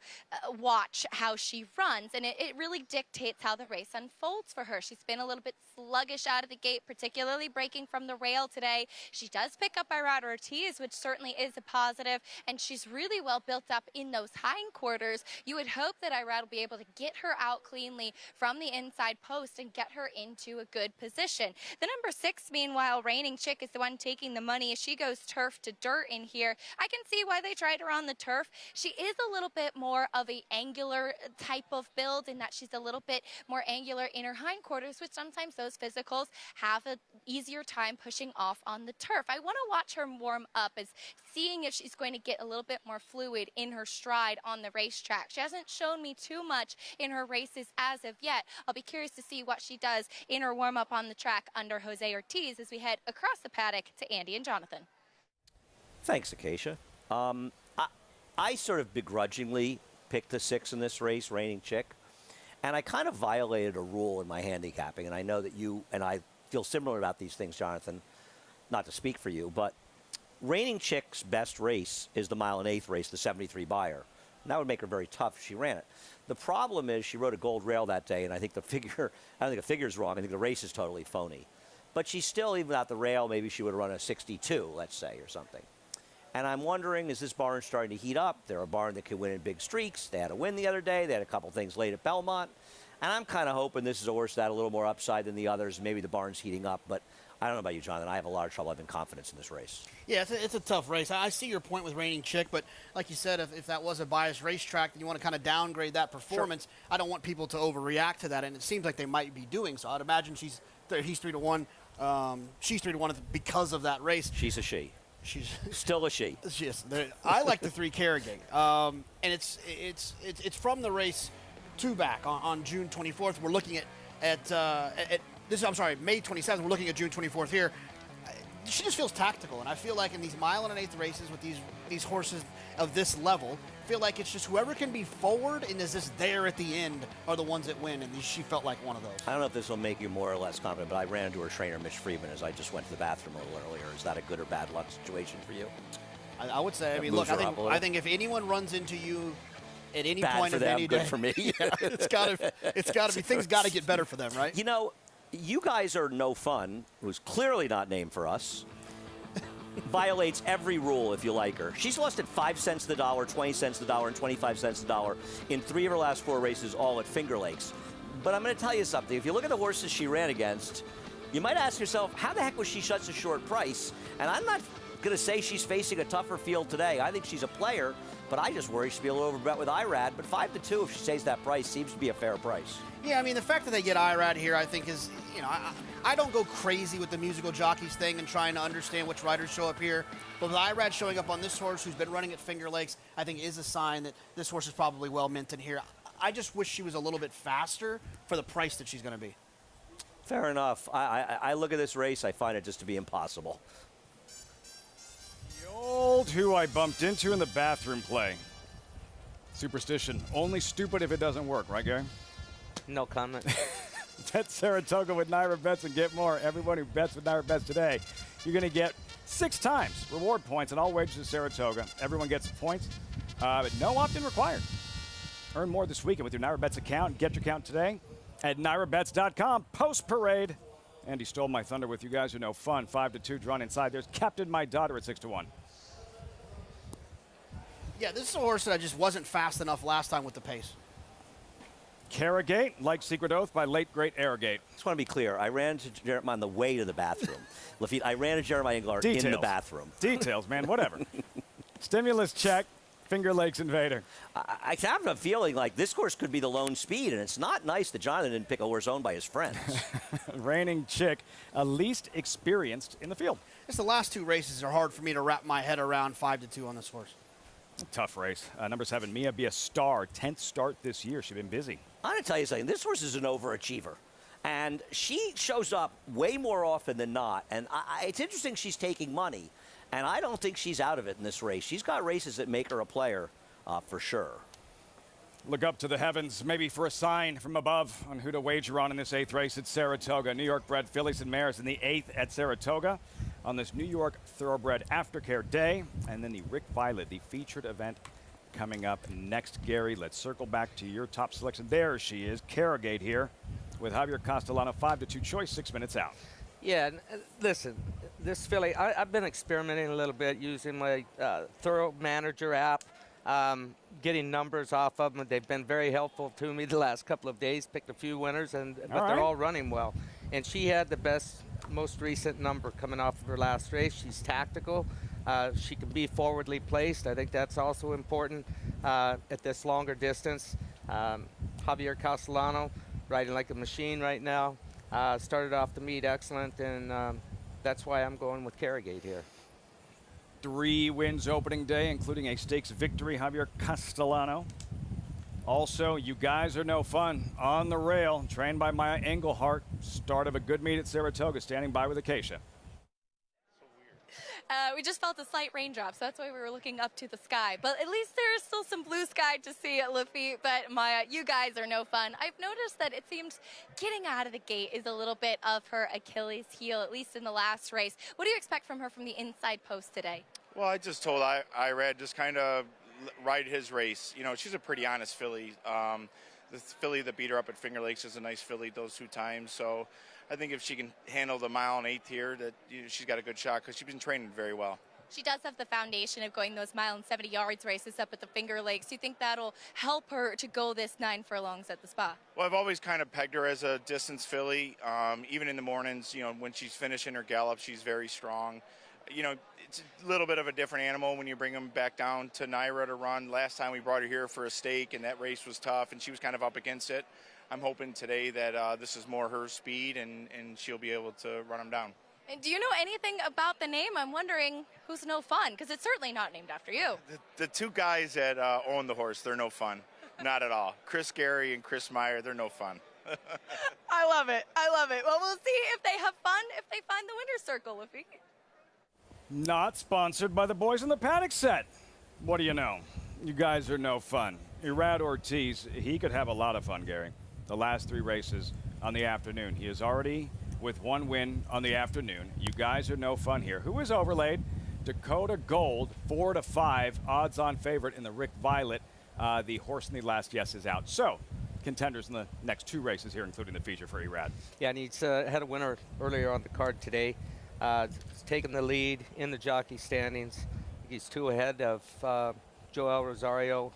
watch how she runs, and it really dictates how the race unfolds for her. She's been a little bit sluggish out of the gate, particularly breaking from the rail today. She does pick up Irad Ortiz, which certainly is a positive, and she's really well built up in those hindquarters. You would hope that Irad will be able to get her out cleanly from the inside post and get her into a good position. The number 6, meanwhile, Reigning Chick, is the one taking the money as she goes turf to dirt in here. I can see why they tried her on the turf. She is a little bit more of a angular type type of build in that she's a little bit more angular in her hindquarters, which sometimes those physicals have an easier time pushing off on the turf. I want to watch her warm up as seeing if she's going to get a little bit more fluid in her stride on the racetrack. She hasn't shown me too much in her races as of yet. I'll be curious to see what she does in her warm up on the track under Jose Ortiz as we head across the paddock to Andy and Jonathan. Thanks, Acacia. I sort of begrudgingly picked the 6 in this race, Reigning Chick, and I kind of violated a rule in my handicapping, and I know that you and I feel similar about these things, Jonathan, not to speak for you, but Reigning Chick's best race is the 1.125 race, the 73 Buyer. And that would make her very tough if she ran it. The problem is she rode a gold rail that day, and I think the figure, I don't think the figure's wrong. I think the race is totally phony. But she's still, even without the rail, maybe she would have run a 62, let's say, or something. And I'm wondering, is this barn starting to heat up? They're a barn that can win in big streaks. They had a win the other day. They had a couple things late at Belmont. And I'm kind of hoping this is a horse that had a little more upside than the others. Maybe the barn's heating up. But I don't know about you, Jonathan. I have a lot of trouble having confidence in this race. Yeah, it's a tough race. I see your point with Reigning Chick, but like you said, if that was a biased racetrack, then you want to kind of downgrade that performance. Sure. I don't want people to overreact to that, and it seems like they might be doing so. I'd imagine he's 3-1. She's 3-1 because of that race. She's a she. She's still a she. Yes, I like the 3 Carragate, and it's from the race 2 back on June 24th. We're looking at this. I'm sorry, May 27th. We're looking at June 24th here. She just feels tactical, and I feel like in these 1 1/8 races with these horses of this level, I feel like it's just whoever can be forward and is just there at the end are the ones that win, and she felt like one of those. I don't know if this will make you more or less confident, but I ran into her trainer, Mitch Friedman, as I just went to the bathroom a little earlier. Is that a good or bad luck situation for you? I would say. I mean, look, I think if anyone runs into you at any bad point of them, any good day, for me. it's got to be. Things got to get better for them, right? You know, you guys are no fun. Who's clearly not named for us. Violates every rule if you like her. She's lost at 5 cents the dollar, 20 cents the dollar, and 25 cents the dollar in 3 of her last 4 races, all at Finger Lakes. But I'm going to tell you something. If you look at the horses she ran against, you might ask yourself, how the heck was she such a short price? And I'm not going to say she's facing a tougher field today. I think she's a player, but I just worry she'll be a little overbet with Irad. But 5-2, if she stays that price, seems to be a fair price. Yeah, I mean, the fact that they get Irad here, I think is, you know, I don't go crazy with the musical jockeys thing and trying to understand which riders show up here. But with Irad showing up on this horse who's been running at Finger Lakes, I think is a sign that this horse is probably well minted here. I just wish she was a little bit faster for the price that she's going to be. Fair enough. I look at this race, I find it just to be impossible. The old who I bumped into in the bathroom play. Superstition. Only stupid if it doesn't work, right, Gary? No comment. Bet Saratoga with Naira Bets and get more. Everyone who bets with Naira Bets today, you're going to get 6 times reward points on all wagers at Saratoga. Everyone gets points, but no opt-in required. Earn more this weekend with your Naira Bets account. Get your account today at NairaBets.com. Post-parade. Andy stole my thunder with you guys who know fun. 5-2 drawn inside. There's Captain My Daughter at 6-1. Yeah, this is a horse that I just wasn't fast enough last time with the pace. Carragate, like Secret Oath by late great Arrogate. Just want to be clear. I ran to Jeremiah on the way to the bathroom. Lafitte, I ran to Jeremiah Englert in the bathroom. Details, man, whatever. Stimulus check, Finger Lakes Invader. I have a feeling like this horse could be the lone speed, and it's not nice that Jonathan didn't pick a horse owned by his friends. Reigning Chick, least experienced in the field. Just the last 2 races are hard for me to wrap my head around 5-2 on this horse. Tough race. Number 7, Mia Be a Star. 10th start this year. She's been busy. I'm going to tell you something. This horse is an overachiever. And she shows up way more often than not. And it's interesting she's taking money. And I don't think she's out of it in this race. She's got races that make her a player for sure. Look up to the heavens, maybe for a sign from above on who to wager on in this 8th race at Saratoga. New York bred fillies and mares in the 8th at Saratoga on this New York Thoroughbred Aftercare Day. And then the Rick Violette, the featured event coming up next. Gary, let's circle back to your top selection. There she is, Carragate here with Javier Castellano. 5-2 choice, 6 minutes out. Yeah, listen, this filly, I've been experimenting a little bit using my Thorough Manager app, getting numbers off of them. They've been very helpful to me the last couple of days. Picked a few winners, but they're all running well. And she had the best, most recent number coming off of her last race. She's tactical. She can be forwardly placed. I think that's also important at this longer distance. Javier Castellano, riding like a machine right now. Started off the meet excellent, and that's why I'm going with Carrigate here. 3 wins opening day, including a stakes victory, Javier Castellano. Also, You Guys Are No Fun on the rail, trained by Maya Engelhart. Start of a good meet at Saratoga, standing by with Acacia. We just felt a slight raindrop, so that's why we were looking up to the sky. But at least there is still some blue sky to see at Lafitte. But Maya, You Guys Are No Fun. I've noticed that it seems getting out of the gate is a little bit of her Achilles heel, at least in the last race. What do you expect from her from the inside post today? Well, I just told Irad just kind of ride his race. You know, she's a pretty honest filly. The filly that beat her up at Finger Lakes is a nice filly those 2 times. So I think if she can handle the 1 1/8 here, that she's got a good shot because she's been training very well. She does have the foundation of going those 1 70 yards races up at the Finger Lakes. Do you think that'll help her to go this 9 furlongs at the Spa? Well, I've always kind of pegged her as a distance filly. Even in the mornings, when she's finishing her gallop, she's very strong. It's a little bit of a different animal when you bring them back down to Naira to run. Last time we brought her here for a stake, and that race was tough, and she was kind of up against it. I'm hoping today that this is more her speed, and she'll be able to run them down. And do you know anything about the name? I'm wondering who's No Fun, because it's certainly not named after you. The 2 guys that own the horse, they're no fun. Not at all. Chris Gary and Chris Meyer, they're no fun. I love it. I love it. Well, we'll see if they have fun, if they find the winner's circle, Lafitte. Not sponsored by the boys in the paddock set. What do you know? You Guys Are No Fun. Irad Ortiz, he could have a lot of fun, Gary. The last 3 races on the afternoon. He is already with 1 win on the afternoon. You Guys Are No Fun here. Who is overlaid? Dakota Gold, 4-5, odds-on favorite in the Rick Violette. The horse in the last yes is out. So, contenders in the next 2 races here, including the feature for Irad. Yeah, and he's had a winner earlier on the card today. He's taken the lead in the jockey standings. He's 2 ahead of Joel Rosario,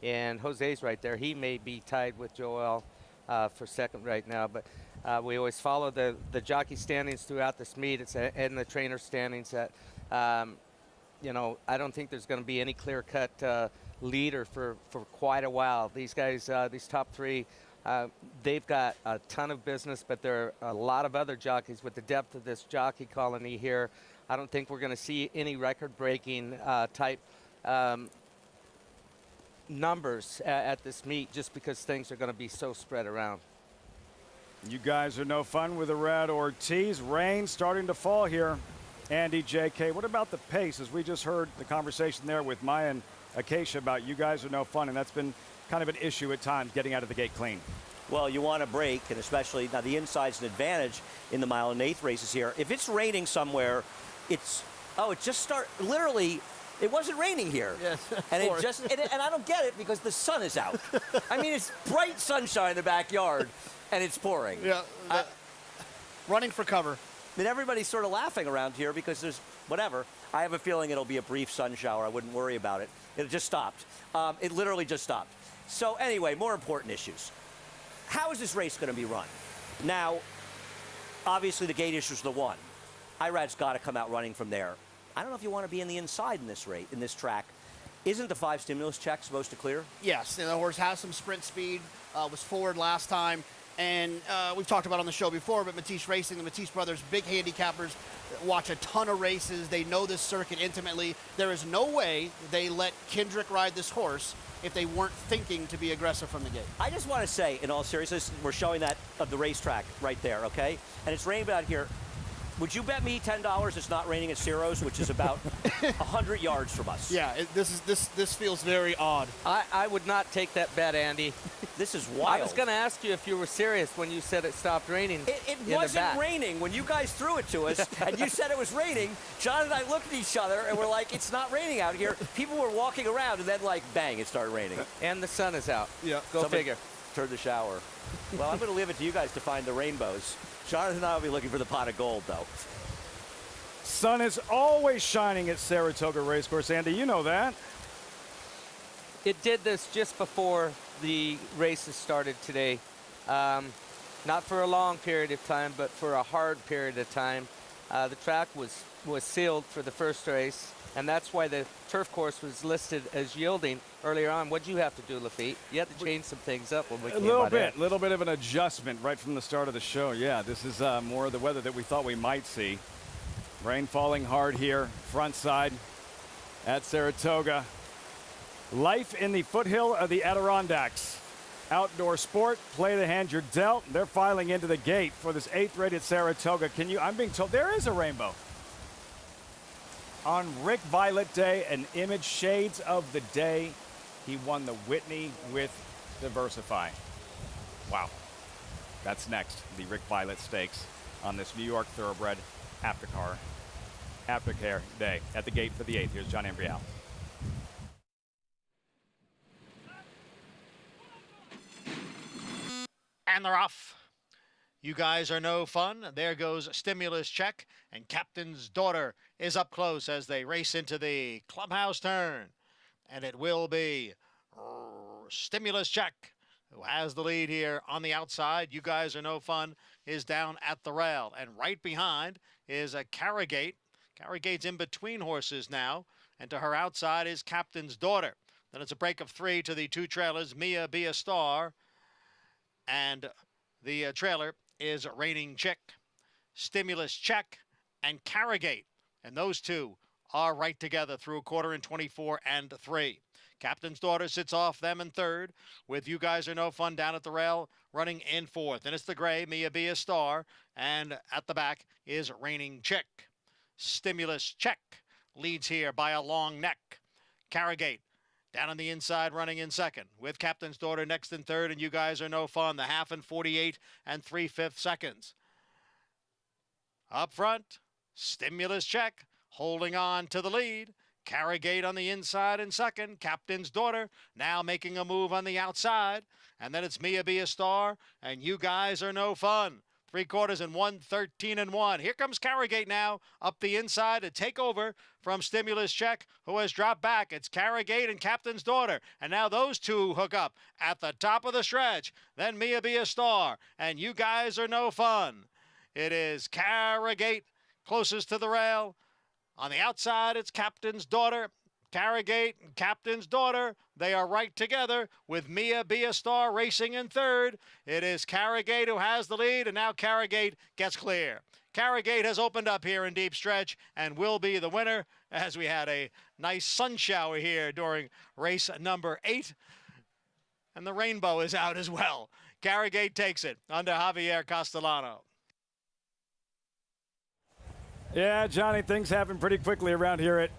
and Jose's right there. He may be tied with Joel for second right now, but we always follow the jockey standings throughout this meet. It's and the trainer standings that, I don't think there's going to be any clear-cut leader for quite a while. These guys, these top 3, they've got a ton of business, but there are a lot of other jockeys with the depth of this jockey colony here. I don't think we're going to see any record-breaking type numbers at this meet just because things are going to be so spread around. You Guys Are No Fun with Irad Ortiz. Rain starting to fall here. Andy, JK, what about the pace? As we just heard the conversation there with Maya and Acacia about You Guys Are No Fun, and that's been kind of an issue at times getting out of the gate clean. Well, you want to break, and especially now the inside's an advantage in the 1 1/8 races here. If it's raining somewhere, it just start literally. It wasn't raining here. Yes, and it just and I don't get it because the sun is out. I mean, it's bright sunshine in the backyard, and it's pouring. Yeah, running for cover. And everybody's sort of laughing around here because there's whatever. I have a feeling it'll be a brief sun shower. I wouldn't worry about it. It just stopped. It literally just stopped. So anyway, more important issues. How is this race going to be run? Now, obviously the gate issue is the one. Irad's got to come out running from there. I don't know if you want to be in the inside in this rate, in this track. Isn't the 5 stimulus check supposed to clear? Yes, and the horse has some sprint speed, was forward last time. And we've talked about on the show before, but Matisse Racing, the Matisse brothers, big handicappers, watch a ton of races. They know this circuit intimately. There is no way they let Kendrick ride this horse if they weren't thinking to be aggressive from the gate. I just want to say, in all seriousness, we're showing that of the racetrack right there, okay? And it's raining out here. Would you bet me $10 it's not raining at Ciro's, which is about 100 yards from us? Yeah, this feels very odd. I would not take that bet, Andy. This is wild. I was going to ask you if you were serious when you said it stopped raining. It wasn't raining when you guys threw it to us, and you said it was raining. John and I looked at each other, and we're like, it's not raining out here. People were walking around, and then, like, bang, it started raining. And the sun is out. Yeah. Go figure. Turned the shower. Well, I'm going to leave it to you guys to find the rainbows. Jonathan and I will be looking for the pot of gold, though. Sun is always shining at Saratoga Racecourse. Andy, you know that. It did this just before the races started today. Not for a long period of time, but for a hard period of time. The track was sealed for the first race, and that's why the turf course was listed as yielding earlier on. What'd you have to do, Lafitte? You had to change some things up when we came out A little bit of an adjustment right from the start of the show. Yeah, this is more of the weather that we thought we might see. Rain falling hard here, front side at Saratoga. Life in the foothill of the Adirondacks. Outdoor sport, play the hand you're dealt. They're filing into the gate for this 8th rated Saratoga. I'm being told there is a rainbow. On Rick Violette Day, an image shades of the day he won the Whitney with Diversify. Wow. That's next, the Rick Violette Stakes on this New York Thoroughbred aftercare day. At the gate for the 8th, here's John Ambrial. And they're off. You guys are no fun. There goes Stimulus Check, and Captain's Daughter is up close as they race into the clubhouse turn. And it will be Stimulus Check who has the lead here on the outside. You Guys Are No Fun is down at the rail. And right behind is a Carragate. Carragate's in between horses now. And to her outside is Captain's Daughter. Then it's a break of 3 to the 2 trailers, Mia Be a Star. And the trailer is Raining Chick, Stimulus Check, and Carragate. And those two are right together through a quarter in 24 and 3. Captain's Daughter sits off them in 3rd, with You Guys Are No Fun down at the rail, running in 4th. And it's the gray, Mia Be a Star. And at the back is Raining Chick. Stimulus Check leads here by a long neck. Carragate down on the inside, running in 2nd, with Captain's Daughter next in 3rd, and You Guys Are No Fun, the half in 48 and 3/5 seconds. Up front, Stimulus Check holding on to the lead. Carragate on the inside in 2nd. Captain's Daughter now making a move on the outside. And then it's Mia Be a Star and You Guys Are No Fun. 3/4 and 1:13 and 1. Here comes Carragate now up the inside to take over from Stimulus Check, who has dropped back. It's Carragate and Captain's Daughter. And now those two hook up at the top of the stretch. Then Mia Be a Star and You Guys Are No Fun. It is Carragate closest to the rail. On the outside, it's Captain's Daughter. Carragate and Captain's Daughter, they are right together with Mia Be a Star racing in 3rd. It is Carragate who has the lead, and now Carragate gets clear. Carragate has opened up here in deep stretch and will be the winner, as we had a nice sun shower here during race number 8. And the rainbow is out as well. Carragate takes it under Javier Castellano. Yeah, Johnny, things happen pretty quickly around here at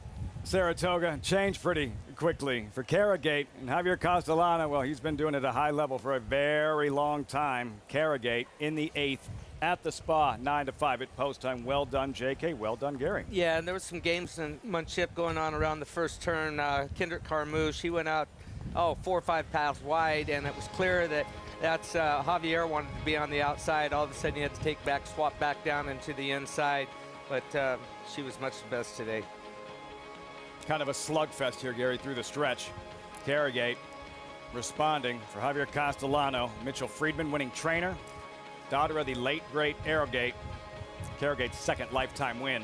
Saratoga. Changed pretty quickly for Carragate. And Javier Castellano, well, he's been doing it at a high level for a very long time. Carragate in the 8th at the Spa, 9-5 at post time. Well done, JK. Well done, Gary. Yeah, and there was some gamesmanship going on around the first turn. Kendrick Carmouche, he went out, 4 or 5 paths wide, and it was clear that Javier wanted to be on the outside. All of a sudden, he had to swap back down into the inside. But she was much the best today. Kind of a slugfest here, Gary, through the stretch. Carragate responding for Javier Castellano. Mitchell Friedman, winning trainer. Daughter of the late, great Arrogate. Carragate's 2nd lifetime win.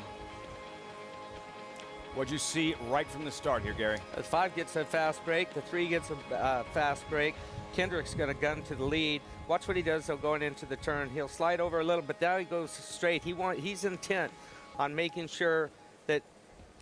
What'd you see right from the start here, Gary? The 5 gets a fast break. The 3 gets a fast break. Kendrick's going to gun to the lead. Watch what he does, though, going into the turn. He'll slide over a little, but now he goes straight. He's intent on making sure that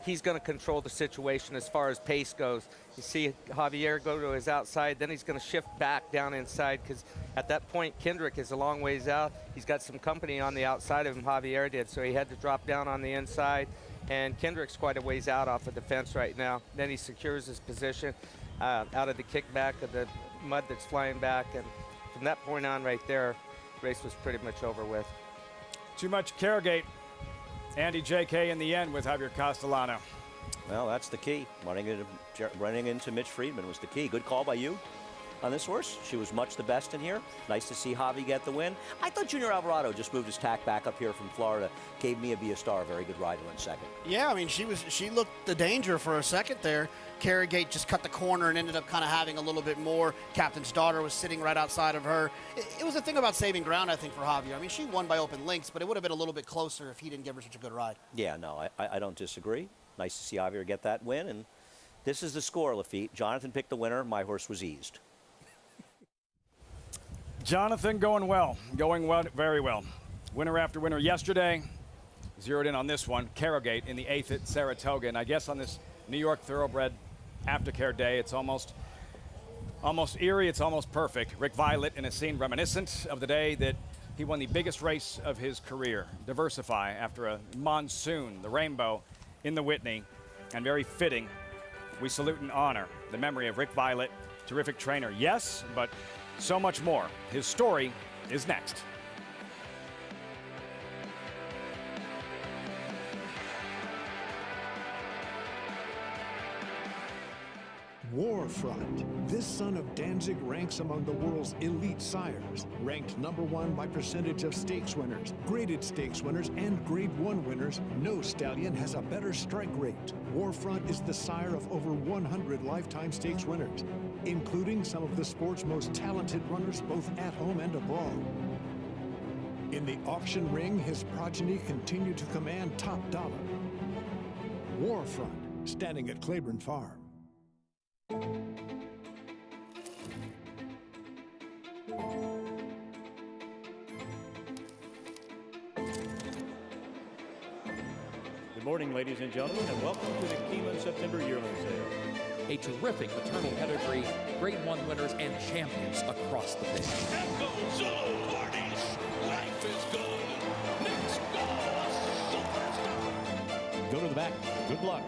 he's going to control the situation as far as pace goes. You see Javier go to his outside, then he's going to shift back down inside, because at that point, Kendrick is a long ways out. He's got some company on the outside of him, Javier did, so he had to drop down on the inside, and Kendrick's quite a ways out off of the fence right now. Then he secures his position out of the kickback of the mud that's flying back, and from that point on right there, race was pretty much over with. Too much Carragate. Andy JK in the end with Javier Castellano. Well, that's the key. Running into Mitch Friedman was the key. Good call by you. on this horse. She was much the best in here. Nice to see Javi get the win. I thought Junior Alvarado just moved his tack back up here from Florida. Gave Mia Be a Star a very good ride to win second. Yeah, I mean, she looked the danger for a second there. Carrigate just cut the corner and ended up kind of having a little bit more. Captain's Daughter was sitting right outside of her. It was a thing about saving ground, I think, for Javier. I mean, she won by open lengths, but it would have been a little bit closer if he didn't give her such a good ride. Yeah, no, I don't disagree. Nice to see Javier get that win, and this is the score, Lafitte. Jonathan picked the winner. My horse was eased. Jonathan going well, very well. Winner after winner yesterday. Zeroed in on this one, Carrigate in the 8th at Saratoga, and I guess on this New York Thoroughbred aftercare day, it's almost eerie, it's almost perfect. Rick Violette in a scene reminiscent of the day that he won the biggest race of his career, Diversify, after a monsoon, the Rainbow in the Whitney, and very fitting. We salute and honor the memory of Rick Violette, terrific trainer, yes, but so much more. His story is next. Warfront. This son of Danzig ranks among the world's elite sires, ranked #1 by percentage of stakes winners, graded stakes winners, and Grade 1 winners. No stallion has a better strike rate. Warfront is the sire of over 100 lifetime stakes winners, including some of the sport's most talented runners both at home and abroad. In the auction ring, his progeny continue to command top dollar. Warfront, standing at Claiborne Farm. Good morning, ladies and gentlemen, and welcome to the Keeneland September yearling sale. A terrific maternal pedigree, Grade 1 winners, and champions across the board. Echo Zulu parties. Life is good. Next go, superstar. Go to the back. Good luck.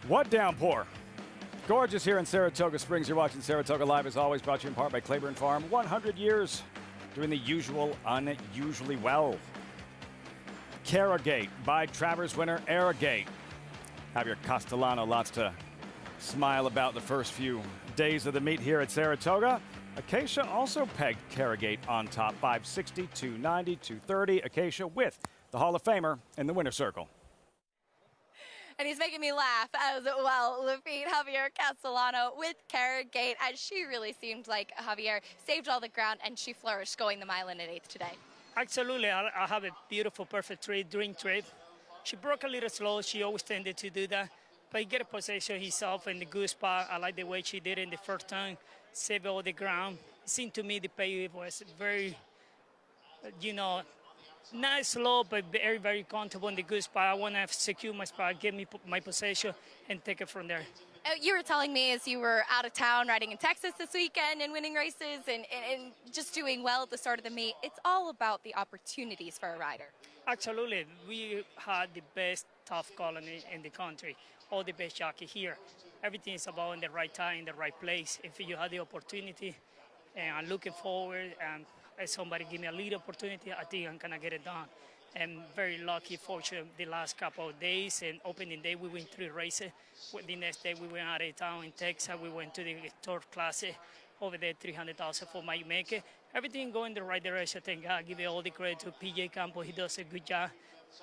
What downpour? Gorgeous here in Saratoga Springs. You're watching Saratoga Live, as always, brought to you in part by Claiborne Farm. 100 years doing the usual unusually well. Carrigate by Travers winner Arrogate. Javier Castellano, lots to smile about the first few days of the meet here at Saratoga. Acacia also pegged Carrigate on top, 560, 290, 230. Acacia with the Hall of Famer in the winner's circle. And he's making me laugh as well. Lafitte Javier Castellano with Carrigate, as she really seemed like Javier saved all the ground and she flourished going the mile in an eighth today. Absolutely. I have a beautiful, perfect dream trip. She broke a little slow. She always tended to do that. But he get a possession himself in the good spot. I like the way she did it in the first turn, save all the ground. It seemed to me the pay was very, not slow, but very, very comfortable in the good spot. I want to secure my spot, give me my possession, and take it from there. You were telling me as you were out of town riding in Texas this weekend and winning races and just doing well at the start of the meet. It's all about the opportunities for a rider. Absolutely. We had the best tough colony in the country, all the best jockey here. Everything is about in the right time, in the right place. If you have the opportunity, and I'm looking forward, and if somebody give me a lead opportunity, I think I'm going to get it done. I'm very lucky, fortunate the last couple of days. And opening day, we win 3 races. The next day, we went out of town in Texas. We went to the third class over there, 300,000 for my maker. Everything going the right direction. Thank God. I give all the credit to PJ Campo. He does a good job.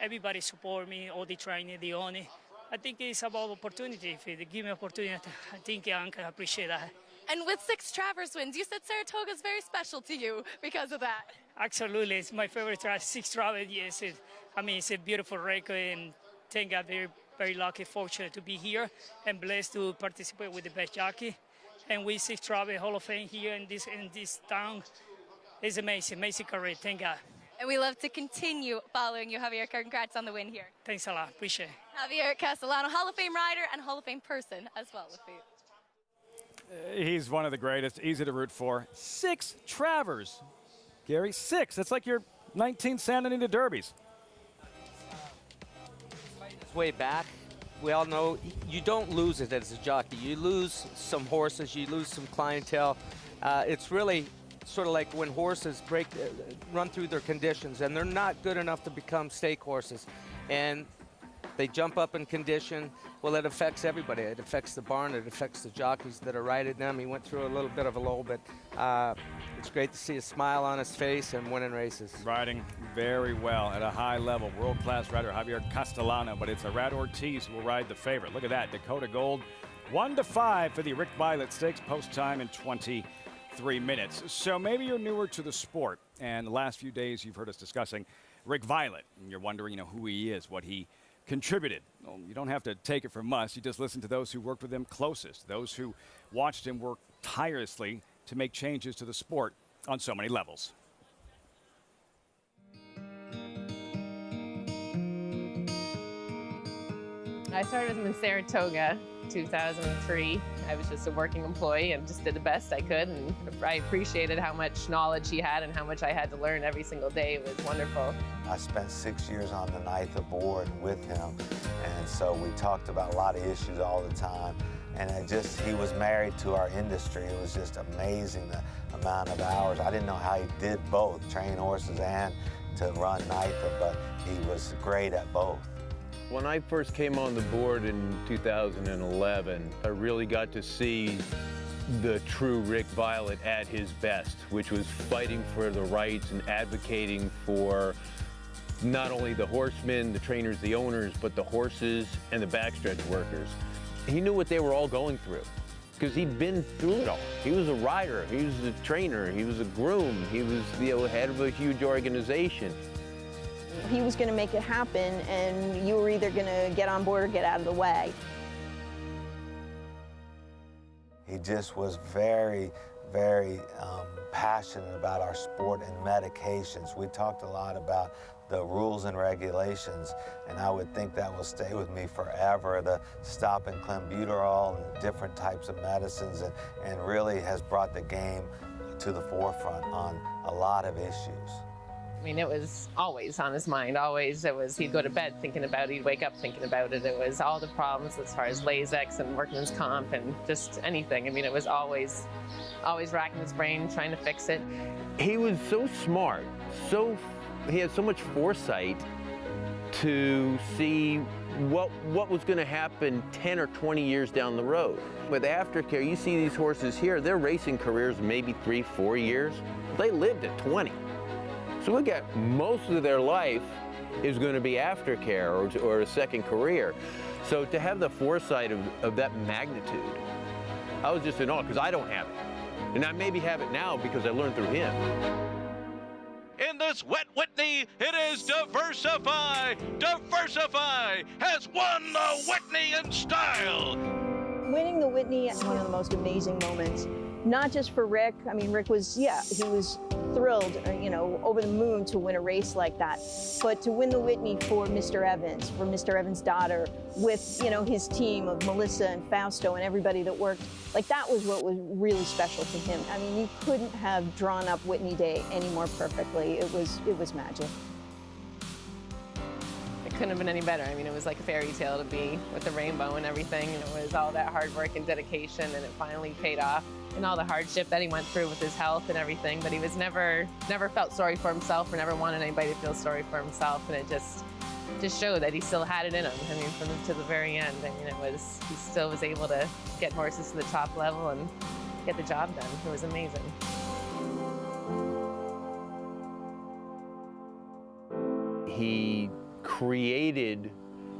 Everybody support me, all the training, the owner. I think it's about opportunity. If they give me opportunity, I think I can appreciate that. And with 6 Travers wins, you said Saratoga is very special to you because of that. Absolutely, it's my favorite track. 6 Travers, yes. It's a beautiful record, and thank God, very lucky, fortunate to be here, and blessed to participate with the best jockey. And with 6 Travers Hall of Fame here in this town, it's amazing career. Thank God. And we love to continue following you, Javier. Congrats on the win here. Thanks a lot. Appreciate it. Javier Castellano, Hall of Fame rider and Hall of Fame person as well with you. He's one of the greatest, easy to root for. 6 Travers. Gary, 6. That's like your 19 Santa Anita Derbies. Way back, we all know you don't lose it as a jockey. You lose some horses, you lose some clientele. It's really sort of like when horses run through their conditions and they're not good enough to become stake horses. And they jump up in condition. Well, it affects everybody. It affects the barn. It affects the jockeys that are riding them. He went through a little bit of a lull, but it's great to see a smile on his face and winning races. Riding very well at a high level. World-class rider Javier Castellano, but it's Arad Ortiz who will ride the favorite. Look at that, Dakota Gold, 1-5 for the Rick Violette Stakes, post time in 23 minutes. So maybe you're newer to the sport, and the last few days you've heard us discussing Rick Violette, and you're wondering, who he is, what he contributed. Well, you don't have to take it from us. You just listen to those who worked with him closest, those who watched him work tirelessly to make changes to the sport on so many levels. I started with him in Saratoga, 2003. I was just a working employee and just did the best I could, and I appreciated how much knowledge he had and how much I had to learn every single day. It was wonderful. I spent 6 years on the NYTHA board with him, and so we talked about a lot of issues all the time. And he was married to our industry. It was just amazing the amount of hours. I didn't know how he did both, train horses and to run NYTHA, but he was great at both. When I first came on the board in 2011, I really got to see the true Rick Violette at his best, which was fighting for the rights and advocating for not only the horsemen, the trainers, the owners, but the horses and the backstretch workers. He knew what they were all going through because he'd been through it all. He was a rider, he was a trainer, he was a groom, he was the head of a huge organization. He was going to make it happen, and you were either going to get on board or get out of the way. He just was very, very passionate about our sport and medications. We talked a lot about the rules and regulations, and I would think that will stay with me forever. The stopping clenbuterol and different types of medicines, and really has brought the game to the forefront on a lot of issues. I mean, it was always on his mind, always. He'd go to bed thinking about it, he'd wake up thinking about it. It was all the problems as far as Lasix and workman's comp and just anything. I mean, it was always racking his brain, trying to fix it. He was so smart, he had so much foresight to see what was going to happen 10 or 20 years down the road. With aftercare, you see these horses here, their racing careers maybe 3-4 years. They lived at 20. So we got most of their life is going to be aftercare or a second career. So to have the foresight of that magnitude, I was just in awe because I don't have it. And I maybe have it now because I learned through him. In this wet Whitney, it is Diversify. Diversify has won the Whitney in style. Winning the Whitney is one of the most amazing moments not just for Rick. I mean, Rick was, he was thrilled, over the moon to win a race like that. But to win the Whitney for Mr. Evans, for Mr. Evans' daughter, with, his team of Melissa and Fausto and everybody that worked, like that was what was really special to him. I mean, you couldn't have drawn up Whitney Day any more perfectly. It was magic. It couldn't have been any better. I mean, it was like a fairy tale to be with the rainbow and everything. And it was all that hard work and dedication, and it finally paid off. And all the hardship that he went through with his health and everything, but he was never felt sorry for himself or never wanted anybody to feel sorry for himself. And it just showed that he still had it in him. I mean, to the very end. I mean, he still was able to get horses to the top level and get the job done. It was amazing. He created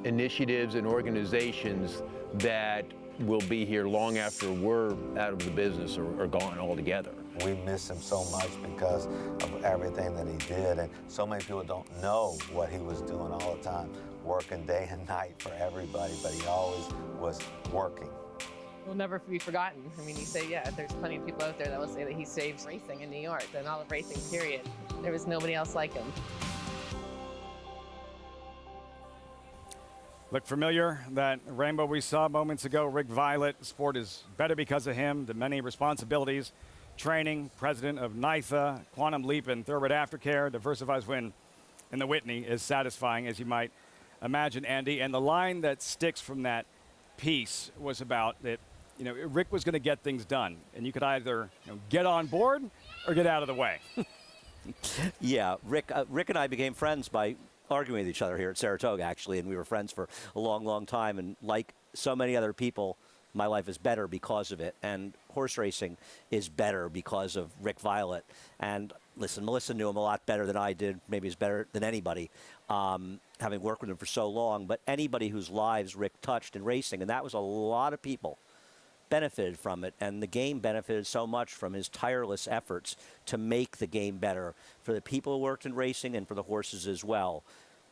initiatives and organizations that will be here long after we're out of the business or gone altogether. We miss him so much because of everything that he did, and so many people don't know what he was doing all the time, working day and night for everybody, but he always was working. Will never be forgotten. I mean, you say, there's plenty of people out there that will say that he saved racing in New York and all of racing, period. There was nobody else like him. Look familiar, that rainbow we saw moments ago. Rick Violette, sport is better because of him. The many responsibilities, training, president of NYTHA, Quantum Leap and Thoroughbred Aftercare, diversifies win in the Whitney is satisfying, as you might imagine, Andy. And the line that sticks from that piece was about that, Rick was going to get things done, and you could either get on board or get out of the way. Yeah, Rick and I became friends by arguing with each other here at Saratoga, actually, and we were friends for a long, long time. And like so many other people, my life is better because of it. And horse racing is better because of Rick Violette. And listen, Melissa knew him a lot better than I did, maybe he's better than anybody, having worked with him for so long. But anybody whose lives Rick touched in racing, and that was a lot of people, benefited from it, and the game benefited so much from his tireless efforts to make the game better for the people who worked in racing and for the horses as well.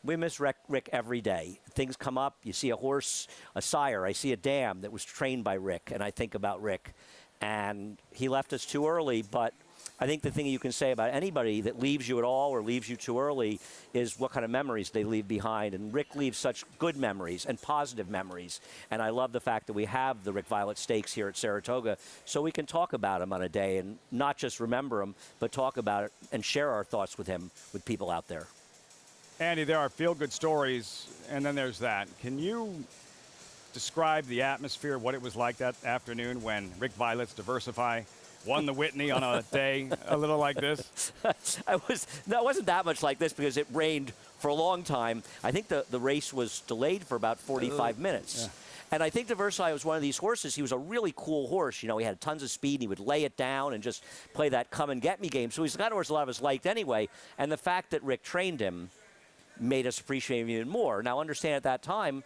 We miss Rick every day. Things come up, you see a horse, a sire, I see a dam that was trained by Rick, and I think about Rick. And he left us too early, but I think the thing you can say about anybody that leaves you at all or leaves you too early is what kind of memories they leave behind. And Rick leaves such good memories and positive memories. And I love the fact that we have the Rick Violette Stakes here at Saratoga so we can talk about him on a day and not just remember him, but talk about it and share our thoughts with him, with people out there. Andy, there are feel-good stories, and then there's that. Can you describe the atmosphere, what it was like that afternoon when Rick Violette's Diversify won the Whitney on a day a little like this? It wasn't that much like this because it rained for a long time. I think the race was delayed for about 45 minutes. Yeah. And I think Diversify was one of these horses. He was a really cool horse. He had tons of speed. And he would lay it down and just play that come-and-get-me game. So he's the kind of horse a lot of us liked anyway. And the fact that Rick trained him made us appreciate him even more. Now, understand at that time,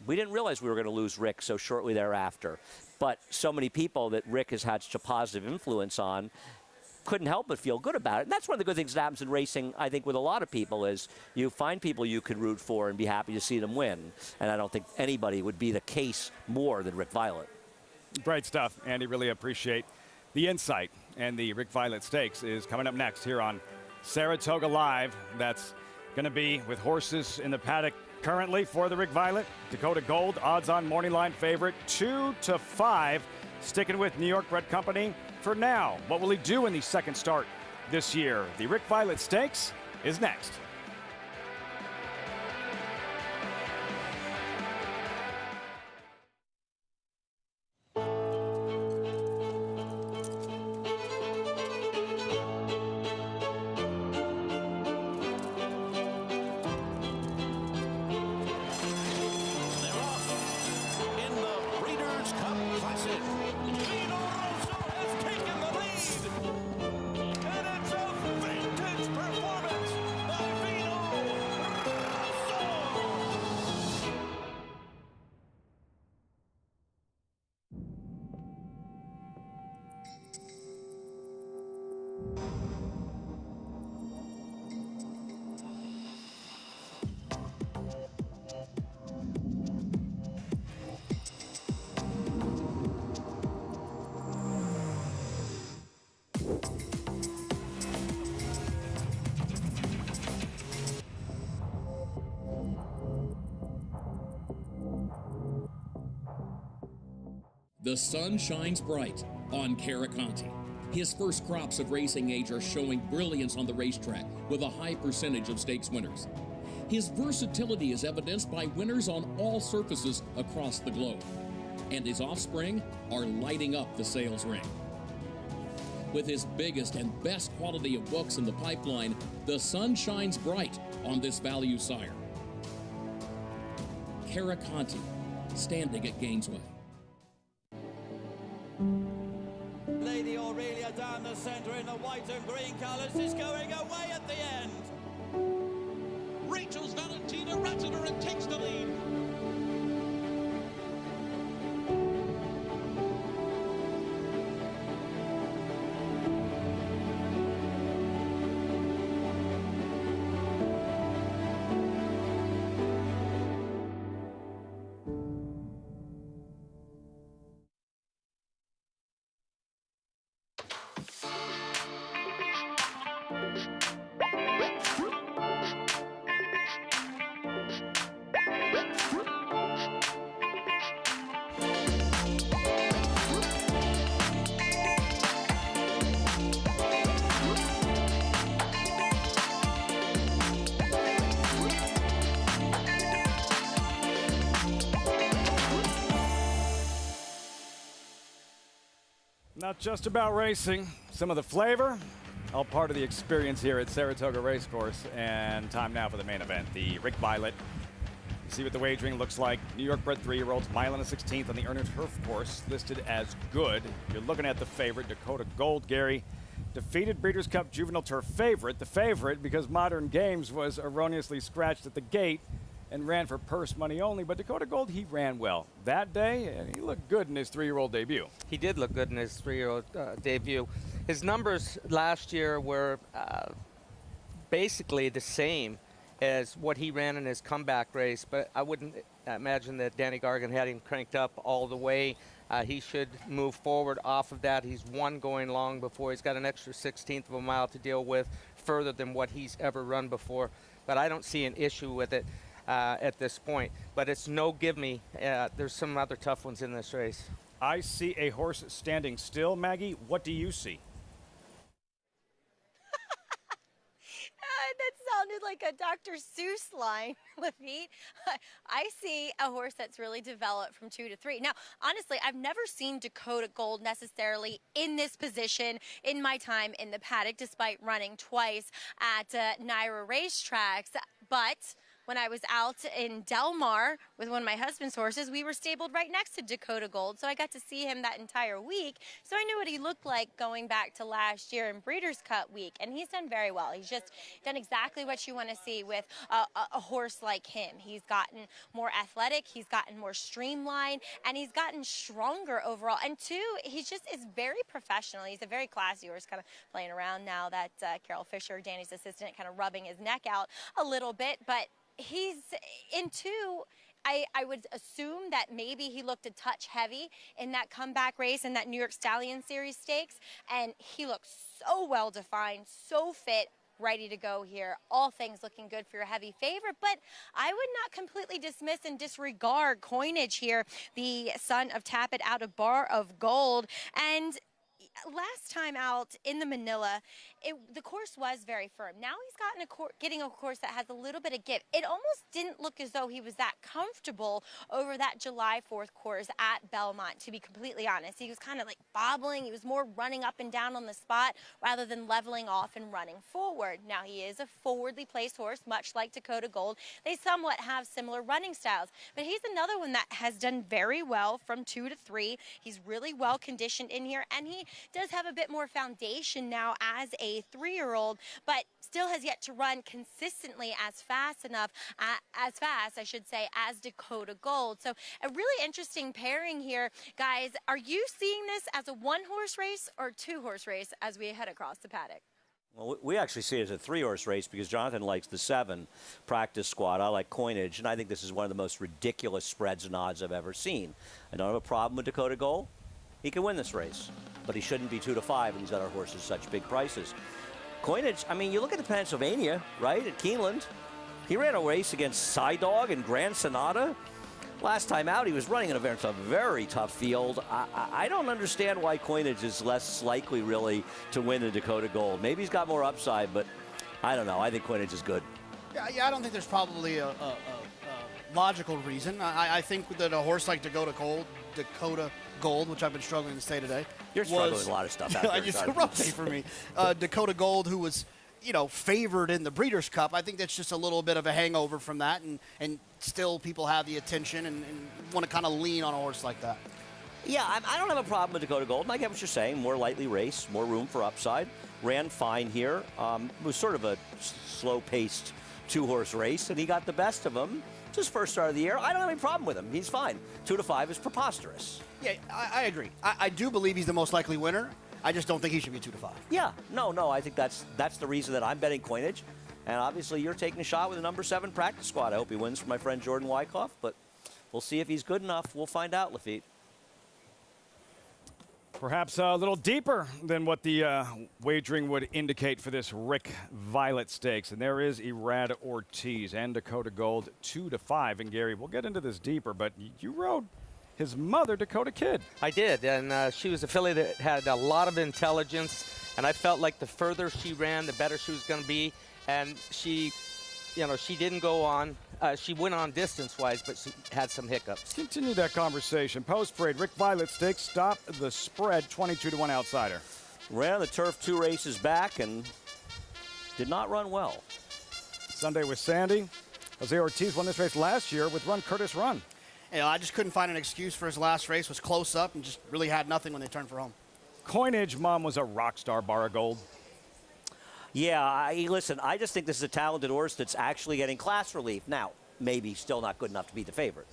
we didn't realize we were going to lose Rick so shortly thereafter. But so many people that Rick has had such a positive influence on couldn't help but feel good about it. And that's one of the good things that happens in racing, I think, with a lot of people is you find people you can root for and be happy to see them win. And I don't think anybody would be the case more than Rick Violette. Great stuff, Andy. Really appreciate the insight. And the Rick Violette Stakes is coming up next here on Saratoga Live. That's going to be with horses in the paddock currently for the Rick Violette. Dakota Gold, odds-on morning line favorite, 2-5. Sticking with New York Bred Company for now. What will he do in the second start this year? The Rick Violette Stakes is next. And it's a vintage performance by The sun shines bright on Caraconte. His first crops of racing age are showing brilliance on the racetrack with a high percentage of stakes winners. His versatility is evidenced by winners on all surfaces across the globe. And his offspring are lighting up the sales ring. With his biggest and best quality of books in the pipeline, the sun shines bright on this value sire. Caraconte, standing at Gainesway. Lady Aurelia down the centre in the white and green colours is going away at the end. Rachel's Valentina Ratner and takes the lead. Not just about racing, some of the flavor, all part of the experience here at Saratoga Racecourse. And time now for the main event, the Rick Violette. You see what the wagering looks like. New York bred 3-year-olds, mile and a 16th on the Earner Turf course, listed as good. You're looking at the favorite, Dakota Gold, Gary. Defeated Breeders' Cup Juvenile Turf favorite. The favorite because Modern Games was erroneously scratched at the gate and ran for purse money only, but Dakota Gold, he ran well that day, and he looked good in his 3-year-old debut. He did look good in his 3-year-old debut. His numbers last year were basically the same as what he ran in his comeback race, but I wouldn't imagine that Danny Gargan had him cranked up all the way. He should move forward off of that. He's one going long before. He's got an extra 16th of a mile to deal with, further than what he's ever run before, but I don't see an issue with it at this point. But it's no give me. There's some other tough ones in this race. I see a horse standing still. Maggie, what do you see? That sounded like a Dr. Seuss line, Lafitte. I see a horse that's really developed from 2 to 3. Now, honestly, I've never seen Dakota Gold necessarily in this position in my time in the paddock, despite running twice at NYRA racetracks. But when I was out in Del Mar with one of my husband's horses, we were stabled right next to Dakota Gold, so I got to see him that entire week. So I knew what he looked like going back to last year in Breeders' Cup week, and he's done very well. He's just done exactly what you want to see with a horse like him. He's gotten more athletic, he's gotten more streamlined, and he's gotten stronger overall. And two, he just is very professional. He's a very classy horse, kind of playing around now that Carol Fisher, Danny's assistant, kind of rubbing his neck out a little bit, but he's in 2. I would assume that maybe he looked a touch heavy in that comeback race in that New York Stallion Series stakes, and he looks so well defined, so fit, ready to go here. All things looking good for your heavy favorite, but I would not completely dismiss and disregard Coinage here, the son of Tappet out of Bar of Gold. And last time out in the Manila, the course was very firm. Now he's gotten getting a course that has a little bit of give. It almost didn't look as though he was that comfortable over that July 4th course at Belmont, to be completely honest. He was kind of like bobbling. He was more running up and down on the spot rather than leveling off and running forward. Now he is a forwardly placed horse, much like Dakota Gold. They somewhat have similar running styles, but he's another one that has done very well from 2 to 3. He's really well conditioned in here, and he does have a bit more foundation now as a 3-year-old, but still has yet to run consistently as fast, I should say, as Dakota Gold. So a really interesting pairing here. Guys, are you seeing this as a 1-horse race or 2-horse race as we head across the paddock? Well, we actually see it as a 3-horse race because Jonathan likes the 7 practice squad. I like Coinage, and I think this is one of the most ridiculous spreads and odds I've ever seen. I don't have a problem with Dakota Gold. He can win this race, but he shouldn't be 2 to 5 and these other horses such big prices. Coinage, I mean, you look at the Pennsylvania, right, at Keeneland. He ran a race against Dog and Grand Sonata. last time out, he was running in a very tough field. I don't understand why Coinage is less likely, really, to win the Dakota Gold. Maybe he's got more upside, but I don't know. I think Coinage is good. Yeah, I don't think there's probably a logical reason. I think that a horse like Dakota Gold, which I've been struggling to say today. You're struggling with a lot of stuff out there. It's a rough day for me. Dakota Gold, who was, favored in the Breeders' Cup. I think that's just a little bit of a hangover from that, and still people have the attention and want to kind of lean on a horse like that. Yeah, I don't have a problem with Dakota Gold. And I get what you're saying. More lightly raced, more room for upside. Ran fine here. It was sort of a slow-paced two-horse race, and he got the best of him. It's his first start of the year. I don't have any problem with him. He's fine. 2-5 is preposterous. Yeah, I agree. I do believe he's the most likely winner. I just don't think he should be 2-5. Yeah, no. I think that's the reason that I'm betting Coinage. And obviously, you're taking a shot with the number 7 practice squad. I hope he wins for my friend Jordan Wyckoff, but we'll see if he's good enough. We'll find out, Lafitte. Perhaps a little deeper than what the wagering would indicate for this Rick Violette Stakes. And there is Irad Ortiz and Dakota Gold 2-5. And Gary, we'll get into this deeper, but you rode his mother, Dakota Kid. I did, and she was a filly that had a lot of intelligence, and I felt like the further she ran, the better she was going to be. And she, she didn't go on. She went on distance-wise, but she had some hiccups. Continue that conversation. Post-parade, Rick Violette Stakes stop the spread, 22-1 outsider. Ran the turf 2 races back and did not run well. Sunday with Sandy. Jose Ortiz won this race last year with Run Curtis Run. I just couldn't find an excuse for his last race. Was close up and just really had nothing when they turned for home. Coinage Mom was a rock star bar of gold. Yeah, listen, I just think this is a talented horse that's actually getting class relief. Now, maybe still not good enough to be the favorite.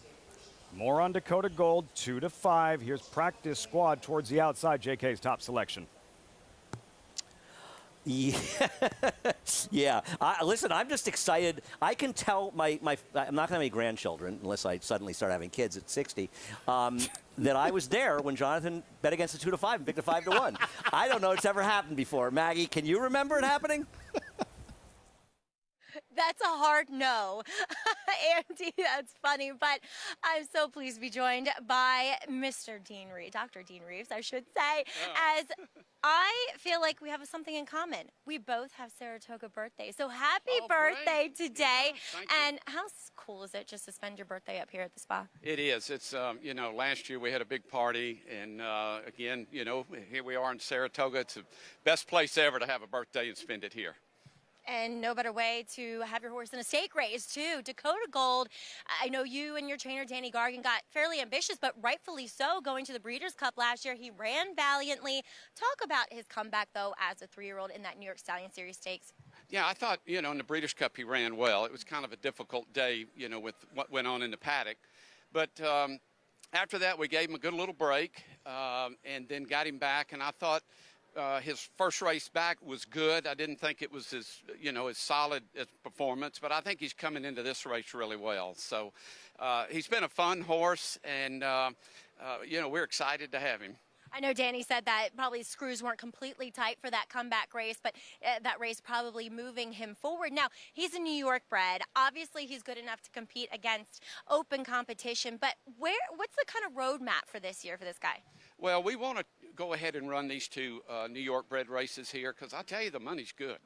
More on Dakota Gold, 2-5. Here's practice squad towards the outside, JK's top selection. Yeah, yeah. Listen, I'm just excited. I can tell I'm not going to have any grandchildren unless I suddenly start having kids at 60. That I was there when Jonathan bet against the 2-5 and picked a 5-1. I don't know it's ever happened before. Maggie, can you remember it happening? That's a hard no. Andy, that's funny. But I'm so pleased to be joined by Mr. Dean Reeves, Dr. Dean Reeves, I should say, as I feel like we have something in common. We both have Saratoga birthdays. So happy birthday today. And how cool is it just to spend your birthday up here at the spa? It is. It's, last year we had a big party. And, again, here we are in Saratoga. It's the best place ever to have a birthday and spend it here. And no better way to have your horse in a stake race, too. Dakota Gold, I know you and your trainer, Danny Gargan, got fairly ambitious, but rightfully so, going to the Breeders' Cup last year. He ran valiantly. Talk about his comeback, though, as a 3-year-old in that New York Stallion Series Stakes. Yeah, I thought, in the Breeders' Cup he ran well. It was kind of a difficult day, with what went on in the paddock. But after that, we gave him a good little break and then got him back, and I thought his first race back was good. I didn't think it was as solid as performance, but I think he's coming into this race really well. So he's been a fun horse, and, we're excited to have him. I know Danny said that probably screws weren't completely tight for that comeback race, but that race probably moving him forward. Now, he's a New York bred. Obviously, he's good enough to compete against open competition, but what's the kind of roadmap for this year for this guy? Well, we want to go ahead and run these 2 New York bred races here because I tell you, the money's good.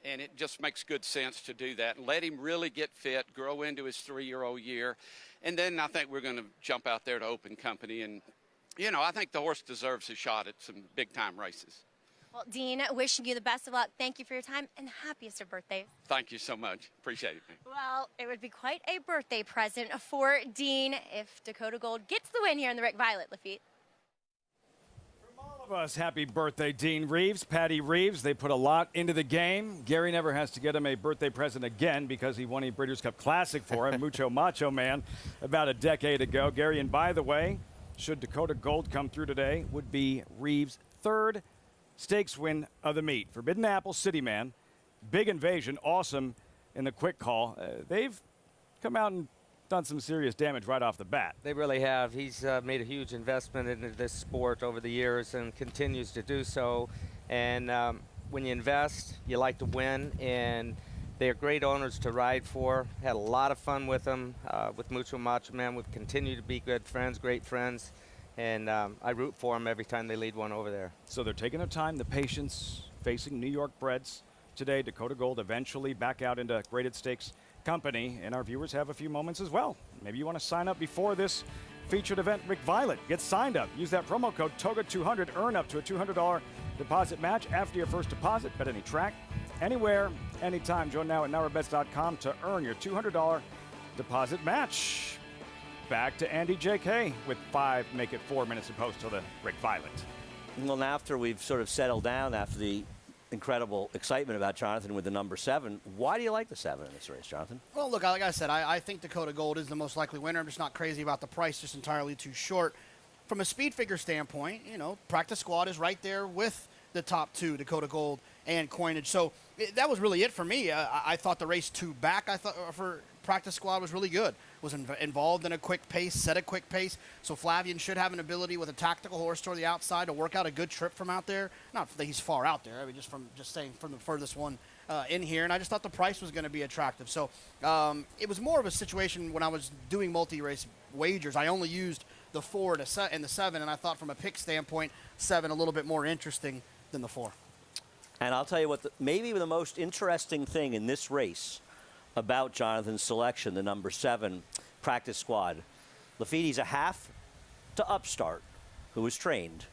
And it just makes good sense to do that and let him really get fit, grow into his 3-year-old year. And then I think we're going to jump out there to open company. And, I think the horse deserves a shot at some big-time races. Well, Dean, wishing you the best of luck. Thank you for your time and happiest of birthdays. Thank you so much. Appreciate it. Well, it would be quite a birthday present for Dean if Dakota Gold gets the win here in the Rick Violette, Lafitte. All of us, happy birthday, Dean Reeves, Patty Reeves. They put a lot into the game. Gary never has to get him a birthday present again because he won a Breeders' Cup Classic for him, Mucho Macho Man, about a decade ago. Gary, and by the way, should Dakota Gold come through today, would be Reeves' 3rd stakes win of the meet. Forbidden Apple, City Man, Big Invasion, awesome in the quick call. They've come out and done some serious damage right off the bat. They really have. He's made a huge investment into this sport over the years and continues to do so. And when you invest, you like to win. And They are great owners to ride for. Had a lot of fun with them, with Mucho Macho Man. We've continued to be good friends, great friends. And I root for them every time they lead one over there. So they're taking their time, the patience, facing New York breds today. Dakota Gold eventually back out into graded stakes company. And our viewers have a few moments as well. Maybe you want to sign up before this featured event. Rick Violette, get signed up. Use that promo code TOGA200. Earn up to a $200 deposit match after your first deposit. Bet any track, anywhere, anytime. Join now at NowRBets.com to earn your $200 deposit match. Back to Andy J.K. with 5, make it 4 minutes opposed to the Rick Violette. Well, after we've sort of settled down after the incredible excitement about Jonathan with the number 7, why do you like the 7 in this race, Jonathan? Well, look, like I said, I think Dakota Gold is the most likely winner. I'm just not crazy about the price, just entirely too short. From a speed figure standpoint, you know, Practice Squad is right there with the top 2, Dakota Gold and Coinage. So that was really it for me. I thought the race 2 back, I thought for Practice Squad was really good. Was involved in a quick pace, set a quick pace. So Flavian should have an ability with a tactical horse toward the outside to work out a good trip from out there. Not that he's far out there. I mean, just saying from the furthest one in here. And I just thought the price was going to be attractive. So it was more of a situation when I was doing multi-race wagers. I only used the 4 and the 7, and I thought from a pick standpoint, 7 a little bit more interesting than the 4. And I'll tell you what, maybe the most interesting thing in this race about Jonathan's selection, the number 7 Practice Squad. Lafitte's a half to Upstart, who was trained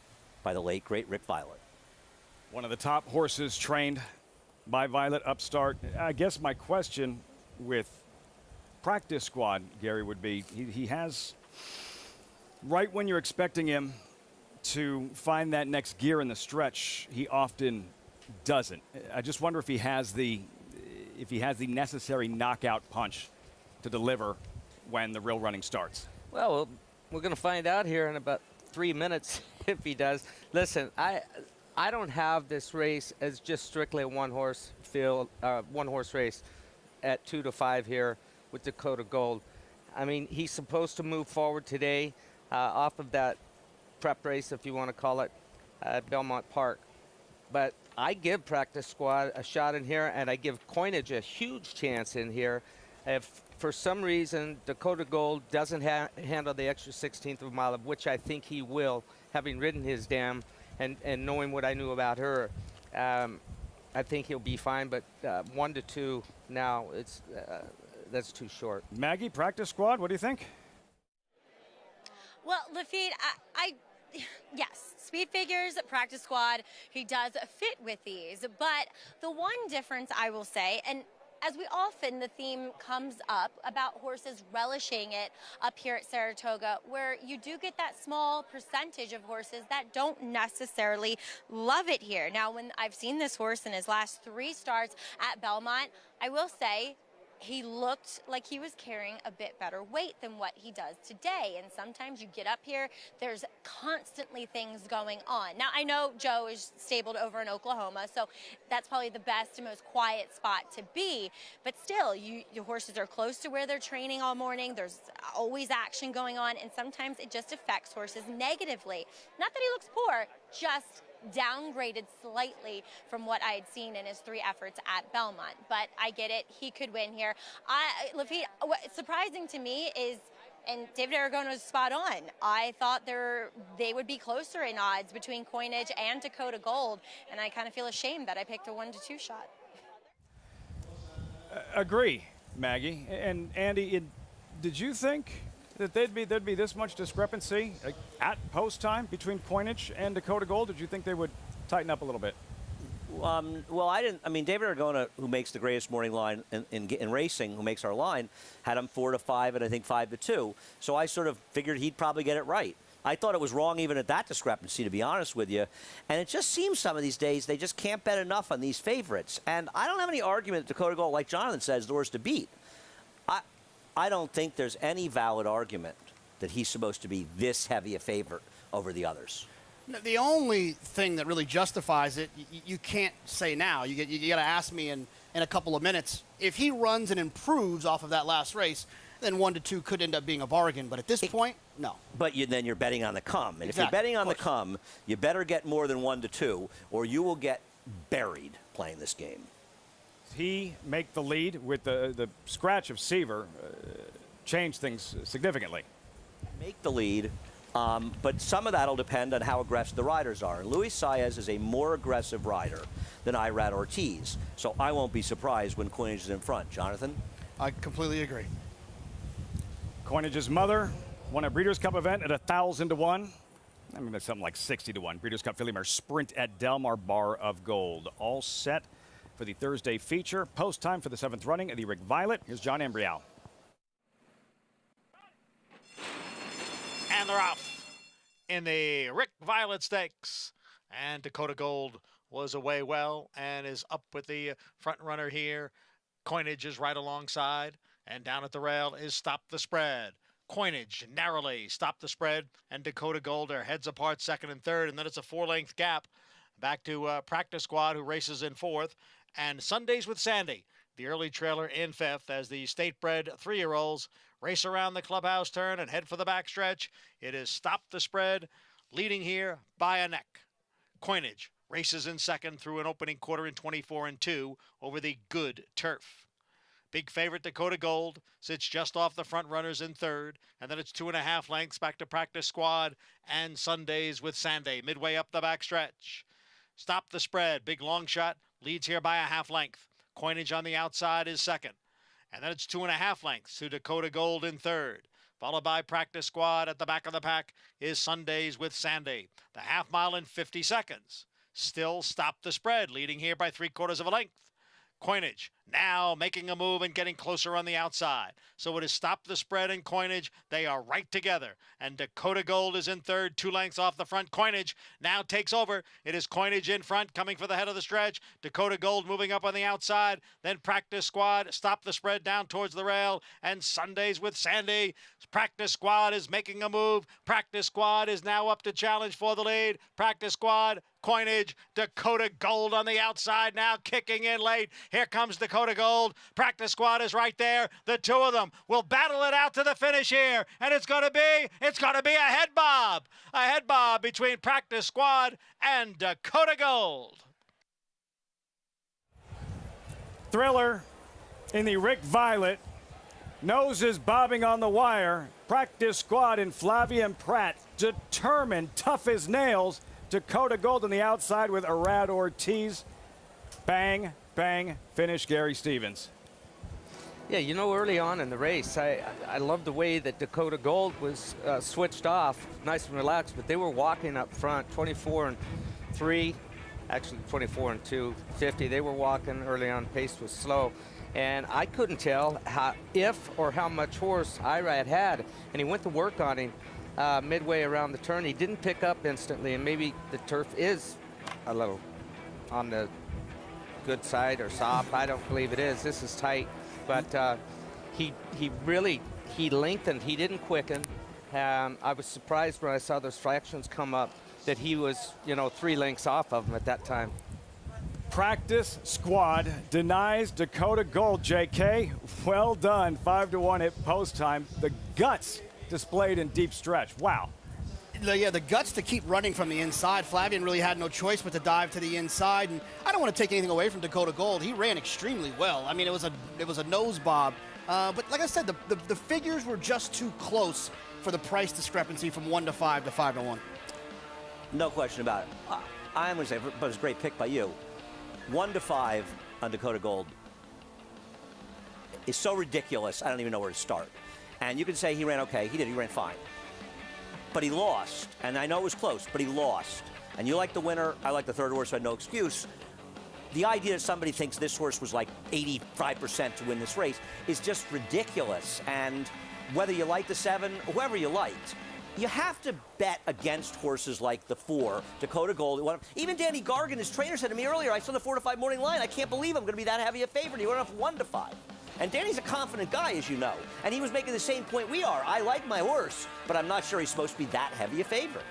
by the late, great Rick Violette. One of the top horses trained by Violette, Upstart. I guess my question with Practice Squad, Gary, would be he has, right when you're expecting him to find that next gear in the stretch, he often doesn't. I just wonder if he has the necessary knockout punch to deliver when the real running starts. Well, we're going to find out here in about 3 minutes if he does. Listen, I don't have this race as just strictly a one-horse race at 2 to 5 here with Dakota Gold. I mean, he's supposed to move forward today off of that prep race, if you want to call it, at Belmont Park. But I give Practice Squad a shot in here, and I give Coinage a huge chance in here. If for some reason Dakota Gold doesn't handle the extra 16th of a mile, of which I think he will, having ridden his dam and knowing what I knew about her, I think he'll be fine. But 1 to 2 now, that's too short. Maggie, Practice Squad, what do you think? Well, Lafitte, yes, speed figures, Practice Squad, he does fit with these. But the one difference I will say, and as we often, the theme comes up about horses relishing it up here at Saratoga, where you do get that small percentage of horses that don't necessarily love it here. Now, when I've seen this horse in his last 3 starts at Belmont, I will say he looked like he was carrying a bit better weight than what he does today. And sometimes you get up here, there's constantly things going on. Now, I know Joe is stabled over in Oklahoma, so that's probably the best and most quiet spot to be. But still, your horses are close to where they're training all morning. There's always action going on, and sometimes it just affects horses negatively. Not that he looks poor, just downgraded slightly from what I had seen in his 3 efforts at Belmont. But I get it. He could win here. Lafitte, what's surprising to me is, and David Aragona was spot on, I thought they would be closer in odds between Coinage and Dakota Gold, and I kind of feel ashamed that I picked a 1 to 2 shot. Agree, Maggie. And Andy, did you think that there'd be this much discrepancy at post time between Coinage and Dakota Gold? Did you think they would tighten up a little bit? Well, I didn't. I mean, David Aragona, who makes the greatest morning line in racing, who makes our line, had him 4 to 5 and I think 5 to 2. So I sort of figured he'd probably get it right. I thought it was wrong even at that discrepancy, to be honest with you. And it just seems some of these days they just can't bet enough on these favorites. And I don't have any argument that Dakota Gold, like Jonathan says, the horse to beat. I don't think there's any valid argument that he's supposed to be this heavy a favorite over the others. The only thing that really justifies it, you can't say now. You got to ask me in a couple of minutes. If he runs and improves off of that last race, then 1 to 2 could end up being a bargain. But at this point, no. But then you're betting on the come. And Exactly. If you're betting on the come, you better get more than 1 to 2, or you will get buried playing this game. he make the lead with the scratch of Seaver change things significantly? Make the lead, but some of that will depend on how aggressive the riders are. Luis Saez is a more aggressive rider than Irad Ortiz, so I won't be surprised when Coinage is in front. Jonathan? I completely agree. Coinage's mother won a Breeders' Cup event at 1,000 to 1. I mean, that's something like 60 to 1. Breeders' Cup Filly Mare Sprint at Del Mar Bar of Gold. All set for the Thursday feature. Post time for the 7th running of the Rick Violette. Here's John Embrial. And they're off in the Rick Violette Stakes. And Dakota Gold was away well and is up with the front runner here. Coinage is right alongside. And down at the rail is Stop the Spread. Coinage narrowly Stop the Spread, and Dakota Gold are heads apart, second and third, and then it's a 4-length gap back to Practice Squad, who races in fourth, and Sundays with Sandy, the early trailer, in fifth, as the state-bred 3-year-olds race around the clubhouse turn and head for the backstretch. It is Stop the Spread, leading here by a neck. Coinage races in second through an opening quarter in 24-2 over the good turf. Big favorite Dakota Gold sits just off the front runners in third, and then it's 2.5 lengths back to Practice Squad and Sundays with Sandy midway up the backstretch. Stop the Spread, big long shot, leads here by a 1/2 length. Coinage on the outside is second, and then it's 2.5 lengths to Dakota Gold in third. Followed by Practice Squad. At the back of the pack is Sundays with Sandy. The 1/2 mile in 50 seconds. Still Stop the Spread, leading here by 3/4 of a length. Coinage now making a move and getting closer on the outside. So it is Stop the Spread and Coinage. They are right together. And Dakota Gold is in third, 2 lengths off the front. Coinage now takes over. It is Coinage in front, coming for the head of the stretch. Dakota Gold moving up on the outside. Then Practice Squad, Stop the Spread down towards the rail. And Sundays with Sandy. Practice Squad is making a move. Practice Squad is now up to challenge for the lead. Practice Squad, Coinage, Dakota Gold on the outside now, kicking in late. Here comes Dakota Gold. Practice Squad is right there. The two of them will battle it out to the finish here, and it's going to be a head bob between Practice Squad and Dakota Gold. Thriller in the Rick Violette. Noses bobbing on the wire. Practice Squad and Flavia Pratt determined, tough as nails. Dakota Gold on the outside with Irad Ortiz. Bang, bang, finish Gary Stevens. Yeah, you know, early on in the race, I love the way that Dakota Gold was switched off, nice and relaxed, but they were walking up front, 24-3, actually 24-2, 50. They were walking early on, pace was slow. And I couldn't tell if or how much horse Irad had, and he went to work on him midway around the turn. He didn't pick up instantly, and maybe the turf is a little on the good side or soft. I don't believe it is. This is tight, but he lengthened. He didn't quicken. I was surprised when I saw those fractions come up that he was, 3 lengths off of him at that time. Practice Squad denies Dakota Gold, JK. Well done, 5-1 at post time. The guts displayed in deep stretch. Wow. Yeah, the guts to keep running from the inside. Flavian really had no choice but to dive to the inside, and I don't want to take anything away from Dakota Gold. He ran extremely well. I mean, it was a nose bob, but like I said, the figures were just too close for the price discrepancy from 1 to 5 to 5 to 1. No question about it. I'm going to say, but it's a great pick by you. 1 to 5 on Dakota Gold is so ridiculous, I don't even know where to start. And you can say he ran okay. He ran fine. But he lost, and I know it was close, but he lost. And you like the winner, I like the third horse, so I had no excuse. The idea that somebody thinks this horse was like 85% to win this race is just ridiculous. And whether you like the 7, whoever you liked, you have to bet against horses like the 4, Dakota Gold. Even Danny Gargan, his trainer, said to me earlier, I saw the 4 to 5 morning line. I can't believe I'm going to be that heavy a favorite. He went off 1 to 5. And Danny's a confident guy, as you know. And he was making the same point we are. I like my horse, but I'm not sure he's supposed to be that heavy a favorite.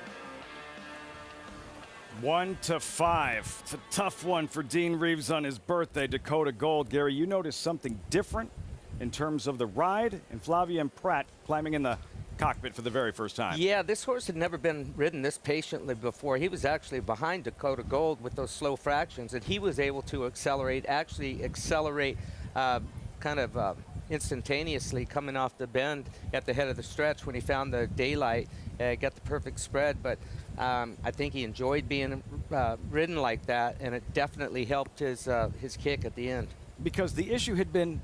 1 to 5. It's a tough one for Dean Reeves on his birthday, Dakota Gold. Gary, you noticed something different in terms of the ride, and Flavia and Pratt climbing in the cockpit for the very first time. Yeah, this horse had never been ridden this patiently before. He was actually behind Dakota Gold with those slow fractions, and he was able to accelerate instantaneously coming off the bend at the head of the stretch when he found the daylight, got the perfect spread. But I think he enjoyed being ridden like that, and it definitely helped his kick at the end. Because the issue had been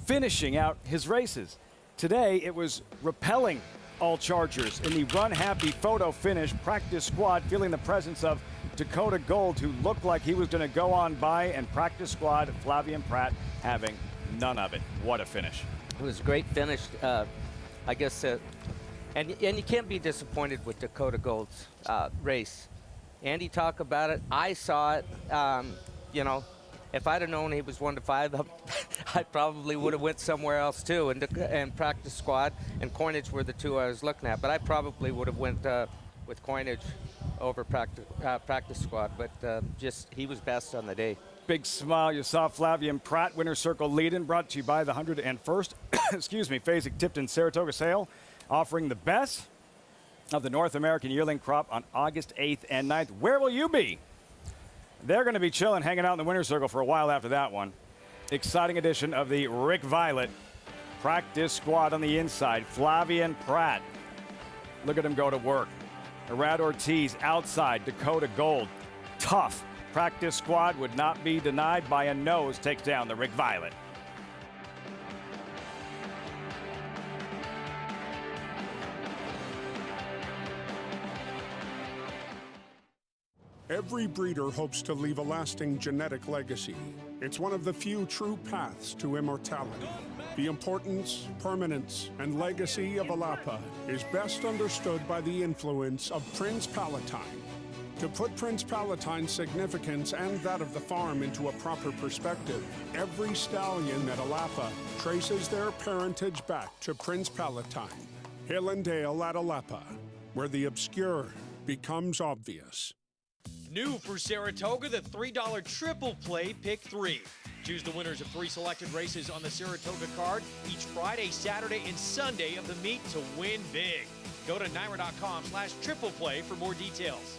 finishing out his races. Today, it was repelling all chargers in the run-happy photo finish. Practice squad feeling the presence of Dakota Gold, who looked like he was going to go on by, and practice squad Flavien Prat having none of it. What a finish. It was a great finish, I guess, and you can't be disappointed with Dakota Gold's race. Andy talked about it. I saw it. If I'd have known he was 1 to 5, I probably would have went somewhere else too. And practice squad and coinage were the two I was looking at. But I probably would have went with coinage over practice squad. But just he was best on the day. Big smile. You saw Flavien Prat, winner's circle lead-in, brought to you by the 101st, Fasig-Tipton Saratoga sale, offering the best of the North American yearling crop on August 8th and 9th. Where will you be? They're going to be chilling, hanging out in the winner's circle for a while after that one. Exciting edition of the Rick Violette practice squad on the inside. Flavien Prat. Look at him go to work. Arad Ortiz outside. Dakota Gold. Tough. Practice squad would not be denied by a nose. Takes down the Rick Violette. Every breeder hopes to leave a lasting genetic legacy. It's one of the few true paths to immortality. The importance, permanence, and legacy of Alapa is best understood by the influence of Prince Palatine. To put Prince Palatine's significance and that of the farm into a proper perspective, every stallion at Alapa traces their parentage back to Prince Palatine. Hill and Dale at Alapa, where the obscure becomes obvious. New for Saratoga, the $3 triple play pick 3. Choose the winners of 3 selected races on the Saratoga card each Friday, Saturday, and Sunday of the meet to win big. Go to NYRA.com/triple play for more details.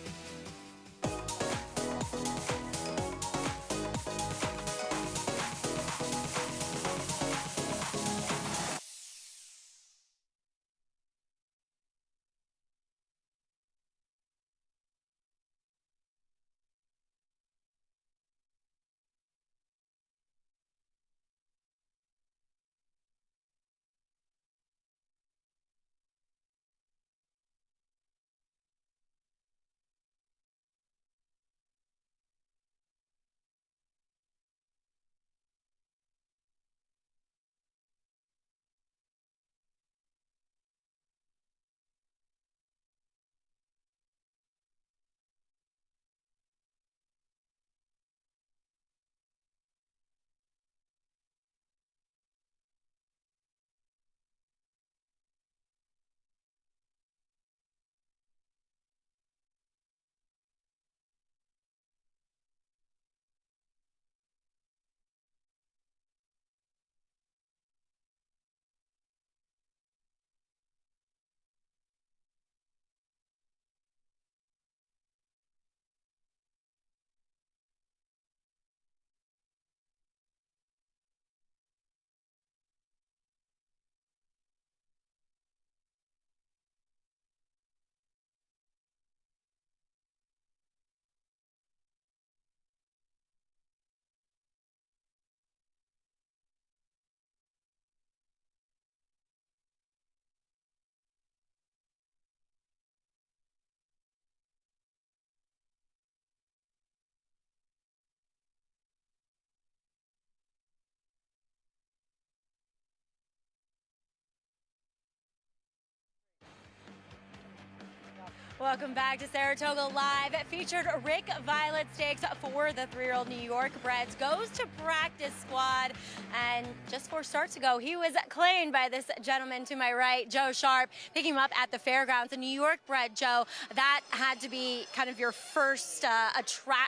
Welcome back to Saratoga Live. Featured Rick Violette Stakes for the 3-year-old New York breds goes to practice squad. And just 4 starts ago, he was claimed by this gentleman to my right, Joe Sharp, picking him up at the fairgrounds. A New York bred, Joe, that had to be kind of your first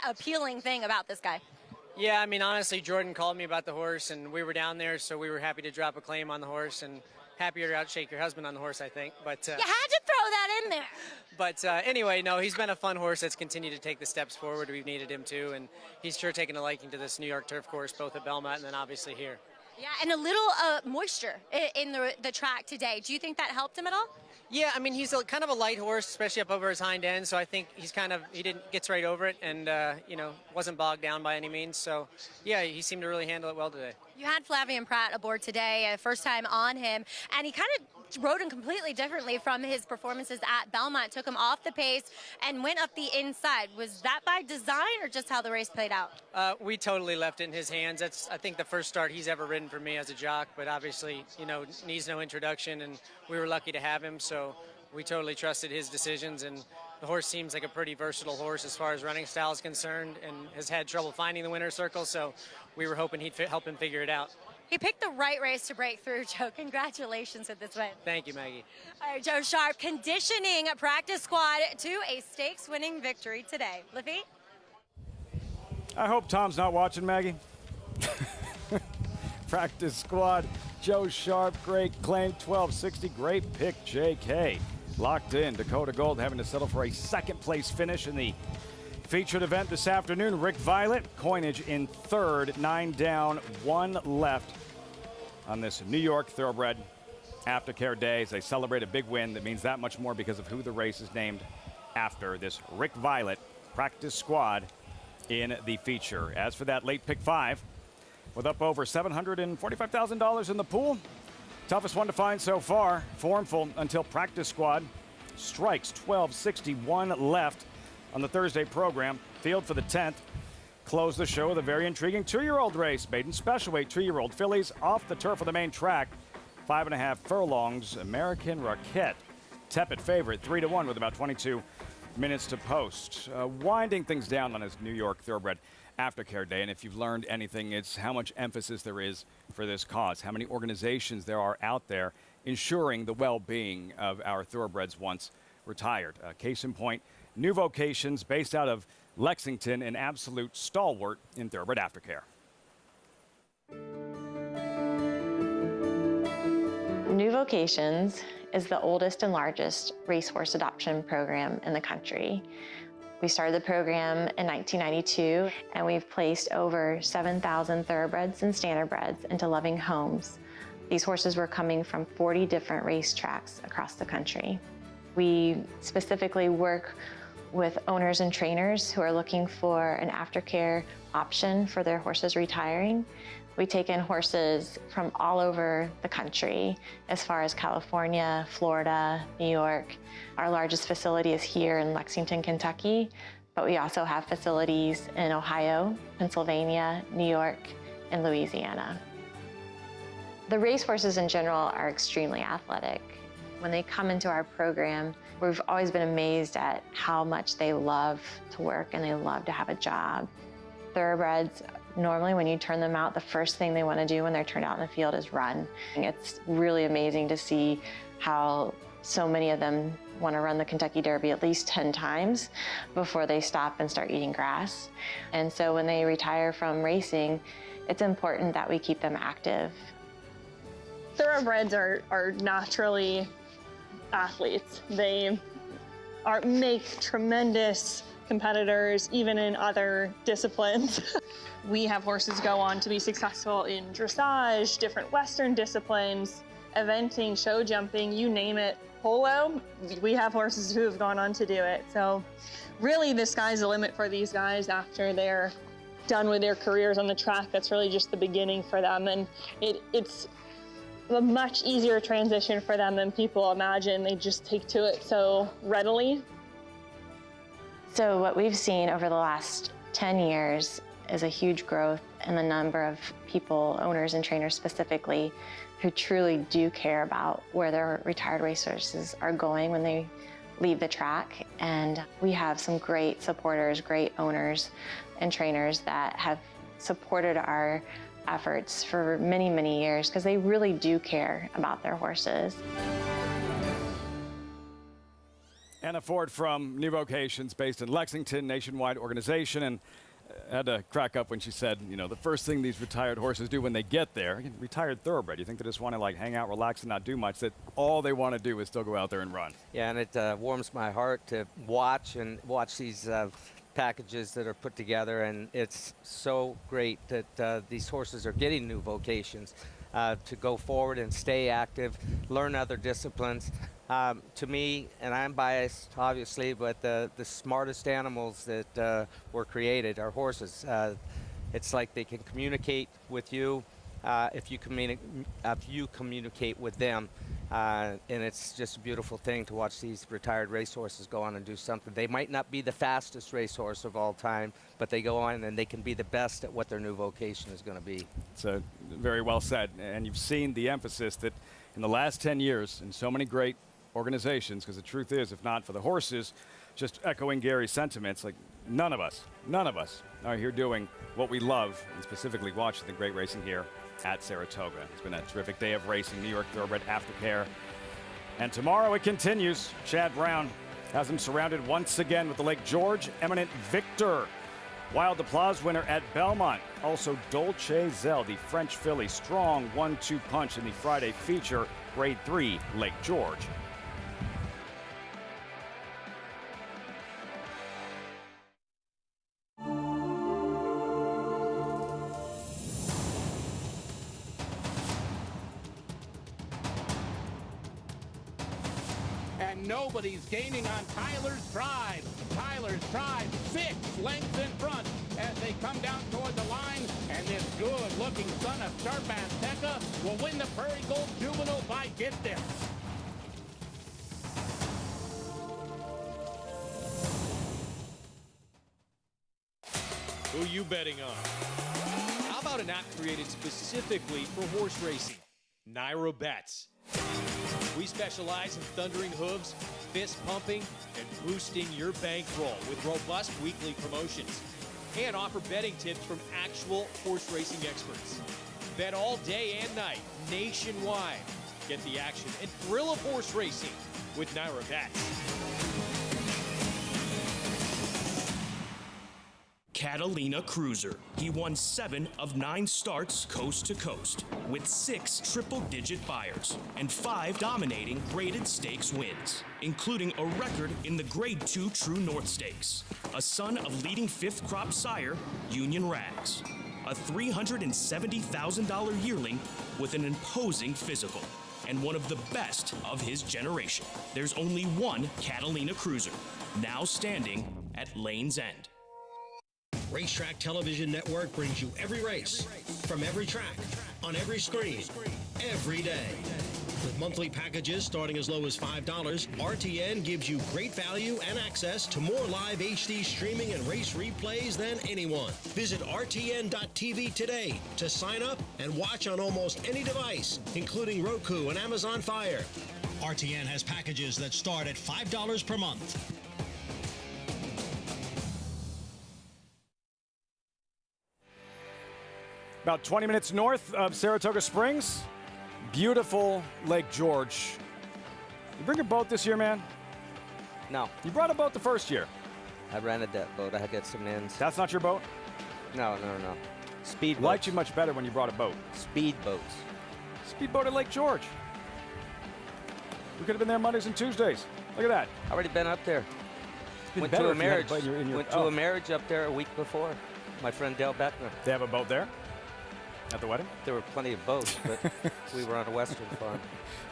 appealing thing about this guy. Yeah, I mean, honestly, Jordan called me about the horse, and we were down there, so we were happy to drop a claim on the horse. And happier to outshake your husband on the horse, I think. But You had to throw that in there. But anyway, no, he's been a fun horse that's continued to take the steps forward. We've needed him to, and he's sure taken a liking to this New York turf course, both at Belmont and then obviously here. Yeah, and a little moisture in the track today. Do you think that helped him at all? Yeah, I mean, he's kind of a light horse, especially up over his hind end, so I think he gets right over it and, wasn't bogged down by any means. So, yeah, he seemed to really handle it well today. You had Flavien Prat aboard today, first time on him, and he kind of rode him completely differently from his performances at Belmont. Took him off the pace and went up the inside. Was that by design or just how the race played out? We totally left it in his hands. That's, I think, the first start he's ever ridden for me as a jock, but obviously, needs no introduction, and we were lucky to have him, so we totally trusted his decisions, and the horse seems like a pretty versatile horse as far as running style is concerned and has had trouble finding the winner's circle, so we were hoping he'd help him figure it out. He picked the right race to break through, Joe. Congratulations with this win. Thank you, Maggie. All right, Joe Sharp conditioning practice squad to a stakes-winning victory today. Liffy? I hope Tom's not watching, Maggie. Practice squad, Joe Sharp, great claim, 1260, great pick, JK. Locked in, Dakota Gold having to settle for a second-place finish in the featured event this afternoon. Rick Violette, coinage in third, 9 down, 1 left on this New York Thoroughbred Aftercare Day as they celebrate a big win that means that much more because of who the race is named after. This Rick Violette practice squad in the feature. As for that late pick 5, with up over $745,000 in the pool, toughest one to find so far, formful until practice squad strikes. 12:61 left on the Thursday program. Field for the 10th. Close the show with a very intriguing 2-year-old race. Maiden special weight 2-year-old fillies off the turf of the main track. 5.5 furlongs. American Roquette, tepid favorite, 3-1 with about 22 minutes to post. Winding things down on his New York Thoroughbred Aftercare Day, and if you've learned anything, it's how much emphasis there is for this cause, how many organizations there are out there ensuring the well-being of our thoroughbreds once retired. Case in point, New Vocations, based out of Lexington, an absolute stalwart in thoroughbred aftercare. New Vocations is the oldest and largest racehorse adoption program in the country. We started the program in 1992, and we've placed over 7,000 thoroughbreds and standardbreds into loving homes. These horses were coming from 40 different racetracks across the country. We specifically work with owners and trainers who are looking for an aftercare option for their horses retiring. We take in horses from all over the country, as far as California, Florida, New York. Our largest facility is here in Lexington, Kentucky, but we also have facilities in Ohio, Pennsylvania, New York, and Louisiana. The racehorses in general are extremely athletic. When they come into our program, we've always been amazed at how much they love to work and they love to have a job. Thoroughbreds, normally when you turn them out, the first thing they want to do when they're turned out in the field is run. It's really amazing to see how so many of them want to run the Kentucky Derby at least 10 times before they stop and start eating grass. And so when they retire from racing, it's important that we keep them active. Thoroughbreds are naturally athletes. They make tremendous competitors, even in other disciplines. We have horses go on to be successful in dressage, different Western disciplines, eventing, show jumping, you name it. Polo, we have horses who have gone on to do it. So really the sky's the limit for these guys after they're done with their careers on the track. That's really just the beginning for them. And it's a much easier transition for them than people imagine. They just take to it so readily. So what we've seen over the last 10 years is a huge growth in the number of people, owners and trainers specifically, who truly do care about where their retired racehorses are going when they leave the track. And we have some great supporters, great owners and trainers that have supported our efforts for many, many years because they really do care about their horses. Anna Ford from New Vocations, based in Lexington, nationwide organization. And had to crack up when she said, you know, the first thing these retired horses do when they get there, retired thoroughbred, you think they just want to like hang out, relax, and not do much, that all they want to do is still go out there and run. Yeah, and it warms my heart to watch these packages that are put together, and it's so great that these horses are getting new vocations to go forward and stay active, learn other disciplines. To me, and I'm biased, obviously, but the smartest animals that were created are horses. It's like they can communicate with you if you communicate with them. And it's just a beautiful thing to watch these retired racehorses go on and do something. They might not be the fastest racehorse of all time, but they go on and they can be the best at what their new vocation is going to be. So very well said. And you've seen the emphasis that in the last 10 years in so many great organizations, because the truth is, if not for the horses, just echoing Gary's sentiments, like none of us are here doing what we love, and specifically watching the great racing here at Saratoga. It's been a terrific day of racing, New York Thoroughbred Aftercare. And tomorrow it continues. Chad Brown has him surrounded once again with the Lake George Eminent Victor. Wild Applause winner at Belmont. Also Dolce Zell, the French filly, strong 1-2 punch in the Friday feature, Grade 3, Lake George. And nobody's gaining on Tyler's Pride. Tyler's Pride 6 lengths in front as they come down toward the line. And this good-looking son of Starbanteca will win the Prairie Gold Juvenile by distance. Who you betting on? How about an app created specifically for horse racing? Naira Bets. We specialize in thundering hooves, fist pumping, and boosting your bankroll with robust weekly promotions. And offer betting tips from actual horse racing experts. Bet all day and night, nationwide. Get the action and thrill of horse racing with Naira Bets. Catalina Cruiser. He won 7 of 9 starts coast to coast, with 6 triple-digit buyers and 5 dominating graded stakes wins, including a record in the Grade 2 True North Stakes. A son of leading 5th crop sire, Union Rags. A $370,000 yearling with an imposing physical, and one of the best of his generation. There's only one Catalina Cruiser, now standing at Lane's End. Racetrack Television Network brings you every race, from every track, on every screen, every day. With monthly packages starting as low as $5, RTN gives you great value and access to more live HD streaming and race replays than anyone. Visit RTN.tv today to sign up and watch on almost any device, including Roku and Amazon Fire. RTN has packages that start at $5 per month. About 20 minutes north of Saratoga Springs, beautiful Lake George. You bring a boat this year, man? No. You brought a boat the first year. I rented that boat. I had got some ends. That's not your boat? No. Speed boats. Liked you much better when you brought a boat. Speed boats. Speedboat at Lake George. We could have been there Mondays and Tuesdays. Look at that. Already been up there. Went to a marriage. Went to a marriage up there a week before. My friend Dale Beckner. They have a boat there? At the wedding? There were plenty of boats, but we were on a western farm.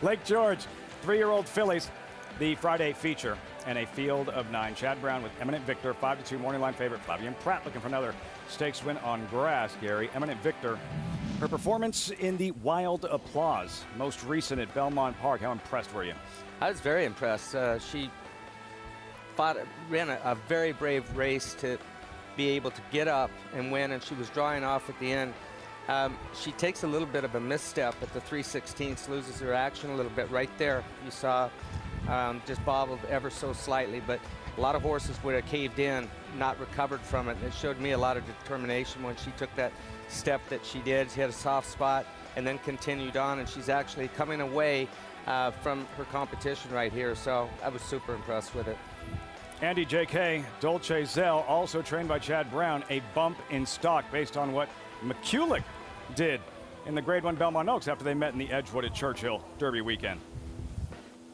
Lake George, 3-year-old fillies, the Friday feature, and a field of 9. Chad Brown with Eminent Victor, 5-2 morning line favorite. Flavien Prat looking for another stakes win on grass, Gary. Eminent Victor, her performance in the Wild Applause, most recent at Belmont Park. How impressed were you? I was very impressed. She ran a very brave race to be able to get up and win, and she was drawing off at the end. She takes a little bit of a misstep at the 3/16, loses her action a little bit right there. You saw just bobbled ever so slightly, but a lot of horses would have caved in, not recovered from it. It showed me a lot of determination when she took that step that she did. She had a soft spot and then continued on, and she's actually coming away from her competition right here. So I was super impressed with it. Andy J.K. Dolce Zell, also trained by Chad Brown, a bump in stock based on what McCulloch did in the Grade 1 Belmont Oaks after they met in the Edgewood at Churchill Derby weekend.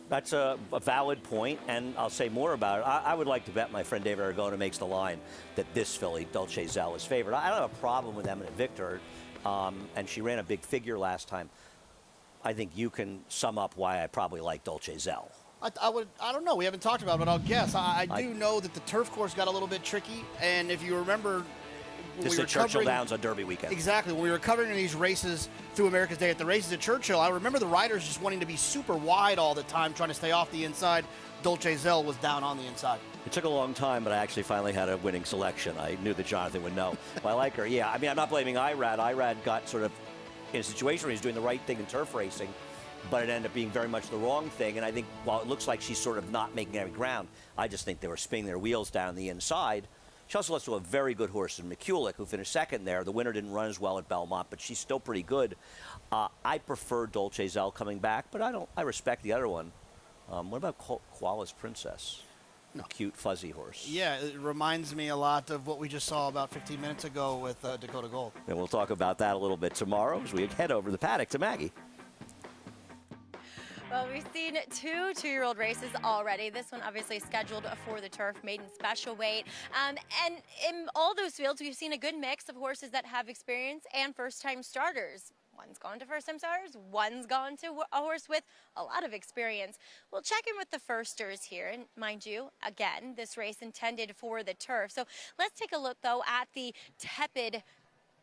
That's a valid point, and I'll say more about it. I would like to bet my friend Dave Aragona makes the line that this filly, Dolce Zell, is favored. I don't have a problem with Eminent Victor, and she ran a big figure last time. I think you can sum up why I probably like Dolce Zell. I don't know. We haven't talked about it, but I'll guess. I do know that the turf course got a little bit tricky, and if you remember, this is Churchill Downs on Derby weekend. Exactly. When we were covering these races through America's Day at the races at Churchill, I remember the riders just wanting to be super wide all the time, trying to stay off the inside. Dolce Zell was down on the inside. It took a long time, but I actually finally had a winning selection. I knew that Jonathan would know. Well, I like her. Yeah, I mean, I'm not blaming Irad. Irad got sort of in a situation where he's doing the right thing in turf racing, but it ended up being very much the wrong thing. And I think while it looks like she's sort of not making any ground, I just think they were spinning their wheels down the inside. She also lost to a very good horse in McCulloch, who finished second there. The winner didn't run as well at Belmont, but she's still pretty good. I prefer Dolce Zell coming back, but I respect the other one. What about Koala's Princess? No. Cute, fuzzy horse. Yeah, it reminds me a lot of what we just saw about 15 minutes ago with Dakota Gold. And we'll talk about that a little bit tomorrow as we head over the paddock to Maggie. Well, we've seen two two-year-old races already. This one obviously scheduled for the turf, maiden special weight. And in all those fields, we've seen a good mix of horses that have experience and first-time starters. One's gone to first-time starters, one's gone to a horse with a lot of experience. We'll check in with the firsters here. And mind you, again, this race intended for the turf. So let's take a look, though, at the tepid,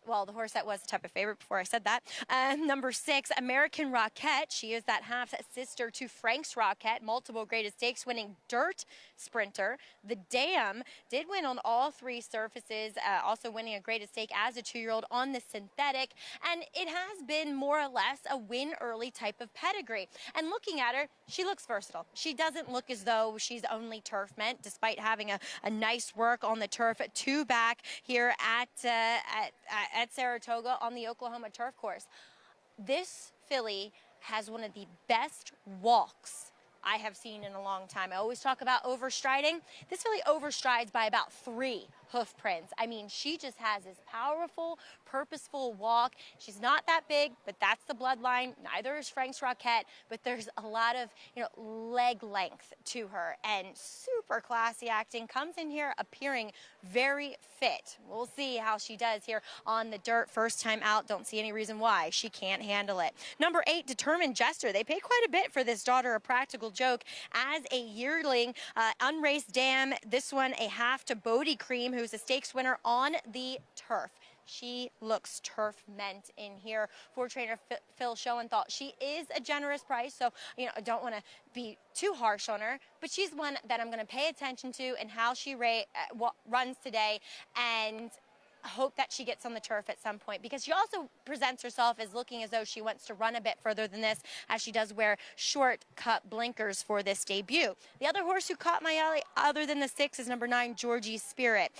well, the horse that was a tepid favorite before I said that. Number 6, American Rocket. She is that half-sister to Frank's Rocket, multiple graded stakes winning dirt sprinter. The Dam did win on all 3 surfaces, also winning a graded stake as a 2-year-old on the synthetic. And it has been more or less a win early type of pedigree. And looking at her, she looks versatile. She doesn't look as though she's only turf meant, despite having a nice work on the turf 2 back here at Saratoga on the Oklahoma turf course. This filly has one of the best walks I have seen in a long time. I always talk about overstriding. This filly overstrides by about 3 hoof prints. I mean, she just has this powerful, purposeful walk. She's not that big, but that's the bloodline. Neither is Frank's Rocket, but there's a lot of, leg length to her, and super classy acting. Comes in here appearing very fit. We'll see how she does here on the dirt. First time out. Don't see any reason why she can't handle it. Number 8, Determined Jester. They paid quite a bit for this Daughter of Practical Joke as a yearling, unraced dam. This one a half to Bodie Cream, who's a stakes winner on the turf. She looks turf meant in here for trainer Phil Schoenthal. She is a generous price, so I don't want to be too harsh on her, but she's one that I'm going to pay attention to and how she runs today, and hope that she gets on the turf at some point, because she also presents herself as looking as though she wants to run a bit further than this, as she does wear short cut blinkers for this debut. The other horse who caught my eye other than the 6 is number 9, Georgie's Spirit.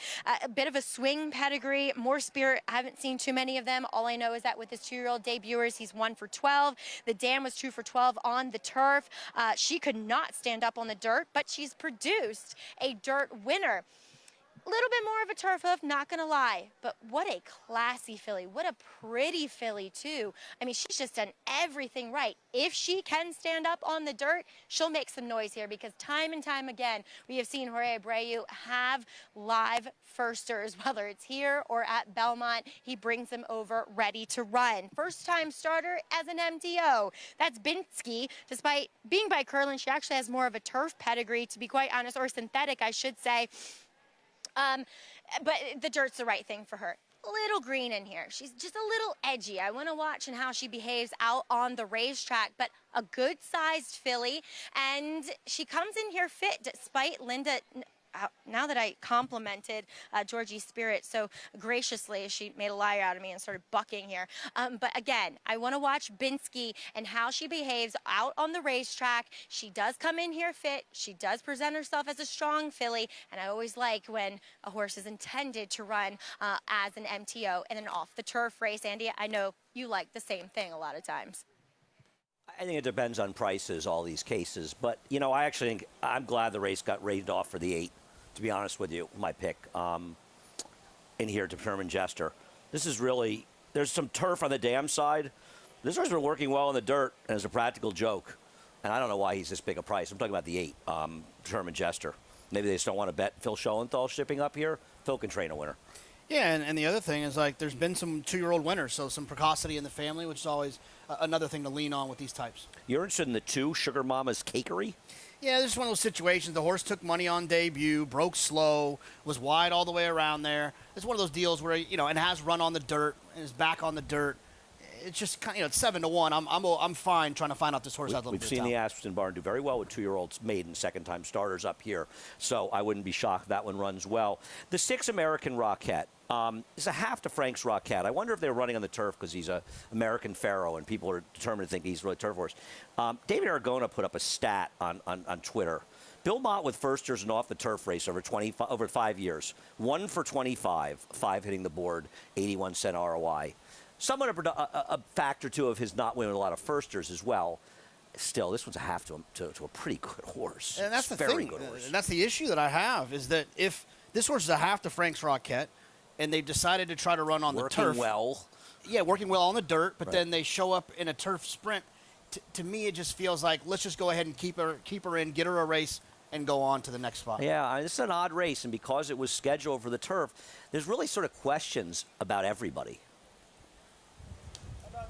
A bit of a swing pedigree, more Spirit. I haven't seen too many of them. All I know is that with his 2-year-old debuters, he's 1 for 12. The Dam was 2 for 12 on the turf. She could not stand up on the dirt, but she's produced a dirt winner. A little bit more of a turf hoof, not gonna lie, but what a classy filly. What a pretty filly too. I mean, she's just done everything right. If she can stand up on the dirt, she'll make some noise here, because time and time again, we have seen Jorge Abreu have live firsters, whether it's here or at Belmont. He brings them over ready to run. First time starter as an MTO. That's Binsky. Despite being by Curlin, she actually has more of a turf pedigree, to be quite honest, or synthetic, I should say. But the dirt's the right thing for her. Little green in here. She's just a little edgy. I want to watch and how she behaves out on the racetrack, but a good-sized filly, and she comes in here fit despite Linda. Now that I complimented Georgie's Spirit so graciously, she made a liar out of me and started bucking here. But again, I want to watch Binsky and how she behaves out on the racetrack. She does come in here fit. She does present herself as a strong filly, and I always like when a horse is intended to run as an MTO and an off-the-turf race. Andy, I know you like the same thing a lot of times. I think it depends on prices, all these cases. But, I actually think I'm glad the race got rated off for the 8. to be honest with you, my pick in here, Determined Jester. This is really, there's some turf on the dam side. This horse has been working well in the dirt, and it's a practical joke. And I don't know why he's this big a price. I'm talking about the 8, Determined Jester. Maybe they just don't want to bet Phil Schoenthal shipping up here. Phil can train a winner. Yeah, and the other thing is, like, there's been some 2-year-old winners, so some precocity in the family, which is always another thing to lean on with these types. You're interested in the 2, Sugar Mama's Cakery? Yeah, this is one of those situations. The horse took money on debut, broke slow, was wide all the way around there. It's one of those deals where, you know, and has run on the dirt, and is back on the dirt. It's just kind of, you know, it's 7-1. I'm fine trying to find out this horse has a little bit of We've seen talent. the Asperton barn do very well with 2-year-olds maiden second-time starters up here, so I wouldn't be shocked if that one runs well. The 6 American Rocket is a half to Frank's Rocket. I wonder if they're running on the turf because he's an American Pharaoh and people are determined to think he's really turf horse. David Aragona put up a stat on Twitter. Bill Mott with firsters and off the turf race over 5 years. 1 for 25, 5 hitting the board, 81-cent ROI. Somewhat a factor, too, of his not winning a lot of firsters as well. Still, this one's a half to a pretty good horse. And that's the very thing. Good horse. And that's the issue that I have is that if this horse is a half to Frank's Rocket and they've decided to try to run on the turf. Working well. Yeah, working well on the dirt, but Right. then they show up in a turf sprint. To me, it just feels like let's just go ahead and keep her in, get her a race, and go on to the next spot. Yeah, this is an odd race, and because it was scheduled for the turf, there's really sort of questions about everybody.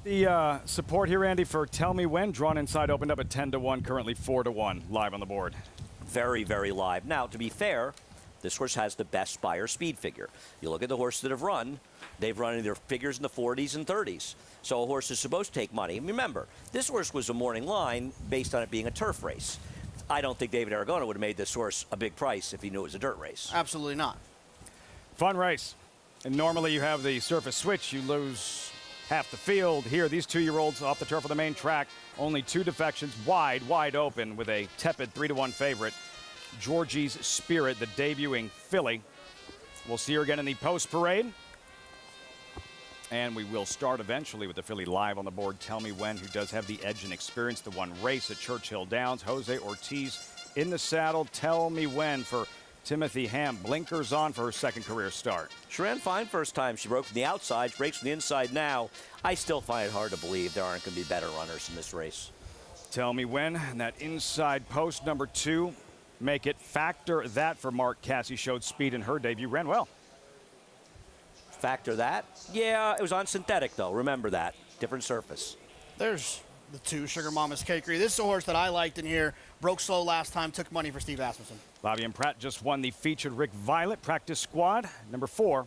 The support here, Andy, for Tell Me When, drawn inside, opened up at 10-1, currently 4-1, live on the board. Very, very live. Now, to be fair, this horse has the best Spire speed figure. You look at the horses that have run, they've run in their figures in the 40s and 30s. So a horse is supposed to take money. And remember, this horse was a morning line based on it being a turf race. I don't think David Aragona would have made this horse a big price if he knew it was a dirt race. Absolutely not. Fun race. And normally you have the surface switch, you lose half the field. Here, these 2-year-olds off the turf of the main track, only 2 defections, wide open with a tepid 3-1 favorite. Georgie's Spirit, the debuting filly. We'll see her again in the post parade. And we will start eventually with the filly live on the board. Tell Me When, who does have the edge and experience. The one race at Churchill Downs. Jose Ortiz in the saddle. Tell Me When for Timothy Ham. Blinkers on for her second career start. She ran fine first time. She broke from the outside. She breaks from the inside now. I still find it hard to believe there aren't going to be better runners in this race. Tell Me When, and that inside post, number 2. Make It Factor That for Mark Cassie. Showed speed in her debut. Ran well. Factor That? Yeah, it was on synthetic, though. Remember that. Different surface. There's the 2, Sugar Mama's Cakery. This is a horse that I liked in here. Broke slow last time, took money for Steve Asmussen. Bobby and Pratt just won the featured Rick Violette practice squad. Number 4,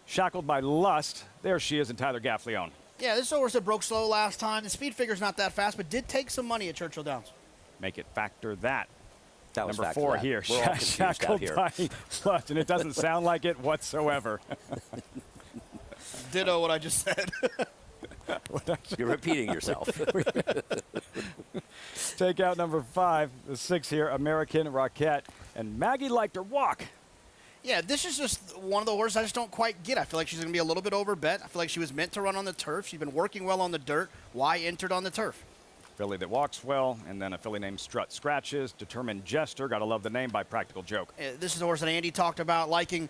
Shackled by Lust. There she is in Tyler Gaffleone. Yeah, this is a horse that broke slow last time. The speed figure's not that fast, but did take some money at Churchill Downs. Make It Factor That. That was number Factor 4 That. here. We're all confused out Shackled here. by Lust, and it doesn't sound like it whatsoever. Ditto what I just said. You're repeating yourself. Take out number 5, the 6 here, American Rocket. And Maggie liked her walk. Yeah, this is just one of the horses I just don't quite get. I feel like she's going to be a little bit overbet. I feel like she was meant to run on the turf. She's been working well on the dirt. Why entered on the turf? Filly that walks well, and then a filly named Strut Scratches. Determined Jester, gotta love the name, by Practical Joke. This is a horse that Andy talked about liking,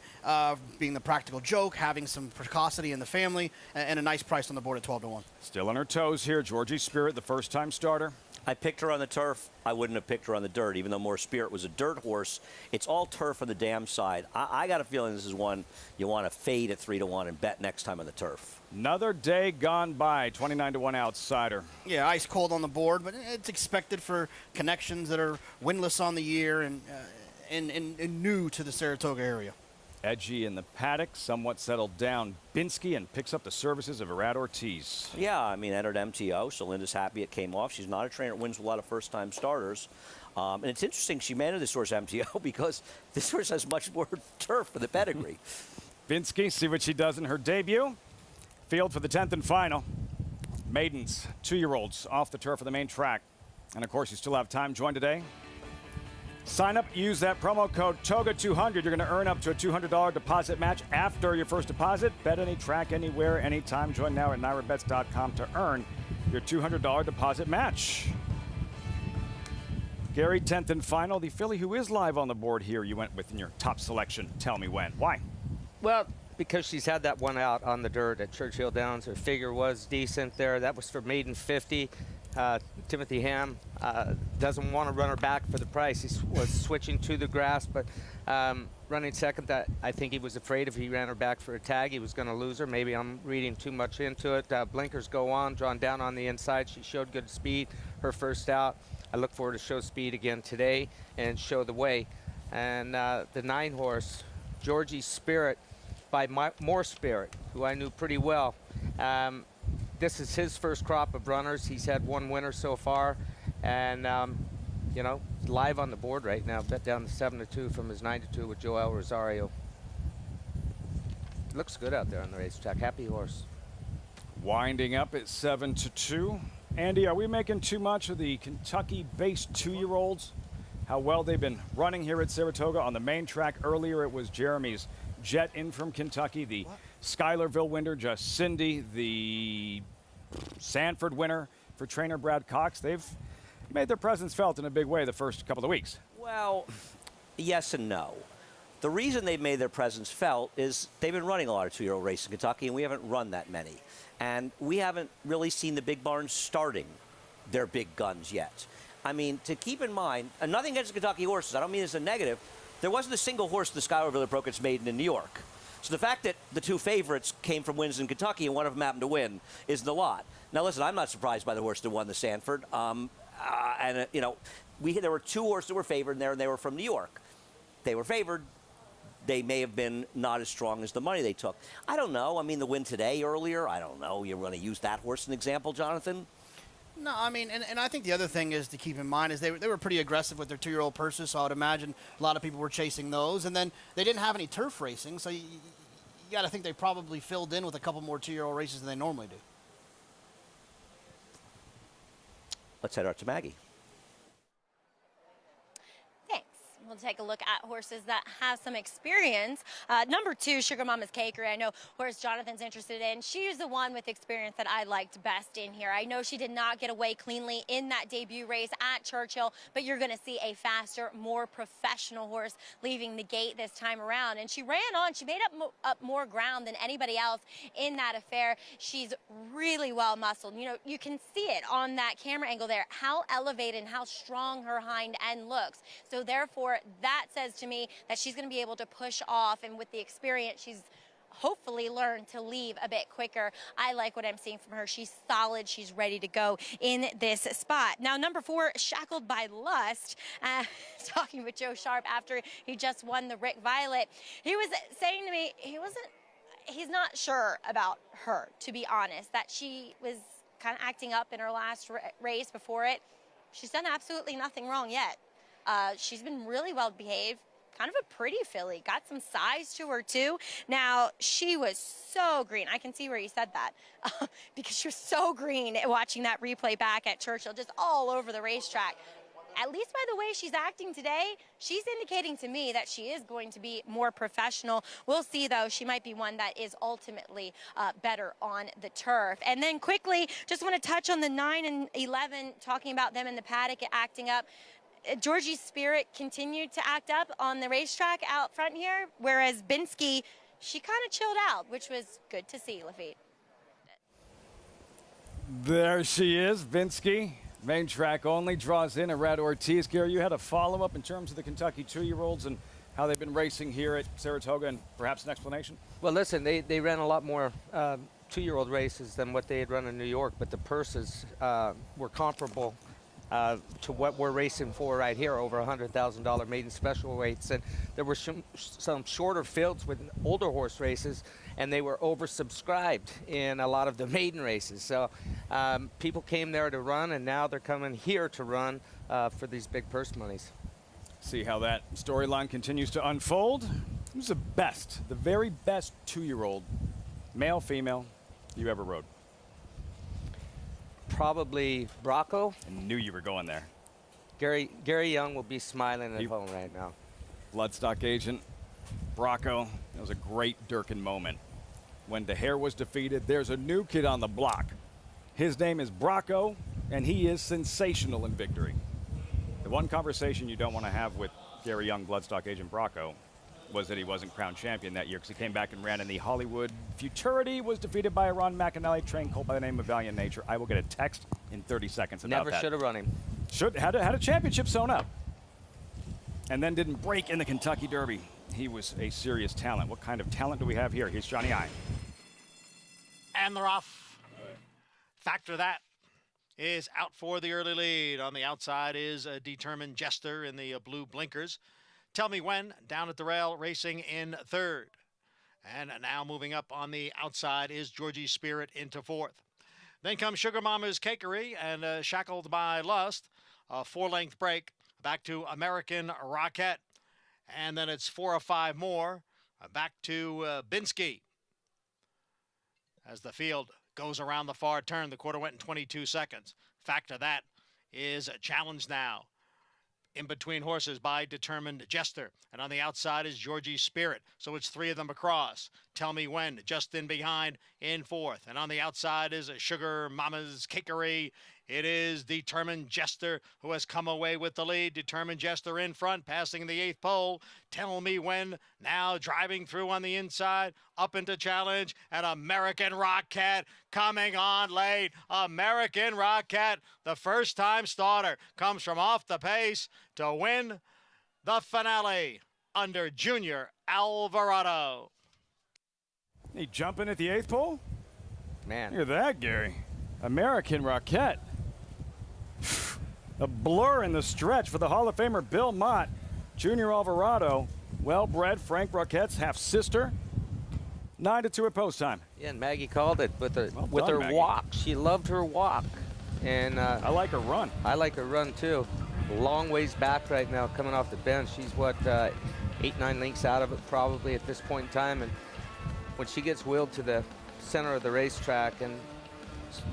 being the practical joke, having some precocity in the family, and a nice price on the board at 12-1. Still on her toes here, Georgie's Spirit, the first-time starter. I picked her on the turf. I wouldn't have picked her on the dirt, even though More Spirit was a dirt horse. It's all turf on the dam side. I got a feeling this is one you want to fade at 3-1 and bet next time on the turf. Another day gone by, 29-1 outsider. Yeah, ice cold on the board, but it's expected for connections that are winless on the year and new to the Saratoga area. Edgy in the paddock, somewhat settled down. Binsky and picks up the services of Irad Ortiz. Yeah, I mean, entered MTO, so Linda's happy it came off. She's not a trainer that wins with a lot of first-time starters. And it's interesting she managed this horse MTO because this horse has much more turf for the pedigree. Binsky, see what she does in her debut. Field for the 10th and final. Maidens, 2-year-olds off the turf of the main track. And of course, you still have time. Join today. Sign up, use that promo code TOGA200. You're going to earn up to a $200 deposit match after your first deposit. Bet any track, anywhere, anytime. Join now at NYRABets.com to earn your $200 deposit match. Gary, 10th and final. The filly who is live on the board here, you went with in your top selection. Tell me when. Why? Well, because she's had that one out on the dirt at Churchill Downs. Her figure was decent there. That was for maiden 50. Timothy Ham doesn't want to run her back for the price. He was switching to the grass, but running second, that I think he was afraid if he ran her back for a tag, he was going to lose her. Maybe I'm reading too much into it. Blinkers go on, drawn down on the inside. She showed good speed her first out. I look forward to show speed again today and show the way. And the 9 horse, Georgie's Spirit by More Spirit, who I knew pretty well. This is his first crop of runners. He's had 1 winner so far, and you know, live on the board right now. Bet down to 7-2 from his 9-2 with Joel Rosario. Looks good out there on the racetrack. Happy horse. Winding up at 7-2. Andy, are we making too much of the Kentucky-based 2-year-olds? How well they've been running here at Saratoga on the main track. Earlier it was Jeremy's Jet in from Kentucky, the Schuylerville winner, just Cindy, the Sanford winner for trainer Brad Cox. They've made their presence felt in a big way the first couple of weeks. Well, yes and no. The reason they've made their presence felt is they've been running a lot of 2-year-old races in Kentucky, and we haven't run that many. And we haven't really seen the big barns starting their big guns yet. I mean, to keep in mind, and nothing against the Kentucky horses, I don't mean it's a negative, there wasn't a single horse in the Schuylerville that broke its maiden in New York. So the fact that the 2 favorites came from wins in Kentucky and one of them happened to win isn't a lot. Now, listen, I'm not surprised by the horse that won the Sanford. You know, there were 2 horses that were favored in there, and they were from New York. They were favored. They may have been not as strong as the money they took. I don't know. I mean, the win today earlier, I don't know. You're going to use that horse as an example, Jonathan? No, I mean, and I think the other thing is to keep in mind is they were pretty aggressive with their 2-year-old purses, so I would imagine a lot of people were chasing those. And then they didn't have any turf racing, so you got to think they probably filled in with a couple more 2-year-old races than they normally do. Let's head out to Maggie. We'll take a look at horses that have some experience. Number 2, Sugar Mama's Cakery. I know horse Jonathan's interested in. She's the one with experience that I liked best in here. I know she did not get away cleanly in that debut race at Churchill, but you're going to see a faster, more professional horse leaving the gate this time around. And she ran on. She made up more ground than anybody else in that affair. She's really well muscled. You know, you can see it on that camera angle there, how elevated and how strong her hind end looks. So therefore, that says to me that she's going to be able to push off, and with the experience, she's hopefully learned to leave a bit quicker. I like what I'm seeing from her. She's solid. She's ready to go in this spot. Now, number 4, Shackled by Lust. Talking with Joe Sharp after he just won the Rick Violette, he was saying to me he's not sure about her, to be honest, that she was kind of acting up in her last race before it. She's done absolutely nothing wrong yet. She's been really well behaved, kind of a pretty filly, got some size to her too. Now, she was so green. I can see where you said that because she was so green watching that replay back at Churchill, just all over the racetrack. At least by the way she's acting today, she's indicating to me that she is going to be more professional. We'll see, though. She might be one that is ultimately better on the turf. And then quickly, just want to touch on the 9 and 11, talking about them in the paddock acting up. Georgie's Spirit continued to act up on the racetrack out front here, whereas Binsky, she kind of chilled out, which was good to see, Lafitte. There she is, Binsky. Main track only, draws in Arad Ortiz. Gary, you had a follow-up in terms of the Kentucky 2-year-olds and how they've been racing here at Saratoga, and perhaps an explanation? Well, listen, they ran a lot more 2-year-old races than what they had run in New York, but the purses were comparable to what we're racing for right here, over $100,000 maiden special weights. And there were some shorter fields with older horse races, and they were oversubscribed in a lot of the maiden races. So people came there to run, and now they're coming here to run for these big purse monies. See how that storyline continues to unfold. Who's the very best 2-year-old, male, female, you ever rode? Probably Bracco. I knew you were going there. Gary Young will be smiling at home right now. Bloodstock agent, Bracco. That was a great Durkin moment. When DeHare was defeated, there's a new kid on the block. His name is Bracco, and he is sensational in victory. The one conversation you don't want to have with Gary Young, Bloodstock Agent Bracco, was that he wasn't crowned champion that year because he came back and ran in the Hollywood Futurity, was defeated by a Ron McAnally trained colt by the name of Valiant Nature. I will get a text in 30 seconds about Never that. should have run him. Had a championship sewn up. And then didn't break in the Kentucky Derby. He was a serious talent. What kind of talent do we have here? Here's Johnny I. And they're off. Factor that is out for the early lead. On the outside is a Determined Jester in the blue blinkers. Tell Me When, down at the rail, racing in third. And now moving up on the outside is Georgie Spirit into fourth. Then comes Sugar Mama's Cakery and Shackled by Lust. A 4-length break back to American Rocket. And then it's 4 or 5 more back to Binsky. As the field goes around the far turn, the quarter went in 22 seconds. Factor that is a challenge now. In between horses by Determined Jester. And on the outside is Georgie Spirit. So it's 3 of them across. Tell Me When, just in behind in fourth. And on the outside is Sugar Mama's Cakery. It is Determined Jester who has come away with the lead. Determined Jester in front, passing the 8th pole. Tell Me When, now driving through on the inside, up into challenge, and American Rocket coming on late. American Rocket, the first-time starter, comes from off the pace to win the finale under Junior Alvarado. He jumping at the 8th pole? Man. Look at that, Gary. American Rocket. A blur in the stretch for the Hall of Famer Bill Mott. Junior Alvarado, well-bred, Frank Roquette's half-sister. 9-2 at post time. Yeah, and Maggie called it with her Maggie. walk. She loved her walk. And I like her run. I like her run, too. Long ways back right now, coming off the bench. She's, 8-9 lengths out of it probably at this point in time. And when she gets wheeled to the center of the racetrack, and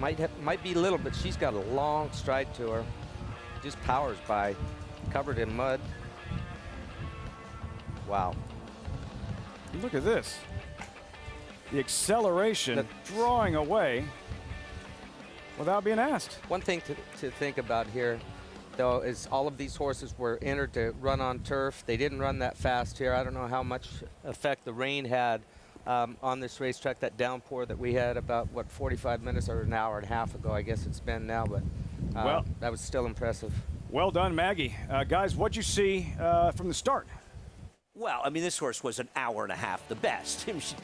might be little, but she's got a long stride to her. Just powers by, covered in mud. Wow. Look at this. The acceleration, drawing away without being asked. One thing to think about here, though, is all of these horses were entered to run on turf. They didn't run that fast here. I don't know how much effect the rain had on this racetrack, that downpour that we had about, 45 minutes or an hour and a half ago, I guess it's been now, but that was still impressive. Well done, Maggie. Guys, what'd you see from the start? Well, I mean, this horse was an hour and a half the best. She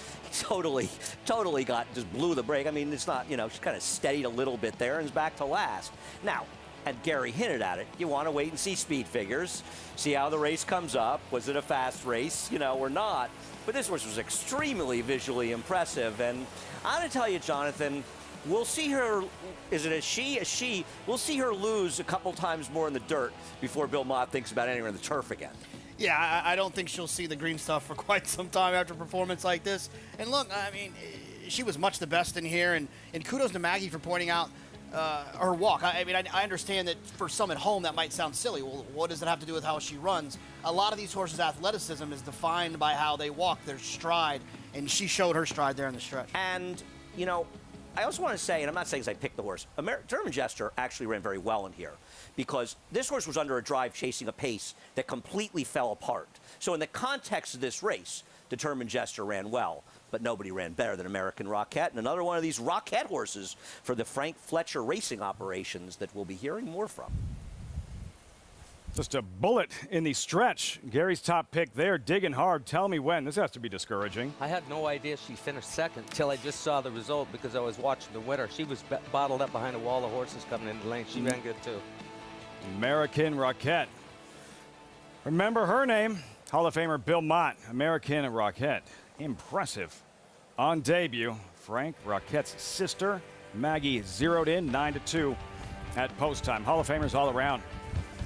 totally just blew the brake. I mean, it's not, she kind of steadied a little bit there and is back to last. Now, and Gary hinted at it, you want to wait and see speed figures, see how the race comes up. Was it a fast race, or not? But this horse was extremely visually impressive. And I'm going to tell you, Jonathan, we'll see her, is it a she? We'll see her lose a couple times more in the dirt before Bill Mott thinks about entering the turf again. Yeah, I don't think she'll see the green stuff for quite some time after a performance like this. And look, I mean, she was much the best in here, and kudos to Maggie for pointing out her walk. I mean, I understand that for some at home that might sound silly. Well, what does it have to do with how she runs? A lot of these horses' athleticism is defined by how they walk, their stride, and she showed her stride there in the stretch. And, I also want to say, and I'm not saying I picked the horse, Determined Jester actually ran very well in here because this horse was under a drive chasing a pace that completely fell apart. So in the context of this race, Determined Jester ran well, but nobody ran better than American Rocket, and another one of these Rocket horses for the Frank Fletcher racing operations that we'll be hearing more from. Just a bullet in the stretch. Gary's top pick there, digging hard. Tell Me When. This has to be discouraging. I had no idea she finished second until I just saw the result because I was watching the winner. She was bottled up behind a wall of horses coming into the lane. She ran good, too. American Rocket. Remember her name, Hall of Famer Bill Mott. American Rocket. Impressive. On debut, Frank Roquette's sister, Maggie, zeroed in 9-2 at post time. Hall of Famers all around.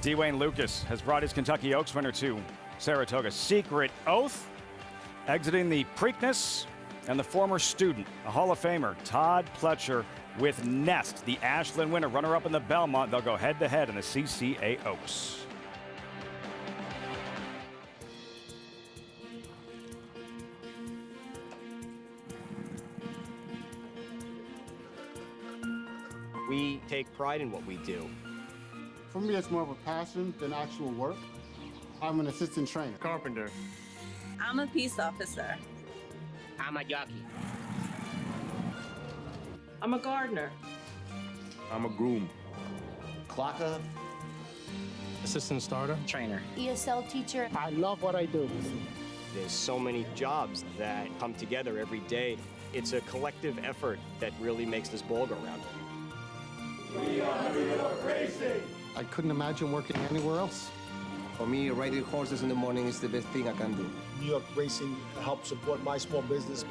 Dwayne Lucas has brought his Kentucky Oaks winner to Saratoga. Secret Oath, exiting the Preakness, and the former student, a Hall of Famer, Todd Pletcher, with Nest, the Ashland winner, runner-up in the Belmont. They'll go head-to-head in the CCA Oaks. We take pride in what we do. For me, it's more of a passion than actual work. I'm an assistant trainer. Carpenter. I'm a peace officer. I'm a jockey. I'm a gardener. I'm a groom. Clocker. Assistant starter. Trainer. ESL teacher. I love what I do. There's so many jobs that come together every day. It's a collective effort that really makes this ball go round. We are New York Racing. I couldn't imagine working anywhere else. For me, riding horses in the morning is the best thing I can do. New York Racing helps support my small business.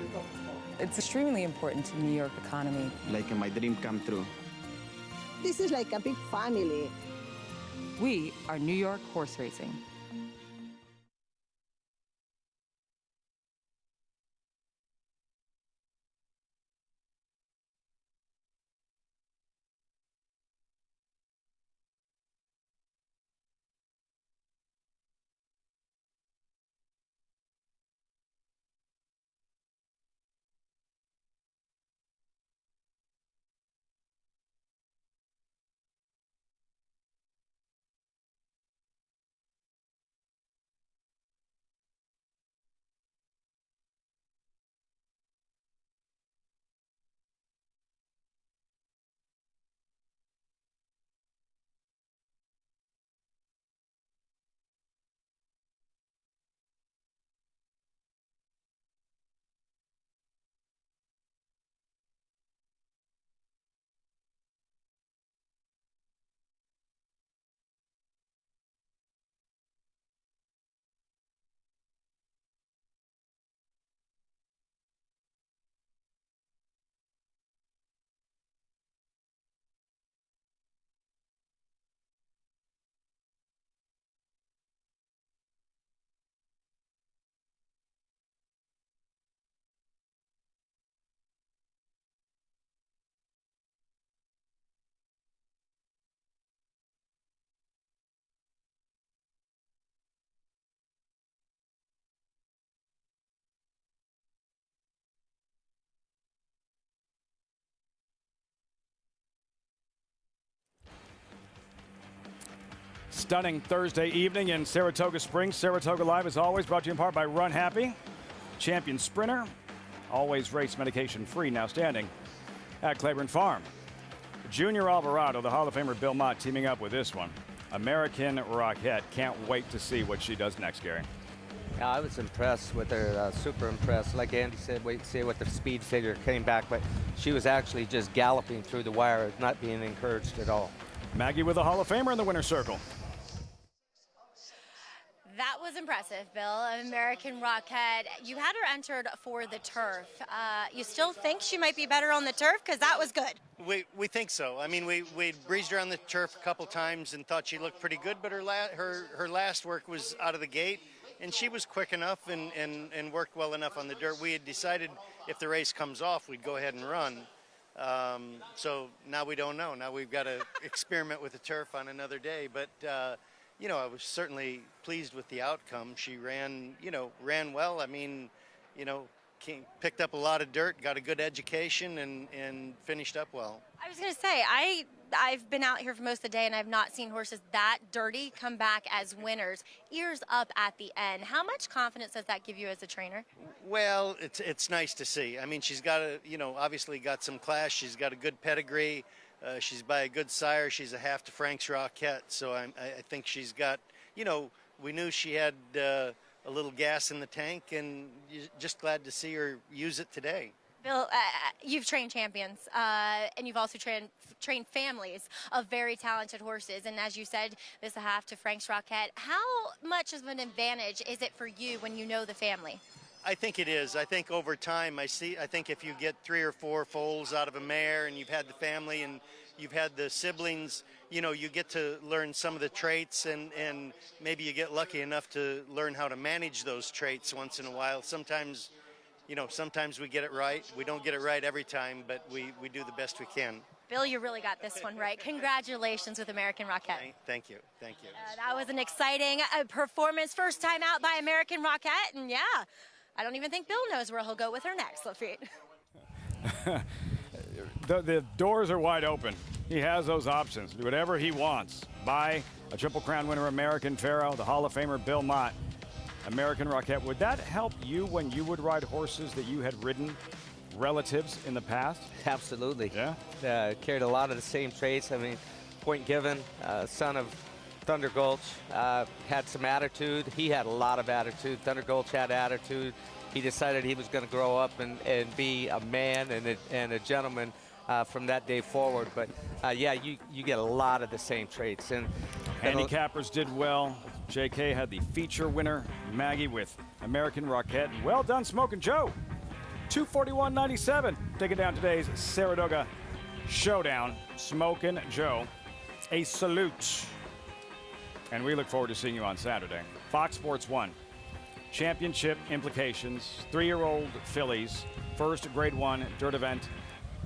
It's extremely important to the New York economy. Like my dream come true. This is like a big family. We are New York Horse Racing. Stunning Thursday evening in Saratoga Springs. Saratoga Live, as always, brought to you in part by Run Happy, champion sprinter, always race medication free, now standing at Claiborne Farm. Junior Alvarado, the Hall of Famer Bill Mott, teaming up with this one. American Rockette. Can't wait to see what she does next, Gary. Yeah, I was impressed with her, super impressed. Like Andy said, wait and see what the speed figure came back, but she was actually just galloping through the wire, not being encouraged at all. Maggie with a Hall of Famer in the winner's circle. That was impressive, Bill. American Rockette. You had her entered for the turf. You still think she might be better on the turf? Because that was good. We think so. I mean, we breezed her on the turf a couple times and thought she looked pretty good, but her last work was out of the gate, and she was quick enough and worked well enough on the dirt. We had decided if the race comes off, we'd go ahead and run. So now we don't know. Now we've got to experiment with the turf on another day, but you know, I was certainly pleased with the outcome. She ran well. I mean, picked up a lot of dirt, got a good education, and finished up well. I was going to say, I've been out here for most of the day, and I've not seen horses that dirty come back as winners. Ears up at the end. How much confidence does that give you as a trainer? Well, it's nice to see. I mean, she's got obviously got some class. She's got a good pedigree. She's by a good sire. She's a half to Frank's Rockette, so I think she's got, we knew she had a little gas in the tank, and just glad to see her use it today. Bill, you've trained champions, and you've also trained families of very talented horses, and as you said, this is a half to Frank's Rockette. How much of an advantage is it for you when you know the family? I think it is. I think over time, I think if you get 3 or 4 foals out of a mare and you've had the family and you've had the siblings, you get to learn some of the traits, and maybe you get lucky enough to learn how to manage those traits once in a while. Sometimes we get it right. We don't get it right every time, but we do the best we can. Bill, you really got this one right. Congratulations with American Rockette. Thank you. That was an exciting performance. First time out by American Rockette, and yeah, I don't even think Bill knows where he'll go with her next, Lafitte. The doors are wide open He has those options. Do whatever he wants. Buy a Triple Crown winner American Pharoah, the Hall of Famer Bill Mott, American Rocket. Would that help you when you would ride horses that you had ridden relatives in the past? Absolutely. Yeah? Carried a lot of the same traits. I mean, Point Given, son of Thunder Gulch, had some attitude. He had a lot of attitude. Thunder Gulch had attitude. He decided he was going to grow up and be a man and a gentleman from that day forward. But yeah, you get a lot of the same traits. And handicappers did well. JK had the feature winner, Maggie with American Rocket. Well done, Smokin' Joe. 241.97. Taking down today's Saratoga Showdown. Smokin' Joe, a salute. And we look forward to seeing you on Saturday. Fox Sports 1. Championship implications. 3-year-old fillies. First Grade 1 dirt event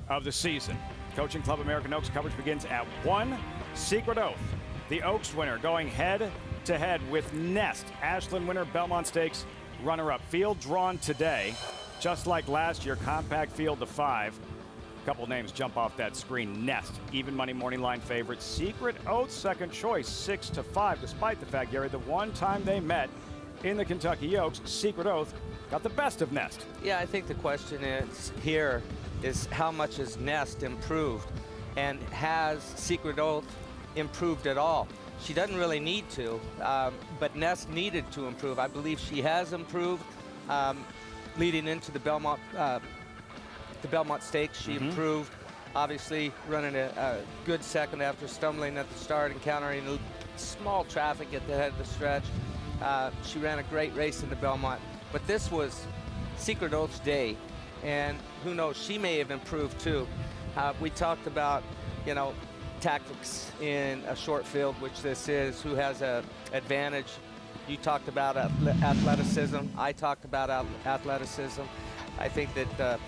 of the season. Coaching Club American Oaks coverage begins at 1. Secret Oath, the Oaks winner, going head-to-head with Nest. Ashland winner, Belmont Stakes runner-up. Field drawn today. Just like last year, compact field to 5. A couple names jump off that screen. Nest, even money morning line favorite. Secret Oath, second choice, 6-5. Despite the fact, Gary, the one time they met in the Kentucky Oaks, Secret Oath got the best of Nest. Yeah, I think the question is how much has Nest improved, and has Secret Oath improved at all? She doesn't really need to, but Nest needed to improve. I believe she has improved. Leading into the Belmont Stakes, she improved. Obviously, running a good second after stumbling at the start, encountering small traffic at the head of the stretch. She ran a great race in the Belmont, but this was Secret Oath's day, and who knows, she may have improved too. We talked about, tactics in a short field, which this is, who has an advantage. You talked about athleticism. I talked about athleticism. I think that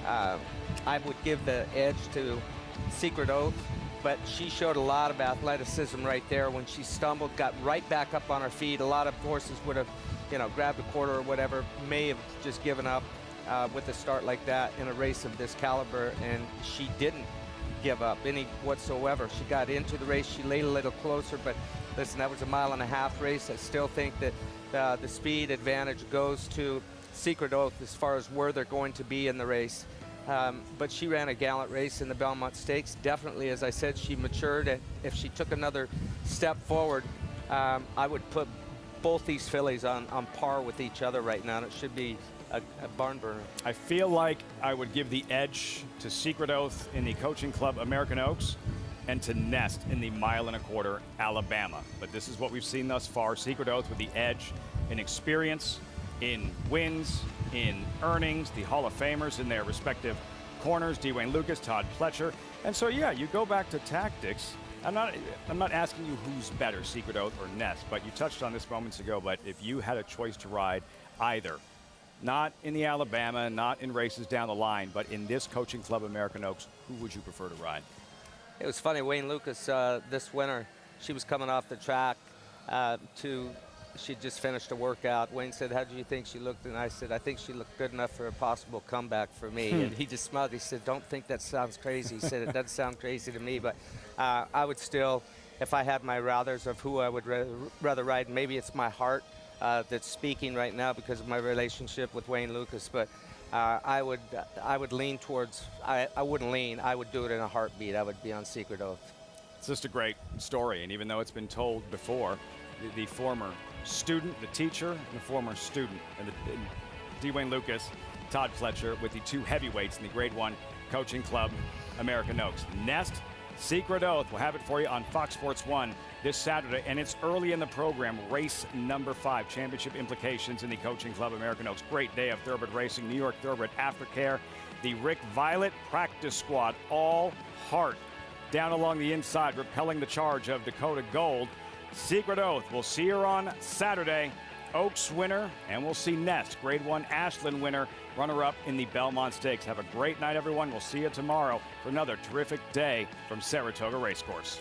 I would give the edge to Secret Oath, but she showed a lot of athleticism right there. When she stumbled, got right back up on her feet. A lot of horses would have, grabbed a quarter or whatever, may have just given up with a start like that in a race of this caliber, and she didn't give up any whatsoever. She got into the race. She laid a little closer, but listen, that was a 1.5 mile race. I still think that the speed advantage goes to Secret Oath as far as where they're going to be in the race. But she ran a gallant race in the Belmont Stakes. Definitely, as I said, she matured. And if she took another step forward, I would put both these fillies on par with each other right now. And it should be a barn burner. I feel like I would give the edge to Secret Oath in the Coaching Club American Oaks and to Nest in the 1.25 mile Alabama. But this is what we've seen thus far. Secret Oath with the edge in experience, in wins, in earnings, the Hall of Famers in their respective corners, Dwayne Lucas, Todd Pletcher. And so, yeah, you go back to tactics. I'm not asking you who's better, Secret Oath or Nest, but you touched on this moments ago. But if you had a choice to ride either, not in the Alabama, not in races down the line, but in this Coaching Club American Oaks, who would you prefer to ride? It was funny, Wayne Lucas, this winter, she was coming off the track she just finished a workout. Wayne said, how do you think she looked? And I said, I think she looked good enough for a possible comeback for me. And he just smiled. He said, don't think that sounds crazy. He said, it doesn't sound crazy to me, but I would still, if I had my rathers of who I would rather ride, maybe it's my heart that's speaking right now because of my relationship with Wayne Lucas, but I would lean towards, I wouldn't lean, I would do it in a heartbeat. I would be on Secret Oath. It's just a great story, and even though it's been told before, the former student, the teacher, and the former student, and Dwayne Lucas, Todd Pletcher with the two heavyweights in the Grade 1 Coaching Club American Oaks. Nest, Secret Oath, we'll have it for you on Fox Sports 1 this Saturday, and it's early in the program, race number 5, championship implications in the Coaching Club American Oaks. Great day of thoroughbred racing, New York Thoroughbred Aftercare, the Rick Violette practice squad, all heart down along the inside, repelling the charge of Dakota Gold. Secret Oath, we'll see her on Saturday. Oaks winner, and we'll see Nest, Grade 1 Ashland winner, runner-up in the Belmont Stakes. Have a great night, everyone. We'll see you tomorrow for another terrific day from Saratoga Racecourse.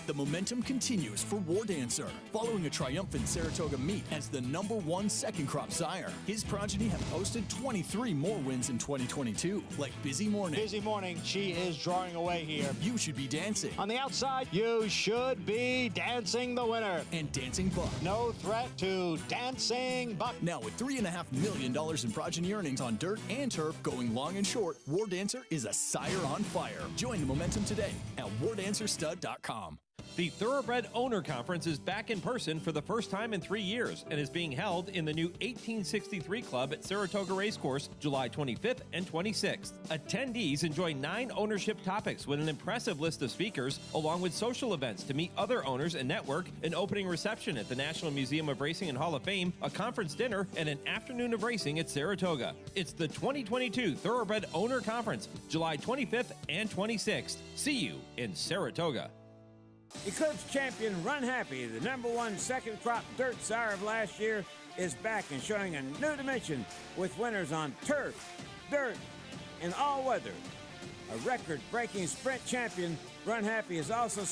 The momentum continues for War Dancer, following a triumphant Saratoga meet as the #1 second crop sire. His progeny have posted 23 more wins in 2022, like Busy Morning. Busy Morning, she is drawing away here. You Should Be Dancing. On the outside, You Should Be Dancing, the winner. And Dancing Buck. No threat to Dancing Buck. Now with $3.5 million in progeny earnings on dirt and turf going long and short, War Dancer is a sire on fire. Join the momentum today at wardancerstud.com. The Thoroughbred Owner Conference is back in person for the first time in 3 years and is being held in the new 1863 Club at Saratoga Racecourse, July 25th and 26th. Attendees enjoy 9 ownership topics with an impressive list of speakers, along with social events to meet other owners and network, an opening reception at the National Museum of Racing and Hall of Fame, a conference dinner, and an afternoon of racing at Saratoga. It's the 2022 Thoroughbred Owner Conference, July 25th and 26th. See you in Saratoga. Eclipse champion Run Happy, the #1 second crop dirt sire of last year, is back and showing a new dimension with winners on turf, dirt, and all weather. A record-breaking sprint champion, Run Happy is also